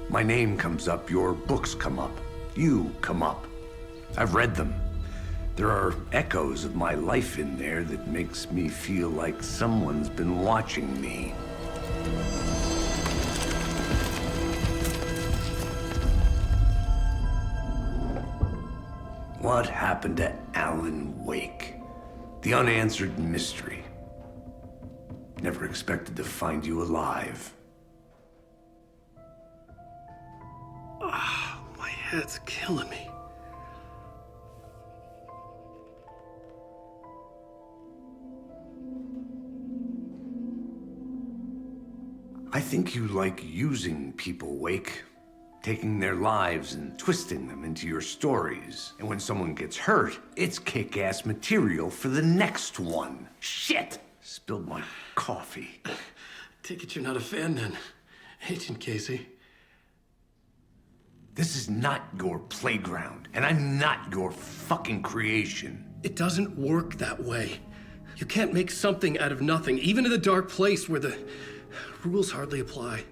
[SPEAKER 2] My name comes up, your books come up, you come up. I've read them. There are echoes of my life in there that makes me feel like someone's been watching me. What happened to Alan Wake? The unanswered mystery. Never expected to find you alive.
[SPEAKER 21] Ah, my head's killing me.
[SPEAKER 2] I think you like using people, Wake. Taking their lives and twisting them into your stories. And when someone gets hurt, it's kick-ass material for the next one. Shit! Spilled my coffee.
[SPEAKER 21] Take it you're not a fan then, Agent Casey.
[SPEAKER 2] This is not your playground, and I'm not your fucking creation.
[SPEAKER 21] It doesn't work that way. You can't make something out of nothing, even in the dark place where the rules hardly apply.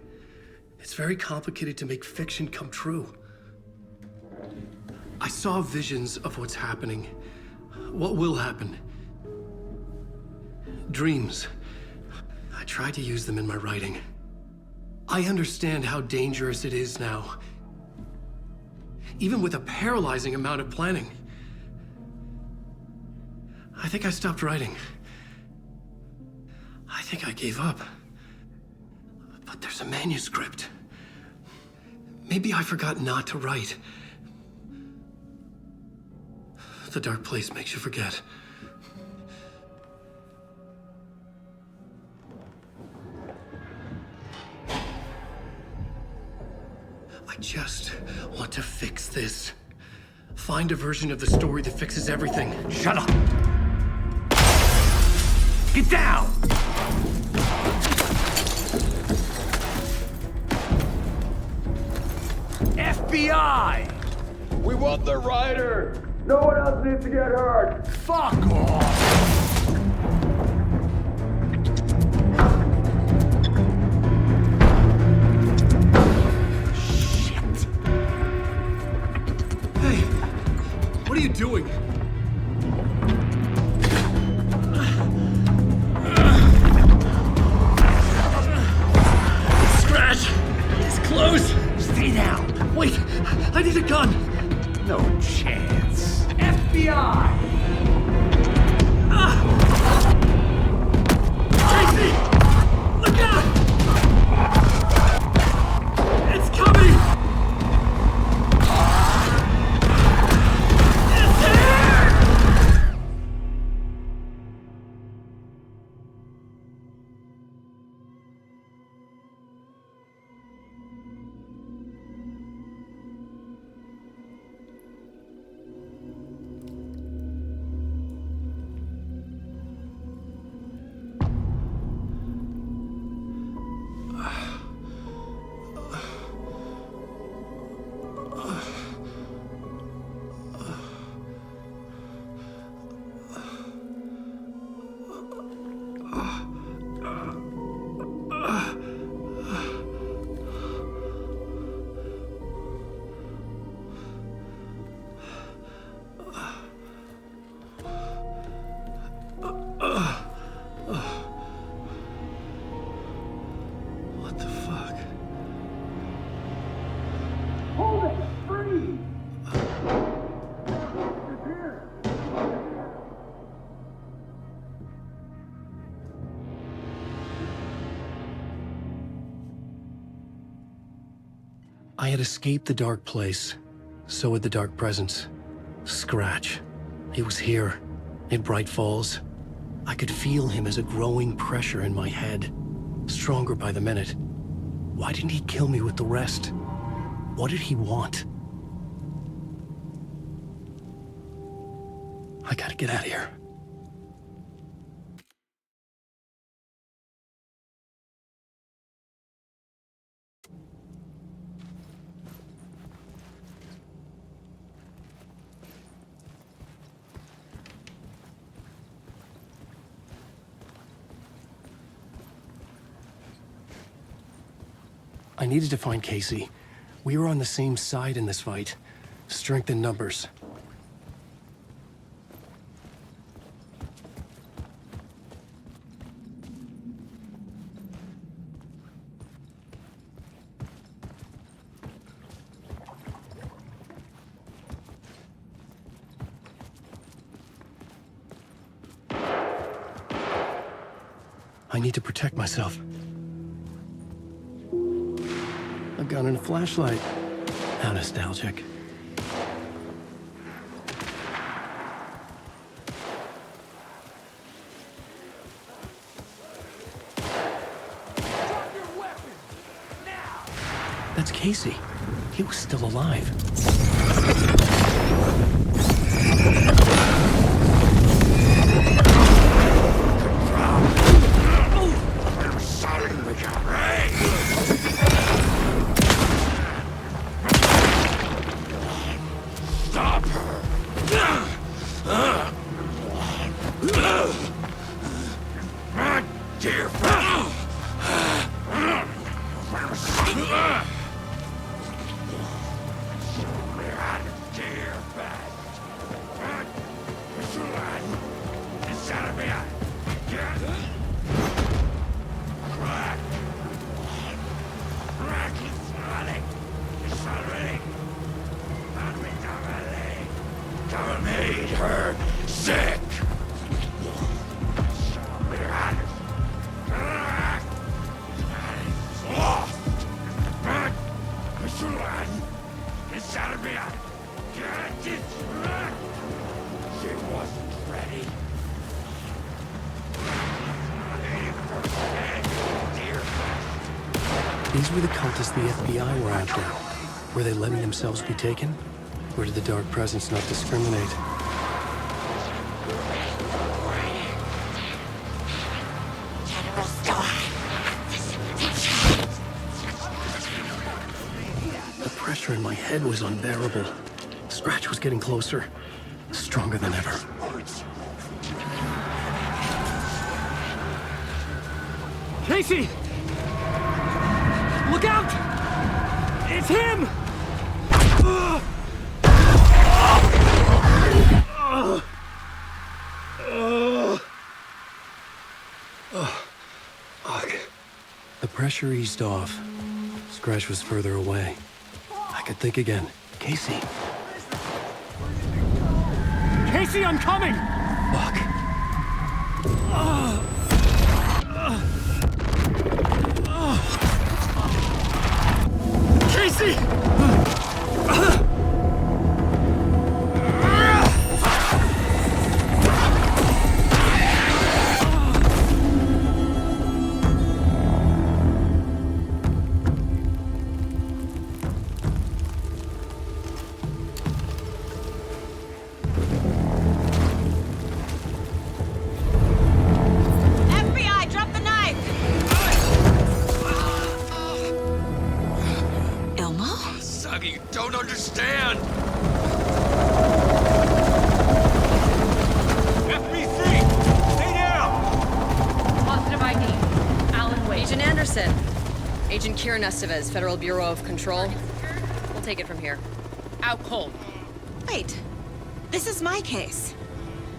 [SPEAKER 21] It's very complicated to make fiction come true. I saw visions of what's happening, what will happen. Dreams. I tried to use them in my writing. I understand how dangerous it is now, even with a paralyzing amount of planning. I think I stopped writing. I think I gave up. But there's a manuscript. Maybe I forgot not to write. The dark place makes you forget. I just want to fix this. Find a version of the story that fixes everything.
[SPEAKER 2] Shut up! Get down! FBI!
[SPEAKER 17] We want the rider! No one else needs to get hurt!
[SPEAKER 2] Fuck off!
[SPEAKER 21] What are you doing? Scratch! He's close!
[SPEAKER 2] Stay down!
[SPEAKER 21] Wait! I need a gun!
[SPEAKER 2] No chance. FBI!
[SPEAKER 21] Casey! Look out! It's coming! What the fuck?
[SPEAKER 17] Hold it! Freeze!
[SPEAKER 21] I had escaped the dark place. So had the dark presence. Scratch. He was here, in Bright Falls. I could feel him as a growing pressure in my head, stronger by the minute. Why didn't he kill me with the rest? What did he want? I gotta get out of here. I needed to find Casey. We were on the same side in this fight. Strength in numbers. I need to protect myself. A gun and a flashlight. How nostalgic. That's Casey. He was still alive.
[SPEAKER 9] Stop her! My dear friend! Made her sick. She wasn't ready.
[SPEAKER 21] These were the cultists the FBI were after. Were they letting themselves be taken? Or did the Dark Presence not discriminate? The pressure in my head was unbearable. Scratch was getting closer, stronger than ever.
[SPEAKER 15] Casey! Look out! It's him!
[SPEAKER 21] The pressure eased off. Scratch was further away. I could think again. Casey.
[SPEAKER 15] Casey, I'm coming!
[SPEAKER 21] Fuck.
[SPEAKER 15] Casey!
[SPEAKER 8] FBI, drop the knife! Elmo?
[SPEAKER 17] Suggy, you don't understand! FBC! Stay down!
[SPEAKER 5] Positive ID. Alan Wade.
[SPEAKER 13] Agent Anderson. Agent Kieran Estevez, Federal Bureau of Control. We'll take it from here.
[SPEAKER 5] Out cold.
[SPEAKER 8] Wait. This is my case.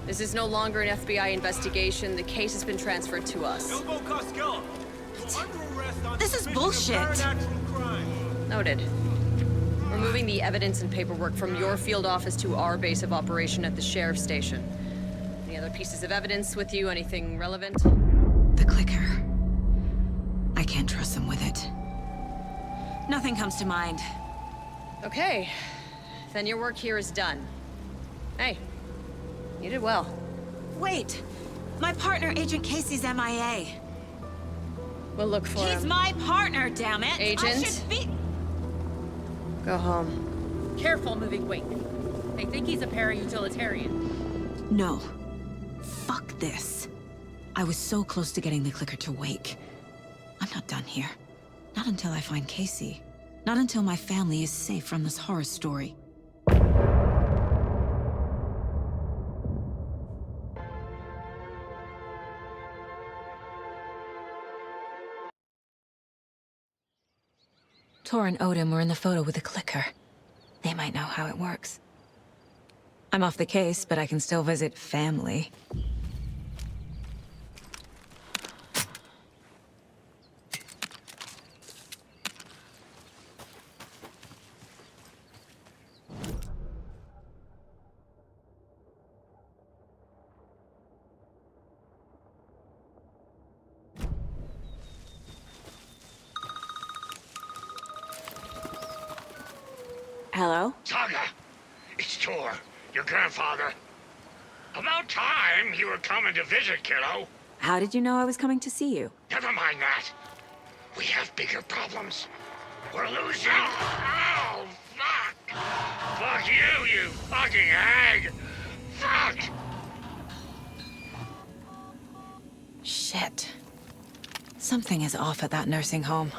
[SPEAKER 13] This is no longer an FBI investigation. The case has been transferred to us.
[SPEAKER 17] Elmo Costello! You're under arrest on
[SPEAKER 8] This is
[SPEAKER 17] suspicion of
[SPEAKER 8] bullshit.
[SPEAKER 17] paranatural crime.
[SPEAKER 13] Noted. We're moving the evidence and paperwork from your field office to our base of operation at the sheriff's station. Any other pieces of evidence with you? Anything relevant?
[SPEAKER 8] The clicker. I can't trust them with it. Nothing comes to mind.
[SPEAKER 13] Okay. Then your work here is done. Hey, you did well.
[SPEAKER 8] Wait! My partner, Agent Casey's MIA.
[SPEAKER 13] We'll look for him.
[SPEAKER 8] He's my partner, damn it! I
[SPEAKER 13] Agent?
[SPEAKER 8] should be...
[SPEAKER 13] Go home.
[SPEAKER 5] Careful moving weight. They think he's a para-utilitarian.
[SPEAKER 8] No. Fuck this. I was so close to getting the clicker to wake. I'm not done here. Not until I find Casey. Not until my family is safe from this horror story. Tor and Odin were in the photo with the clicker. They might know how it works. I'm off the case, but I can still visit family. Hello?
[SPEAKER 16] Saga! It's Tor, your grandfather. About time you were coming to visit, kiddo.
[SPEAKER 8] How did you know I was coming to see you?
[SPEAKER 16] Never mind that. We have bigger problems. We're losing. Oh, fuck! Fuck you fucking hag! Fuck!
[SPEAKER 8] Shit. Something is off at that nursing home.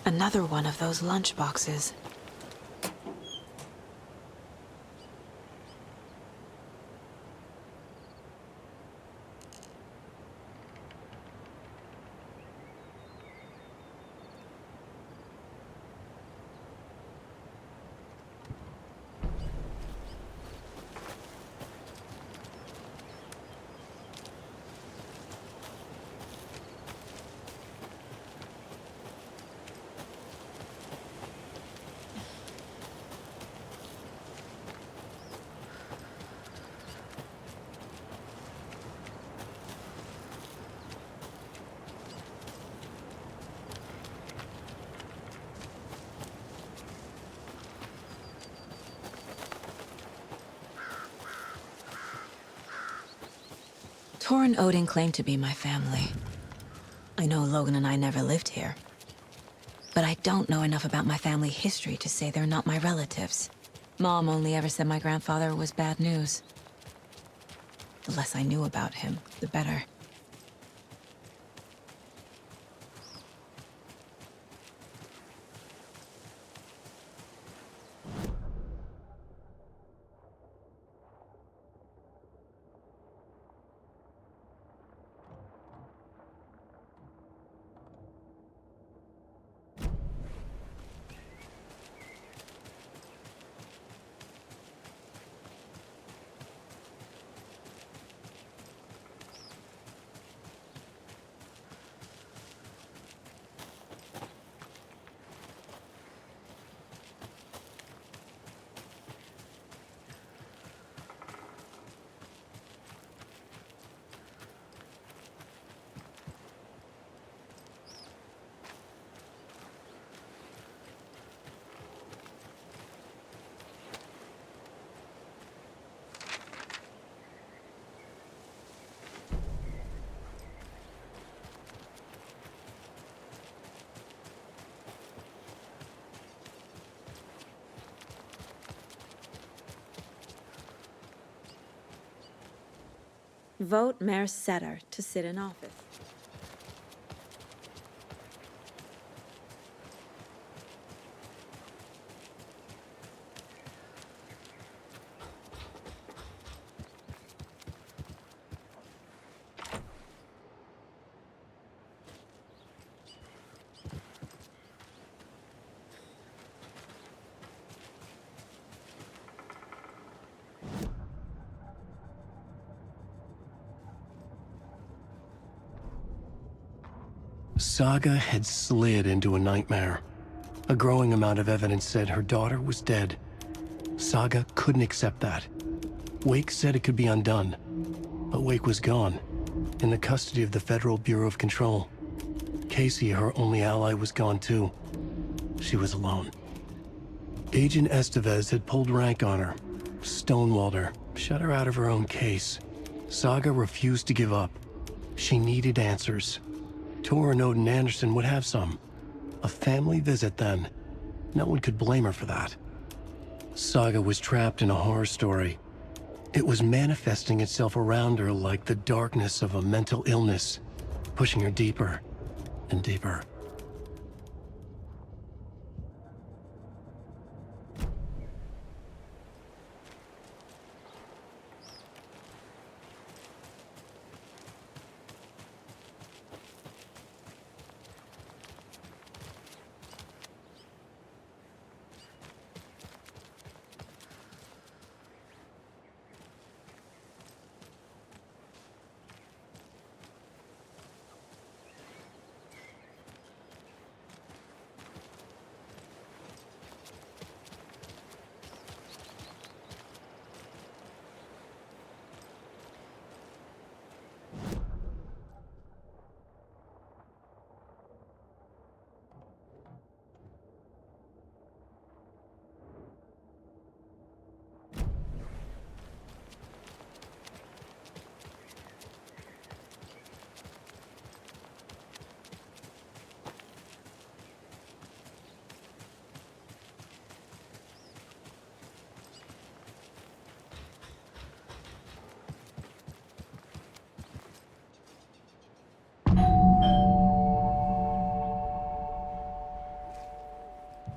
[SPEAKER 8] Another one of those lunch boxes. Tor and Odin claim to be my family. I know Logan and I never lived here. But I don't know enough about my family history to say they're not my relatives. Mom only ever said my grandfather was bad news. The less I knew about him, the better. Vote Mayor Setter to sit in office.
[SPEAKER 21] Saga had slid into a nightmare. A growing amount of evidence said her daughter was dead. Saga couldn't accept that. Wake said it could be undone. But Wake was gone, in the custody of the Federal Bureau of Control. Casey, her only ally, was gone too. She was alone. Agent Estevez had pulled rank on her, stonewalled her, shut her out of her own case. Saga refused to give up. She needed answers. Tor and Odin Anderson would have some. A family visit then. No one could blame her for that. Saga was trapped in a horror story. It was manifesting itself around her like the darkness of a mental illness, pushing her deeper and deeper.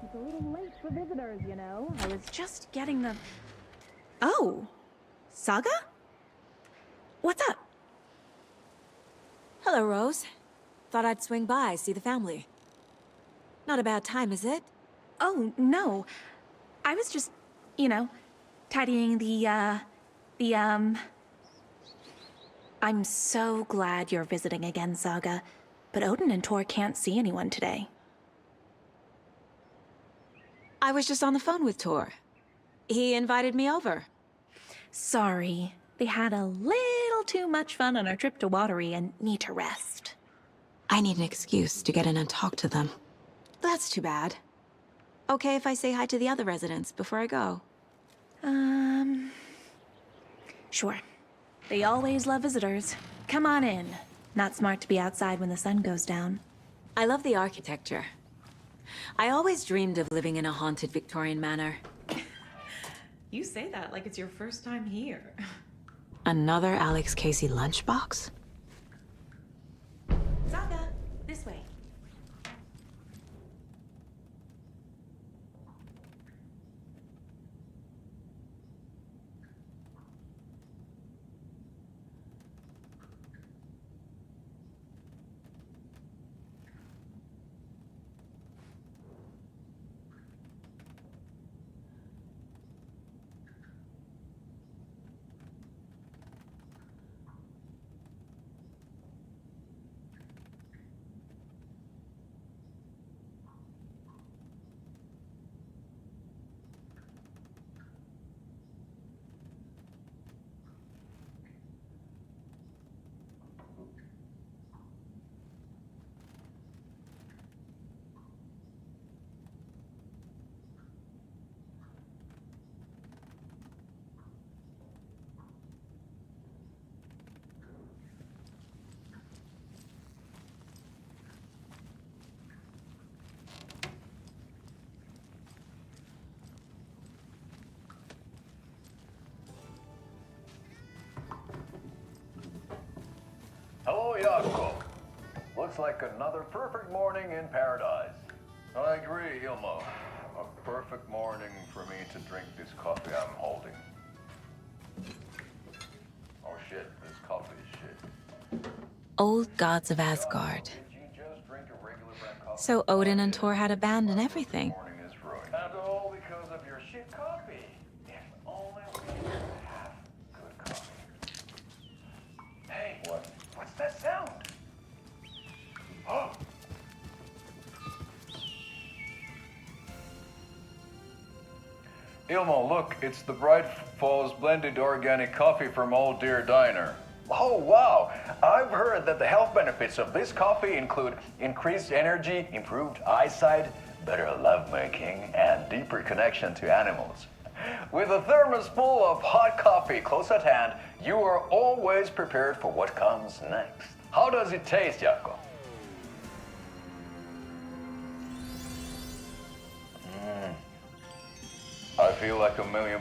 [SPEAKER 6] It's a little late for visitors, you know. I was just getting the...
[SPEAKER 10] Oh, Saga? What's up?
[SPEAKER 8] Hello, Rose. Thought I'd swing by, see the family. Not a bad time, is it?
[SPEAKER 10] Oh, no. I was just, you know, tidying I'm so glad you're visiting again, Saga. But Odin and Tor can't see anyone today.
[SPEAKER 8] I was just on the phone with Tor. He invited me over.
[SPEAKER 10] Sorry. They had a little too much fun on our trip to Watery and need to rest.
[SPEAKER 8] I need an excuse to get in and talk to them. That's too bad. Okay if I say hi to the other residents before I go?
[SPEAKER 10] Sure. They always love visitors. Come on in. Not smart to be outside when the sun goes down.
[SPEAKER 8] I love the architecture. I always dreamed of living in a haunted Victorian manor.
[SPEAKER 10] You say that like it's your first time here.
[SPEAKER 8] Another Alex Casey lunchbox?
[SPEAKER 10] Saga, this way.
[SPEAKER 26] Hello, Jakob. Looks like another perfect morning in paradise. I agree, Ilmo. A perfect morning for me to drink this coffee I'm holding. Oh shit, this coffee is shit.
[SPEAKER 8] Old gods of Asgard. So Odin and Tor had a band and everything.
[SPEAKER 26] And all because of your shit coffee. If only we could have good coffee. Hey, what's that sound? Oh! Ilmo, look, it's the Bright Falls blended organic coffee from Old Deer Diner. Oh, wow! I've heard that the health benefits of this coffee include increased energy, improved eyesight, better lovemaking, and deeper connection to animals. With a thermos full of hot coffee close at hand, you are always prepared for what comes next. How does it taste, Jakob? I feel like $1 million.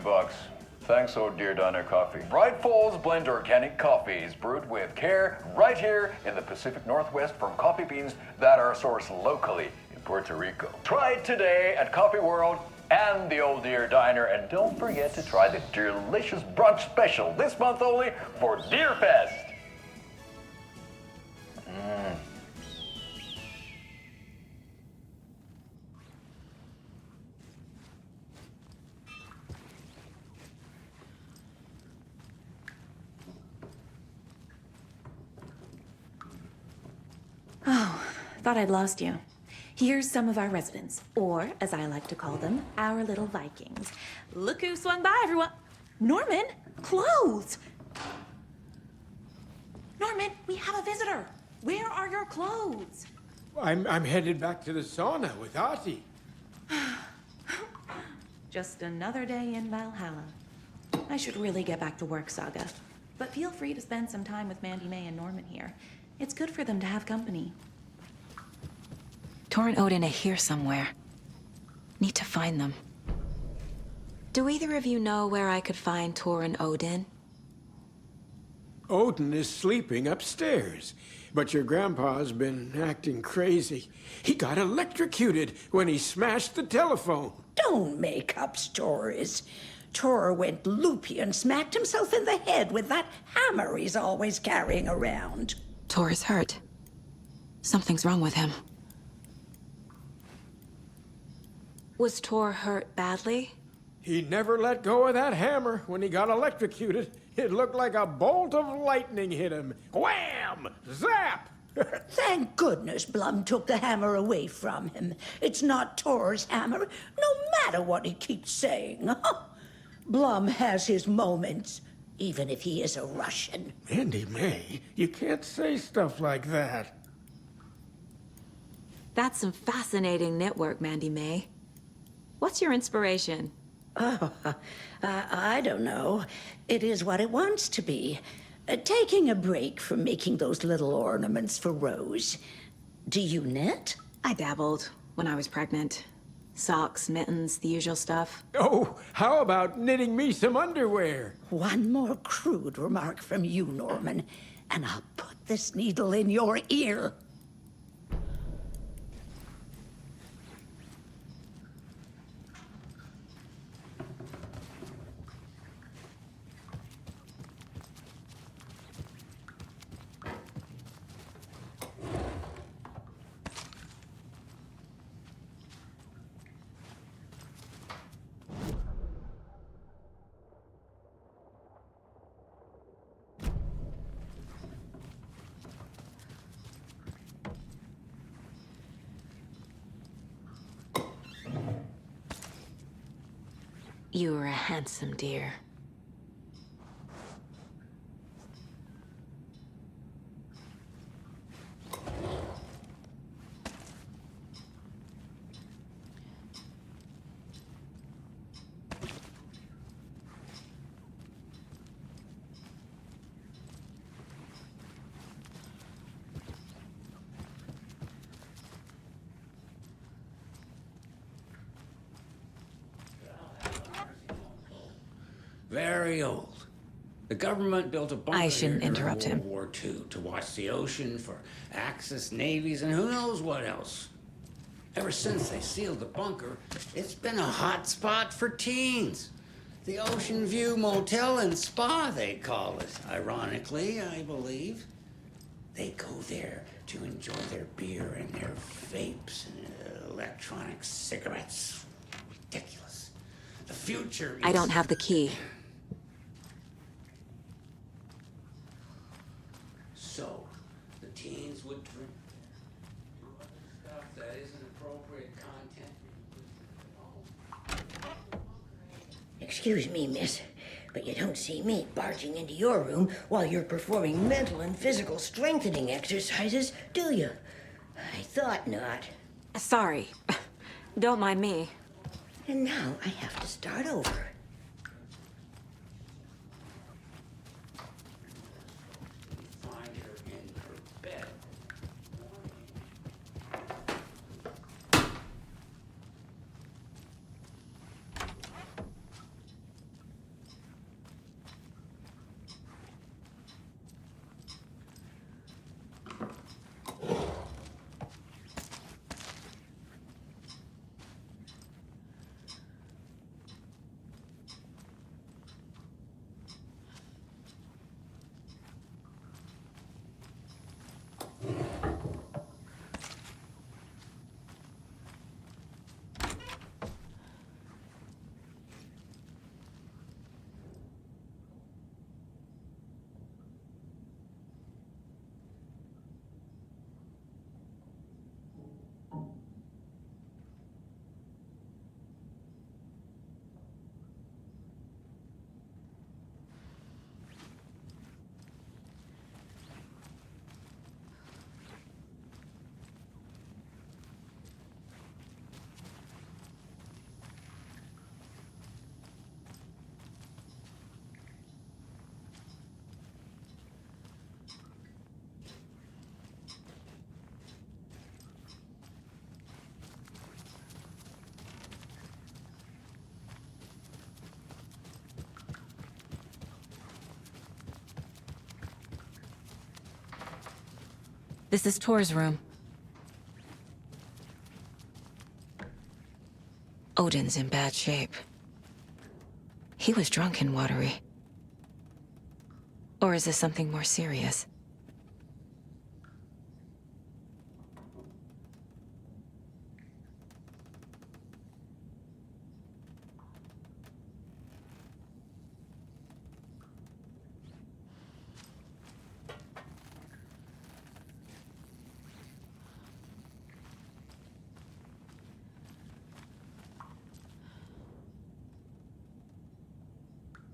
[SPEAKER 26] Thanks, Oh Dear Diner Coffee. Bright Falls blend organic coffees brewed with care right here in the Pacific Northwest from coffee beans that are sourced locally in Puerto Rico. Try it today at Coffee World and the Old Deer Diner, and don't forget to try the delicious brunch special this month only for Deer Fest.
[SPEAKER 10] Oh, thought I'd lost you. Here's some of our residents, or as I like to call them, our little Vikings. Look who swung by, everyone. Norman, clothes. Norman, we have a visitor. Where are your clothes?
[SPEAKER 3] I'm headed back to the sauna with Ahti.
[SPEAKER 10] Just another day in Valhalla. I should really get back to work, Saga. But feel free to spend some time with Mandy May and Norman here. It's good for them to have company.
[SPEAKER 8] Tor and Odin are here somewhere. Need to find them. Do either of you know where I could find Tor and Odin?
[SPEAKER 3] Odin is sleeping upstairs, but your grandpa's been acting crazy. He got electrocuted when he smashed the telephone.
[SPEAKER 7] Don't make up stories. Tor went loopy and smacked himself in the head with that hammer he's always carrying around.
[SPEAKER 8] Tor is hurt. Something's wrong with him. Was Tor hurt badly?
[SPEAKER 3] He never let go of that hammer when he got electrocuted. It looked like a bolt of lightning hit him. Wham! Zap!
[SPEAKER 7] Thank goodness Blum took the hammer away from him. It's not Tor's hammer, no matter what he keeps saying. Blum has his moments, even if he is a Russian.
[SPEAKER 3] Mandy May, you can't say stuff like that.
[SPEAKER 8] That's some fascinating network, Mandy May. What's your inspiration?
[SPEAKER 7] Oh, I don't know. It is what it wants to be. Taking a break from making those little ornaments for Rose. Do you knit?
[SPEAKER 8] I dabbled when I was pregnant. Socks, mittens, the usual stuff.
[SPEAKER 3] Oh, how about knitting me some underwear?
[SPEAKER 7] One more crude remark from you, Norman, and I'll put this needle in your ear.
[SPEAKER 8] You were a handsome deer.
[SPEAKER 12] Very old. The government built a bunker
[SPEAKER 8] I shouldn't
[SPEAKER 12] here during
[SPEAKER 8] interrupt him.
[SPEAKER 12] World War II to watch the ocean for Axis navies and who knows what else. Ever since they sealed the bunker, it's been a hot spot for teens. The Ocean View Motel and Spa, they call it. Ironically, I believe. They go there to enjoy their beer and their vapes and electronic cigarettes. Ridiculous. The future is...
[SPEAKER 8] I don't have the key.
[SPEAKER 12] So, the teens would drink, do other stuff that isn't appropriate content.
[SPEAKER 7] Excuse me, miss, but you don't see me barging into your room while you're performing mental and physical strengthening exercises, do you? I thought not.
[SPEAKER 8] Sorry. Don't mind me.
[SPEAKER 7] And now I have to start over.
[SPEAKER 12] Find her in her bed.
[SPEAKER 8] This is Tor's room. Odin's in bad shape. He was drunk and watery. Or is this something more serious?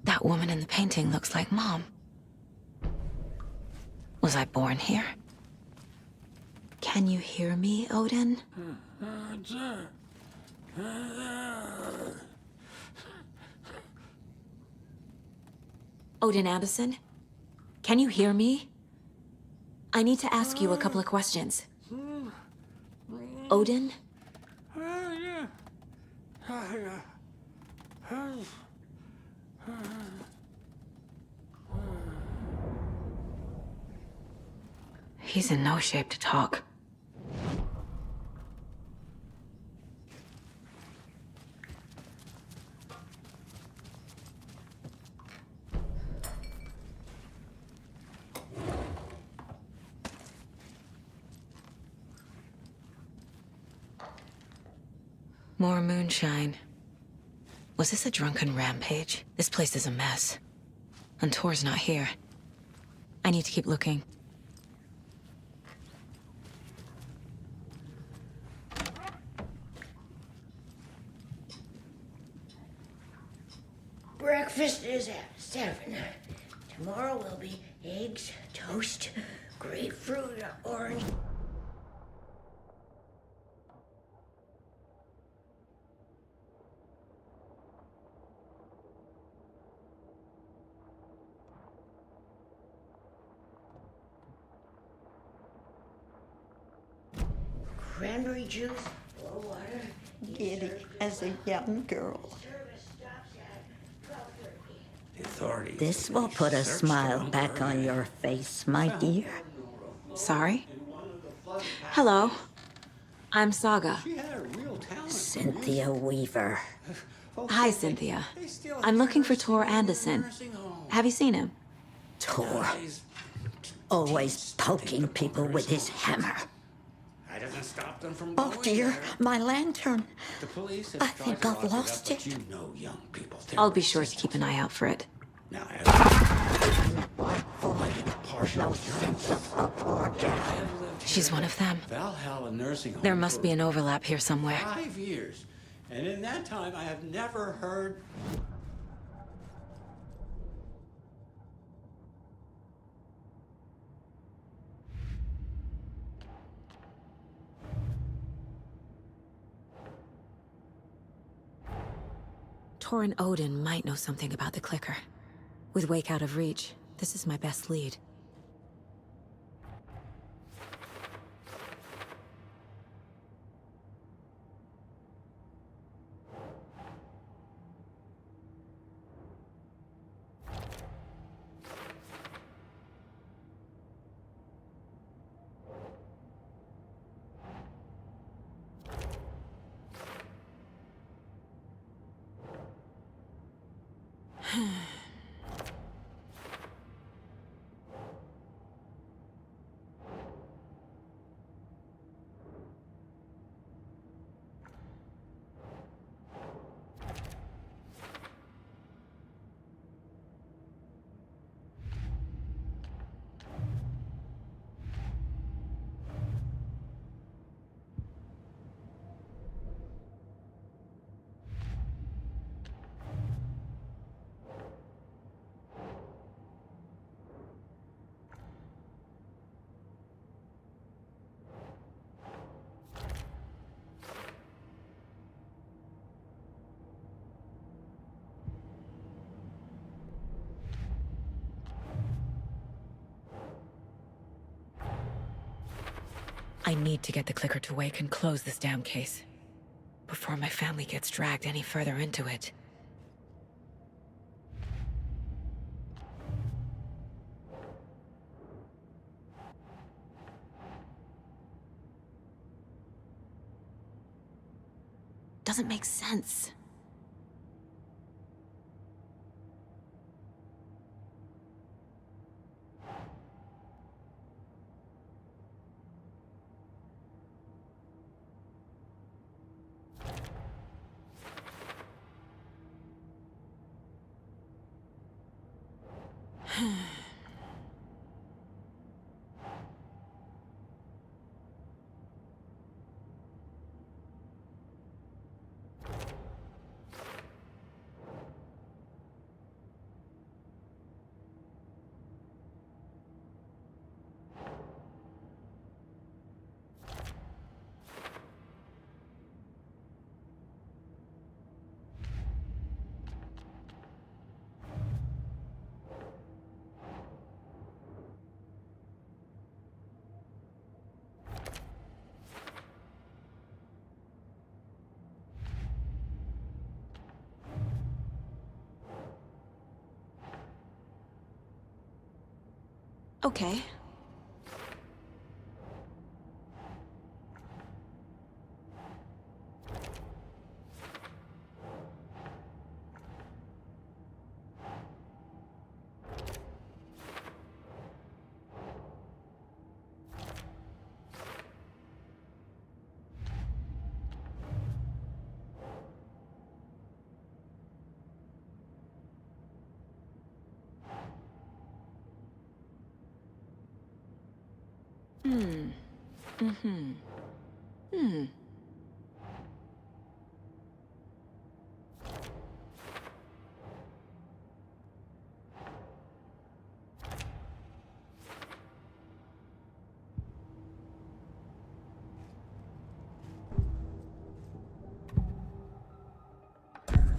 [SPEAKER 8] That woman in the painting looks like Mom. Was I born here? Can you hear me, Odin? Odin Addison? Can you hear me? I need to ask you a couple of questions. Odin? He's in no shape to talk. More moonshine. Was this a drunken rampage? This place is a mess. And Tor's not here. I need to keep looking.
[SPEAKER 7] Breakfast is at 7. Tomorrow will be eggs, toast, grapefruit, orange. Cranberry juice, or water.
[SPEAKER 11] Giddy as a young girl.
[SPEAKER 7] This will put a smile back on your face, my dear.
[SPEAKER 8] Sorry? Hello. I'm Saga.
[SPEAKER 7] Cynthia Weaver.
[SPEAKER 8] Hi, Cynthia. I'm looking for Tor Anderson. Have you seen him?
[SPEAKER 7] Tor. Always poking people with his hammer.
[SPEAKER 12] That doesn't stop them from
[SPEAKER 11] Oh
[SPEAKER 12] going
[SPEAKER 11] dear,
[SPEAKER 12] there.
[SPEAKER 11] my lantern.
[SPEAKER 12] The police have
[SPEAKER 11] I
[SPEAKER 12] tried
[SPEAKER 11] think
[SPEAKER 12] to
[SPEAKER 11] I've
[SPEAKER 12] lock it up,
[SPEAKER 11] lost
[SPEAKER 12] but
[SPEAKER 11] it.
[SPEAKER 12] You know young people.
[SPEAKER 8] I'll be sure to keep an eye out for it.
[SPEAKER 12] Now, partial
[SPEAKER 8] She's one of them.
[SPEAKER 12] Valhalla Nursing Home.
[SPEAKER 8] There must be an overlap here somewhere.
[SPEAKER 12] 5 years. And in that time, I have never heard.
[SPEAKER 8] Tor and Odin might know something about the clicker. With Wake out of reach, this is my best lead. I need to get the clicker to Wake and close this damn case. Before my family gets dragged any further into it. doesn't make sense. Okay.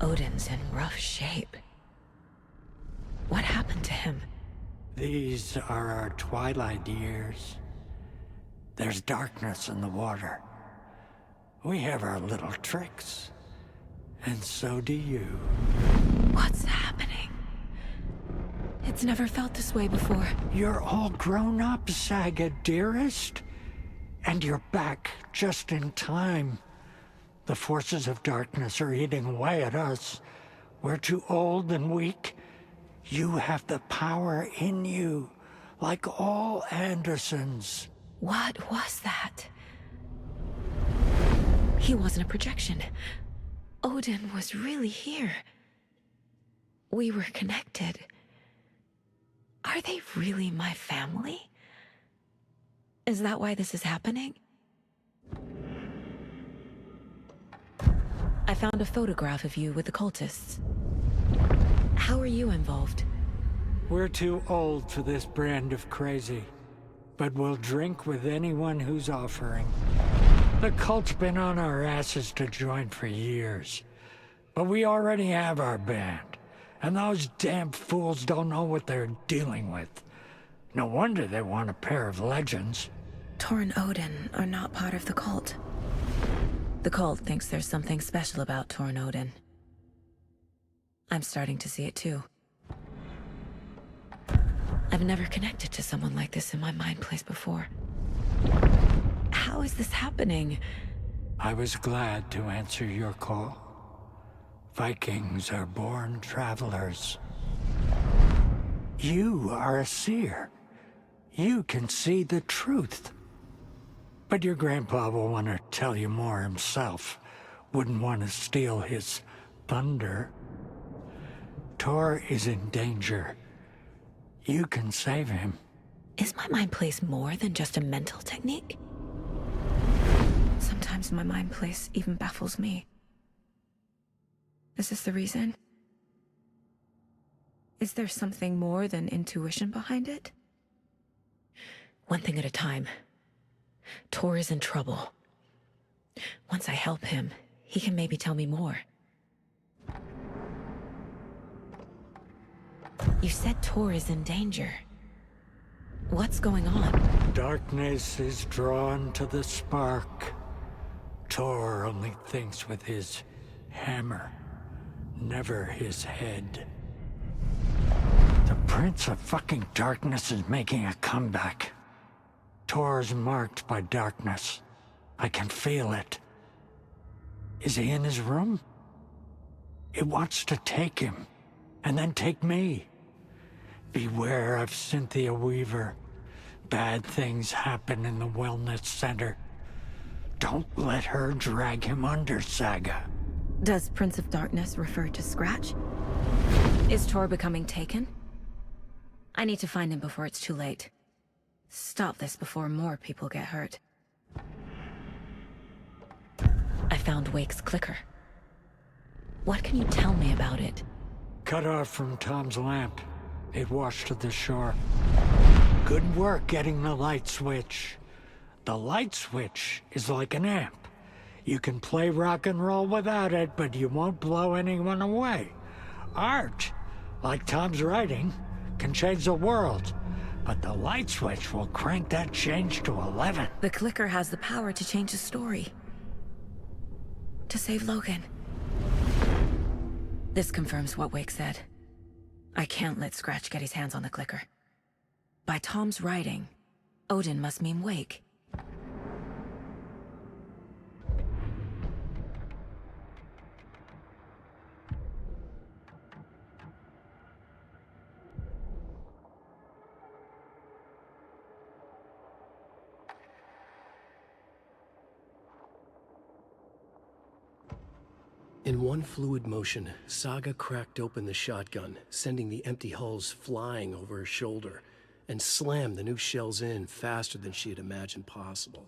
[SPEAKER 8] Odin's in rough shape. What happened to him?
[SPEAKER 1] These are our twilight years. There's darkness in the water. We have our little tricks. And so do you.
[SPEAKER 8] What's happening? It's never felt this way before.
[SPEAKER 1] You're all grown up, Saga, dearest. And you're back just in time. The forces of darkness are eating away at us. We're too old and weak. You have the power in you, like all Andersons.
[SPEAKER 8] What was that? He wasn't a projection. Odin was really here. We were connected. Are they really my family? Is that why this is happening? I found a photograph of you with the cultists. How are you involved?
[SPEAKER 1] We're too old for this brand of crazy, but we'll drink with anyone who's offering. The cult's been on our asses to join for years, but we already have our band, and those damn fools don't know what they're dealing with. No wonder they want a pair of legends.
[SPEAKER 8] Tor and Odin are not part of the cult. The cult thinks there's something special about Tor and Odin. I'm starting to see it too. I've never connected to someone like this in my mind place before. How is this happening?
[SPEAKER 1] I was glad to answer your call. Vikings are born travelers. You are a seer. You can see the truth. But your grandpa will want to tell you more himself. Wouldn't want to steal his thunder. Tor is in danger. You can save him.
[SPEAKER 8] Is my mind place more than just a mental technique? Sometimes my mind place even baffles me. Is this the reason? Is there something more than intuition behind it? One thing at a time. Tor is in trouble. Once I help him, he can maybe tell me more. You said Tor is in danger. What's going on?
[SPEAKER 1] Darkness is drawn to the spark. Tor only thinks with his hammer, never his head. The Prince of fucking Darkness is making a comeback. Tor's marked by darkness. I can feel it. Is he in his room? It wants to take him, and then take me. Beware of Cynthia Weaver. Bad things happen in the wellness center. Don't let her drag him under, Saga.
[SPEAKER 4] Does Prince of Darkness refer to Scratch? Is Tor becoming taken? I need to find him before it's too late. Stop this before more people get hurt. I found Wake's clicker. What can you tell me about it?
[SPEAKER 1] Cut off from Tom's lamp. It washed to the shore. Good work getting the light switch. The light switch is like an amp. You can play rock and roll without it, but you won't blow anyone away. Art, like Tom's writing, can change the world, but the light switch will crank that change to 11.
[SPEAKER 4] The clicker has the power to change the story. To save Logan. This confirms what Wake said. I can't let Scratch get his hands on the clicker. By Tom's writing, Odin must mean Wake.
[SPEAKER 21] In one fluid motion, Saga cracked open the shotgun, sending the empty hulls flying over her shoulder, and slammed the new shells in faster than she had imagined possible.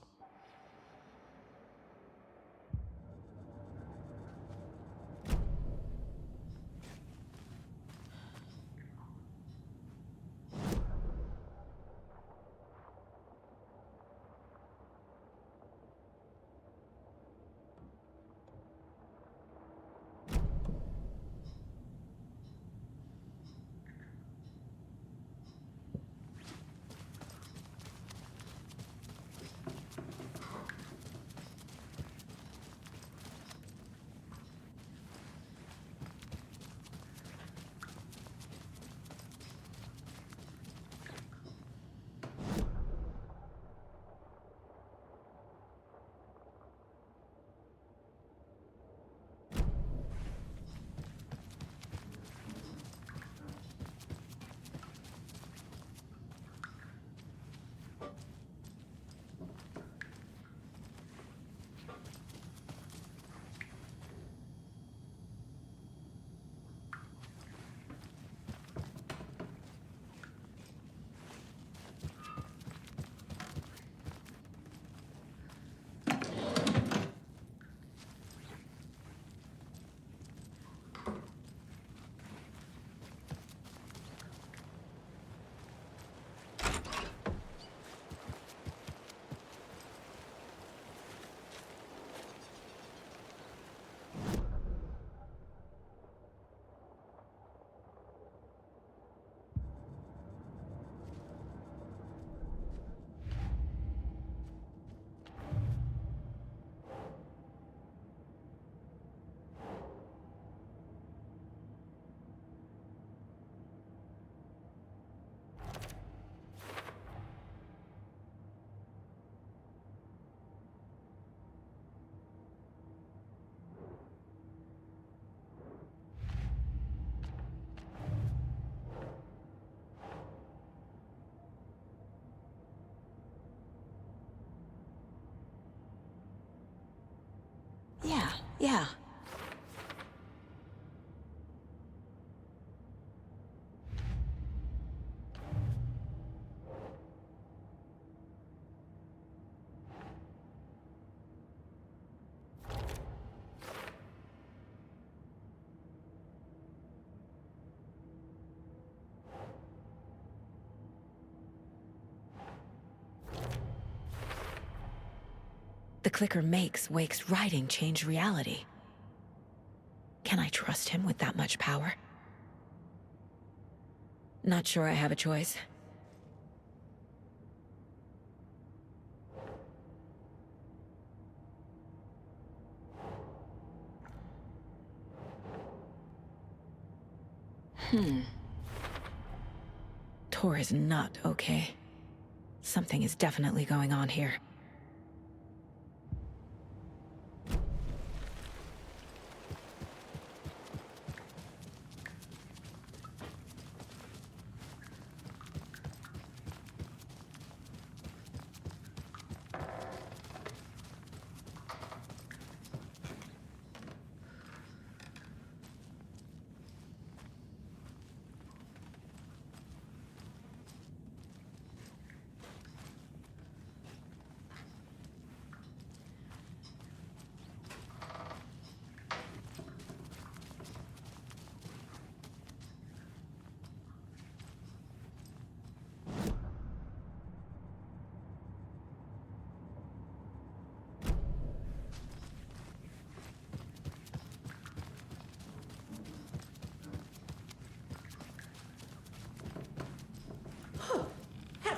[SPEAKER 4] Yeah. The clicker makes Wake's writing change reality. Can I trust him with that much power? Not sure I have a choice. Tor is not okay. Something is definitely going on here.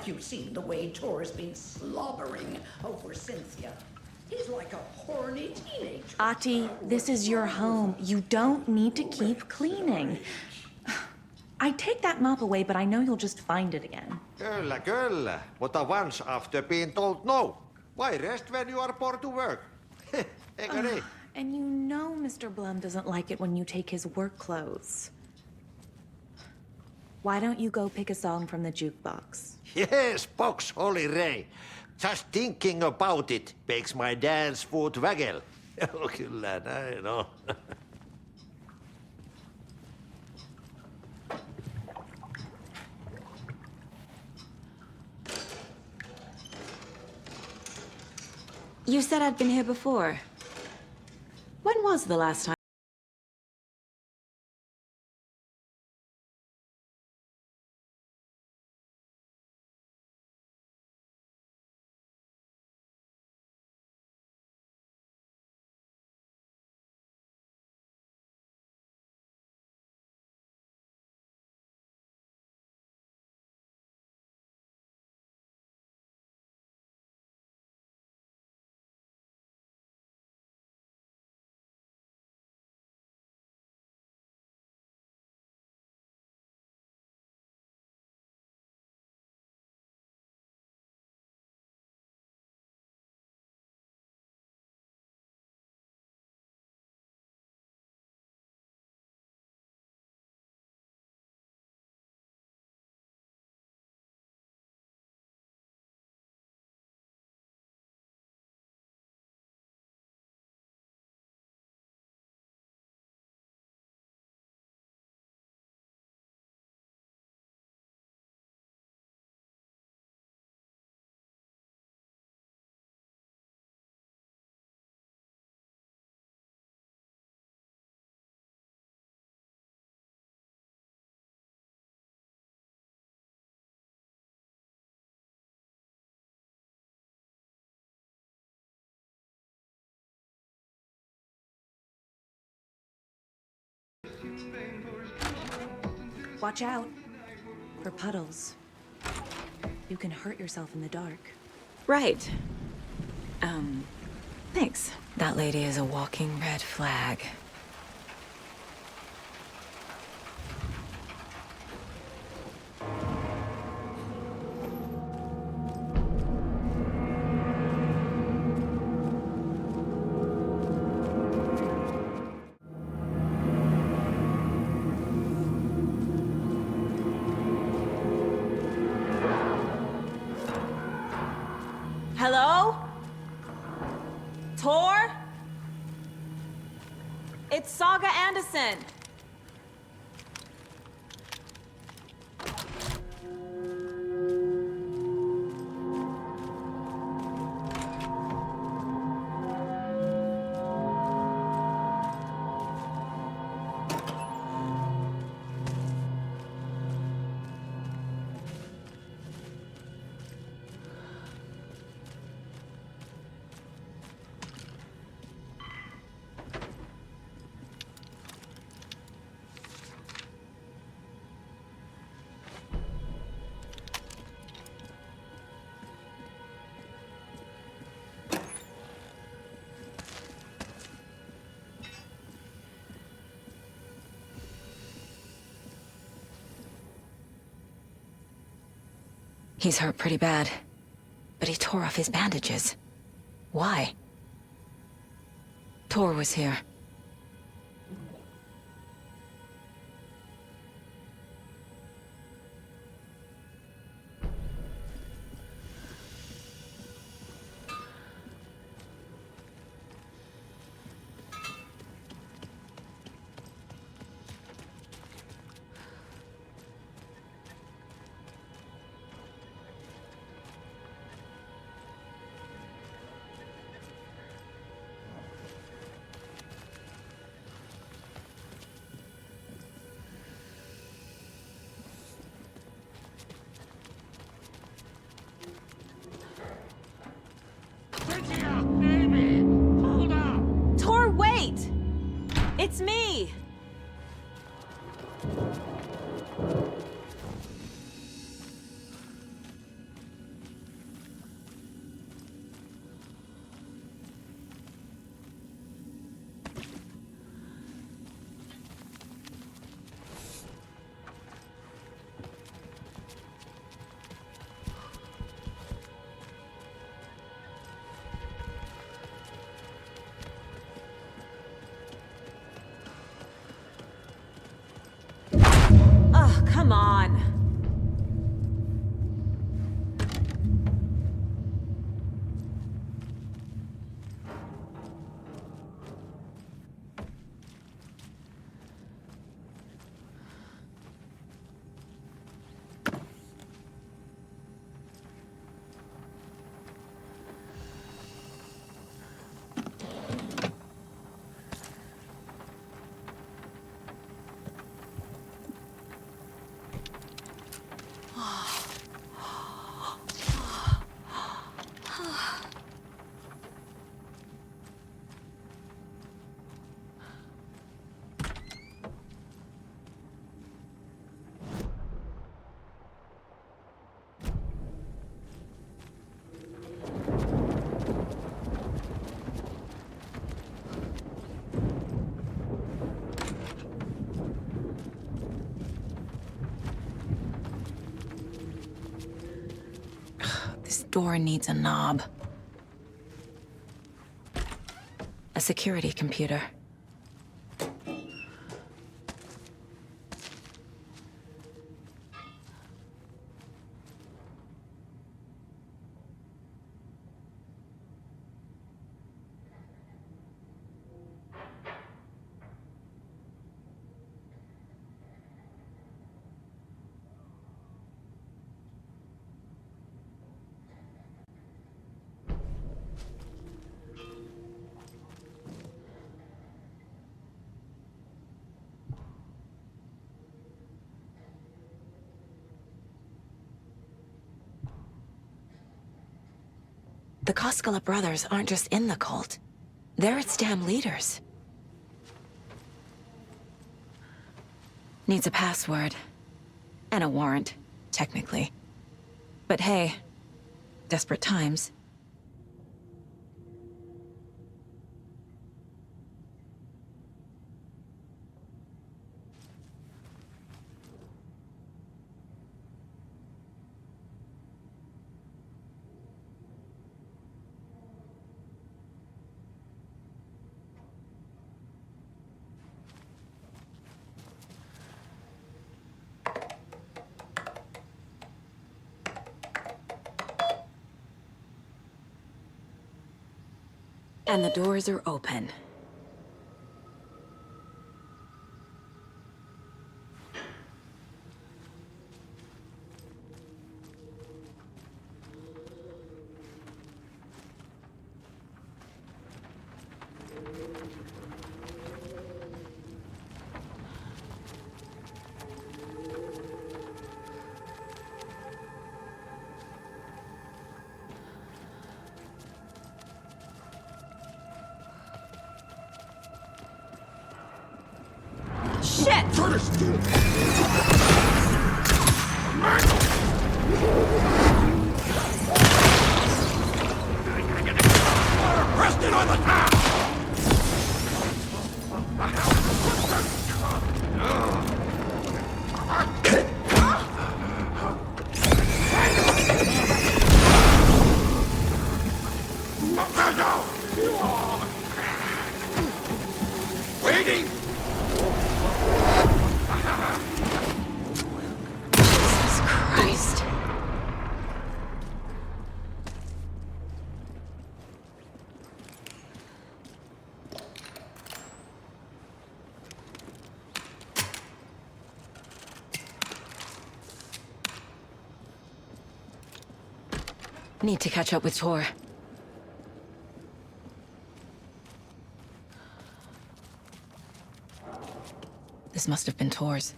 [SPEAKER 7] Have you seen the way Tor's been slobbering over Cynthia? He's like a horny teenager.
[SPEAKER 10] Ati, this is your home. You don't need to keep cleaning. I take that mop away, but I know you'll just find it again.
[SPEAKER 14] Kyllä. Mutta once after being told no. Why rest when you are born to work? Eikö niin?
[SPEAKER 10] And you know Mr. Blum doesn't like it when you take his work clothes. Why don't you go pick a song from the jukebox?
[SPEAKER 14] Yes, box Holy Ray. Just thinking about it makes my dance foot waggle. Kyllä näin on.
[SPEAKER 8] You said I'd been here before. When was the last time?
[SPEAKER 10] Watch out for puddles. You can hurt yourself in the dark.
[SPEAKER 8] Right. Thanks. That lady is a walking red flag.
[SPEAKER 10] Hello? Tor? It's Saga Anderson.
[SPEAKER 8] He's hurt pretty bad, but he tore off his bandages. Why? Tor was here. door needs a knob. A security computer. The Koskela brothers aren't just in the cult. They're its damn leaders. Needs a password. And a warrant, technically. But hey, desperate times. And the doors are open.
[SPEAKER 10] Shit!
[SPEAKER 16] Rested on the top! Waiting!
[SPEAKER 10] Jesus Christ.
[SPEAKER 8] Need to catch up with Tor. This must have been Tor's.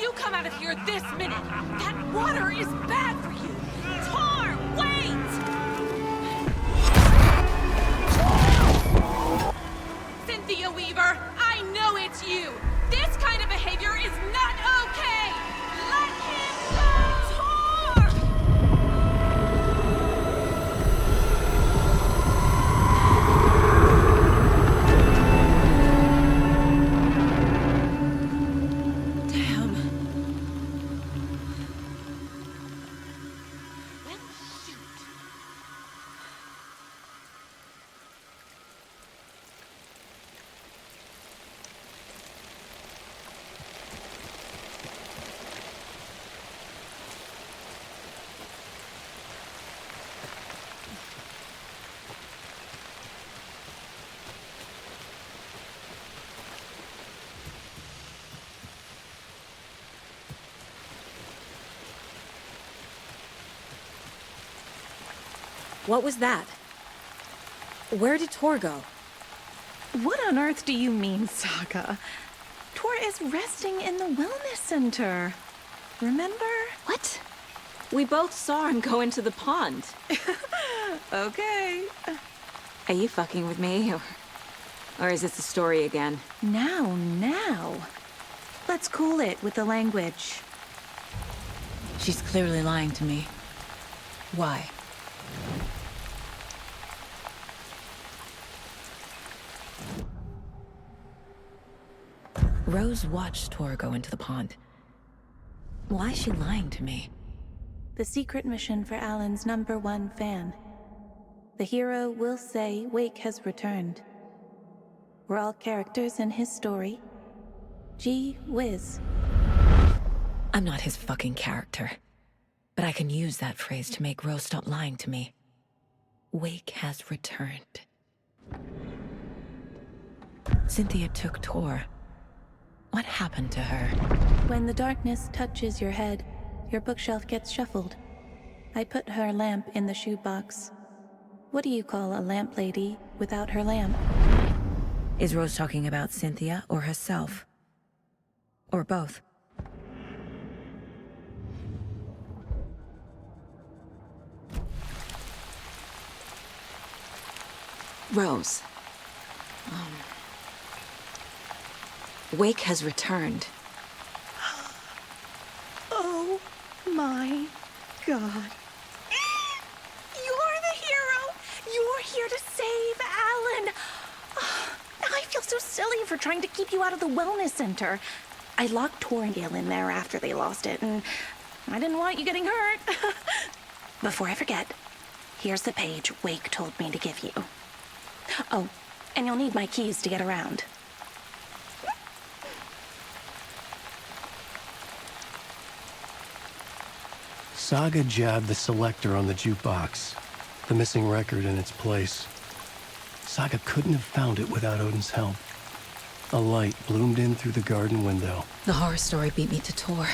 [SPEAKER 10] You come out of here this minute! That water is bad for you! Tor, wait! Cynthia Weaver, I know it's you! This kind of behavior is not okay! Let him go! Tor!
[SPEAKER 4] What was that? Where did Tor go?
[SPEAKER 10] What on earth do you mean, Saga? Tor is resting in the wellness center. Remember?
[SPEAKER 8] What? We both saw him go into the pond.
[SPEAKER 10] Okay.
[SPEAKER 8] Are you fucking with me, or is this the story again?
[SPEAKER 10] Now. Let's cool it with the language.
[SPEAKER 4] She's clearly lying to me. Why? Rose watched Tor go into the pond. Why is she lying to me?
[SPEAKER 10] The secret mission for Alan's #1 fan. The hero will say Wake has returned. We're all characters in his story. Gee whiz.
[SPEAKER 4] I'm not his fucking character. But I can use that phrase to make Rose stop lying to me. Wake has returned. Cynthia took Tor. What happened to her?
[SPEAKER 10] When the darkness touches your head, your bookshelf gets shuffled. I put her lamp in the shoebox. What do you call a lamp lady without her lamp?
[SPEAKER 4] Is Rose talking about Cynthia or herself? Or both?
[SPEAKER 8] Rose. Wake has returned.
[SPEAKER 10] Oh my God. You're the hero! You're here to save Alan! I feel so silly for trying to keep you out of the wellness center. I locked Tor and Gale in there after they lost it, and I didn't want you getting hurt. Before I forget, here's the page Wake told me to give you. Oh, and you'll need my keys to get around.
[SPEAKER 21] Saga jabbed the selector on the jukebox, the missing record in its place. Saga couldn't have found it without Odin's help. A light bloomed in through the garden window.
[SPEAKER 4] The horror story beat me to Tor.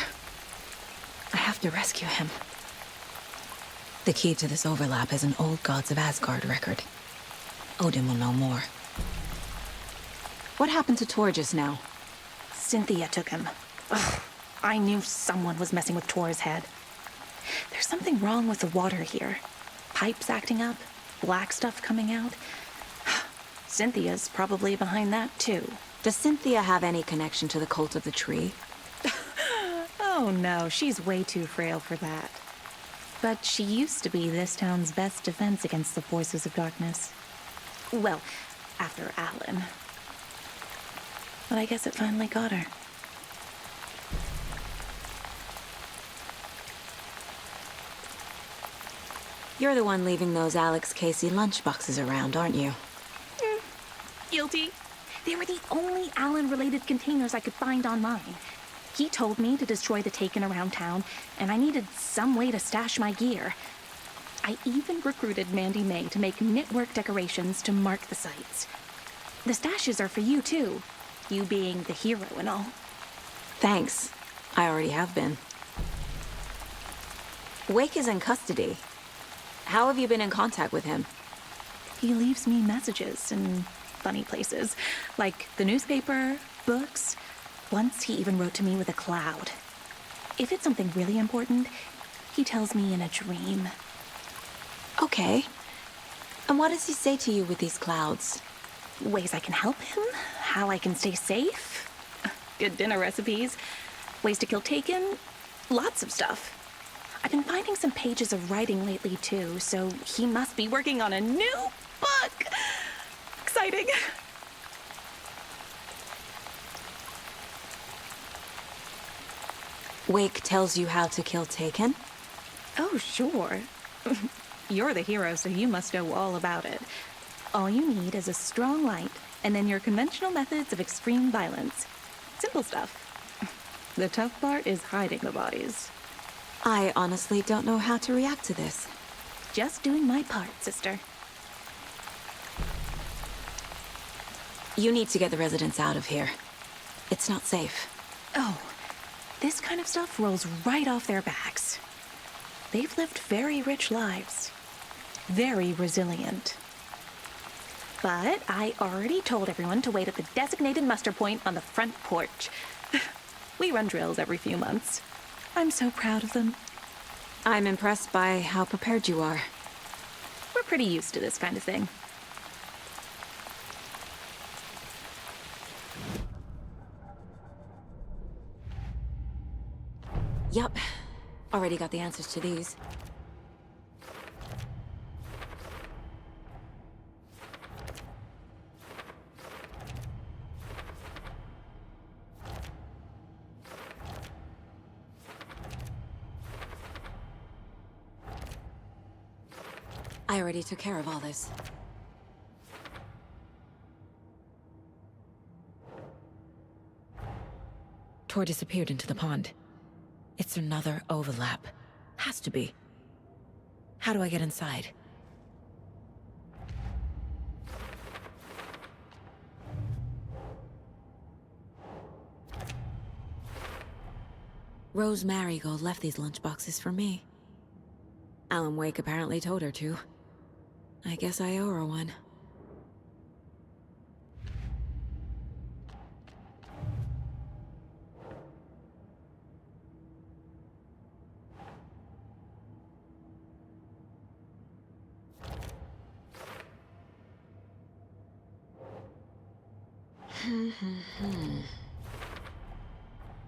[SPEAKER 4] I have to rescue him. The key to this overlap is an old Gods of Asgard record. Odin will know more.
[SPEAKER 8] What happened to Tor just now?
[SPEAKER 10] Cynthia took him. Ugh, I knew someone was messing with Tor's head. There's something wrong with the water here. Pipes acting up, black stuff coming out. Cynthia's probably behind that, too.
[SPEAKER 8] Does Cynthia have any connection to the Cult of the Tree?
[SPEAKER 10] Oh no, she's way too frail for that. But she used to be this town's best defense against the forces of darkness. Well, after Alan. But I guess it finally got her.
[SPEAKER 8] You're the one leaving those Alex Casey lunchboxes around, aren't you?
[SPEAKER 10] Guilty. They were the only Alan-related containers I could find online. He told me to destroy the Taken around town, and I needed some way to stash my gear. I even recruited Mandy May to make knitwork decorations to mark the sites. The stashes are for you, too. You being the hero and all.
[SPEAKER 8] Thanks. I already have been. Wake is in custody. How have you been in contact with him?
[SPEAKER 10] He leaves me messages in funny places, like the newspaper, books. Once he even wrote to me with a cloud. If it's something really important, he tells me in a dream.
[SPEAKER 8] Okay. And what does he say to you with these clouds?
[SPEAKER 10] Ways I can help him, how I can stay safe, good dinner recipes, ways to kill Taken, lots of stuff. I've been finding some pages of writing lately too, so he must be working on a new book. Exciting.
[SPEAKER 8] Wake tells you how to kill Taken?
[SPEAKER 10] Oh, sure. You're the hero, so you must know all about it. All you need is a strong light, and then your conventional methods of extreme violence. Simple stuff. The tough part is hiding the bodies.
[SPEAKER 8] I honestly don't know how to react to this.
[SPEAKER 10] Just doing my part, sister.
[SPEAKER 8] You need to get the residents out of here. It's not safe.
[SPEAKER 10] Oh, this kind of stuff rolls right off their backs. They've lived very rich lives.
[SPEAKER 19] very resilient. But I already told everyone to wait at the designated muster point on the front porch. We run drills every few months. I'm so proud of them.
[SPEAKER 8] I'm impressed by how prepared you are.
[SPEAKER 19] We're pretty used to this kind of thing.
[SPEAKER 8] Yup. Already got the answers to these. I already took care of all this. Tor disappeared into the pond. It's another overlap. Has to be. How do I get inside? Rose Marigold left these lunchboxes for me. Alan Wake apparently told her to. I guess I owe her one.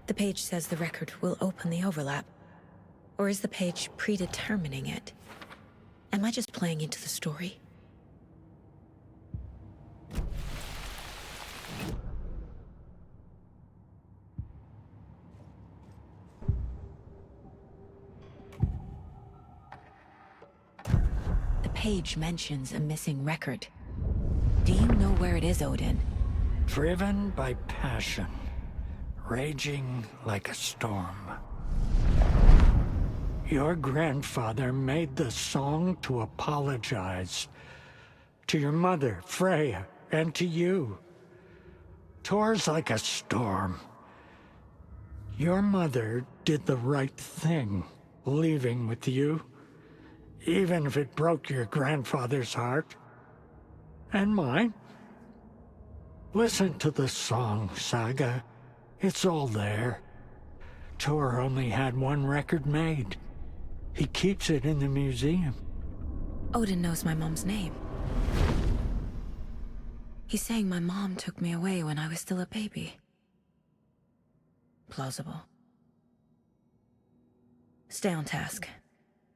[SPEAKER 8] The page says the record will open the overlap. Or is the page predetermining it? Am I just playing into the story? The page mentions a missing record. Do you know where it is, Odin?
[SPEAKER 1] Driven by passion, raging like a storm. Your grandfather made the song to apologize. To your mother, Freya, and to you. Tor's like a storm. Your mother did the right thing, leaving with you. Even if it broke your grandfather's heart. And mine. Listen to the song, Saga. It's all there. Tor only had one record made. He keeps it in the museum.
[SPEAKER 8] Odin knows my mom's name. He's saying my mom took me away when I was still a baby. Plausible. Stay on task.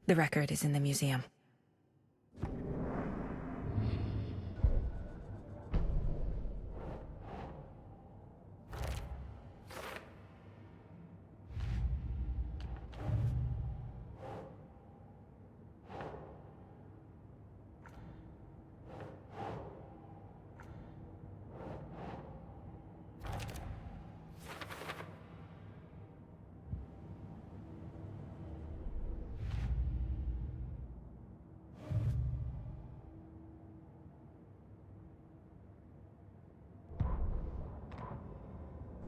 [SPEAKER 8] The record is in the museum.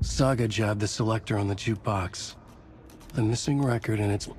[SPEAKER 21] Saga jabbed the selector on the jukebox. The missing record and its...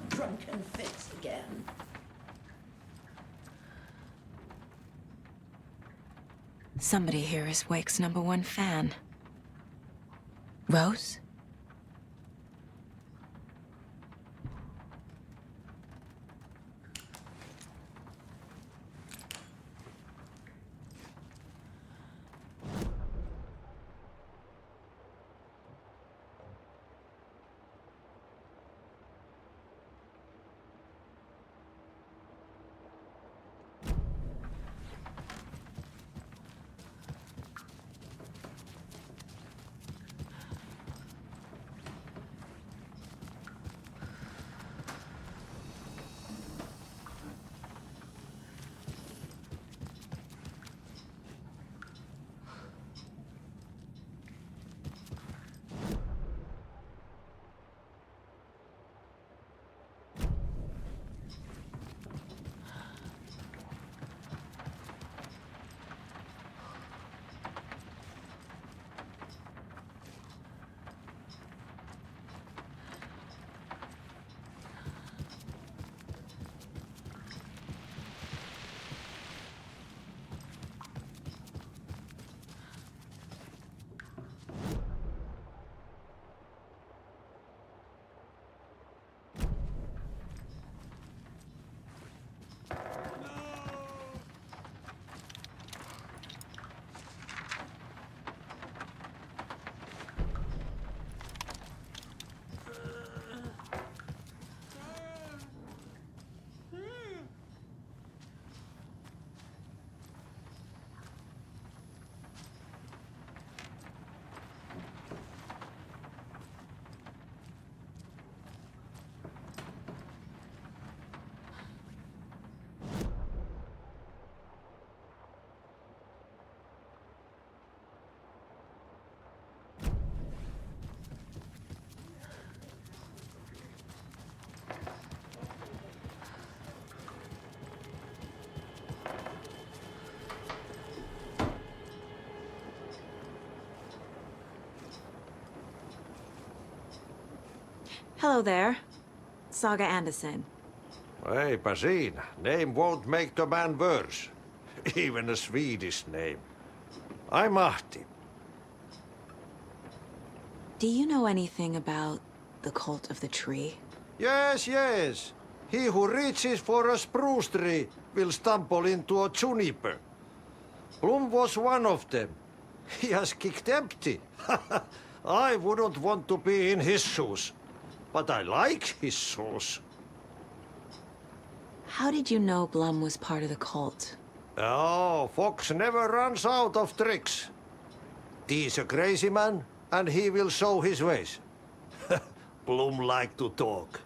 [SPEAKER 7] Drunken fits again.
[SPEAKER 8] Somebody here is Wake's #1 fan. Rose? Hello there. Saga Anderson.
[SPEAKER 14] Hey, Basin, name won't make the man worse. Even a Swedish name. I'm Martin.
[SPEAKER 8] Do you know anything about the Cult of the Tree?
[SPEAKER 14] Yes, yes. He who reaches for a spruce tree will stumble into a juniper. Blum was one of them. He has kicked empty. I wouldn't want to be in his shoes. But I like his shoes.
[SPEAKER 8] How did you know Blum was part of the cult?
[SPEAKER 14] Oh, Fox never runs out of tricks. He's a crazy man, and he will show his ways. Blum like to talk.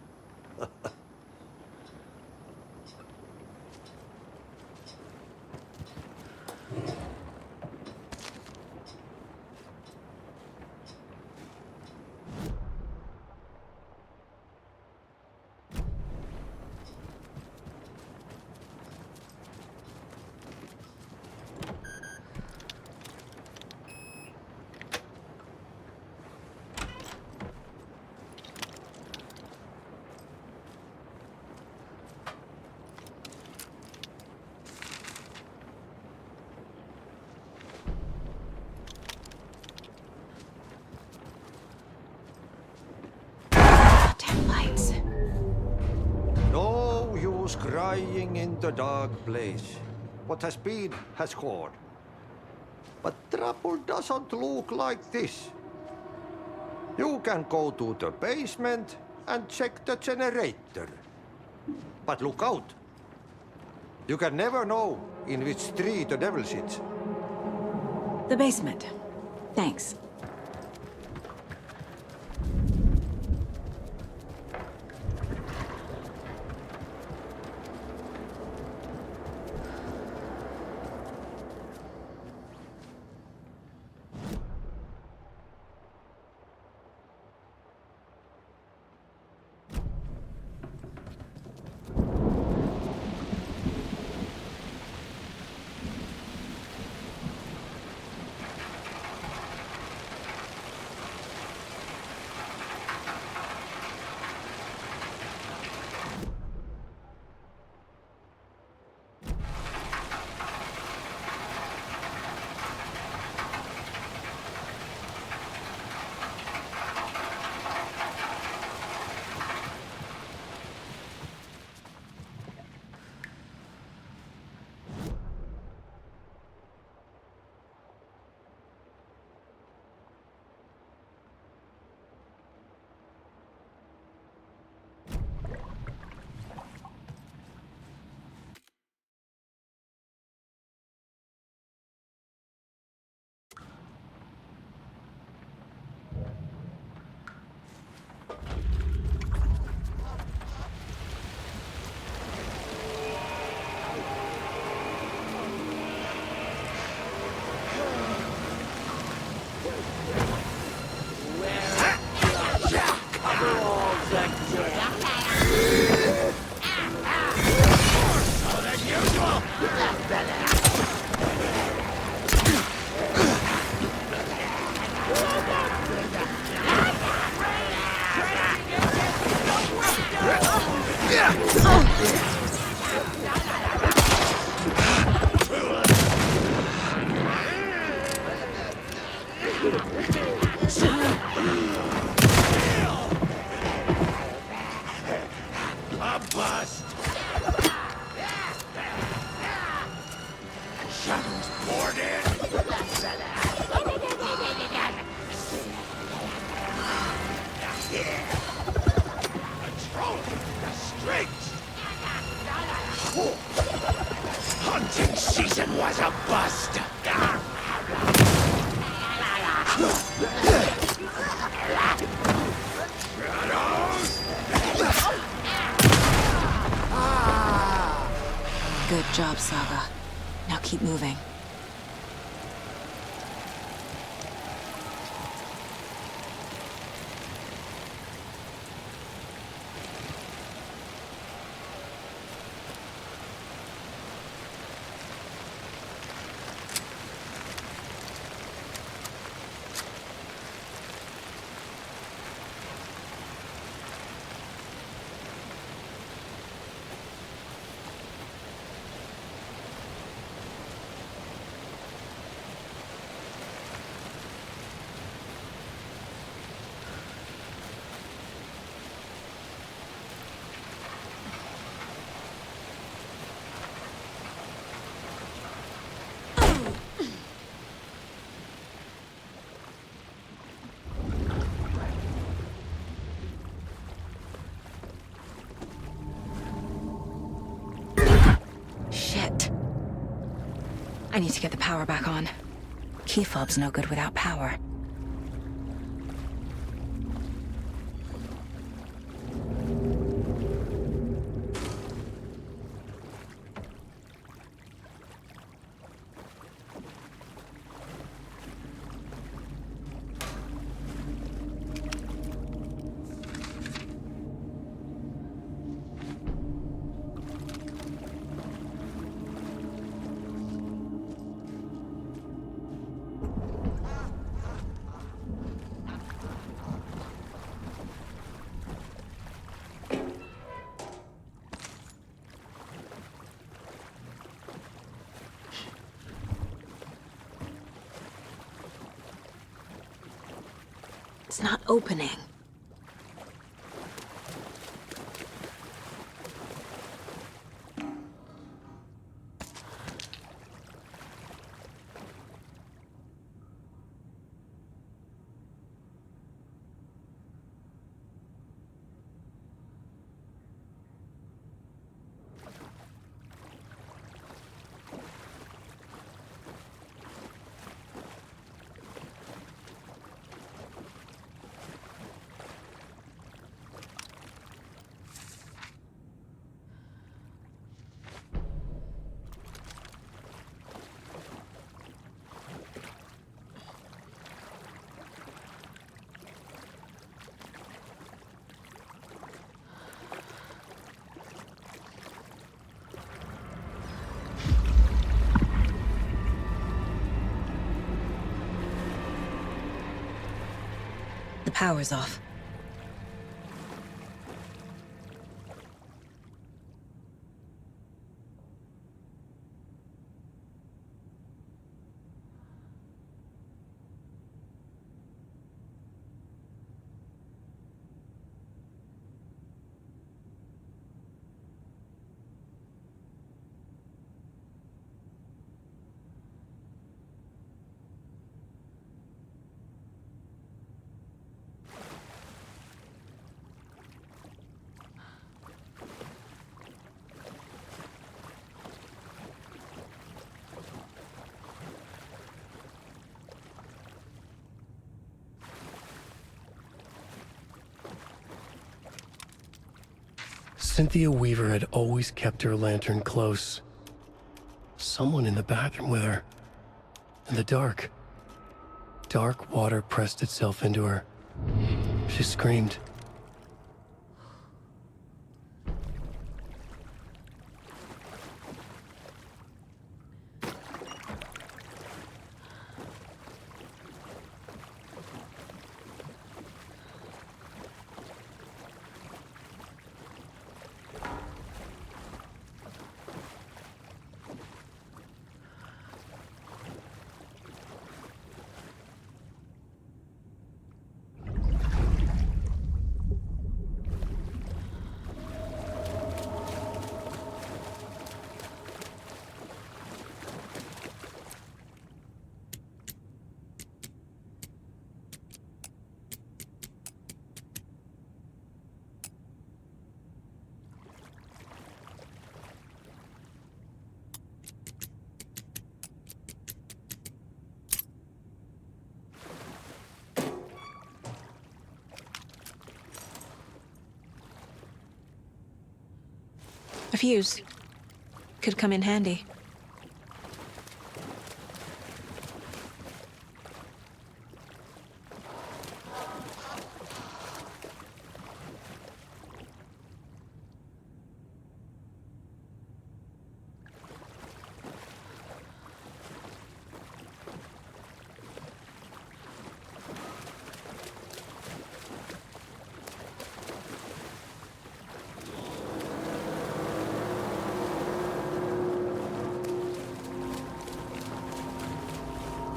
[SPEAKER 14] No use crying in the dark place. What has been has gone. But trouble doesn't look like this. You can go to the basement and check the generator. But look out. You can never know in which tree the devil sits.
[SPEAKER 8] The basement. Thanks.
[SPEAKER 16] A bust! Shadows poured in! A troll! The streets! Hunting season was a bust!
[SPEAKER 8] Good job, Saga. Now keep moving. I need to get the power back on. Key fob's no good without power. It's not opening. The power's off.
[SPEAKER 21] Cynthia Weaver had always kept her lantern close. Someone in the bathroom with her. In the dark. Dark water pressed itself into her. She screamed.
[SPEAKER 19] A fuse. Could come in handy.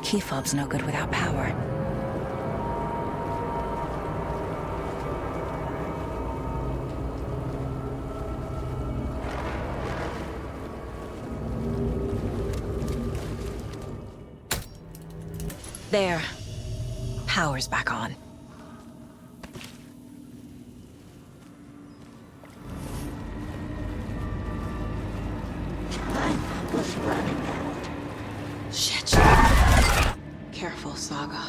[SPEAKER 8] Key fob's no good without power. There. Power's back on.
[SPEAKER 7] Time was running out.
[SPEAKER 8] saga.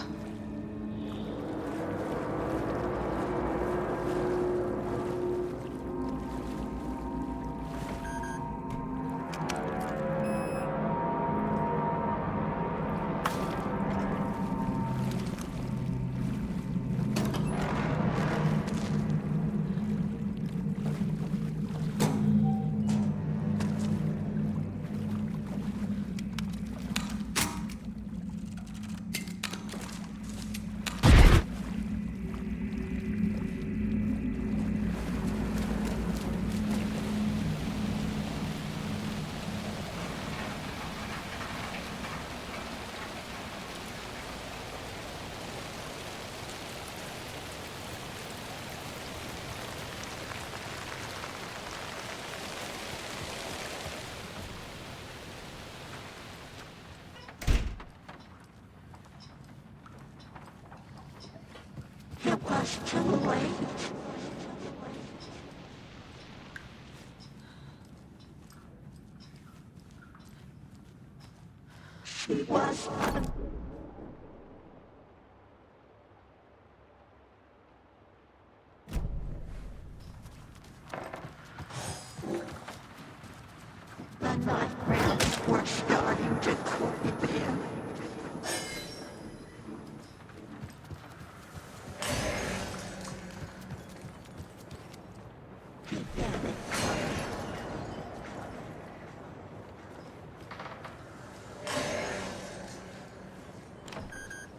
[SPEAKER 11] It was too late. She was the nightmares were starting to creep in.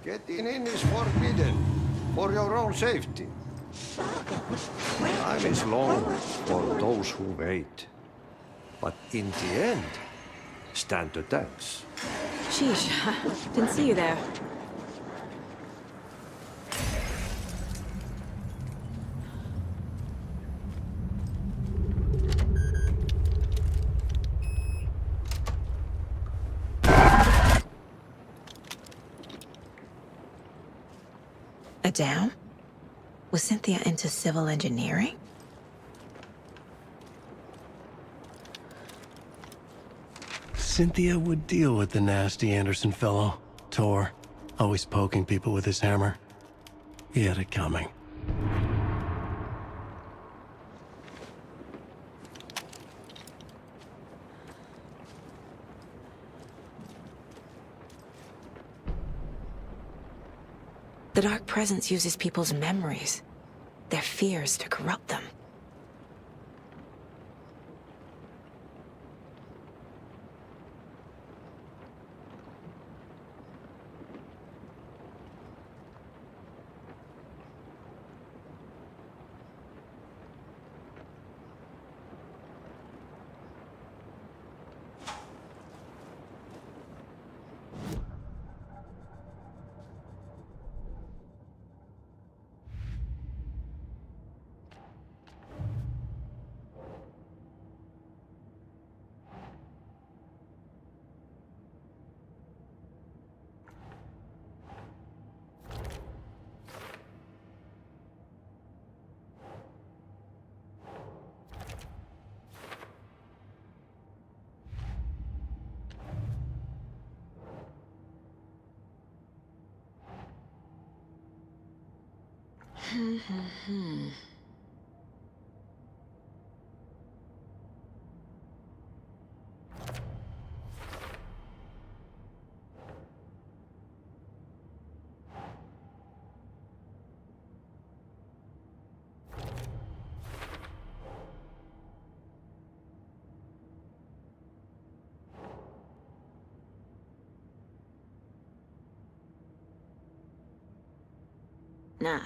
[SPEAKER 14] Getting in is forbidden, for your own safety. Time is long for those who wait. But in the end, stand a chance.
[SPEAKER 8] Sheesh, didn't see you there. A dam? Was Cynthia into civil engineering?
[SPEAKER 21] Cynthia would deal with the nasty Anderson fellow, Tor, always poking people with his hammer. He had it coming.
[SPEAKER 8] The Dark Presence uses people's memories, their fears to corrupt them. Nah.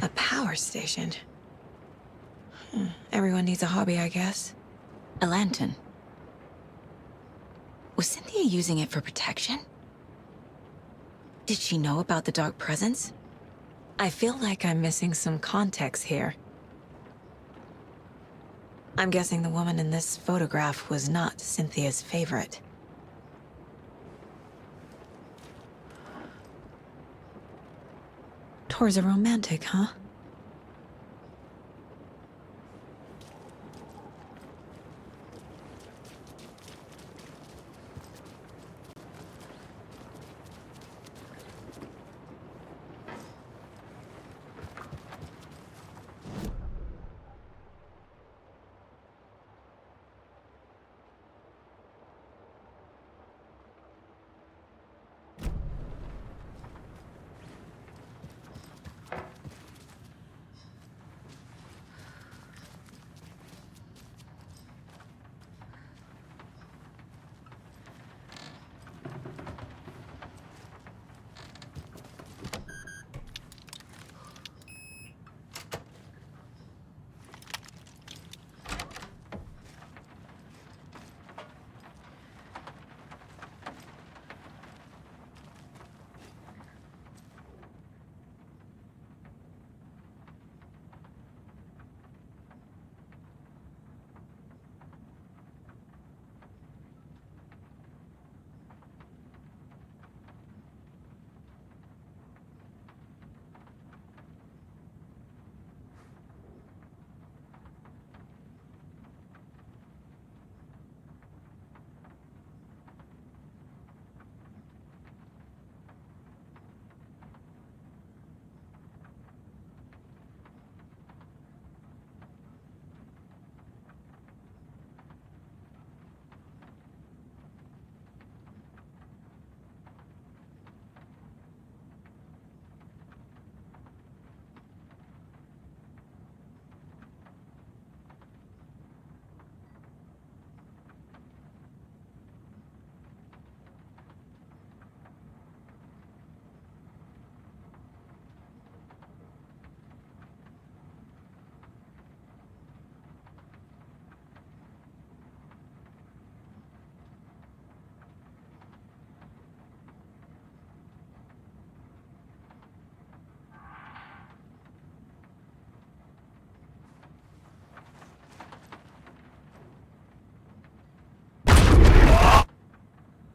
[SPEAKER 8] A power station. Everyone needs a hobby, I guess. A lantern. Was Cynthia using it for protection? Did she know about the Dark Presence? I feel like I'm missing some context here. I'm guessing the woman in this photograph was not Cynthia's favorite. Tor's a romantic, huh?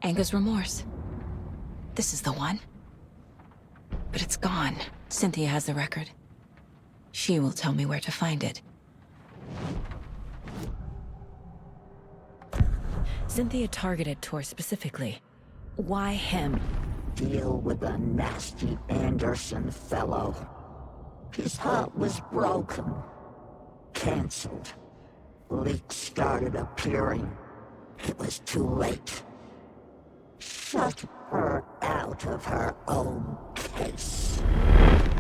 [SPEAKER 8] Anger's remorse. This is the one. But it's gone. Cynthia has the record. She will tell me where to find it. Cynthia targeted Tor specifically. Why him?
[SPEAKER 11] Deal with the nasty Anderson fellow. His heart was broken. Cancelled. Leaks started appearing. It was too late. Shut her out of her own case.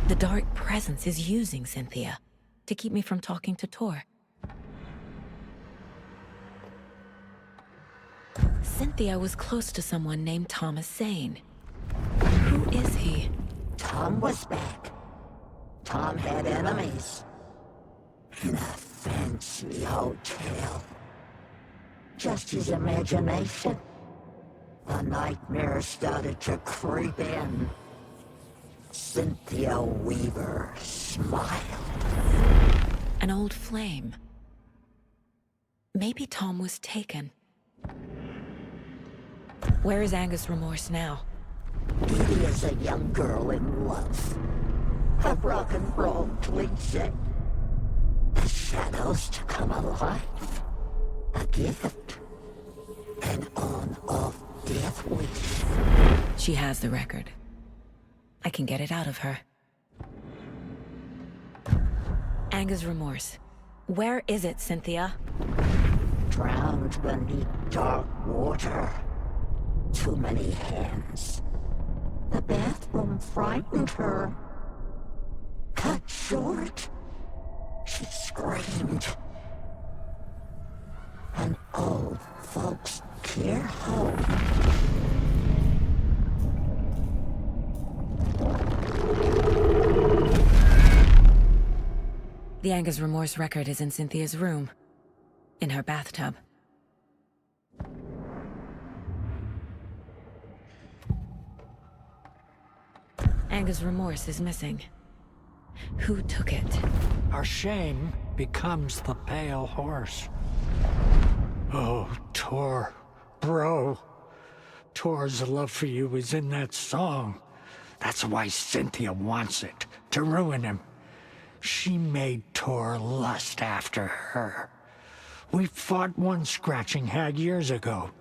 [SPEAKER 8] The Dark Presence is using Cynthia to keep me from talking to Tor. Cynthia was close to someone named Thomas Zane. Who is he?
[SPEAKER 11] Tom was back. Tom had enemies. In a fancy hotel. Just his imagination. The nightmare started to creep in. Cynthia Weaver smiled.
[SPEAKER 8] An old flame. Maybe Tom was taken. Where is Anger's remorse now?
[SPEAKER 11] Dee is a young girl in love. A rock and roll cliche. The shadows to come alive. A gift. An on-off death wish.
[SPEAKER 8] She has the record. I can get it out of her. Anger's remorse. Where is it, Cynthia?
[SPEAKER 11] Drowned beneath dark water. Too many hands. The bathroom frightened her. Cut short. She screamed. An old folks' care home.
[SPEAKER 8] The Anger's remorse record is in Cynthia's room. In her bathtub. Anger's remorse is missing.
[SPEAKER 4] Who took it?
[SPEAKER 1] Our shame becomes the pale horse. Oh, Tor. Bro. Tor's love for you is in that song. That's why Cynthia wants it, to ruin him. She made Tor lust after her. We fought one scratching hag years ago.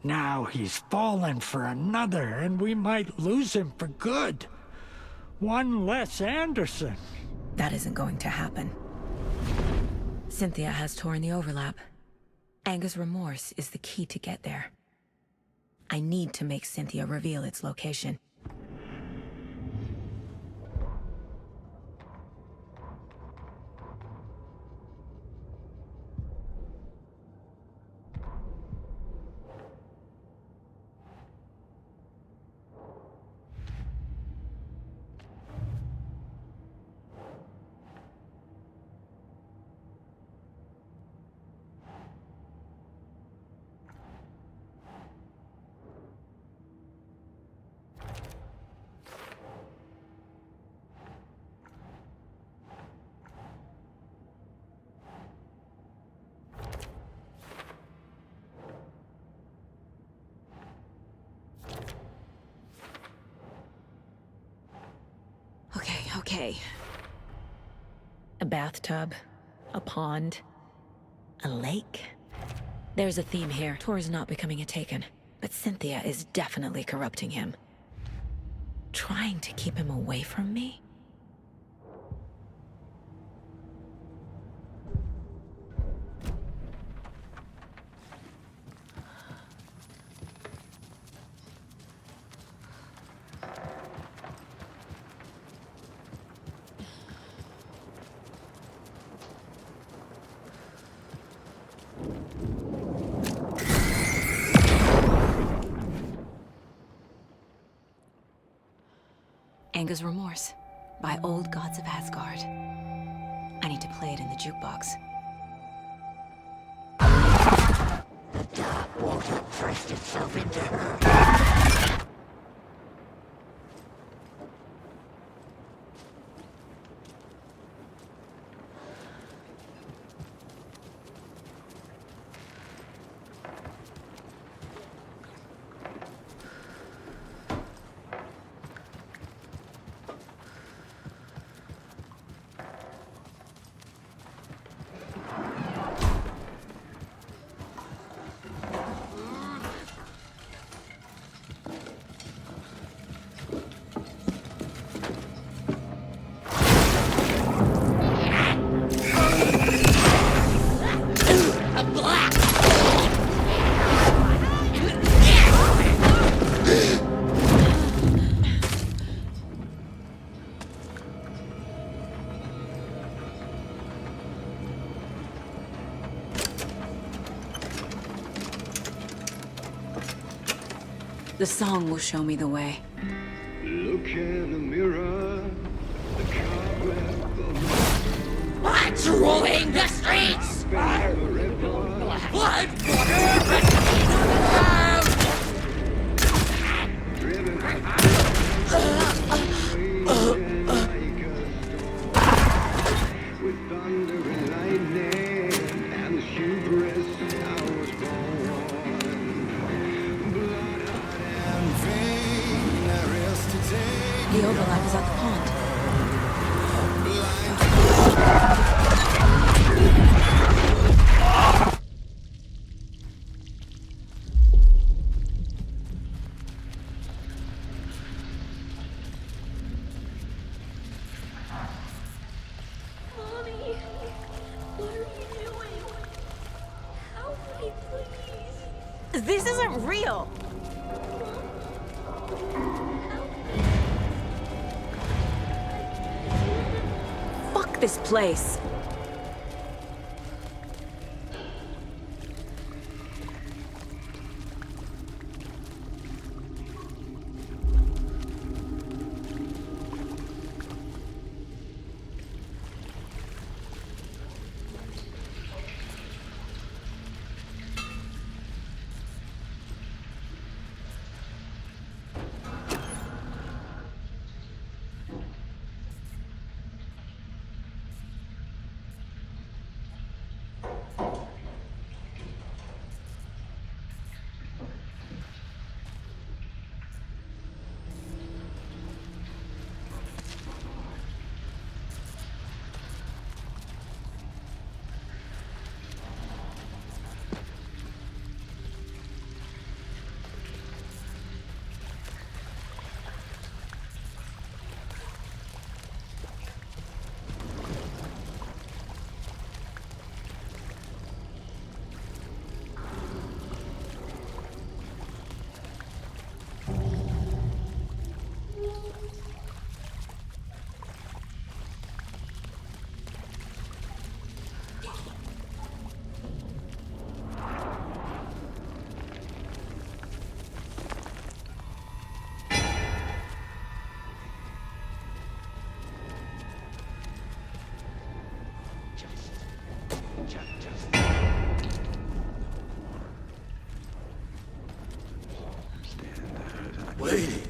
[SPEAKER 1] Now he's fallen for another, and we might lose him for good. One less Anderson.
[SPEAKER 4] That isn't going to happen. Cynthia has Tor in the overlap. Anger's remorse is the key to get there. I need to make Cynthia reveal its location. Okay. A bathtub, a pond, a lake. There's a theme here. Tor's not becoming a Taken, but Cynthia is definitely corrupting him. Trying to keep him away from me? Anger's Remorse by Old Gods of Asgard. I need to play it in the jukebox.
[SPEAKER 11] The dark water pressed itself into her.
[SPEAKER 4] The song will show me the way.
[SPEAKER 17] Look in the mirror. The cobweb.
[SPEAKER 11] Patrolling the streets! Blood water!
[SPEAKER 17] With thunder and lightning and the hubris, I was born. Blood and vein, there is to take.
[SPEAKER 4] The overlap is at the pond.
[SPEAKER 8] This isn't real!
[SPEAKER 4] Fuck this place!
[SPEAKER 9] Lady.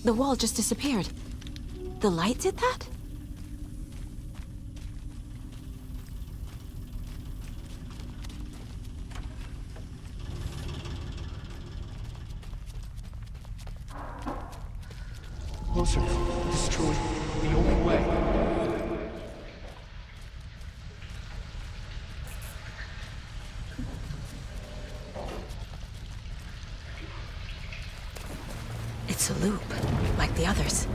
[SPEAKER 8] The wall just disappeared. The light did that?
[SPEAKER 15] Closer. Destroy. The only way.
[SPEAKER 8] It's a loop, like the others.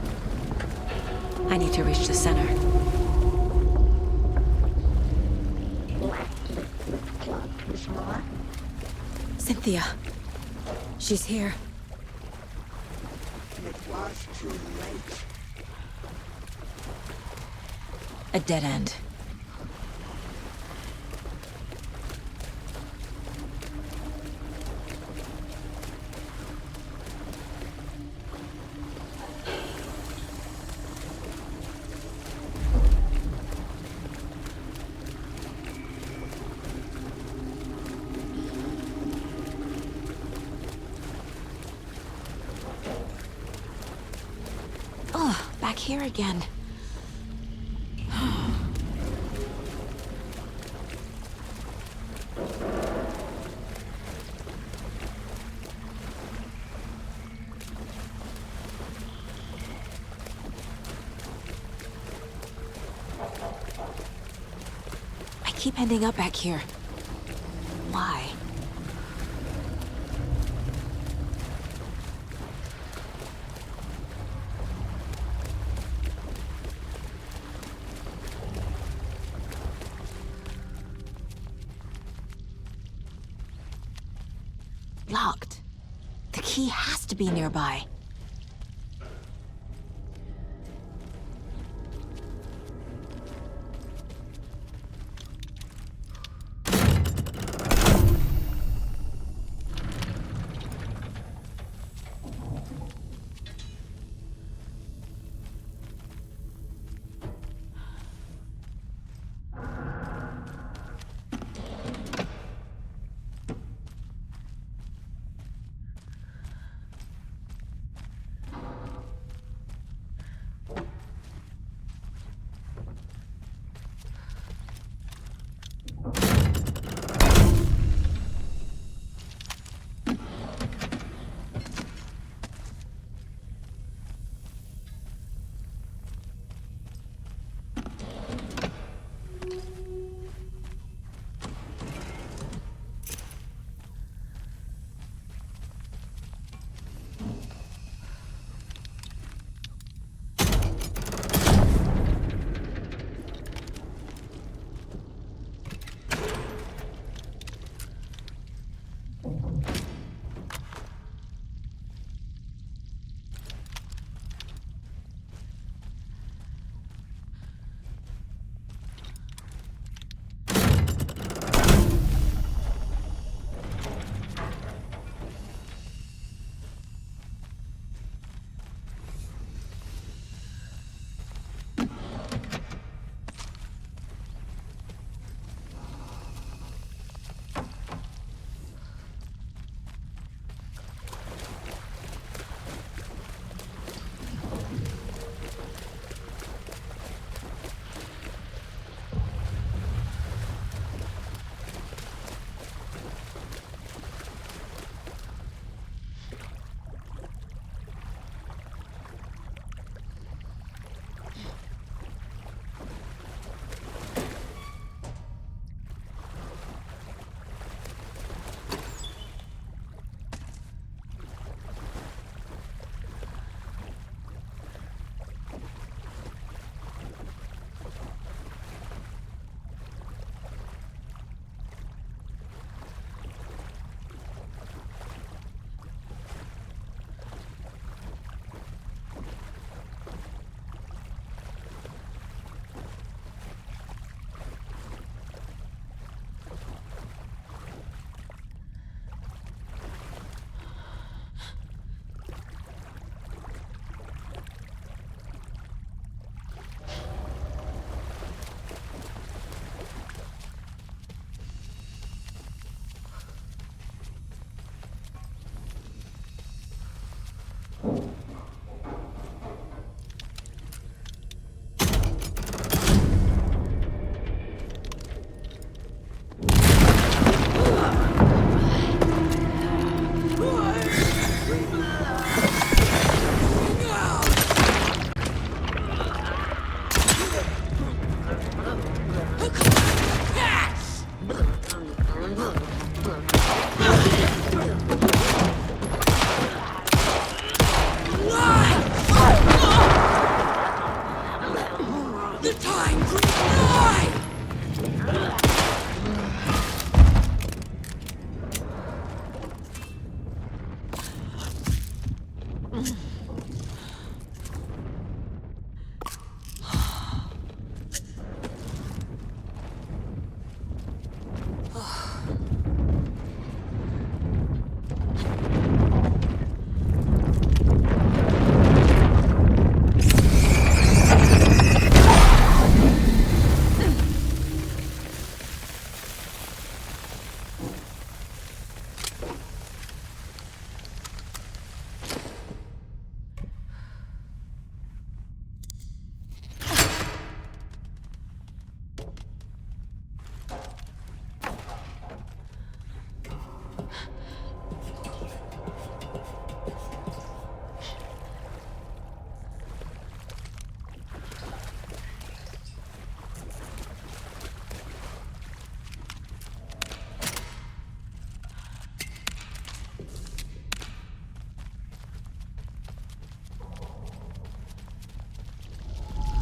[SPEAKER 8] I need to reach the center. Cynthia. She's here.
[SPEAKER 11] It was too late.
[SPEAKER 8] A dead end. Oh, back here again. I keep ending up back here. Why? Locked. The key has to be nearby.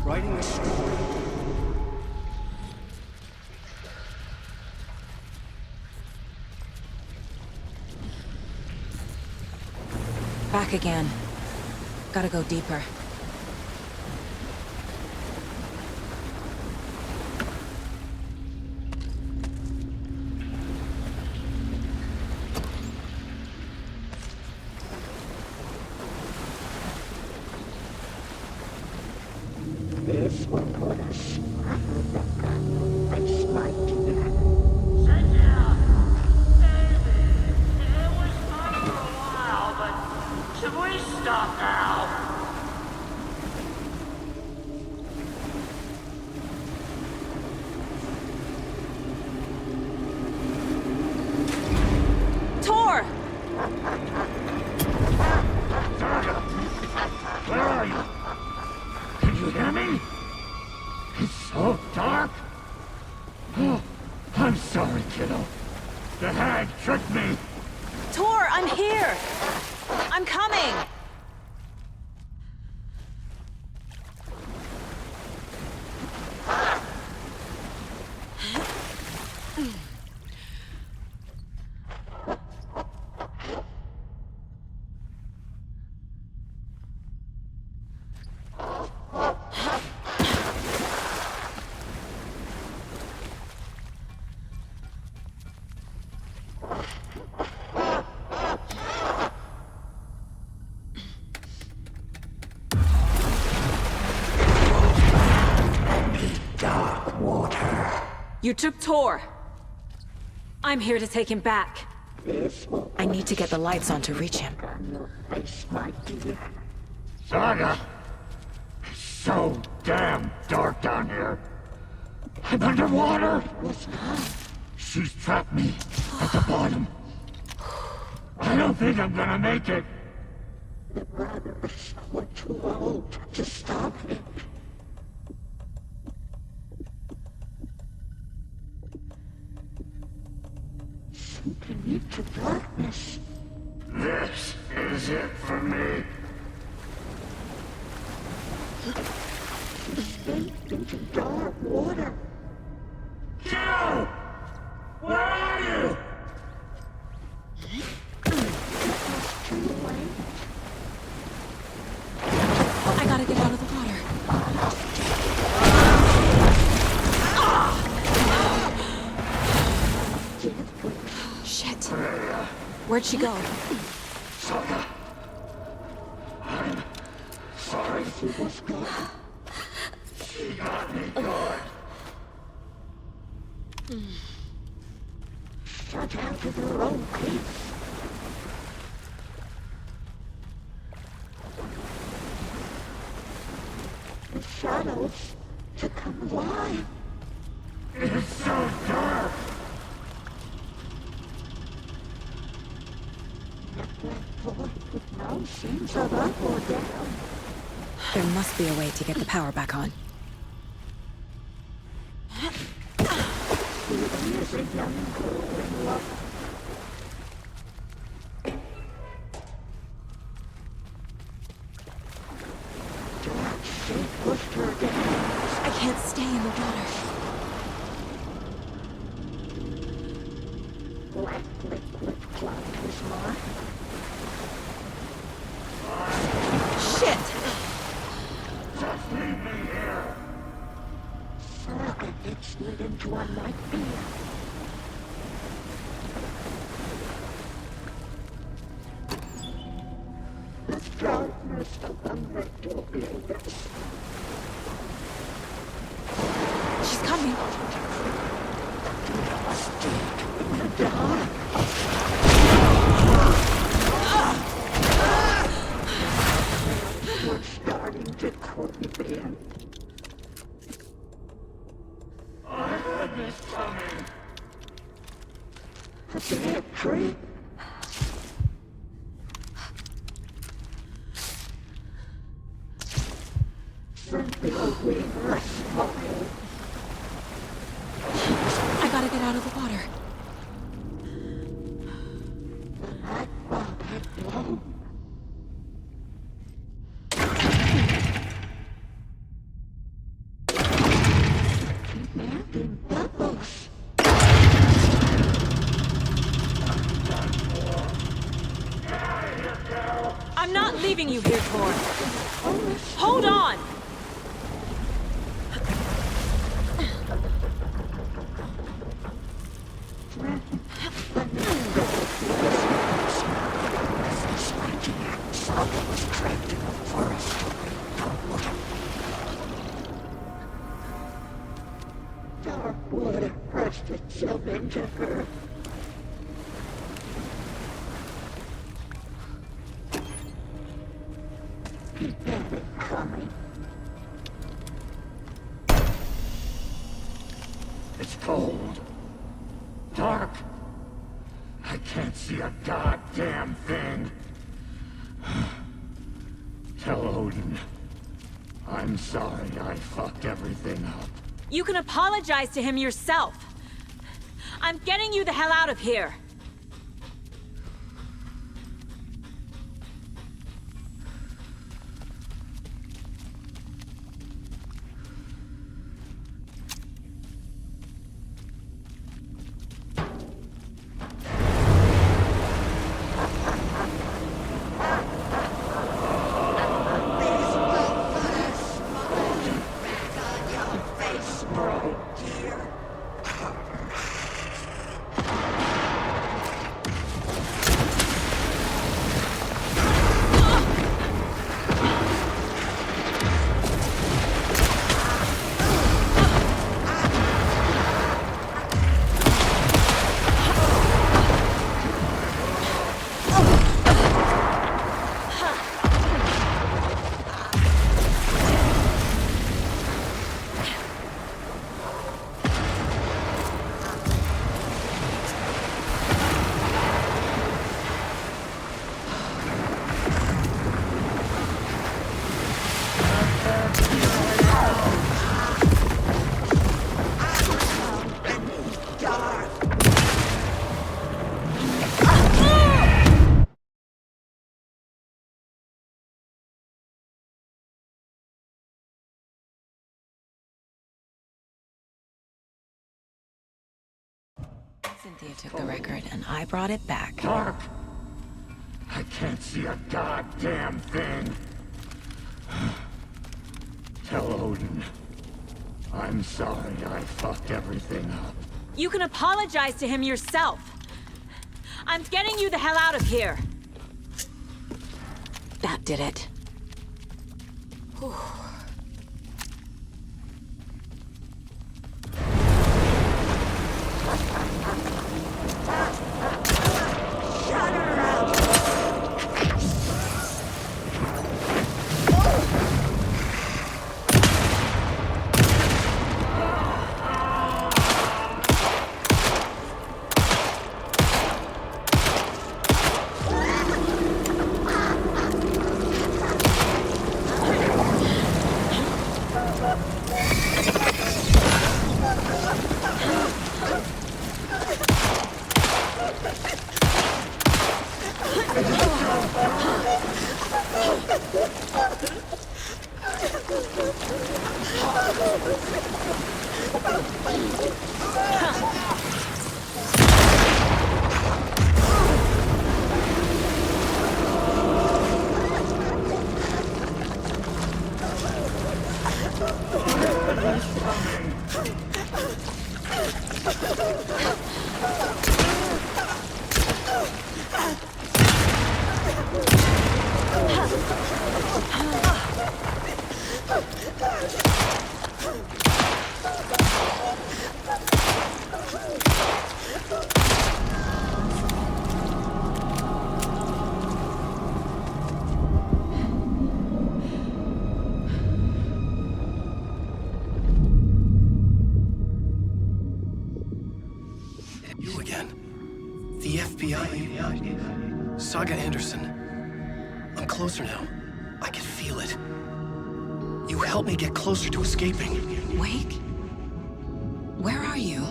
[SPEAKER 21] writing a story.
[SPEAKER 8] Back again. Gotta go deeper.
[SPEAKER 11] This will put us and smite you.
[SPEAKER 17] Should we stop now?
[SPEAKER 8] Tor!
[SPEAKER 17] Where are you? Can you hear me? It's so dark. Oh, I'm sorry, kiddo. The hag tricked me.
[SPEAKER 8] Tor, I'm here! I'm coming!
[SPEAKER 11] Dark water.
[SPEAKER 8] You took Tor. I'm here to take him back. I need to get the lights on to reach him.
[SPEAKER 17] Saga! It's so damn dark down here. I'm underwater. She's trapped me at the bottom. I don't think I'm gonna make it.
[SPEAKER 11] The brothers were too old to stop him. Sinking into darkness.
[SPEAKER 17] This is it for me.
[SPEAKER 11] Escaped into dark water.
[SPEAKER 17] Joe! Where are you?
[SPEAKER 8] I gotta get out of the water. Shit. Where'd she go?
[SPEAKER 17] Saga. I'm sorry she was good. She got me good.
[SPEAKER 11] Shut out of her own peace. The shadows to come alive.
[SPEAKER 17] It's so dark.
[SPEAKER 11] The black void with no sense of up or down.
[SPEAKER 8] There must be a way to get the power back on.
[SPEAKER 11] He is a young girl in love. Dark shape pushed her down.
[SPEAKER 8] I can't stay in the water.
[SPEAKER 11] Black liquid clogged his mind.
[SPEAKER 8] Shit!
[SPEAKER 17] Just leave me here.
[SPEAKER 11] Saga gets slid into a nightmare. The darkness of the mental illness.
[SPEAKER 8] She's coming.
[SPEAKER 11] Lost deep in the dark. We're starting to creep in.
[SPEAKER 17] I heard this coming.
[SPEAKER 11] A dead tree. Cynthia Weaver smoking.
[SPEAKER 8] I gotta get out of the water.
[SPEAKER 11] The light bulb had blown.
[SPEAKER 8] Hold on!
[SPEAKER 11] Dark water pressed itself into her. He felt it coming.
[SPEAKER 17] It's cold. Dark. I can't see a goddamn thing. Tell Odin. I'm sorry I fucked everything up.
[SPEAKER 8] You can apologize to him yourself. I'm getting you the hell out of here. Cynthia took the record, and I brought it back.
[SPEAKER 17] Dark. I can't see a goddamn thing. Tell Odin. I'm sorry I fucked everything up.
[SPEAKER 8] You can apologize to him yourself. I'm getting you the hell out of here. That did it. Whew.
[SPEAKER 21] You again. The FBI. Saga Anderson. I'm closer now. I can feel it. You helped me get closer to escaping.
[SPEAKER 8] Wake? Where are you?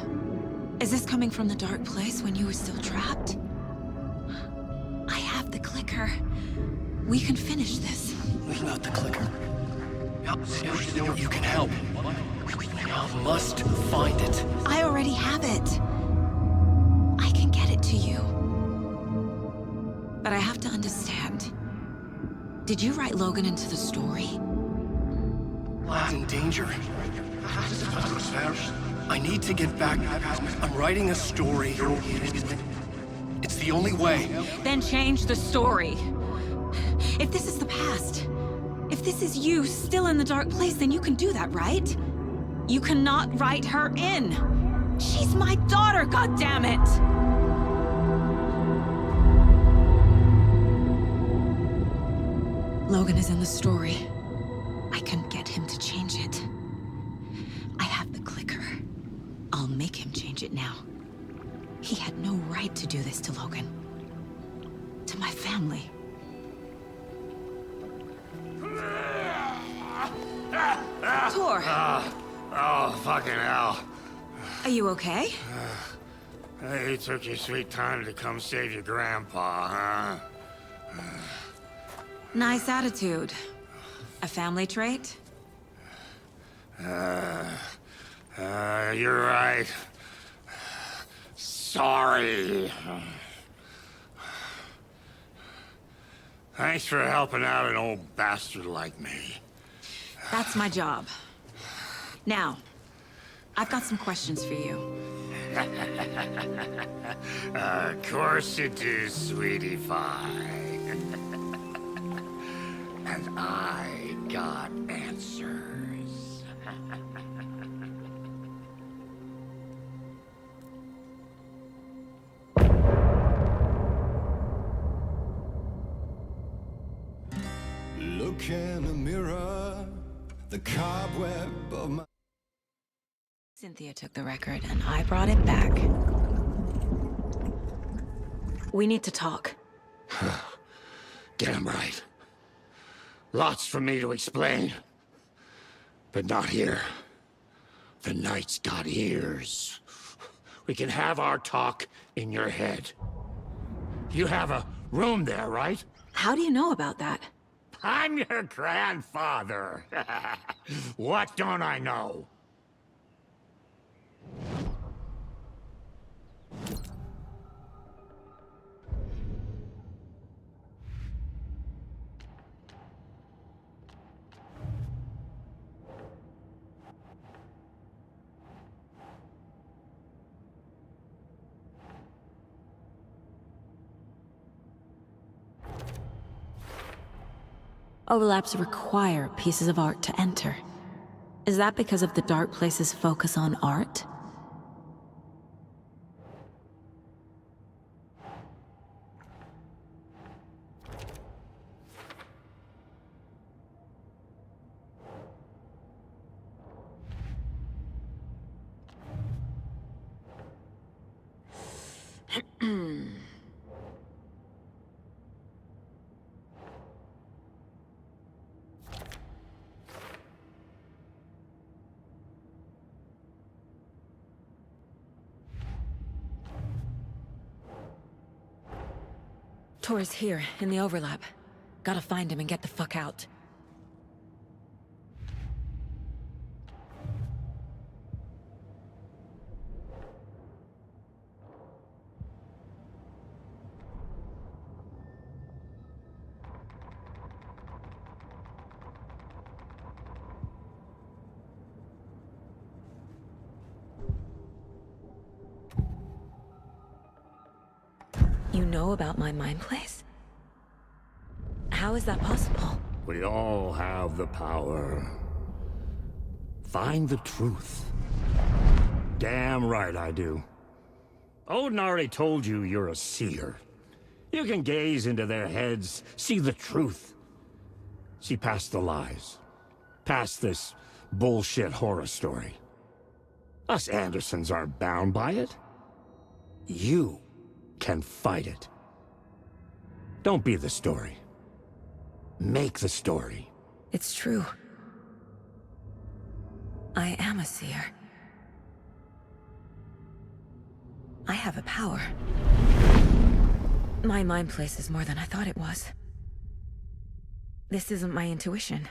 [SPEAKER 8] Is this coming from the dark place when you were still trapped? I have the clicker. We can finish this.
[SPEAKER 21] Without the clicker, you can help. I must find it.
[SPEAKER 8] I already have it. I can get it to you. But I have to understand. Did you write Logan into the story?
[SPEAKER 21] I'm in danger. I need to get back. I'm writing a story. It's the only way.
[SPEAKER 8] Then change the story. If this is the past, if this is you still in the dark place, then you can do that, right? You cannot write her in. She's my daughter, goddammit! Logan is in the story. I can get him to change it. I have the clicker. I'll make him change it now. He had no right to do this to Logan. To my family. Tor!
[SPEAKER 16] Oh, fucking hell.
[SPEAKER 8] Are you okay?
[SPEAKER 16] You took your sweet time to come save your grandpa, huh?
[SPEAKER 8] Nice attitude. A family trait?
[SPEAKER 16] You're right. Sorry. Thanks for helping out an old bastard like me.
[SPEAKER 8] That's my job. Now, I've got some questions for you.
[SPEAKER 16] Of course you do, sweetie pie. And I got answers.
[SPEAKER 9] Look in the mirror, the cobweb of my...
[SPEAKER 8] Cynthia took the record, and I brought it back. We need to talk.
[SPEAKER 16] Damn right. Lots for me to explain. But not here. The night's got ears. We can have our talk in your head. You have a room there, right?
[SPEAKER 8] How do you know about that?
[SPEAKER 16] I'm your grandfather. What don't I know?
[SPEAKER 8] Overlaps require pieces of art to enter. Is that because of the Dark Place's focus on art? Tor's here, in the overlap. Gotta find him and get the fuck out. You know about my mind place? How is that possible?
[SPEAKER 16] We all have the power. Find the truth. Damn right I do. Odin already told you you're a seer. You can gaze into their heads, see the truth. See past the lies. Past this bullshit horror story. Us Andersons aren't bound by it. You can fight it. Don't be the story. Make the story.
[SPEAKER 8] It's true. I am a seer. I have a power. My mind place is more than I thought it was. This isn't my intuition.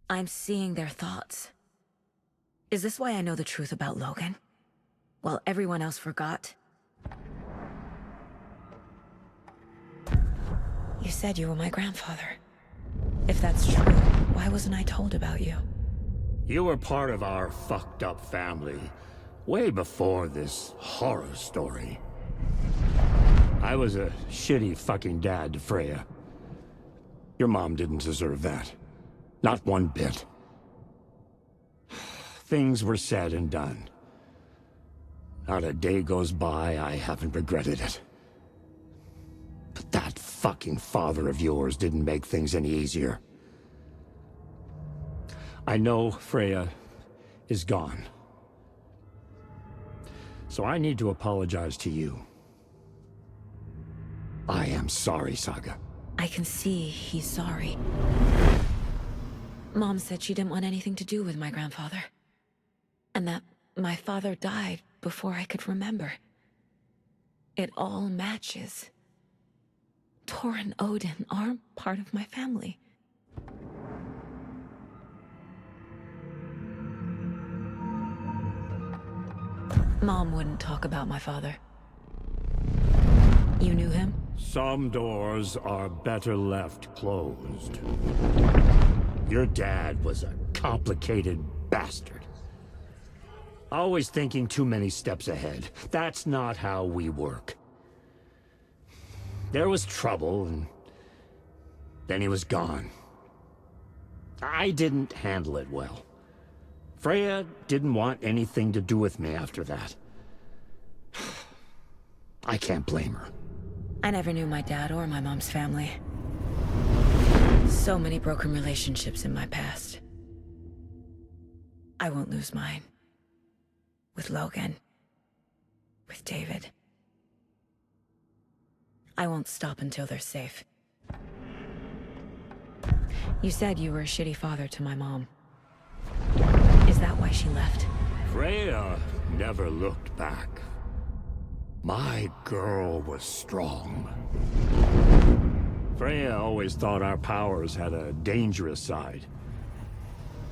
[SPEAKER 8] I'm seeing their thoughts. Is this why I know the truth about Logan? While everyone else forgot? You said you were my grandfather.
[SPEAKER 4] If that's true, why wasn't I told about you?
[SPEAKER 17] You were part of our fucked up family way before this horror story. I was a shitty fucking dad to Freya. Your mom didn't deserve that. Not one bit. Things were said and done. Not a day goes by I haven't regretted it. But that fucking father of yours didn't make things any easier. I know Freya is gone. So I need to apologize to you. I am sorry, Saga.
[SPEAKER 4] I can see he's sorry. Mom said she didn't want anything to do with my grandfather. And that my father died before I could remember. It all matches. Tor and Odin are part of my family. Mom wouldn't talk about my father. You knew him?
[SPEAKER 17] Some doors are better left closed. Your dad was a complicated bastard. Always thinking too many steps ahead. That's not how we work. There was trouble, and then he was gone. I didn't handle it well. Freya didn't want anything to do with me after that. I can't blame her.
[SPEAKER 4] I never knew my dad or my mom's family. So many broken relationships in my past. I won't lose mine. With Logan. With David. I won't stop until they're safe. You said you were a shitty father to my mom. Is that why she left?
[SPEAKER 17] Freya never looked back. My girl was strong. Freya always thought our powers had a dangerous side.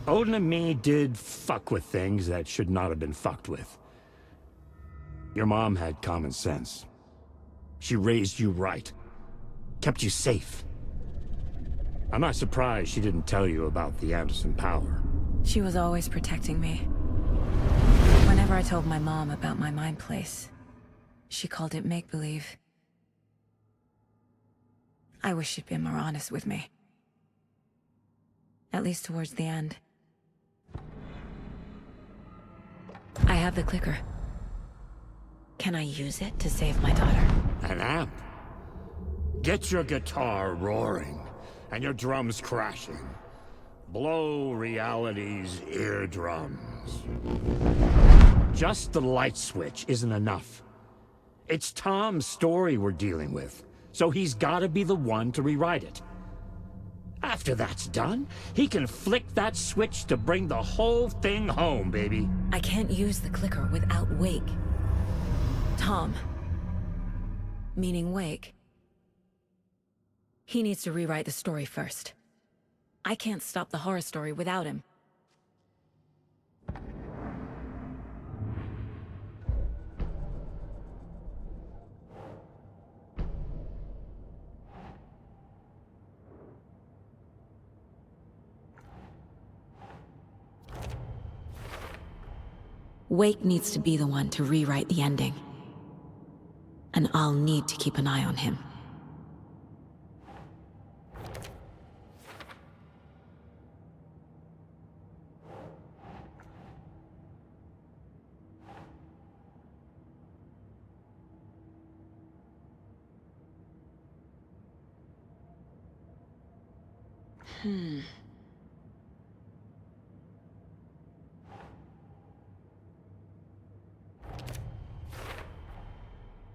[SPEAKER 17] Odin and me did fuck with things that should not have been fucked with. Your mom had common sense. She raised you right. Kept you safe. I'm not surprised she didn't tell you about the Anderson power.
[SPEAKER 4] She was always protecting me. Whenever I told my mom about my mind place, she called it make-believe. I wish she'd been more honest with me. At least towards the end. I have the clicker. Can I use it to save my daughter?
[SPEAKER 17] An amp? Get your guitar roaring, and your drums crashing. Blow reality's eardrums. Just the light switch isn't enough. It's Tom's story we're dealing with, so he's gotta be the one to rewrite it. After that's done, he can flick that switch to bring the whole thing home, baby.
[SPEAKER 4] I can't use the clicker without Wake. Tom. Meaning Wake. He needs to rewrite the story first. I can't stop the horror story without him. Wake needs to be the one to rewrite the ending. And I'll need to keep an eye on him.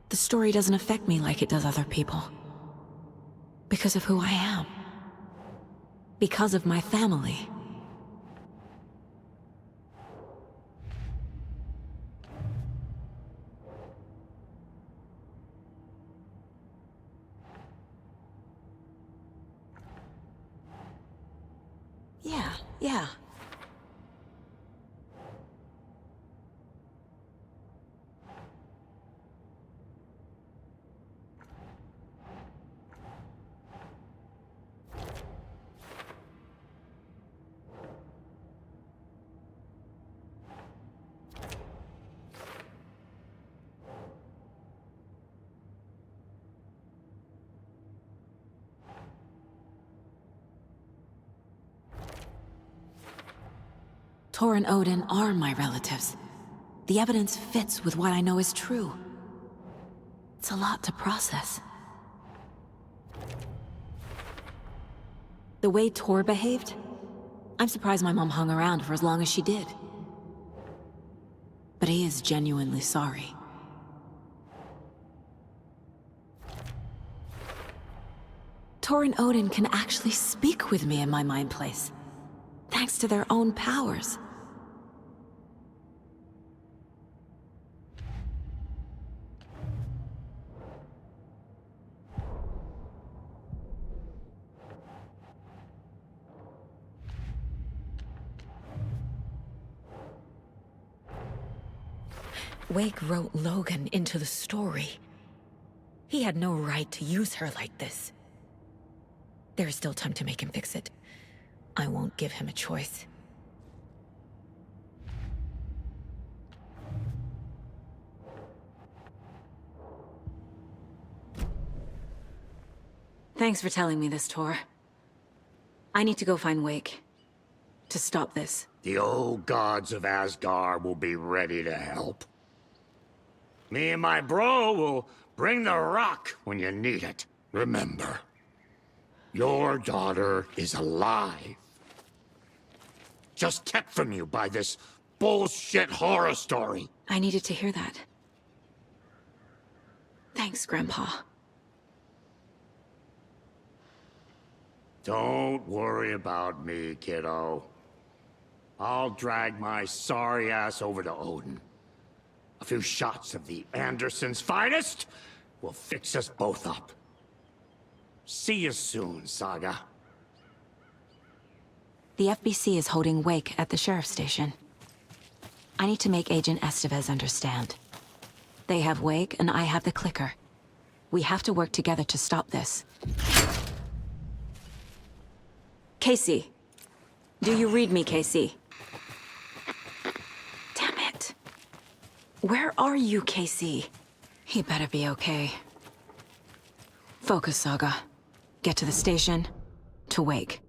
[SPEAKER 4] The story doesn't affect me like it does other people. Because of who I am. Because of my family. Yeah.
[SPEAKER 8] Tor and Odin are my relatives. The evidence fits with what I know is true. It's a lot to process. The way Tor behaved, I'm surprised my mom hung around for as long as she did. But he is genuinely sorry. Tor and Odin can actually speak with me in my mind place, thanks to their own powers. Wake wrote Logan into the story. He had no right to use her like this. There is still time to make him fix it. I won't give him a choice. Thanks for telling me this, Tor. I need to go find Wake. To stop this.
[SPEAKER 16] The old gods of Asgard will be ready to help. Me and my bro will bring the rock when you need it. Remember, your daughter is alive. Just kept from you by this bullshit horror story.
[SPEAKER 8] I needed to hear that. Thanks, Grandpa.
[SPEAKER 16] Don't worry about me, kiddo. I'll drag my sorry ass over to Odin. A few shots of the Andersons' finest will fix us both up. See you soon, Saga.
[SPEAKER 8] The FBC is holding Wake at the sheriff's station. I need to make Agent Estevez understand. They have Wake, and I have the clicker. We have to work together to stop this. Casey. Do you read me, Casey? Damn it. Where are you, Casey? He better be okay. Focus, Saga. Get to the station, to Wake.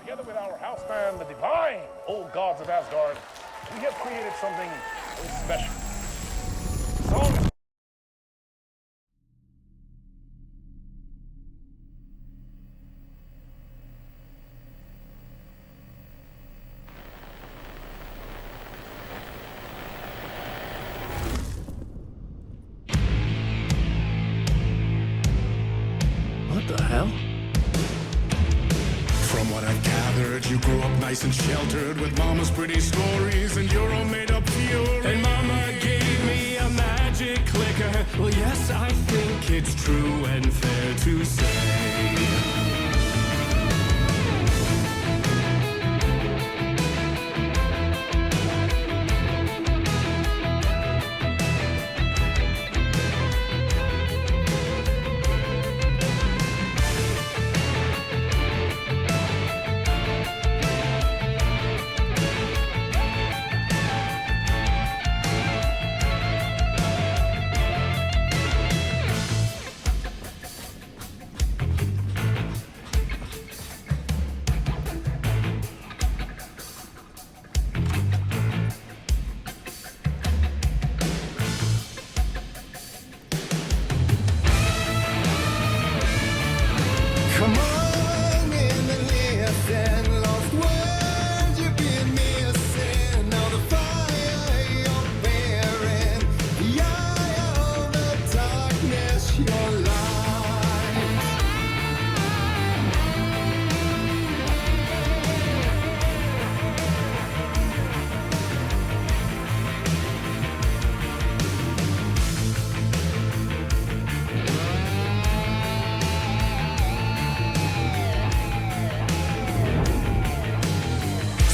[SPEAKER 18] Together with our house band, the Divine Old Gods of Asgard, we have created something special. Song
[SPEAKER 21] Hell?
[SPEAKER 2] From what I've gathered, you grew up nice and sheltered with mama's pretty stories and your own made-up theory.
[SPEAKER 21] And mama gave me a magic clicker. Well, yes, I think it's true and fair to say.
[SPEAKER 2] Come on in and listen, lost words you've been missing. Now the fire you're bearing, the eye of the darkness, your light.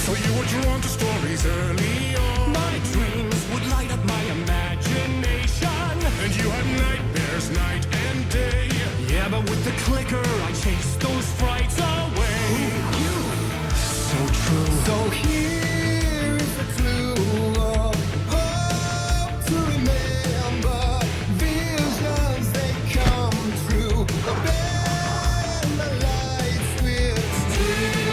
[SPEAKER 2] So you were drawn to stories early on.
[SPEAKER 21] My dreams would light up my imagination.
[SPEAKER 2] And you had nightmares night and day.
[SPEAKER 21] Yeah, but with the clicker, I chased those frights away. So true.
[SPEAKER 2] So here is a clue of hope to remember. Visions, they come true. Bend the lights with steel.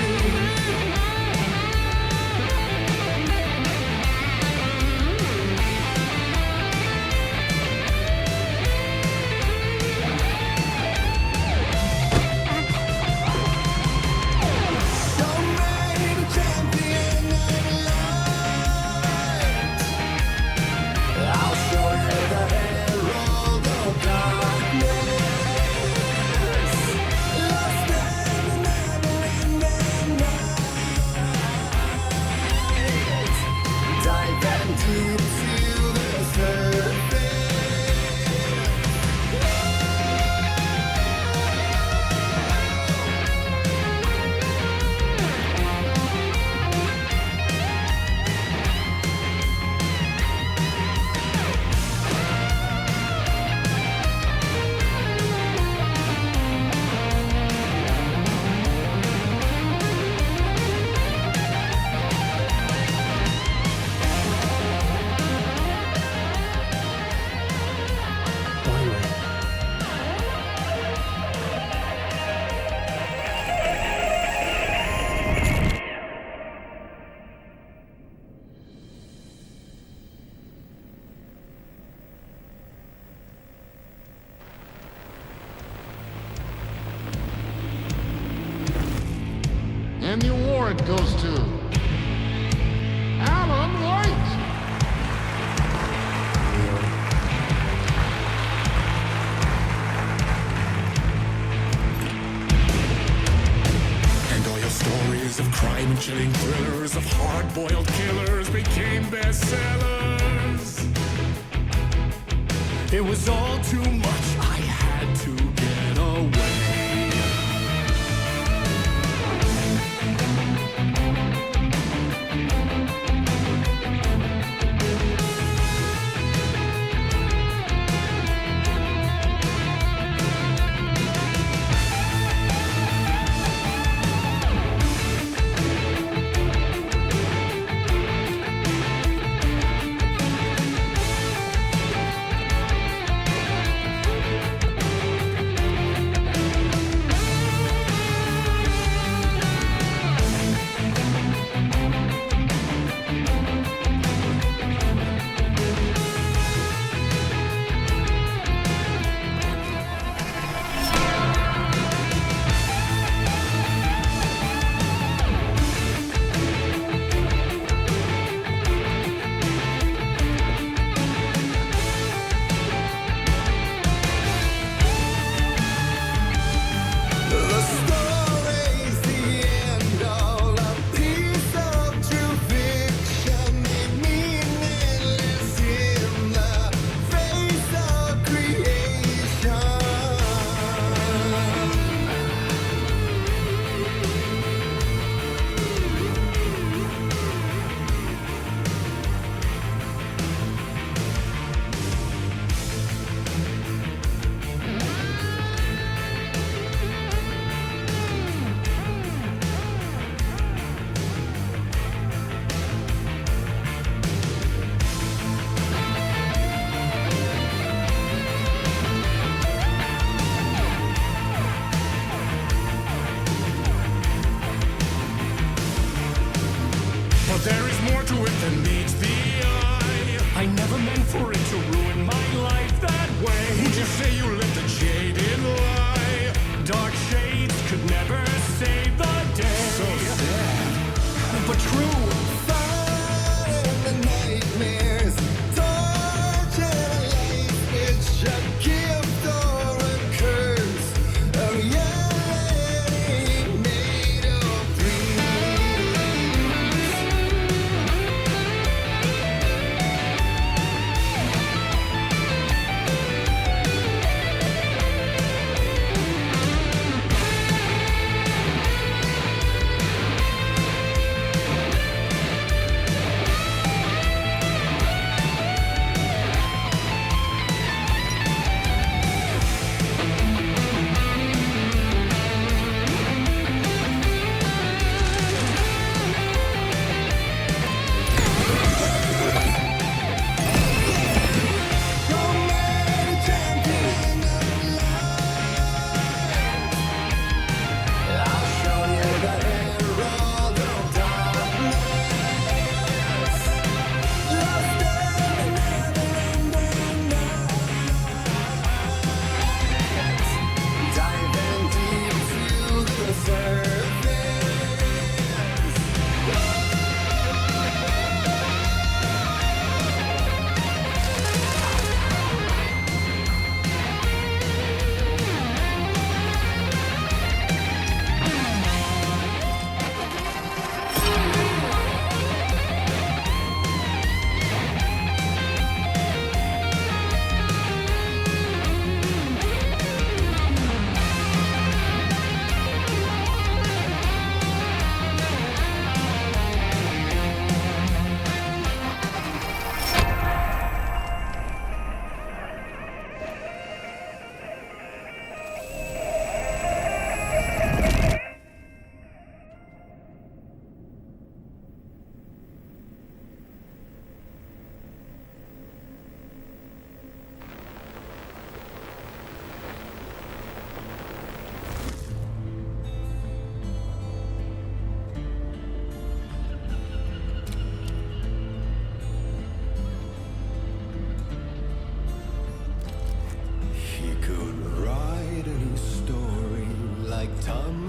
[SPEAKER 17] And the award goes to Alan White.
[SPEAKER 2] And all your stories of crime and chilling thrillers of hard-boiled killers became bestsellers.
[SPEAKER 21] It was all too much. I had to get away.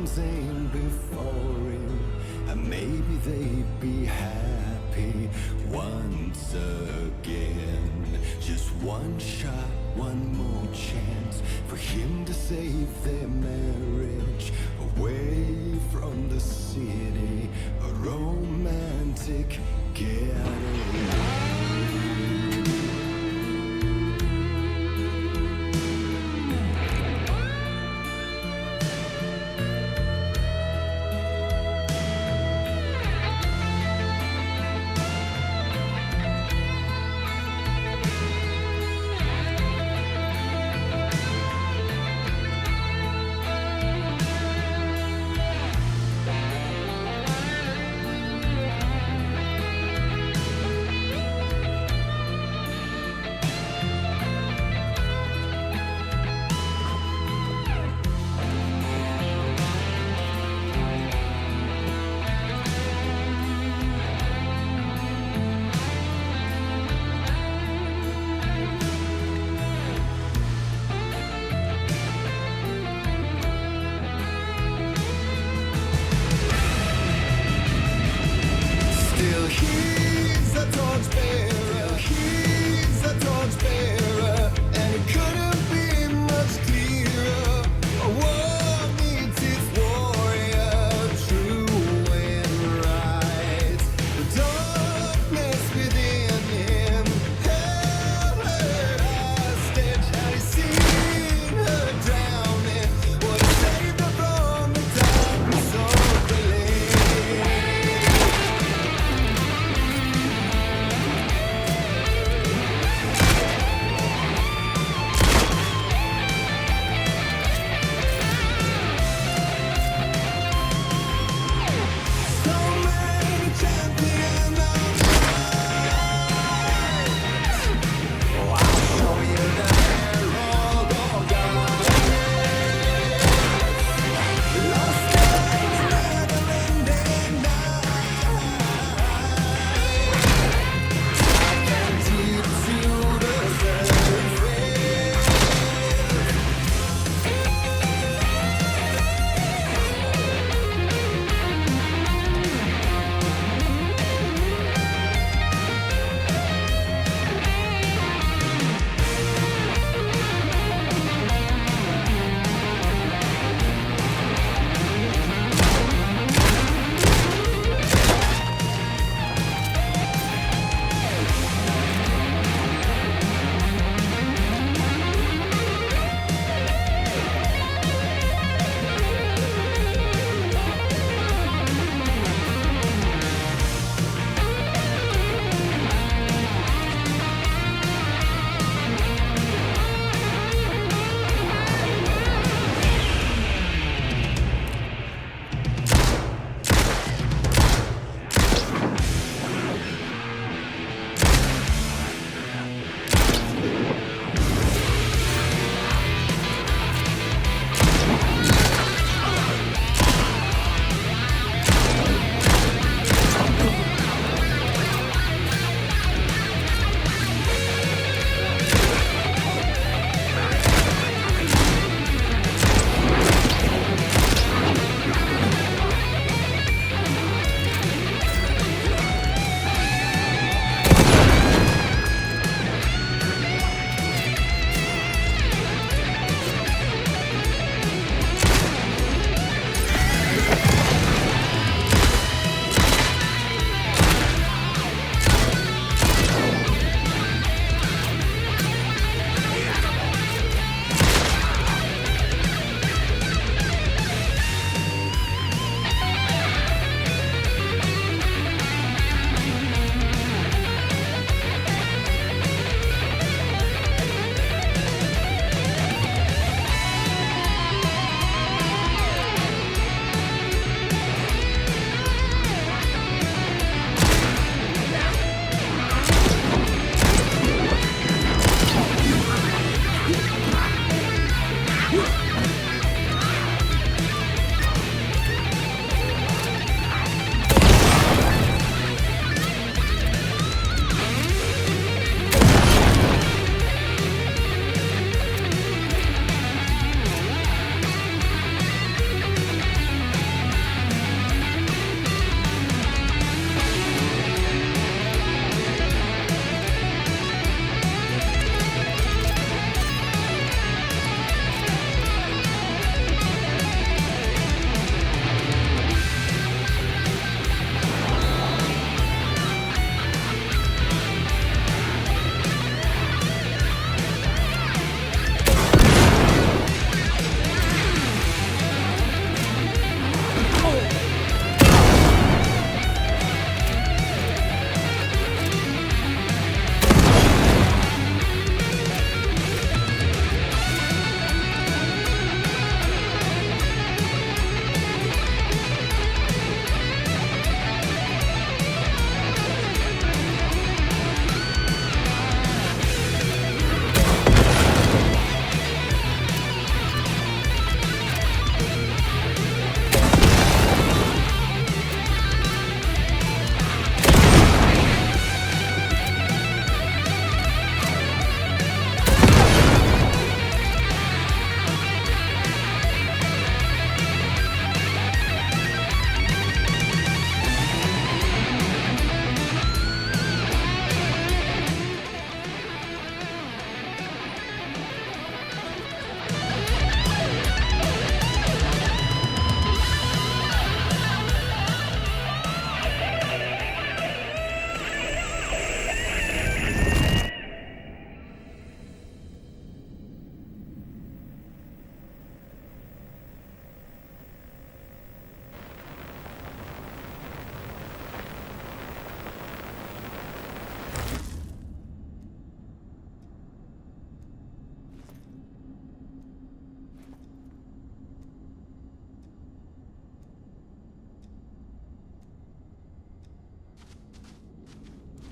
[SPEAKER 13] arms ain't before him, and maybe they'd be happy once again. Just one shot, one more chance for him to save their marriage away from the city, a romantic getaway.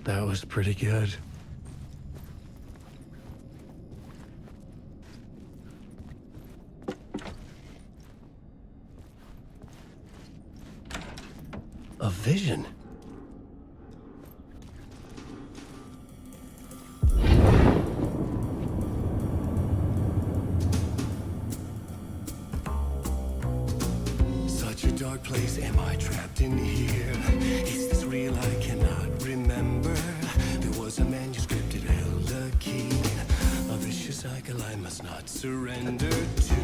[SPEAKER 21] That was pretty good. A vision? Such a dark place, am I trapped in here? Is this real? I cannot remember. There was a manuscript, it held a key. A vicious cycle I must not surrender to.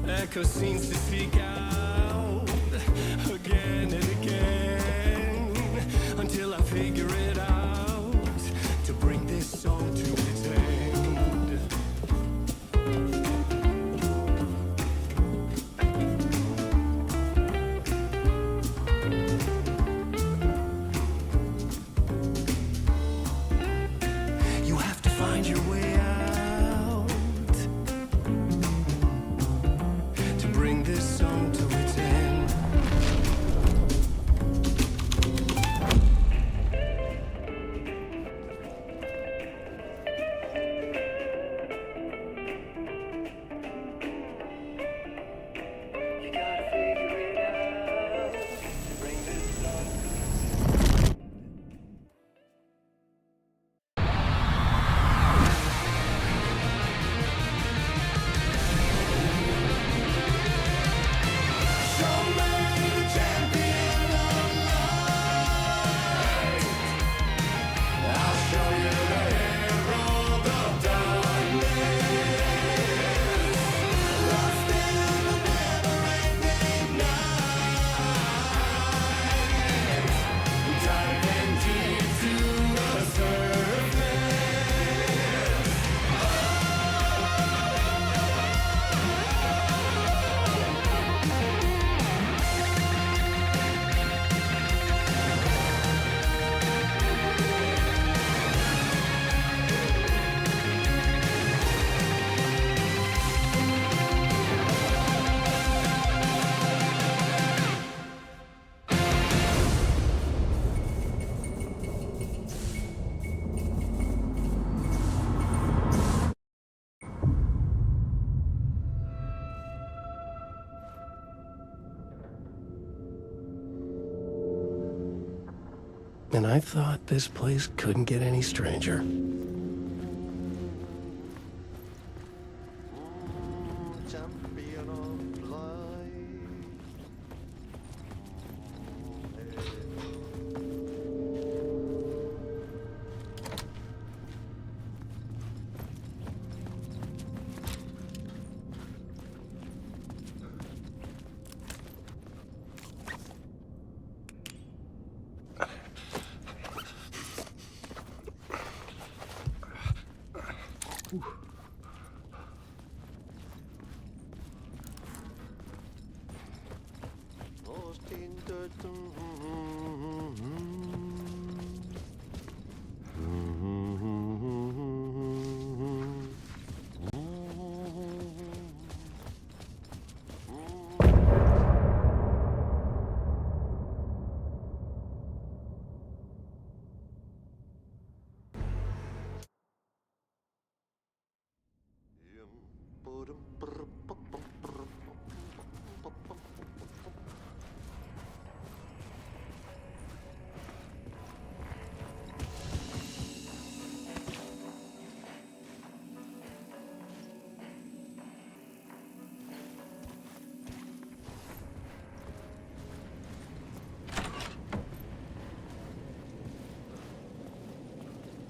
[SPEAKER 21] Echo scenes to seek out again and again until I figure it out to bring this song to its end. You have to find your way out to bring this song to its end. And I thought this place couldn't get any stranger.
[SPEAKER 14] Champion of light. Lost in the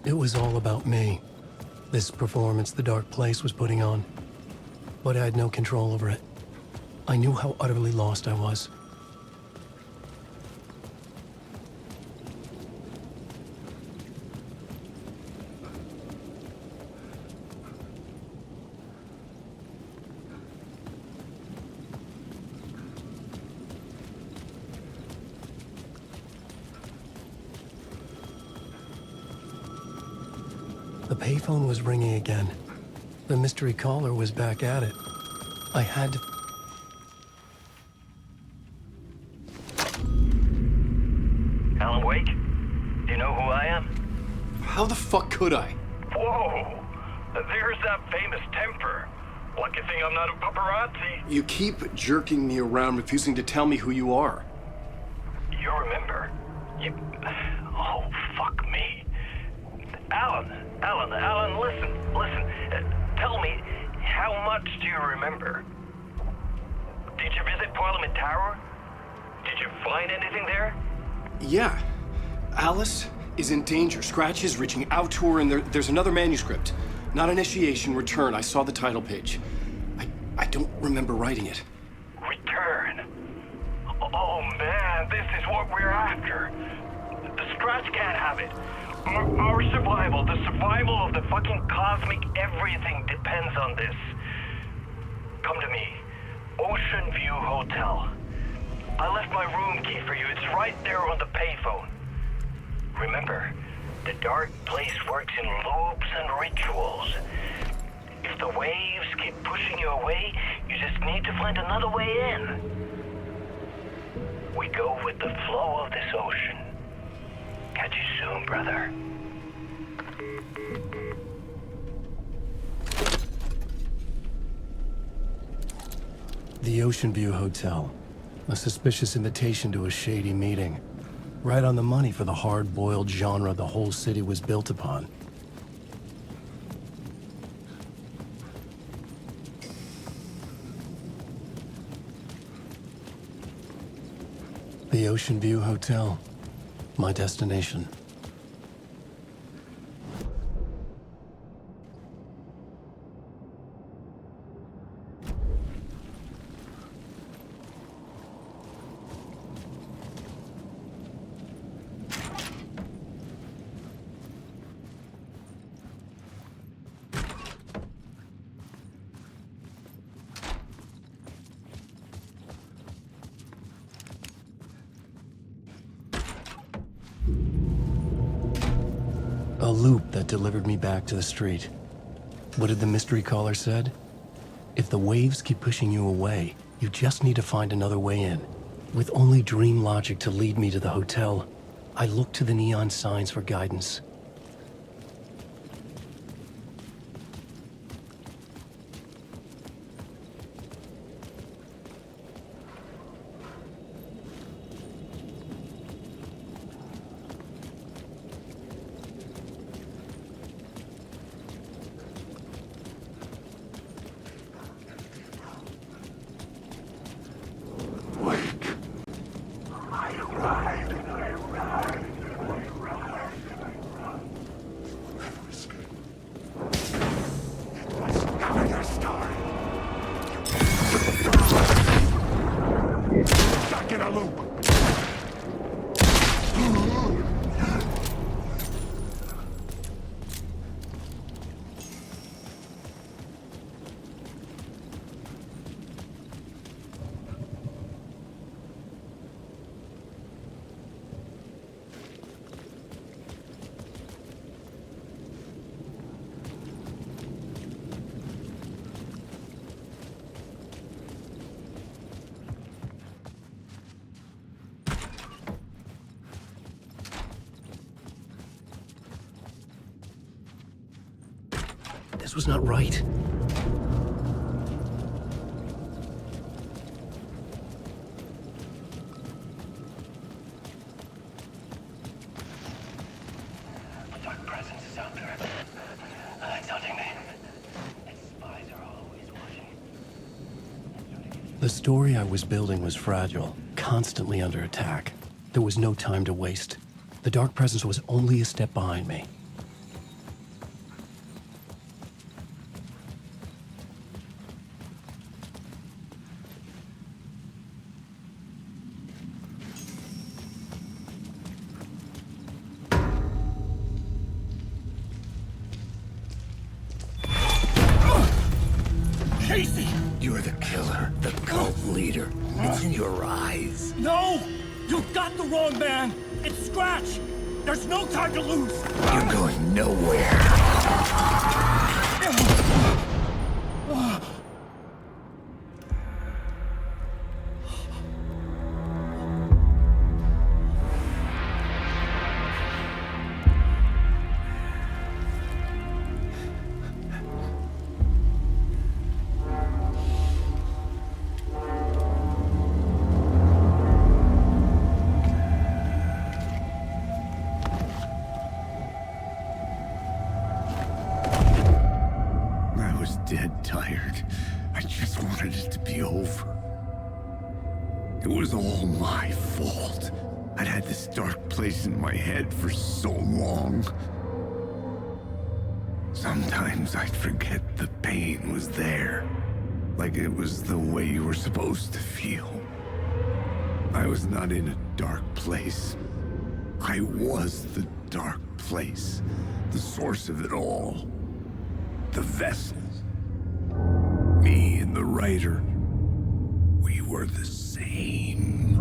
[SPEAKER 21] It was all about me. This performance the Dark Place was putting on. But I had no control over it. I knew how utterly lost I was. The payphone was ringing again. The mystery caller was back at it. I had to...
[SPEAKER 5] Alan Wake? Do you know
[SPEAKER 15] How the fuck could I?
[SPEAKER 5] Whoa! There's that famous temper. Lucky thing I'm not a paparazzi.
[SPEAKER 15] You keep jerking me around, refusing to tell me who you are.
[SPEAKER 5] You remember? Oh, fuck me. Alan, listen. Tell me, how much do you remember? Did you visit Parliament Tower? Did you find anything there?
[SPEAKER 15] Yeah. Alice is in danger. Scratch is reaching out to her, and there's another manuscript. Not initiation, return. I saw the title page. I don't remember writing it.
[SPEAKER 5] Return? Oh man, this is what we're after. The Scratch can't have it. Our survival, the survival of the fucking cosmic everything depends on this. Come to me. Ocean View Hotel. I left my room key for you. It's right there on the payphone. Remember, the dark place works in loops and rituals. If the waves keep pushing you away, you just need to find another way in. We go with the flow of this ocean. Catch you soon, brother.
[SPEAKER 21] The Ocean View Hotel. A suspicious invitation to a shady meeting. Right on the money for the hard-boiled genre the whole city was built upon. The Ocean View Hotel. My destination. A loop that delivered me back to the street. What did the mystery caller said? If the waves keep pushing you away, you just need to find another way in. With only dream logic to lead me to the hotel, I looked to the neon signs for guidance. This was not right.
[SPEAKER 5] A dark presence is out there. It's hunting me. Its spies are always watching.
[SPEAKER 21] The story I was building was fragile, constantly under attack. There was no time to waste. The dark presence was only a step behind me.
[SPEAKER 17] Casey!
[SPEAKER 11] You're the killer, the cult leader. It's in your eyes.
[SPEAKER 17] No! You got the wrong man! It's Scratch! There's no time to lose!
[SPEAKER 11] You're going nowhere.
[SPEAKER 17] just wanted it to be over. It was all my fault. I'd had this dark place in my head for so long. Sometimes I'd forget the pain was there. Like it was the way you were supposed to feel. I was not in a dark place. I was the dark place. The source of it all. The vessel. Me and the writer. We were the same.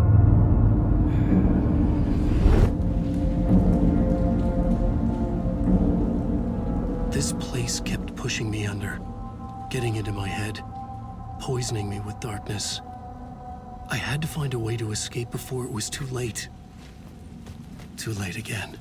[SPEAKER 21] This place kept pushing me under, getting into my head, poisoning me with darkness. I had to find a way to escape before it was too late. Too late again.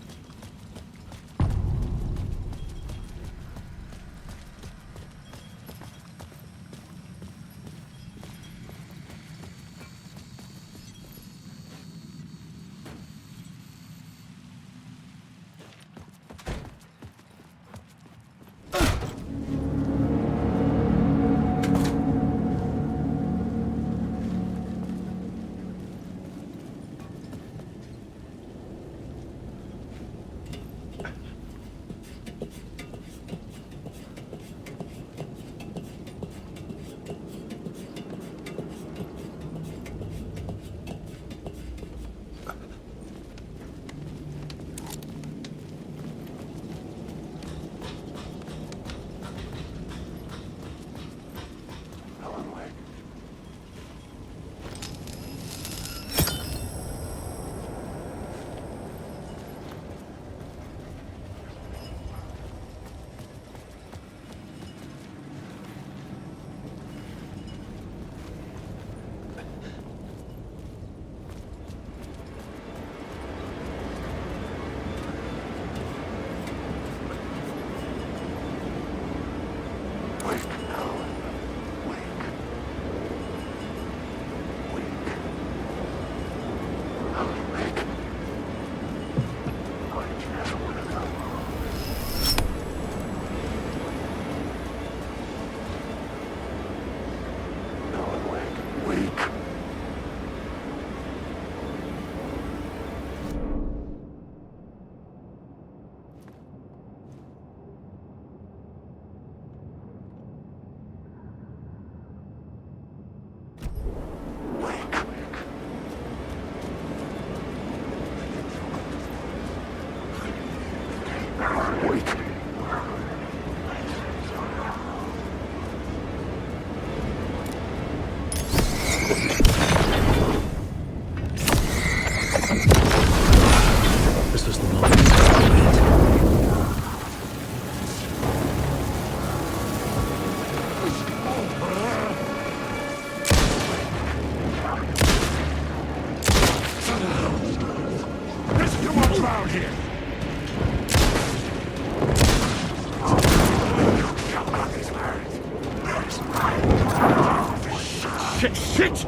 [SPEAKER 17] Shit!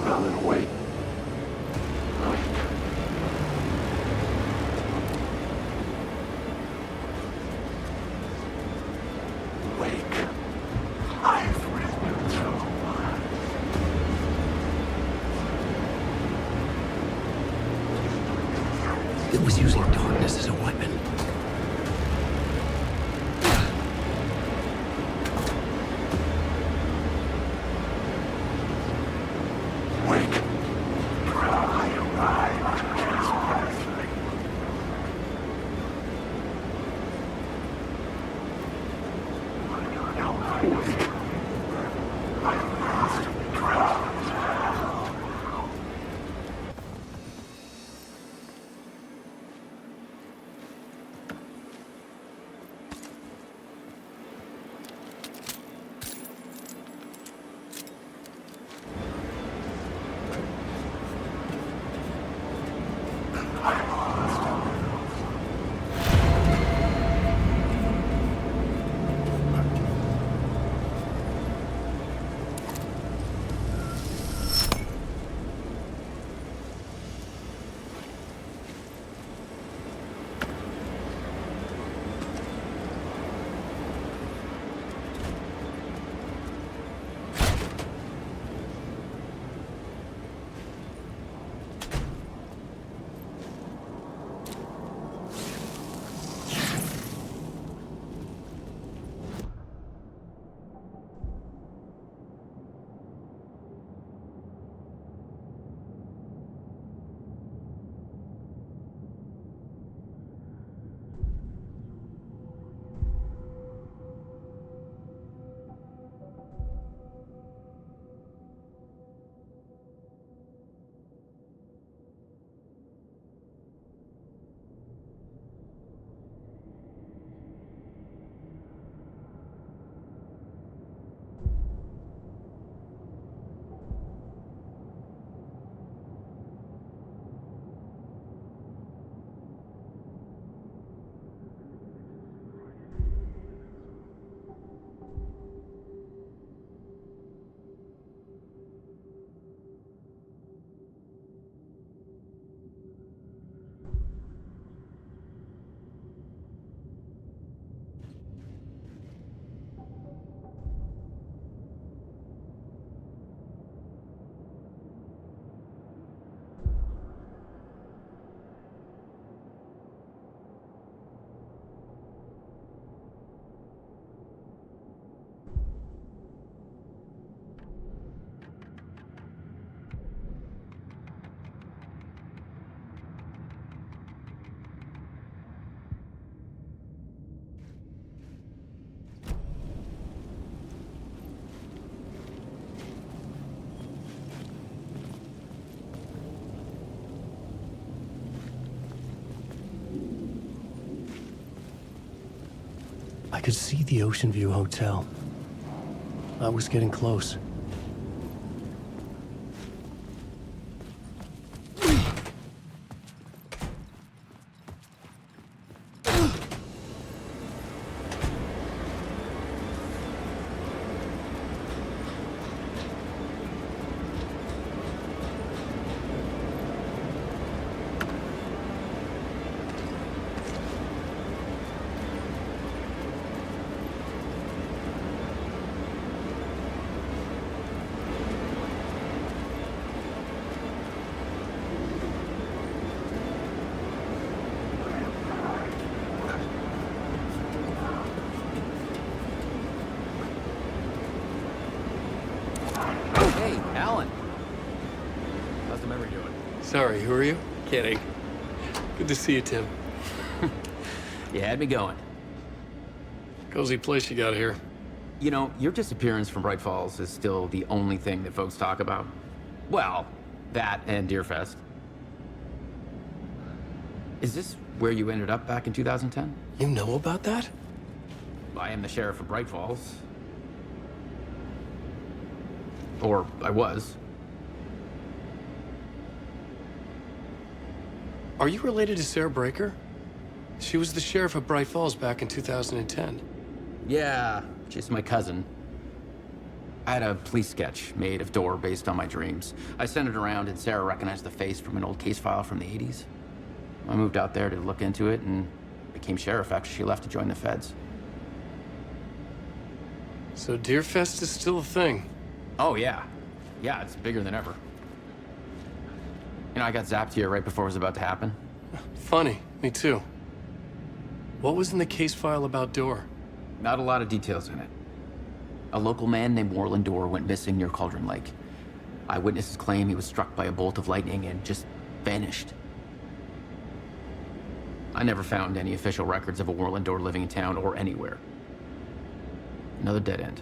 [SPEAKER 17] Alan, wait. Wake. I've written through.
[SPEAKER 21] It was using darkness as a weapon. could see the Ocean View Hotel. I was getting close.
[SPEAKER 6] Hey, Alan. How's the memory doing?
[SPEAKER 21] Sorry, who are you? Kidding. Good to see you, Tim.
[SPEAKER 6] You had me going.
[SPEAKER 21] Cozy place you got here.
[SPEAKER 6] You know, your disappearance from Bright Falls is still the only thing that folks talk about. Well, that and Deerfest. Is this where you ended up back in 2010?
[SPEAKER 21] You know about that?
[SPEAKER 6] I am the sheriff of Bright Falls. Or I was.
[SPEAKER 21] Are you related to Sarah Breaker? She was the sheriff of Bright Falls back in 2010.
[SPEAKER 6] Yeah, she's my cousin. I had a police sketch made of Door based on my dreams. I sent it around and Sarah recognized the face from an old case file from the 80s. I moved out there to look into it and became sheriff after she left to join the feds.
[SPEAKER 21] So Deerfest is still a thing?
[SPEAKER 6] Oh, yeah. Yeah, it's bigger than ever. You know, I got zapped here right before it was about to happen.
[SPEAKER 21] Funny, me too. What was in the case file about Door?
[SPEAKER 6] Not a lot of details in it. A local man named Warland Door went missing near Cauldron Lake. Eyewitnesses claim he was struck by a bolt of lightning and just vanished. I never found any official records of a Warland Door living in town or anywhere. Another dead end.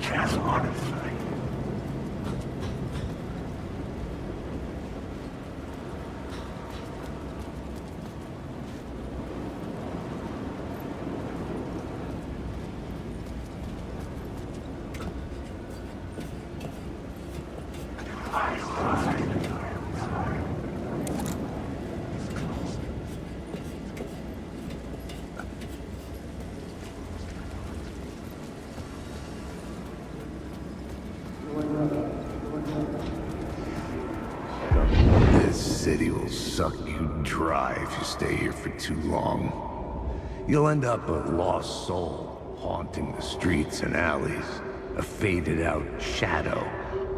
[SPEAKER 17] guess, honestly.
[SPEAKER 9] This city will suck you dry if you stay here for too long. You'll end up a lost soul, haunting the streets and alleys. A faded-out shadow,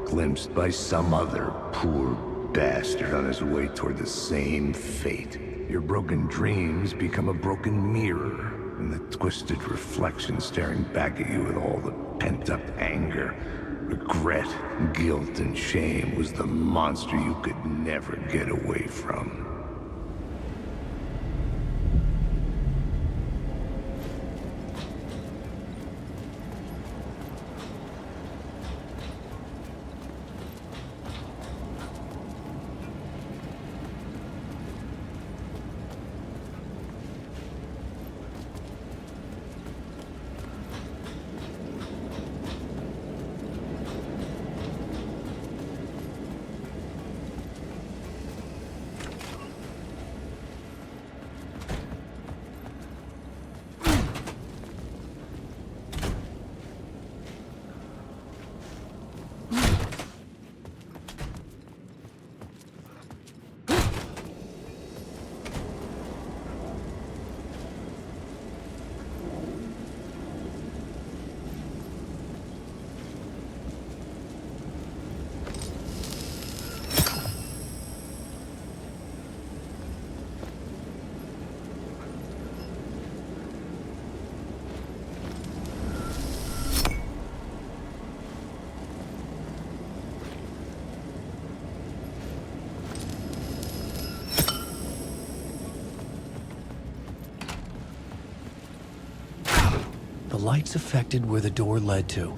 [SPEAKER 9] glimpsed by some other poor bastard on his way toward the same fate. Your broken dreams become a broken mirror, and the twisted reflection staring back at you with all the pent-up anger, regret, guilt, and shame was the monster you could never get away from.
[SPEAKER 21] The lights affected where the door led to.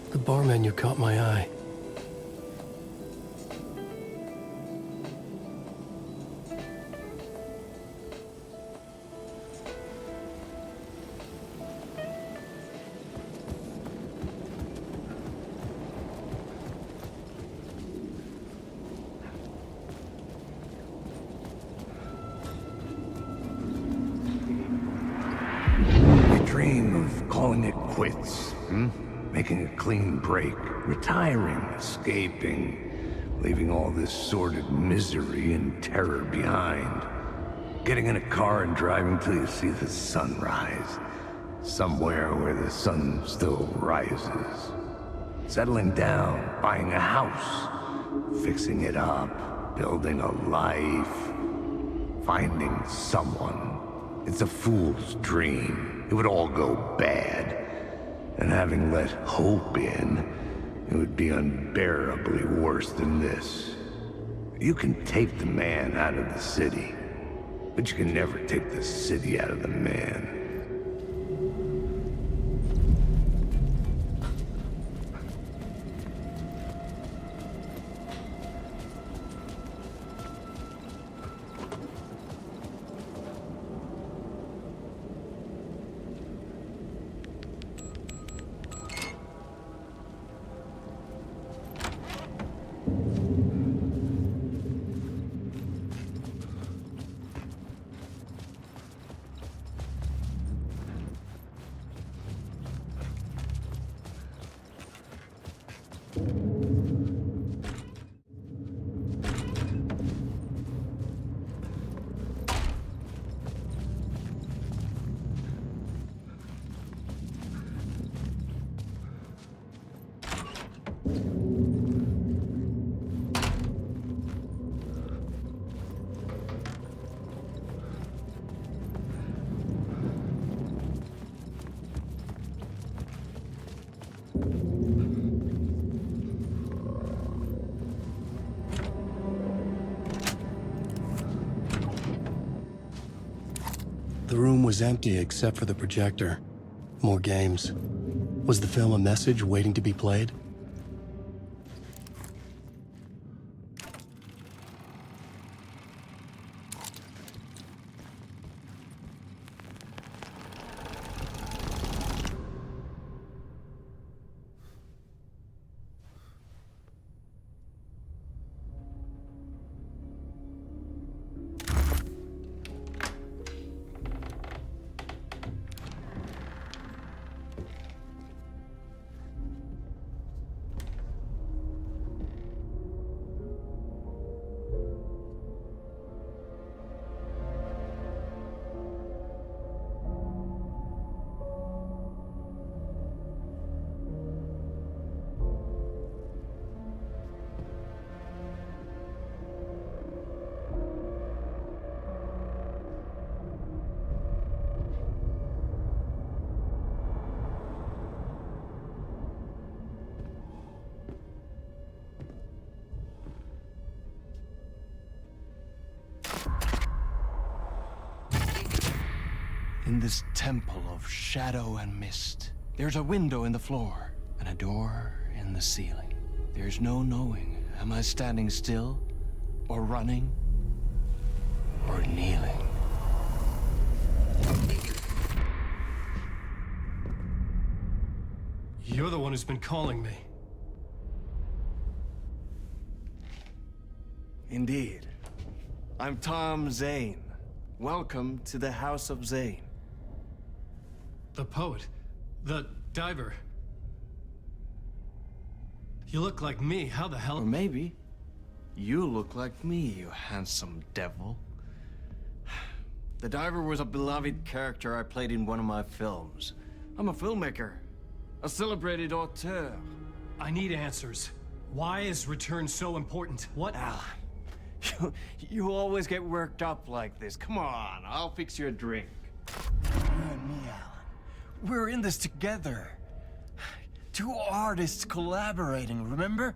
[SPEAKER 21] The bar menu caught my eye.
[SPEAKER 9] quits, making a clean break, retiring, escaping, leaving all this sordid misery and terror behind. Getting in a car and driving till you see the sun rise, somewhere where the sun still rises. Settling down, buying a house, fixing it up, building a life, finding someone. It's a fool's dream. It would all go bad. And having let hope in, it would be unbearably worse than this. You can take the man out of the city, but you can never take the city out of the man.
[SPEAKER 21] The room was empty except for the projector. More games. Was the film a message waiting to be played?
[SPEAKER 20] In this temple of shadow and mist, there's a window in the floor and a door in the ceiling. There's no knowing, am I standing still, or running, or kneeling?
[SPEAKER 21] You're the one who's been calling me.
[SPEAKER 20] Indeed. I'm Tom Zane. Welcome to the House of Zane.
[SPEAKER 21] The poet. The diver. You look like me. How the hell?
[SPEAKER 20] Or maybe you look like me, you handsome devil. The diver was a beloved character I played in one of my films. I'm a filmmaker. A celebrated auteur.
[SPEAKER 21] I need answers. Why is Return so important? What?
[SPEAKER 20] Alan, you always get worked up like this. Come on, I'll fix you a drink. You and me, Alan. We're in this together. Two artists collaborating, remember?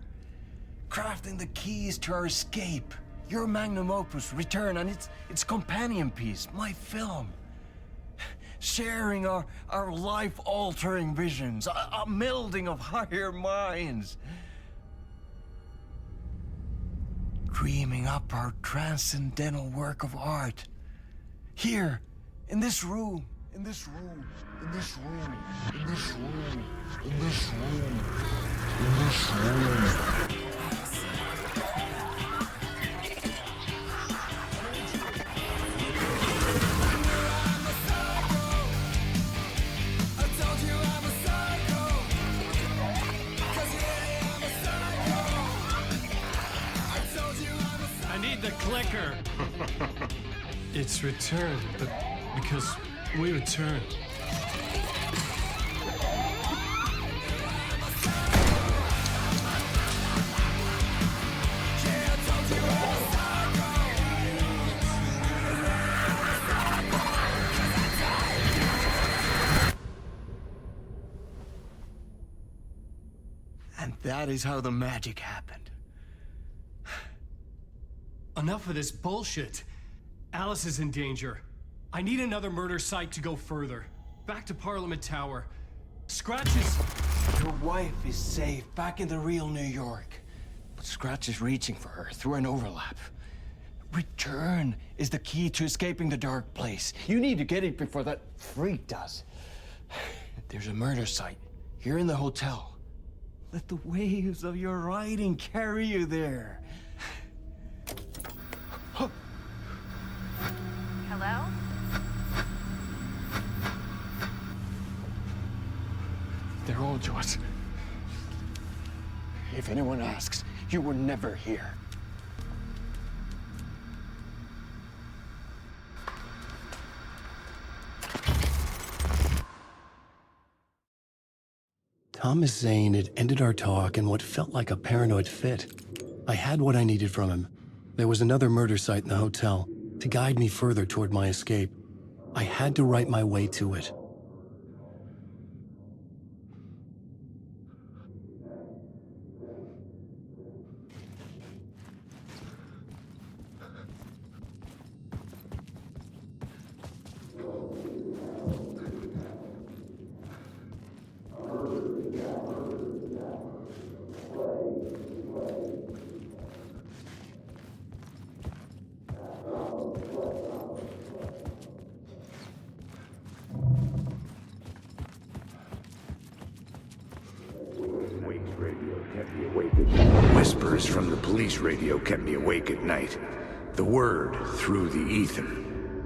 [SPEAKER 20] Crafting the keys to our escape. Your magnum opus, Return, and its companion piece, my film. Sharing our life-altering visions, a melding of higher minds. Dreaming up our transcendental work of art. Here, in this room, in this room, in this room, in this room, in this room, in this room.
[SPEAKER 13] I told you I'm a
[SPEAKER 21] need the clicker. It's returned, but because we returned.
[SPEAKER 20] And that is how the magic happened.
[SPEAKER 21] Enough of this bullshit. Alice is in danger. I need another murder site to go further. Back to Parliament Tower. Scratch is...
[SPEAKER 20] Your wife is safe, back in the real New York. But Scratch is reaching for her through an overlap. Return is the key to escaping the dark place. You need to get it before that freak does. There's a murder site here in the hotel. Let the waves of your writing carry you there.
[SPEAKER 3] Hello?
[SPEAKER 20] They're all yours. If anyone asks, you were never here.
[SPEAKER 21] Thomas Zane had ended our talk in what felt like a paranoid fit. I had what I needed from him. There was another murder site in the hotel to guide me further toward my escape. I had to write my way to it.
[SPEAKER 9] Whispers from the police radio kept me awake at night. The word through the ether.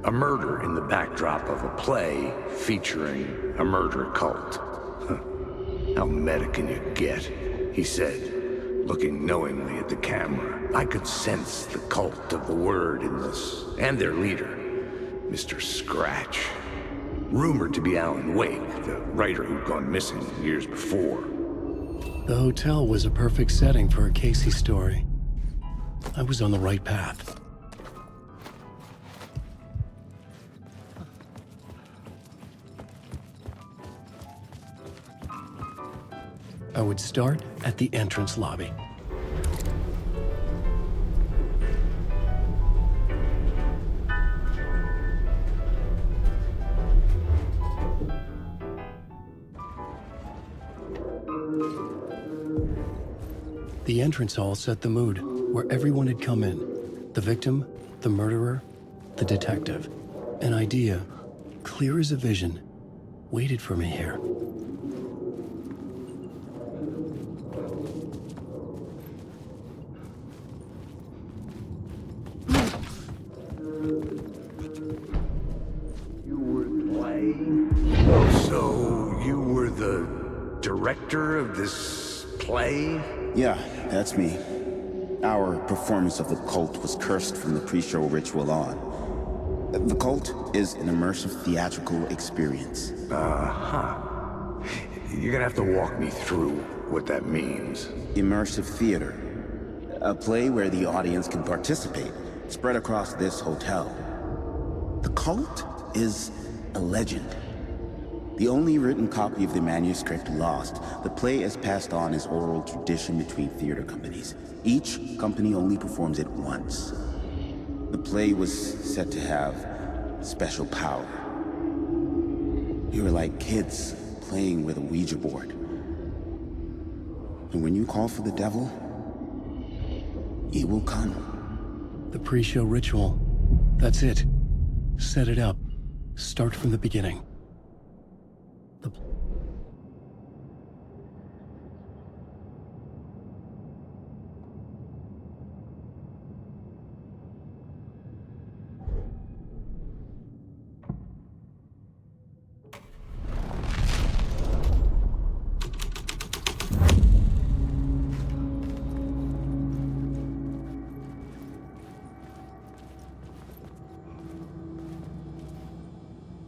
[SPEAKER 9] A murder in the backdrop of a play featuring a murder cult. Huh. How meta can you get? He said, looking knowingly at the camera. I could sense the cult of the word in this, and their leader, Mr. Scratch. Rumored to be Alan Wake, the writer who'd gone missing years before.
[SPEAKER 21] The hotel was a perfect setting for a Casey story. I was on the right path. I would start at the entrance lobby. The entrance hall set the mood, where everyone had come in. The victim, the murderer, the detective. An idea, clear as a vision, waited for me here.
[SPEAKER 9] You were playing? So, you were the director of this play?
[SPEAKER 22] Yeah, that's me. Our performance of the cult was cursed from the pre-show ritual on. The cult is an immersive theatrical experience.
[SPEAKER 9] Uh-huh. You're gonna have to walk me through what that means.
[SPEAKER 22] Immersive theater. A play where the audience can participate, spread across this hotel. The cult is a legend. The only written copy of the manuscript lost, the play is passed on as oral tradition between theater companies. Each company only performs it once. The play was said to have special power. We were like kids playing with a Ouija board. And when you call for the devil, he will come.
[SPEAKER 21] The pre-show ritual. That's it. Set it up. Start from the beginning.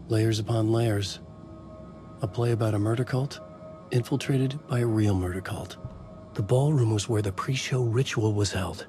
[SPEAKER 21] Layers upon layers. A play about a murder cult, infiltrated by a real murder cult. The ballroom was where the pre-show ritual was held.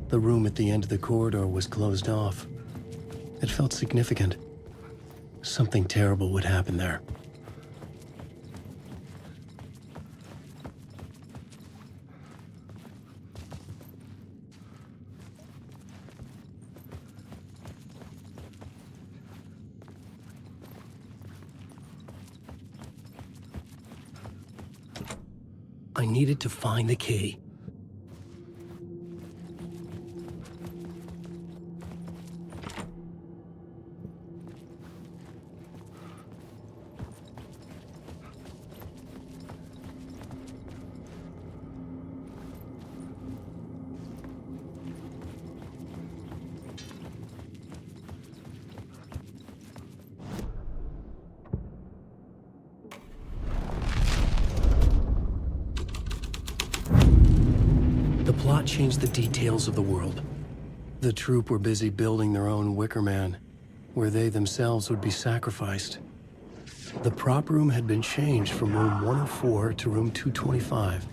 [SPEAKER 21] The room at the end of the corridor was closed off. It felt significant. Something terrible would happen there. I needed to find the key. The plot changed the details of the world. The troupe were busy building their own Wicker Man, where they themselves would be sacrificed. The prop room had been changed from room 104 to room 225.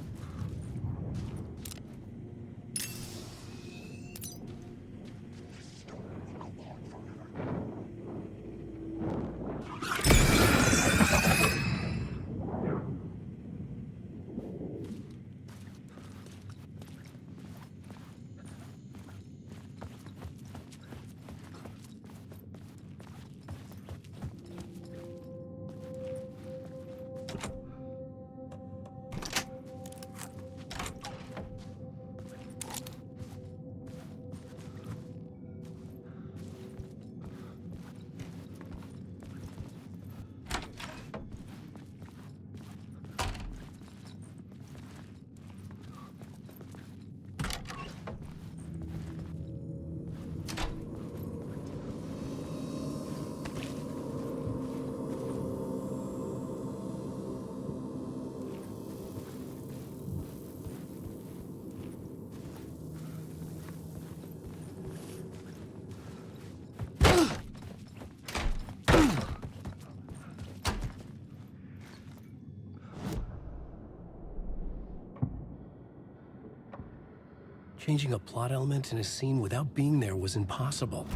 [SPEAKER 21] Changing a plot element in a scene without being there was impossible.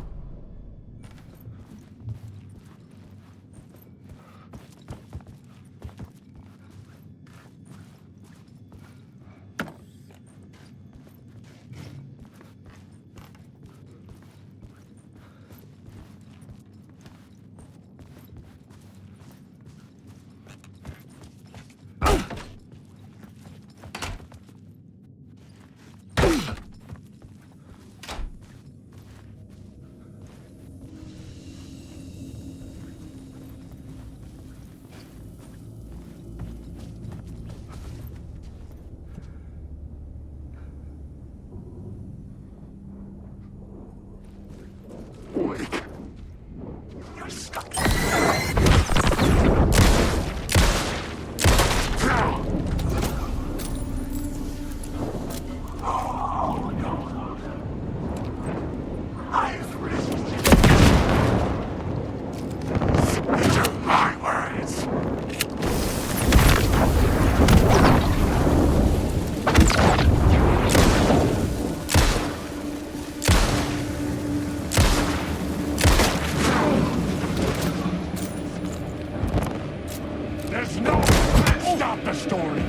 [SPEAKER 17] There's no... Let's stop the story!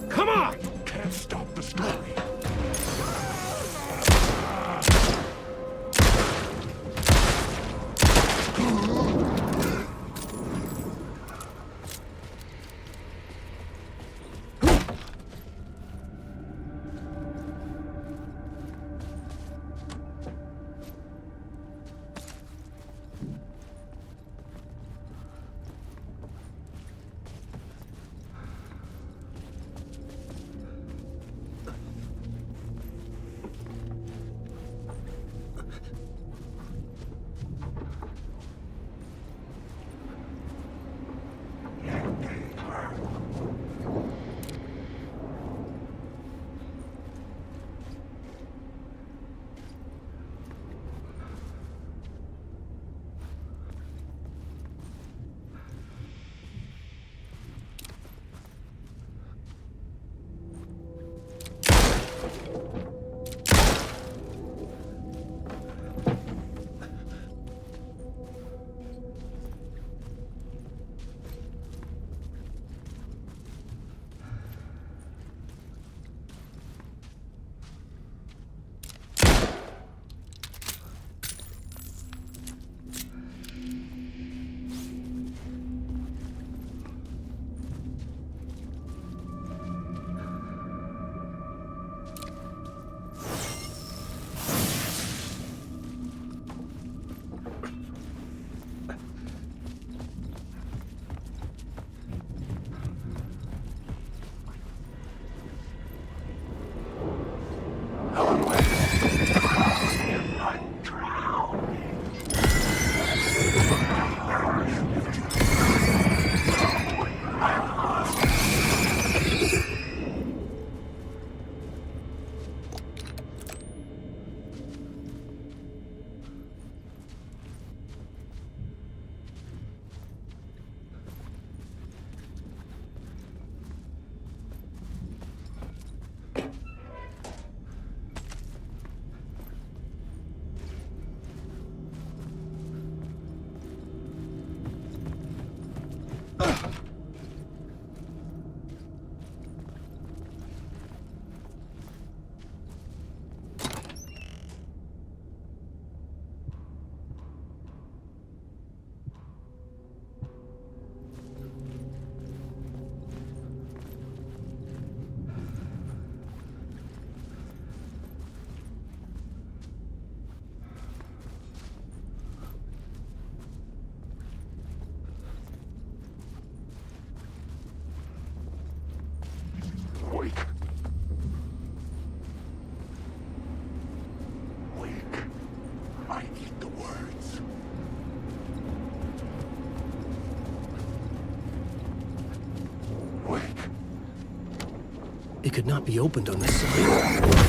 [SPEAKER 17] Come on! Can't stop the story. Wake. Wake. I need the words. Wake.
[SPEAKER 21] It could not be opened on this side.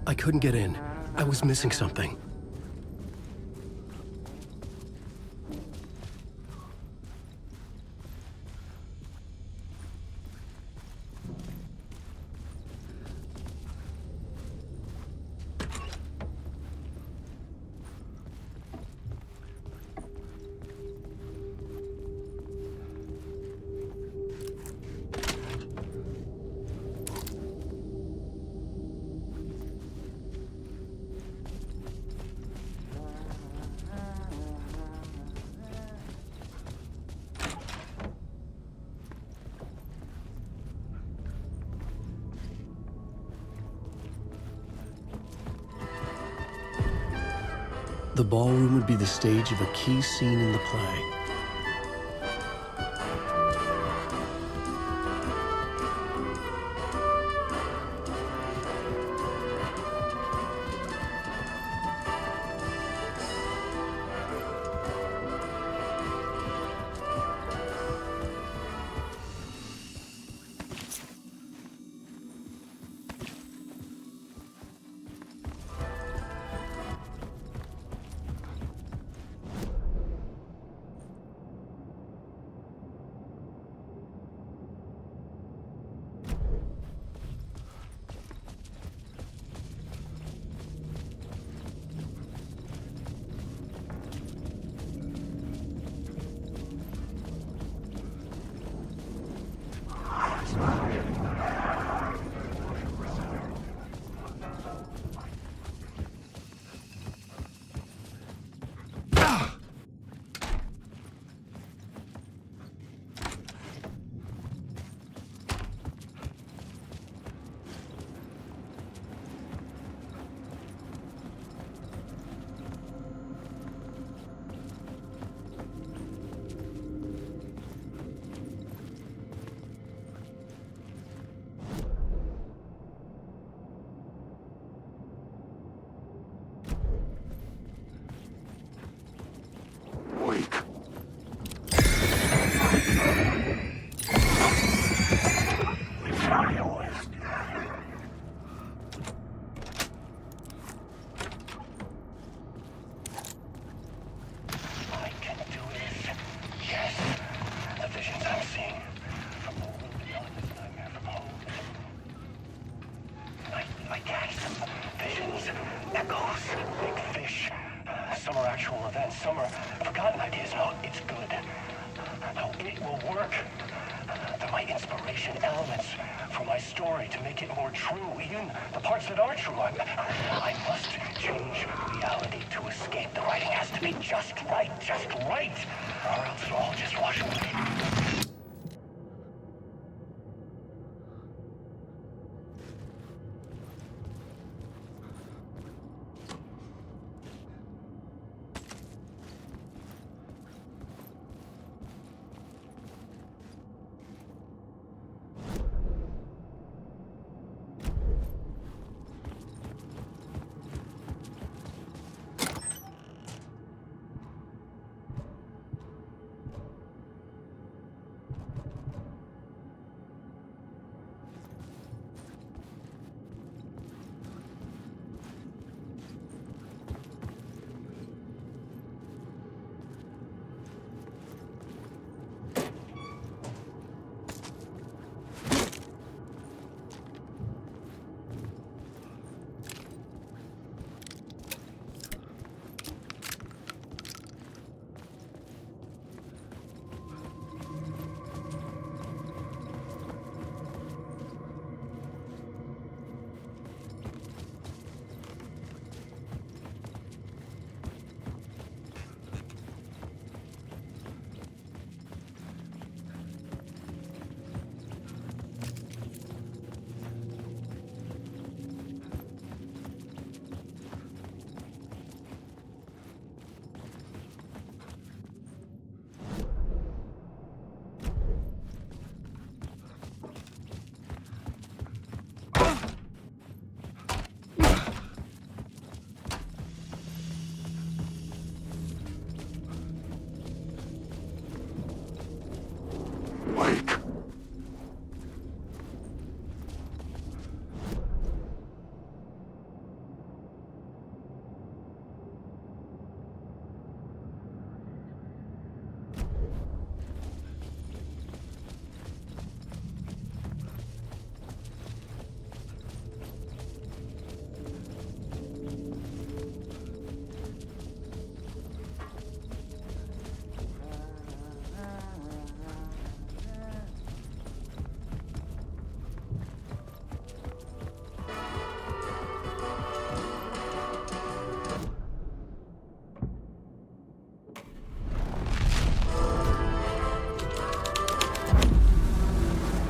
[SPEAKER 21] I couldn't get in. I was missing something. The ballroom would be the stage of a key scene in the play.
[SPEAKER 18] Some are forgotten ideas. No, it's good. No, it will work. They're my inspiration elements for my story to make it more true, even the parts that aren't true. I must change reality to escape. The writing has to be just right, or else it'll all just wash away.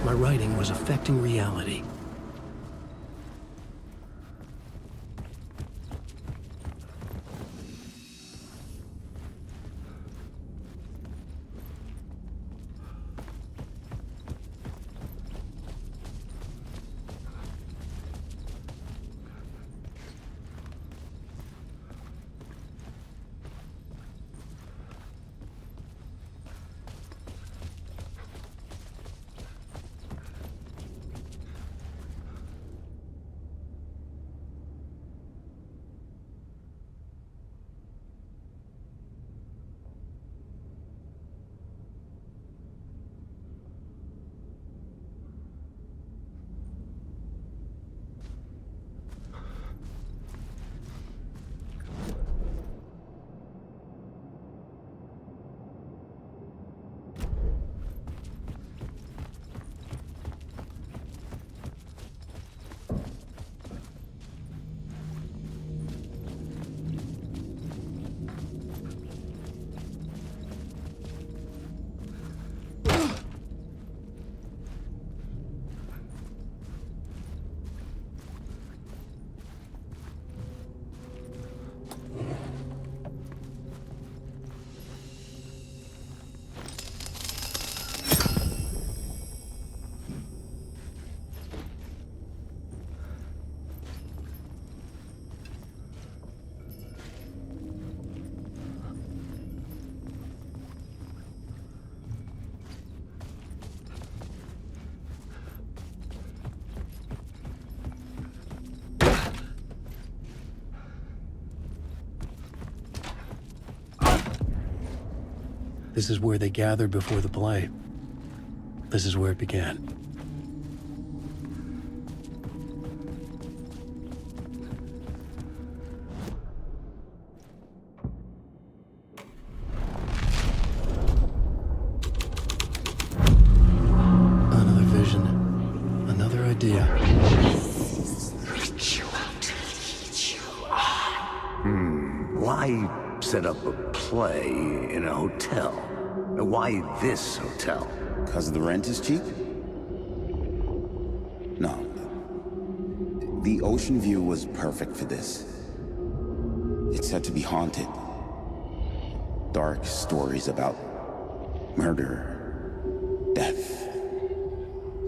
[SPEAKER 21] My writing was affecting reality. This is where they gathered before the play. This is where it began. Another vision. Another idea.
[SPEAKER 9] Why set up a play in a hotel? Why this hotel?
[SPEAKER 22] Because the rent is cheap? No. The ocean view was perfect for this. It's said to be haunted. Dark stories about murder, death,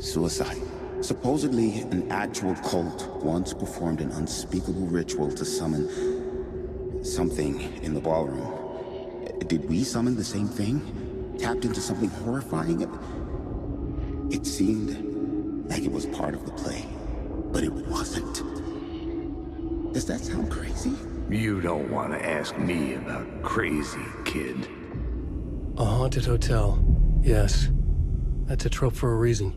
[SPEAKER 22] suicide. Supposedly, an actual cult once performed an unspeakable ritual to summon something in the ballroom. Did we summon the same thing? Tapped into something horrifying? It seemed like it was part of the play, but it wasn't. Does that sound crazy?
[SPEAKER 9] You don't want to ask me about crazy, kid.
[SPEAKER 21] A haunted hotel. Yes. That's a trope for a reason.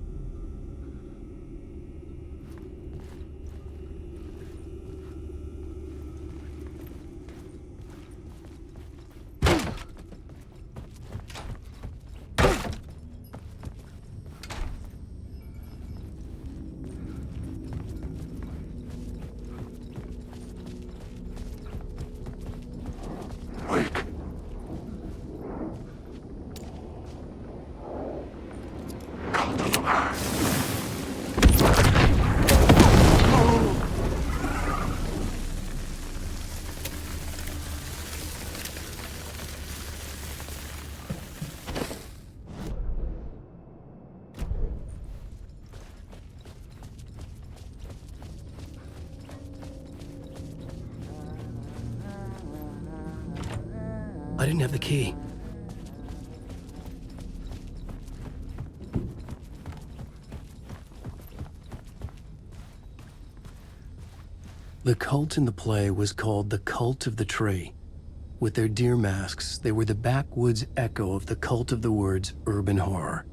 [SPEAKER 21] I didn't have the key. The cult in the play was called the Cult of the Tree. With their deer masks, they were the backwoods echo of the cult of the woods urban horror.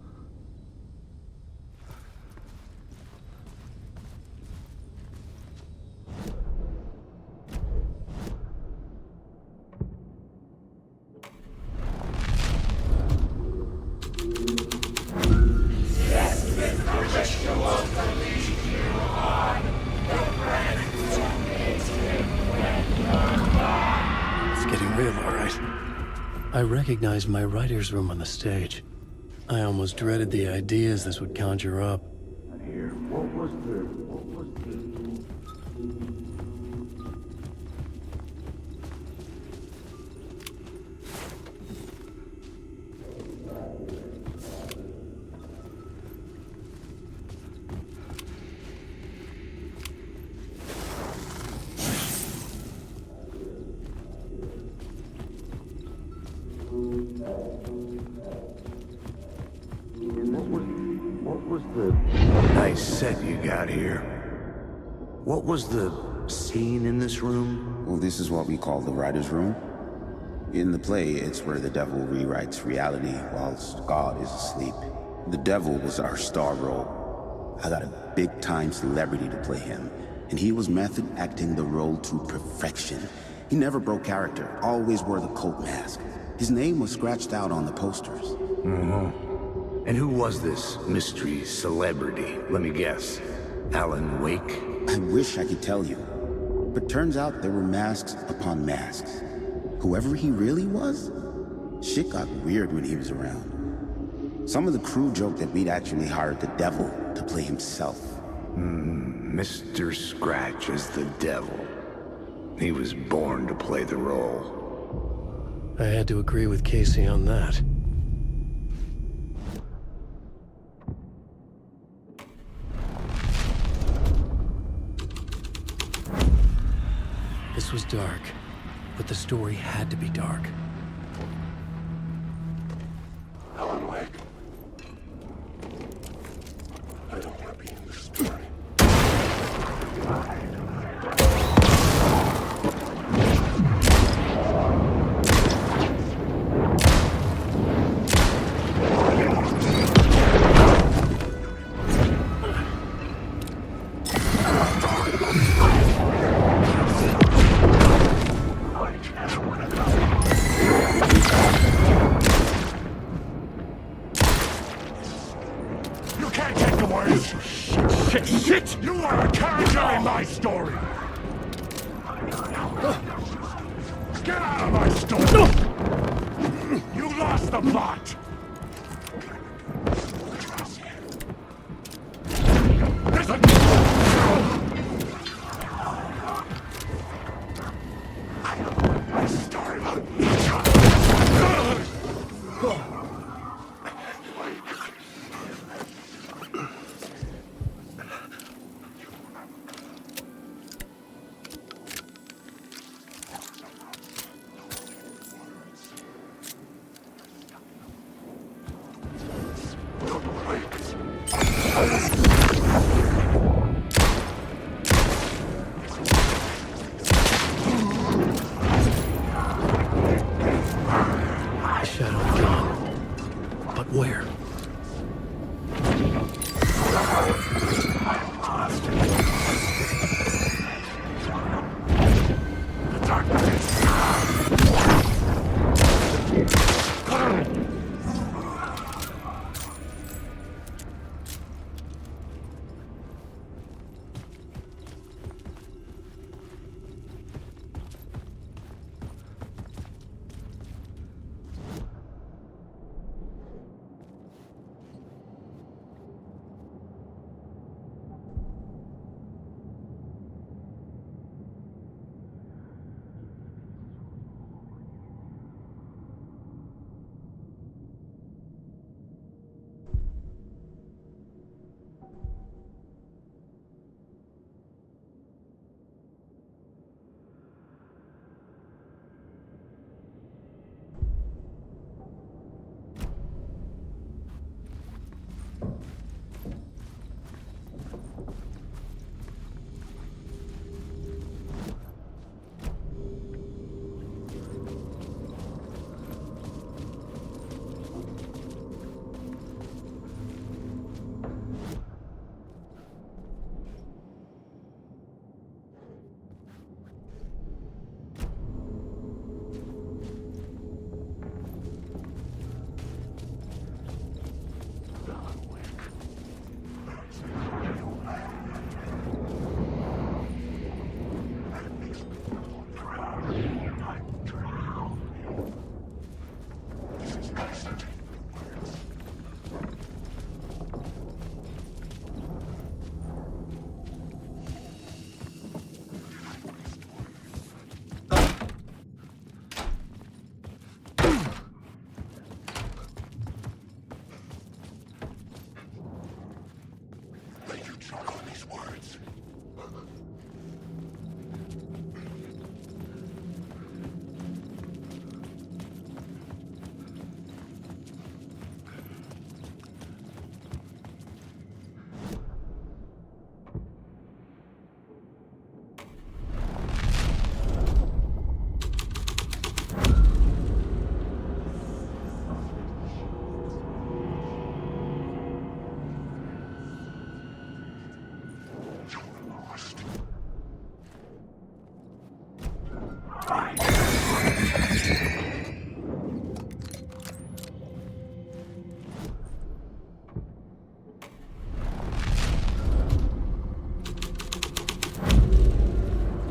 [SPEAKER 21] I recognized my writer's room on the stage. I almost dreaded the ideas this would conjure up.
[SPEAKER 9] Here, what was the... Nice set you got here. What was the scene in this room?
[SPEAKER 22] Well, this is what we call the writer's room. In the play, it's where the devil rewrites reality whilst God is asleep. The devil was our star role. I got a big-time celebrity to play him, and he was method acting the role to perfection. He never broke character, always wore the cult mask. His name was scratched out on the posters.
[SPEAKER 9] Mm-hmm. And who was this mystery celebrity? Let me guess. Alan Wake?
[SPEAKER 22] I wish I could tell you. But turns out there were masks upon masks. Whoever he really was, shit got weird when he was around. Some of the crew joked that we'd actually hired the devil to play himself.
[SPEAKER 9] Mr. Scratch as the devil. He was born to play the role.
[SPEAKER 21] I had to agree with Casey on that. This was dark, but the story had to be dark.
[SPEAKER 17] Alan Wake. I don't want to be in this story. shit! You are a character in my story! Get out of my story! You lost the plot! There's a... My story will...
[SPEAKER 21] Shadow gone. But where?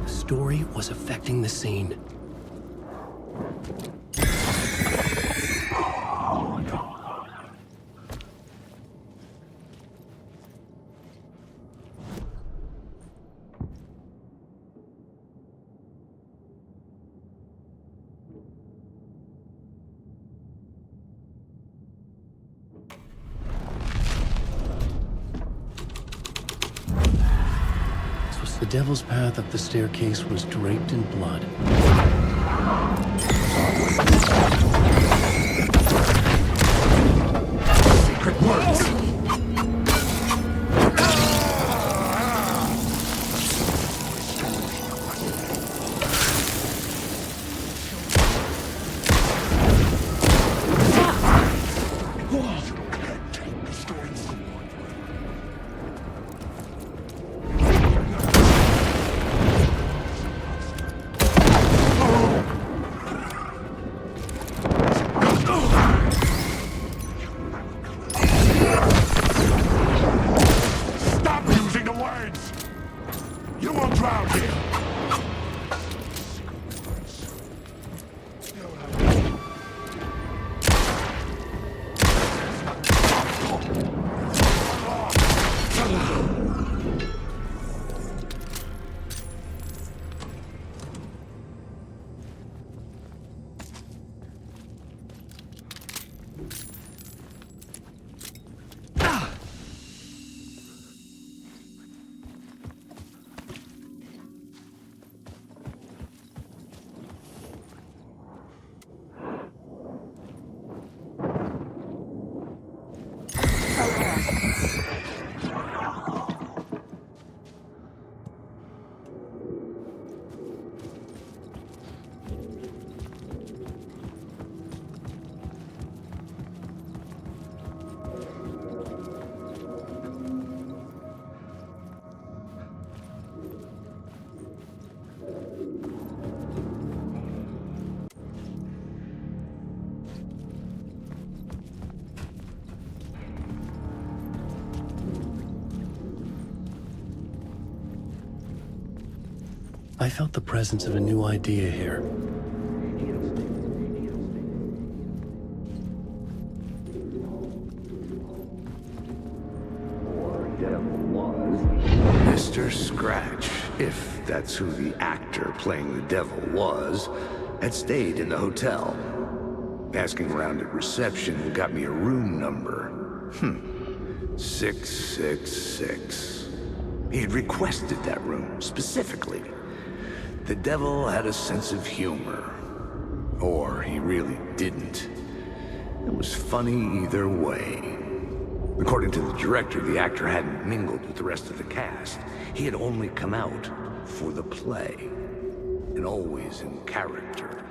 [SPEAKER 21] Story was affecting the scene. The Devil's Path up the staircase was draped in blood.
[SPEAKER 17] Secret words!
[SPEAKER 21] I felt the presence of a new idea here.
[SPEAKER 9] Mr. Scratch, if that's who the actor playing the devil was, had stayed in the hotel. Asking around at reception got me a room number. 666. He had requested that room, specifically. The devil had a sense of humor. Or he really didn't. It was funny either way. According to the director, the actor hadn't mingled with the rest of the cast. He had only come out for the play, and always in character.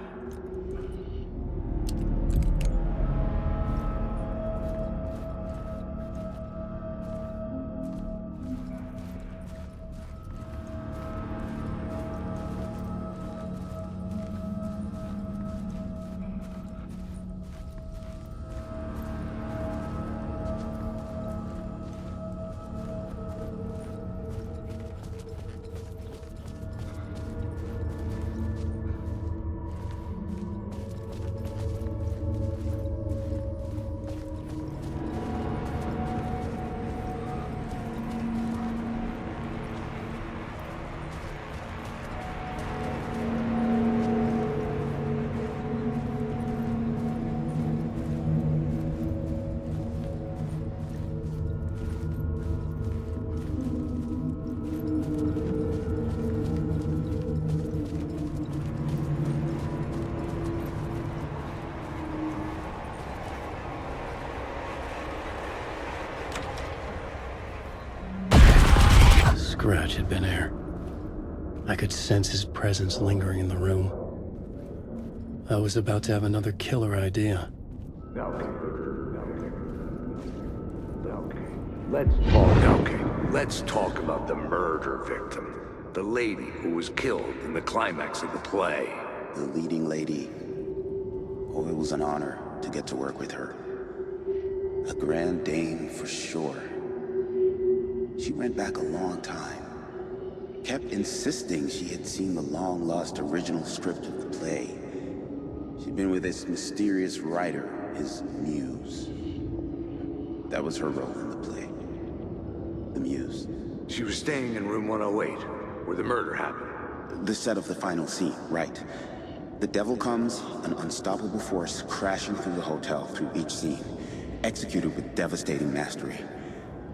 [SPEAKER 21] Scratch had been here. I could sense his presence lingering in the room. I was about to have another killer idea.
[SPEAKER 9] Let's talk about the murder victim. The lady who was killed in the climax of the play.
[SPEAKER 22] The leading lady. Oh, it was an honor to get to work with her. A grand dame for sure. She went back a long time. Kept insisting she had seen the long-lost original script of the play. She'd been with this mysterious writer, his muse. That was her role in the play. The muse.
[SPEAKER 9] She was staying in room 108, where the murder happened.
[SPEAKER 22] The set of the final scene, right. The devil comes, an unstoppable force crashing through the hotel through each scene, executed with devastating mastery.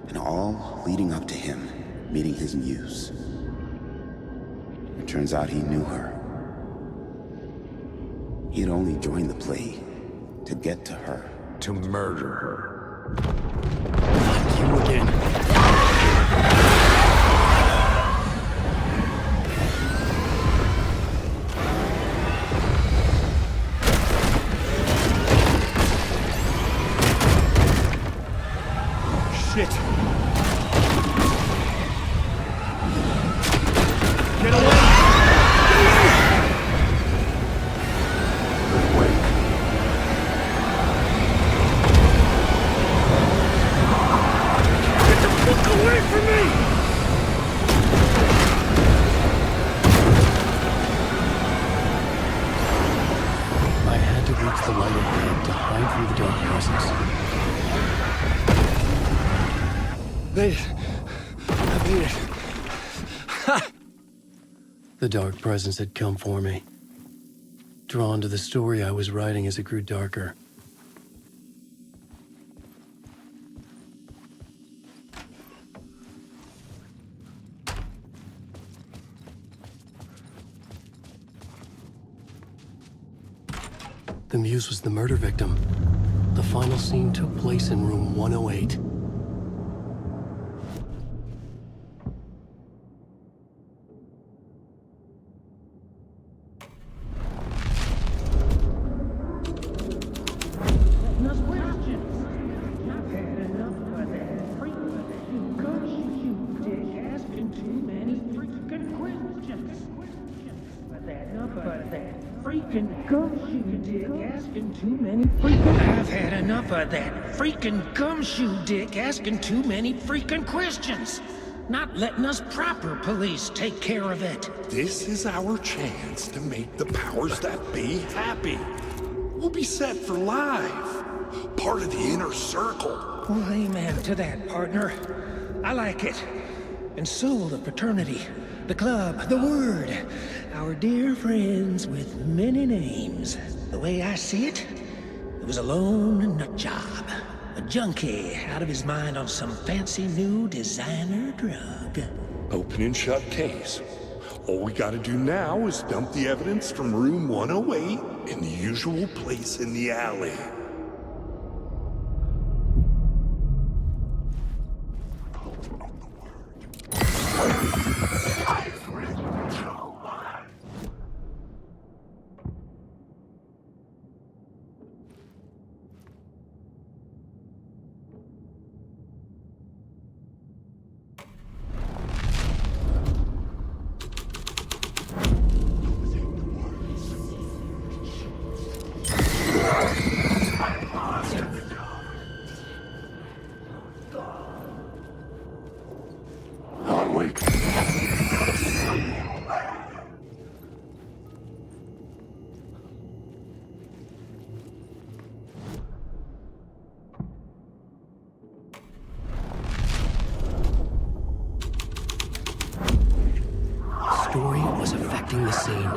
[SPEAKER 22] And all leading up to him meeting his muse. It turns out he knew her. He had only joined the play to get to her.
[SPEAKER 9] To murder her.
[SPEAKER 21] You again.
[SPEAKER 15] Shit. Get away! Get the fuck away from me!
[SPEAKER 21] I had to reach the light ahead to hide from the dark presence.
[SPEAKER 15] I made it.
[SPEAKER 21] The dark presence had come for me. Drawn to the story I was writing as it grew darker. The muse was the murder victim. The final scene took place in room 108.
[SPEAKER 3] I've had enough of that freaking gumshoe dick asking too many freaking questions. not letting us proper police take care of it.
[SPEAKER 2] This is our chance to make the powers that be happy. We'll be set for life. Part of the inner circle.
[SPEAKER 3] Well, amen to that, partner. I like it. And so the fraternity, the club, the word. Our dear friends with many names. The way I see it, it was a lone nut job. A junkie out of his mind on some fancy new designer drug.
[SPEAKER 2] Open and shut case. All we gotta do now is dump the evidence from room 108 in the usual place in the alley.
[SPEAKER 21] Story was affecting the scene.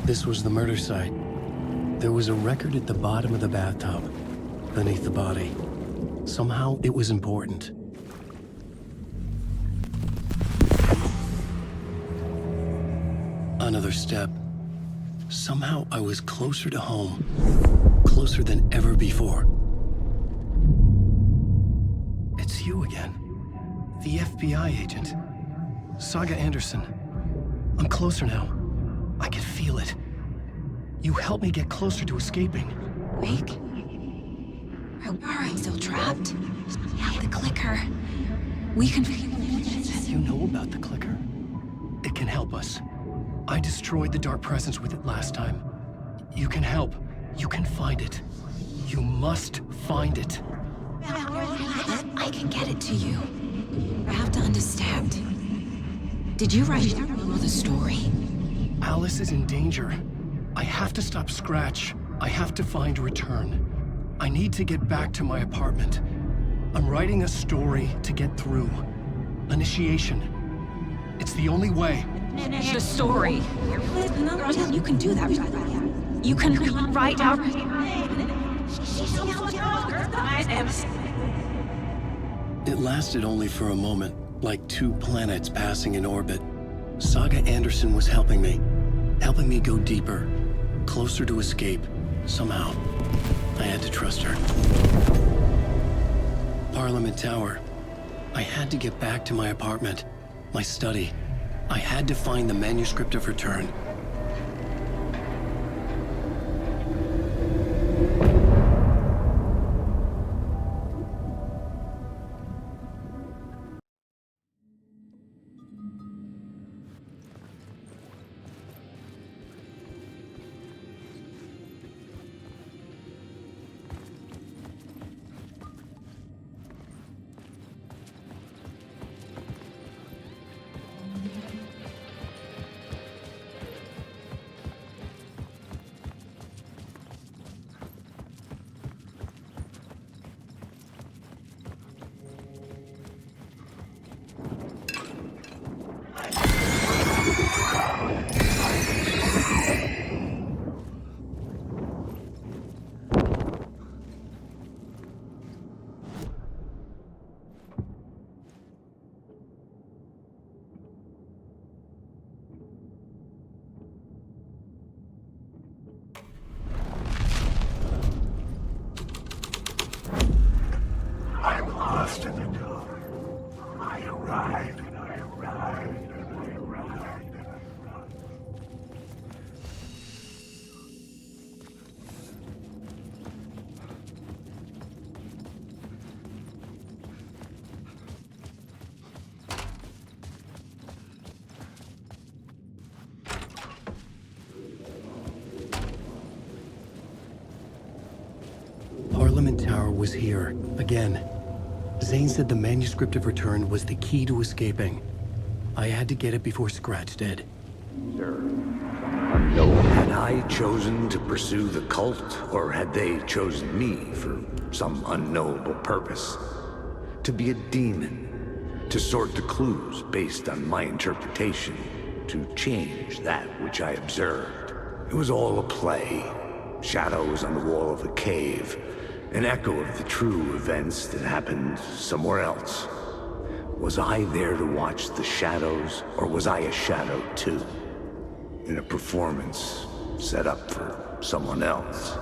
[SPEAKER 21] This was the murder site. There was a record at the bottom of the bathtub, beneath the body. Somehow, it was important. Another step. Somehow, I was closer to home. Closer than ever before. It's you again. The FBI agent. Saga Anderson. I'm closer now. I can feel it. You helped me get closer to escaping.
[SPEAKER 8] Wake? Are I still trapped? Yeah, the clicker. We can...
[SPEAKER 21] You know about the clicker? It can help us. I destroyed the dark presence with it last time. You can help. You can find it. You must find it.
[SPEAKER 8] I can get it to you. I have to understand. Did you write the story?
[SPEAKER 21] Alice is in danger. I have to stop Scratch. I have to find Return. I need to get back to my apartment. I'm writing a story to get through. Initiation. It's the only way.
[SPEAKER 8] The story. You can do that. You can write out...
[SPEAKER 21] It lasted only for a moment, like two planets passing in orbit. Saga Anderson was helping me go deeper, closer to escape. Somehow, I had to trust her. Parliament Tower. I had to get back to my apartment, my study. I had to find the manuscript of Return. was here, again. Zane said the manuscript of Return was the key to escaping. I had to get it before Scratch did.
[SPEAKER 17] Sir, had I chosen to pursue the cult, or had they chosen me for some unknowable purpose? To be a demon, to sort the clues based on my interpretation, to change that which I observed. It was all a play. Shadows on the wall of a cave, an echo of the true events that happened somewhere else. Was I there to watch the shadows, or was I a shadow too? In a performance set up for someone else.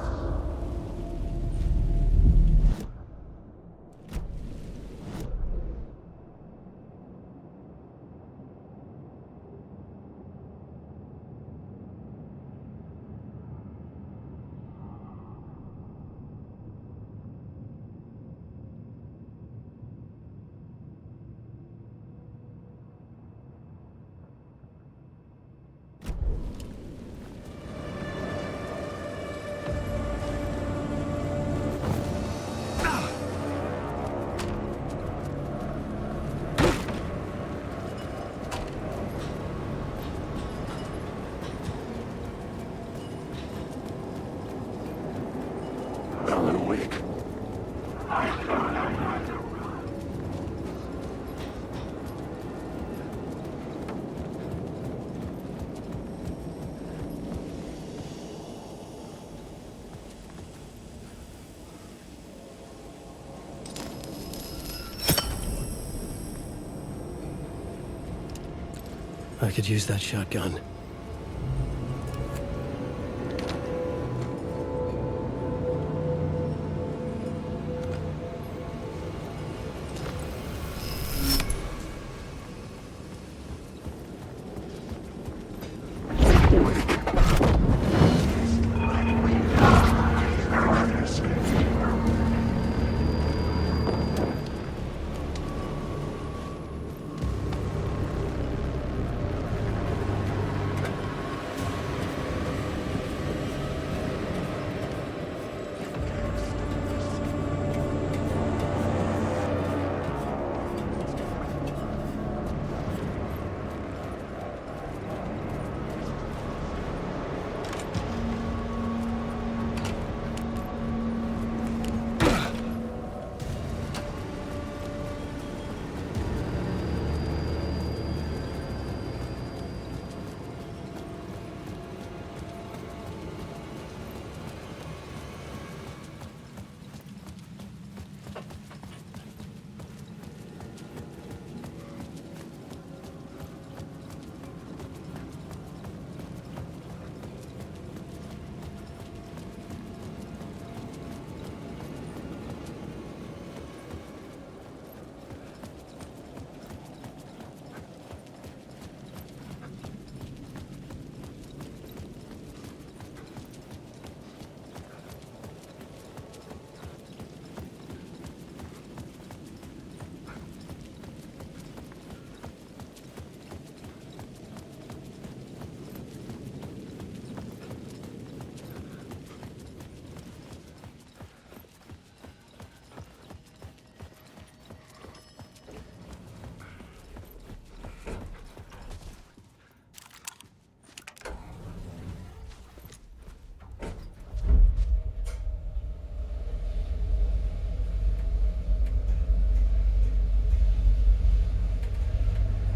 [SPEAKER 21] I could use that shotgun.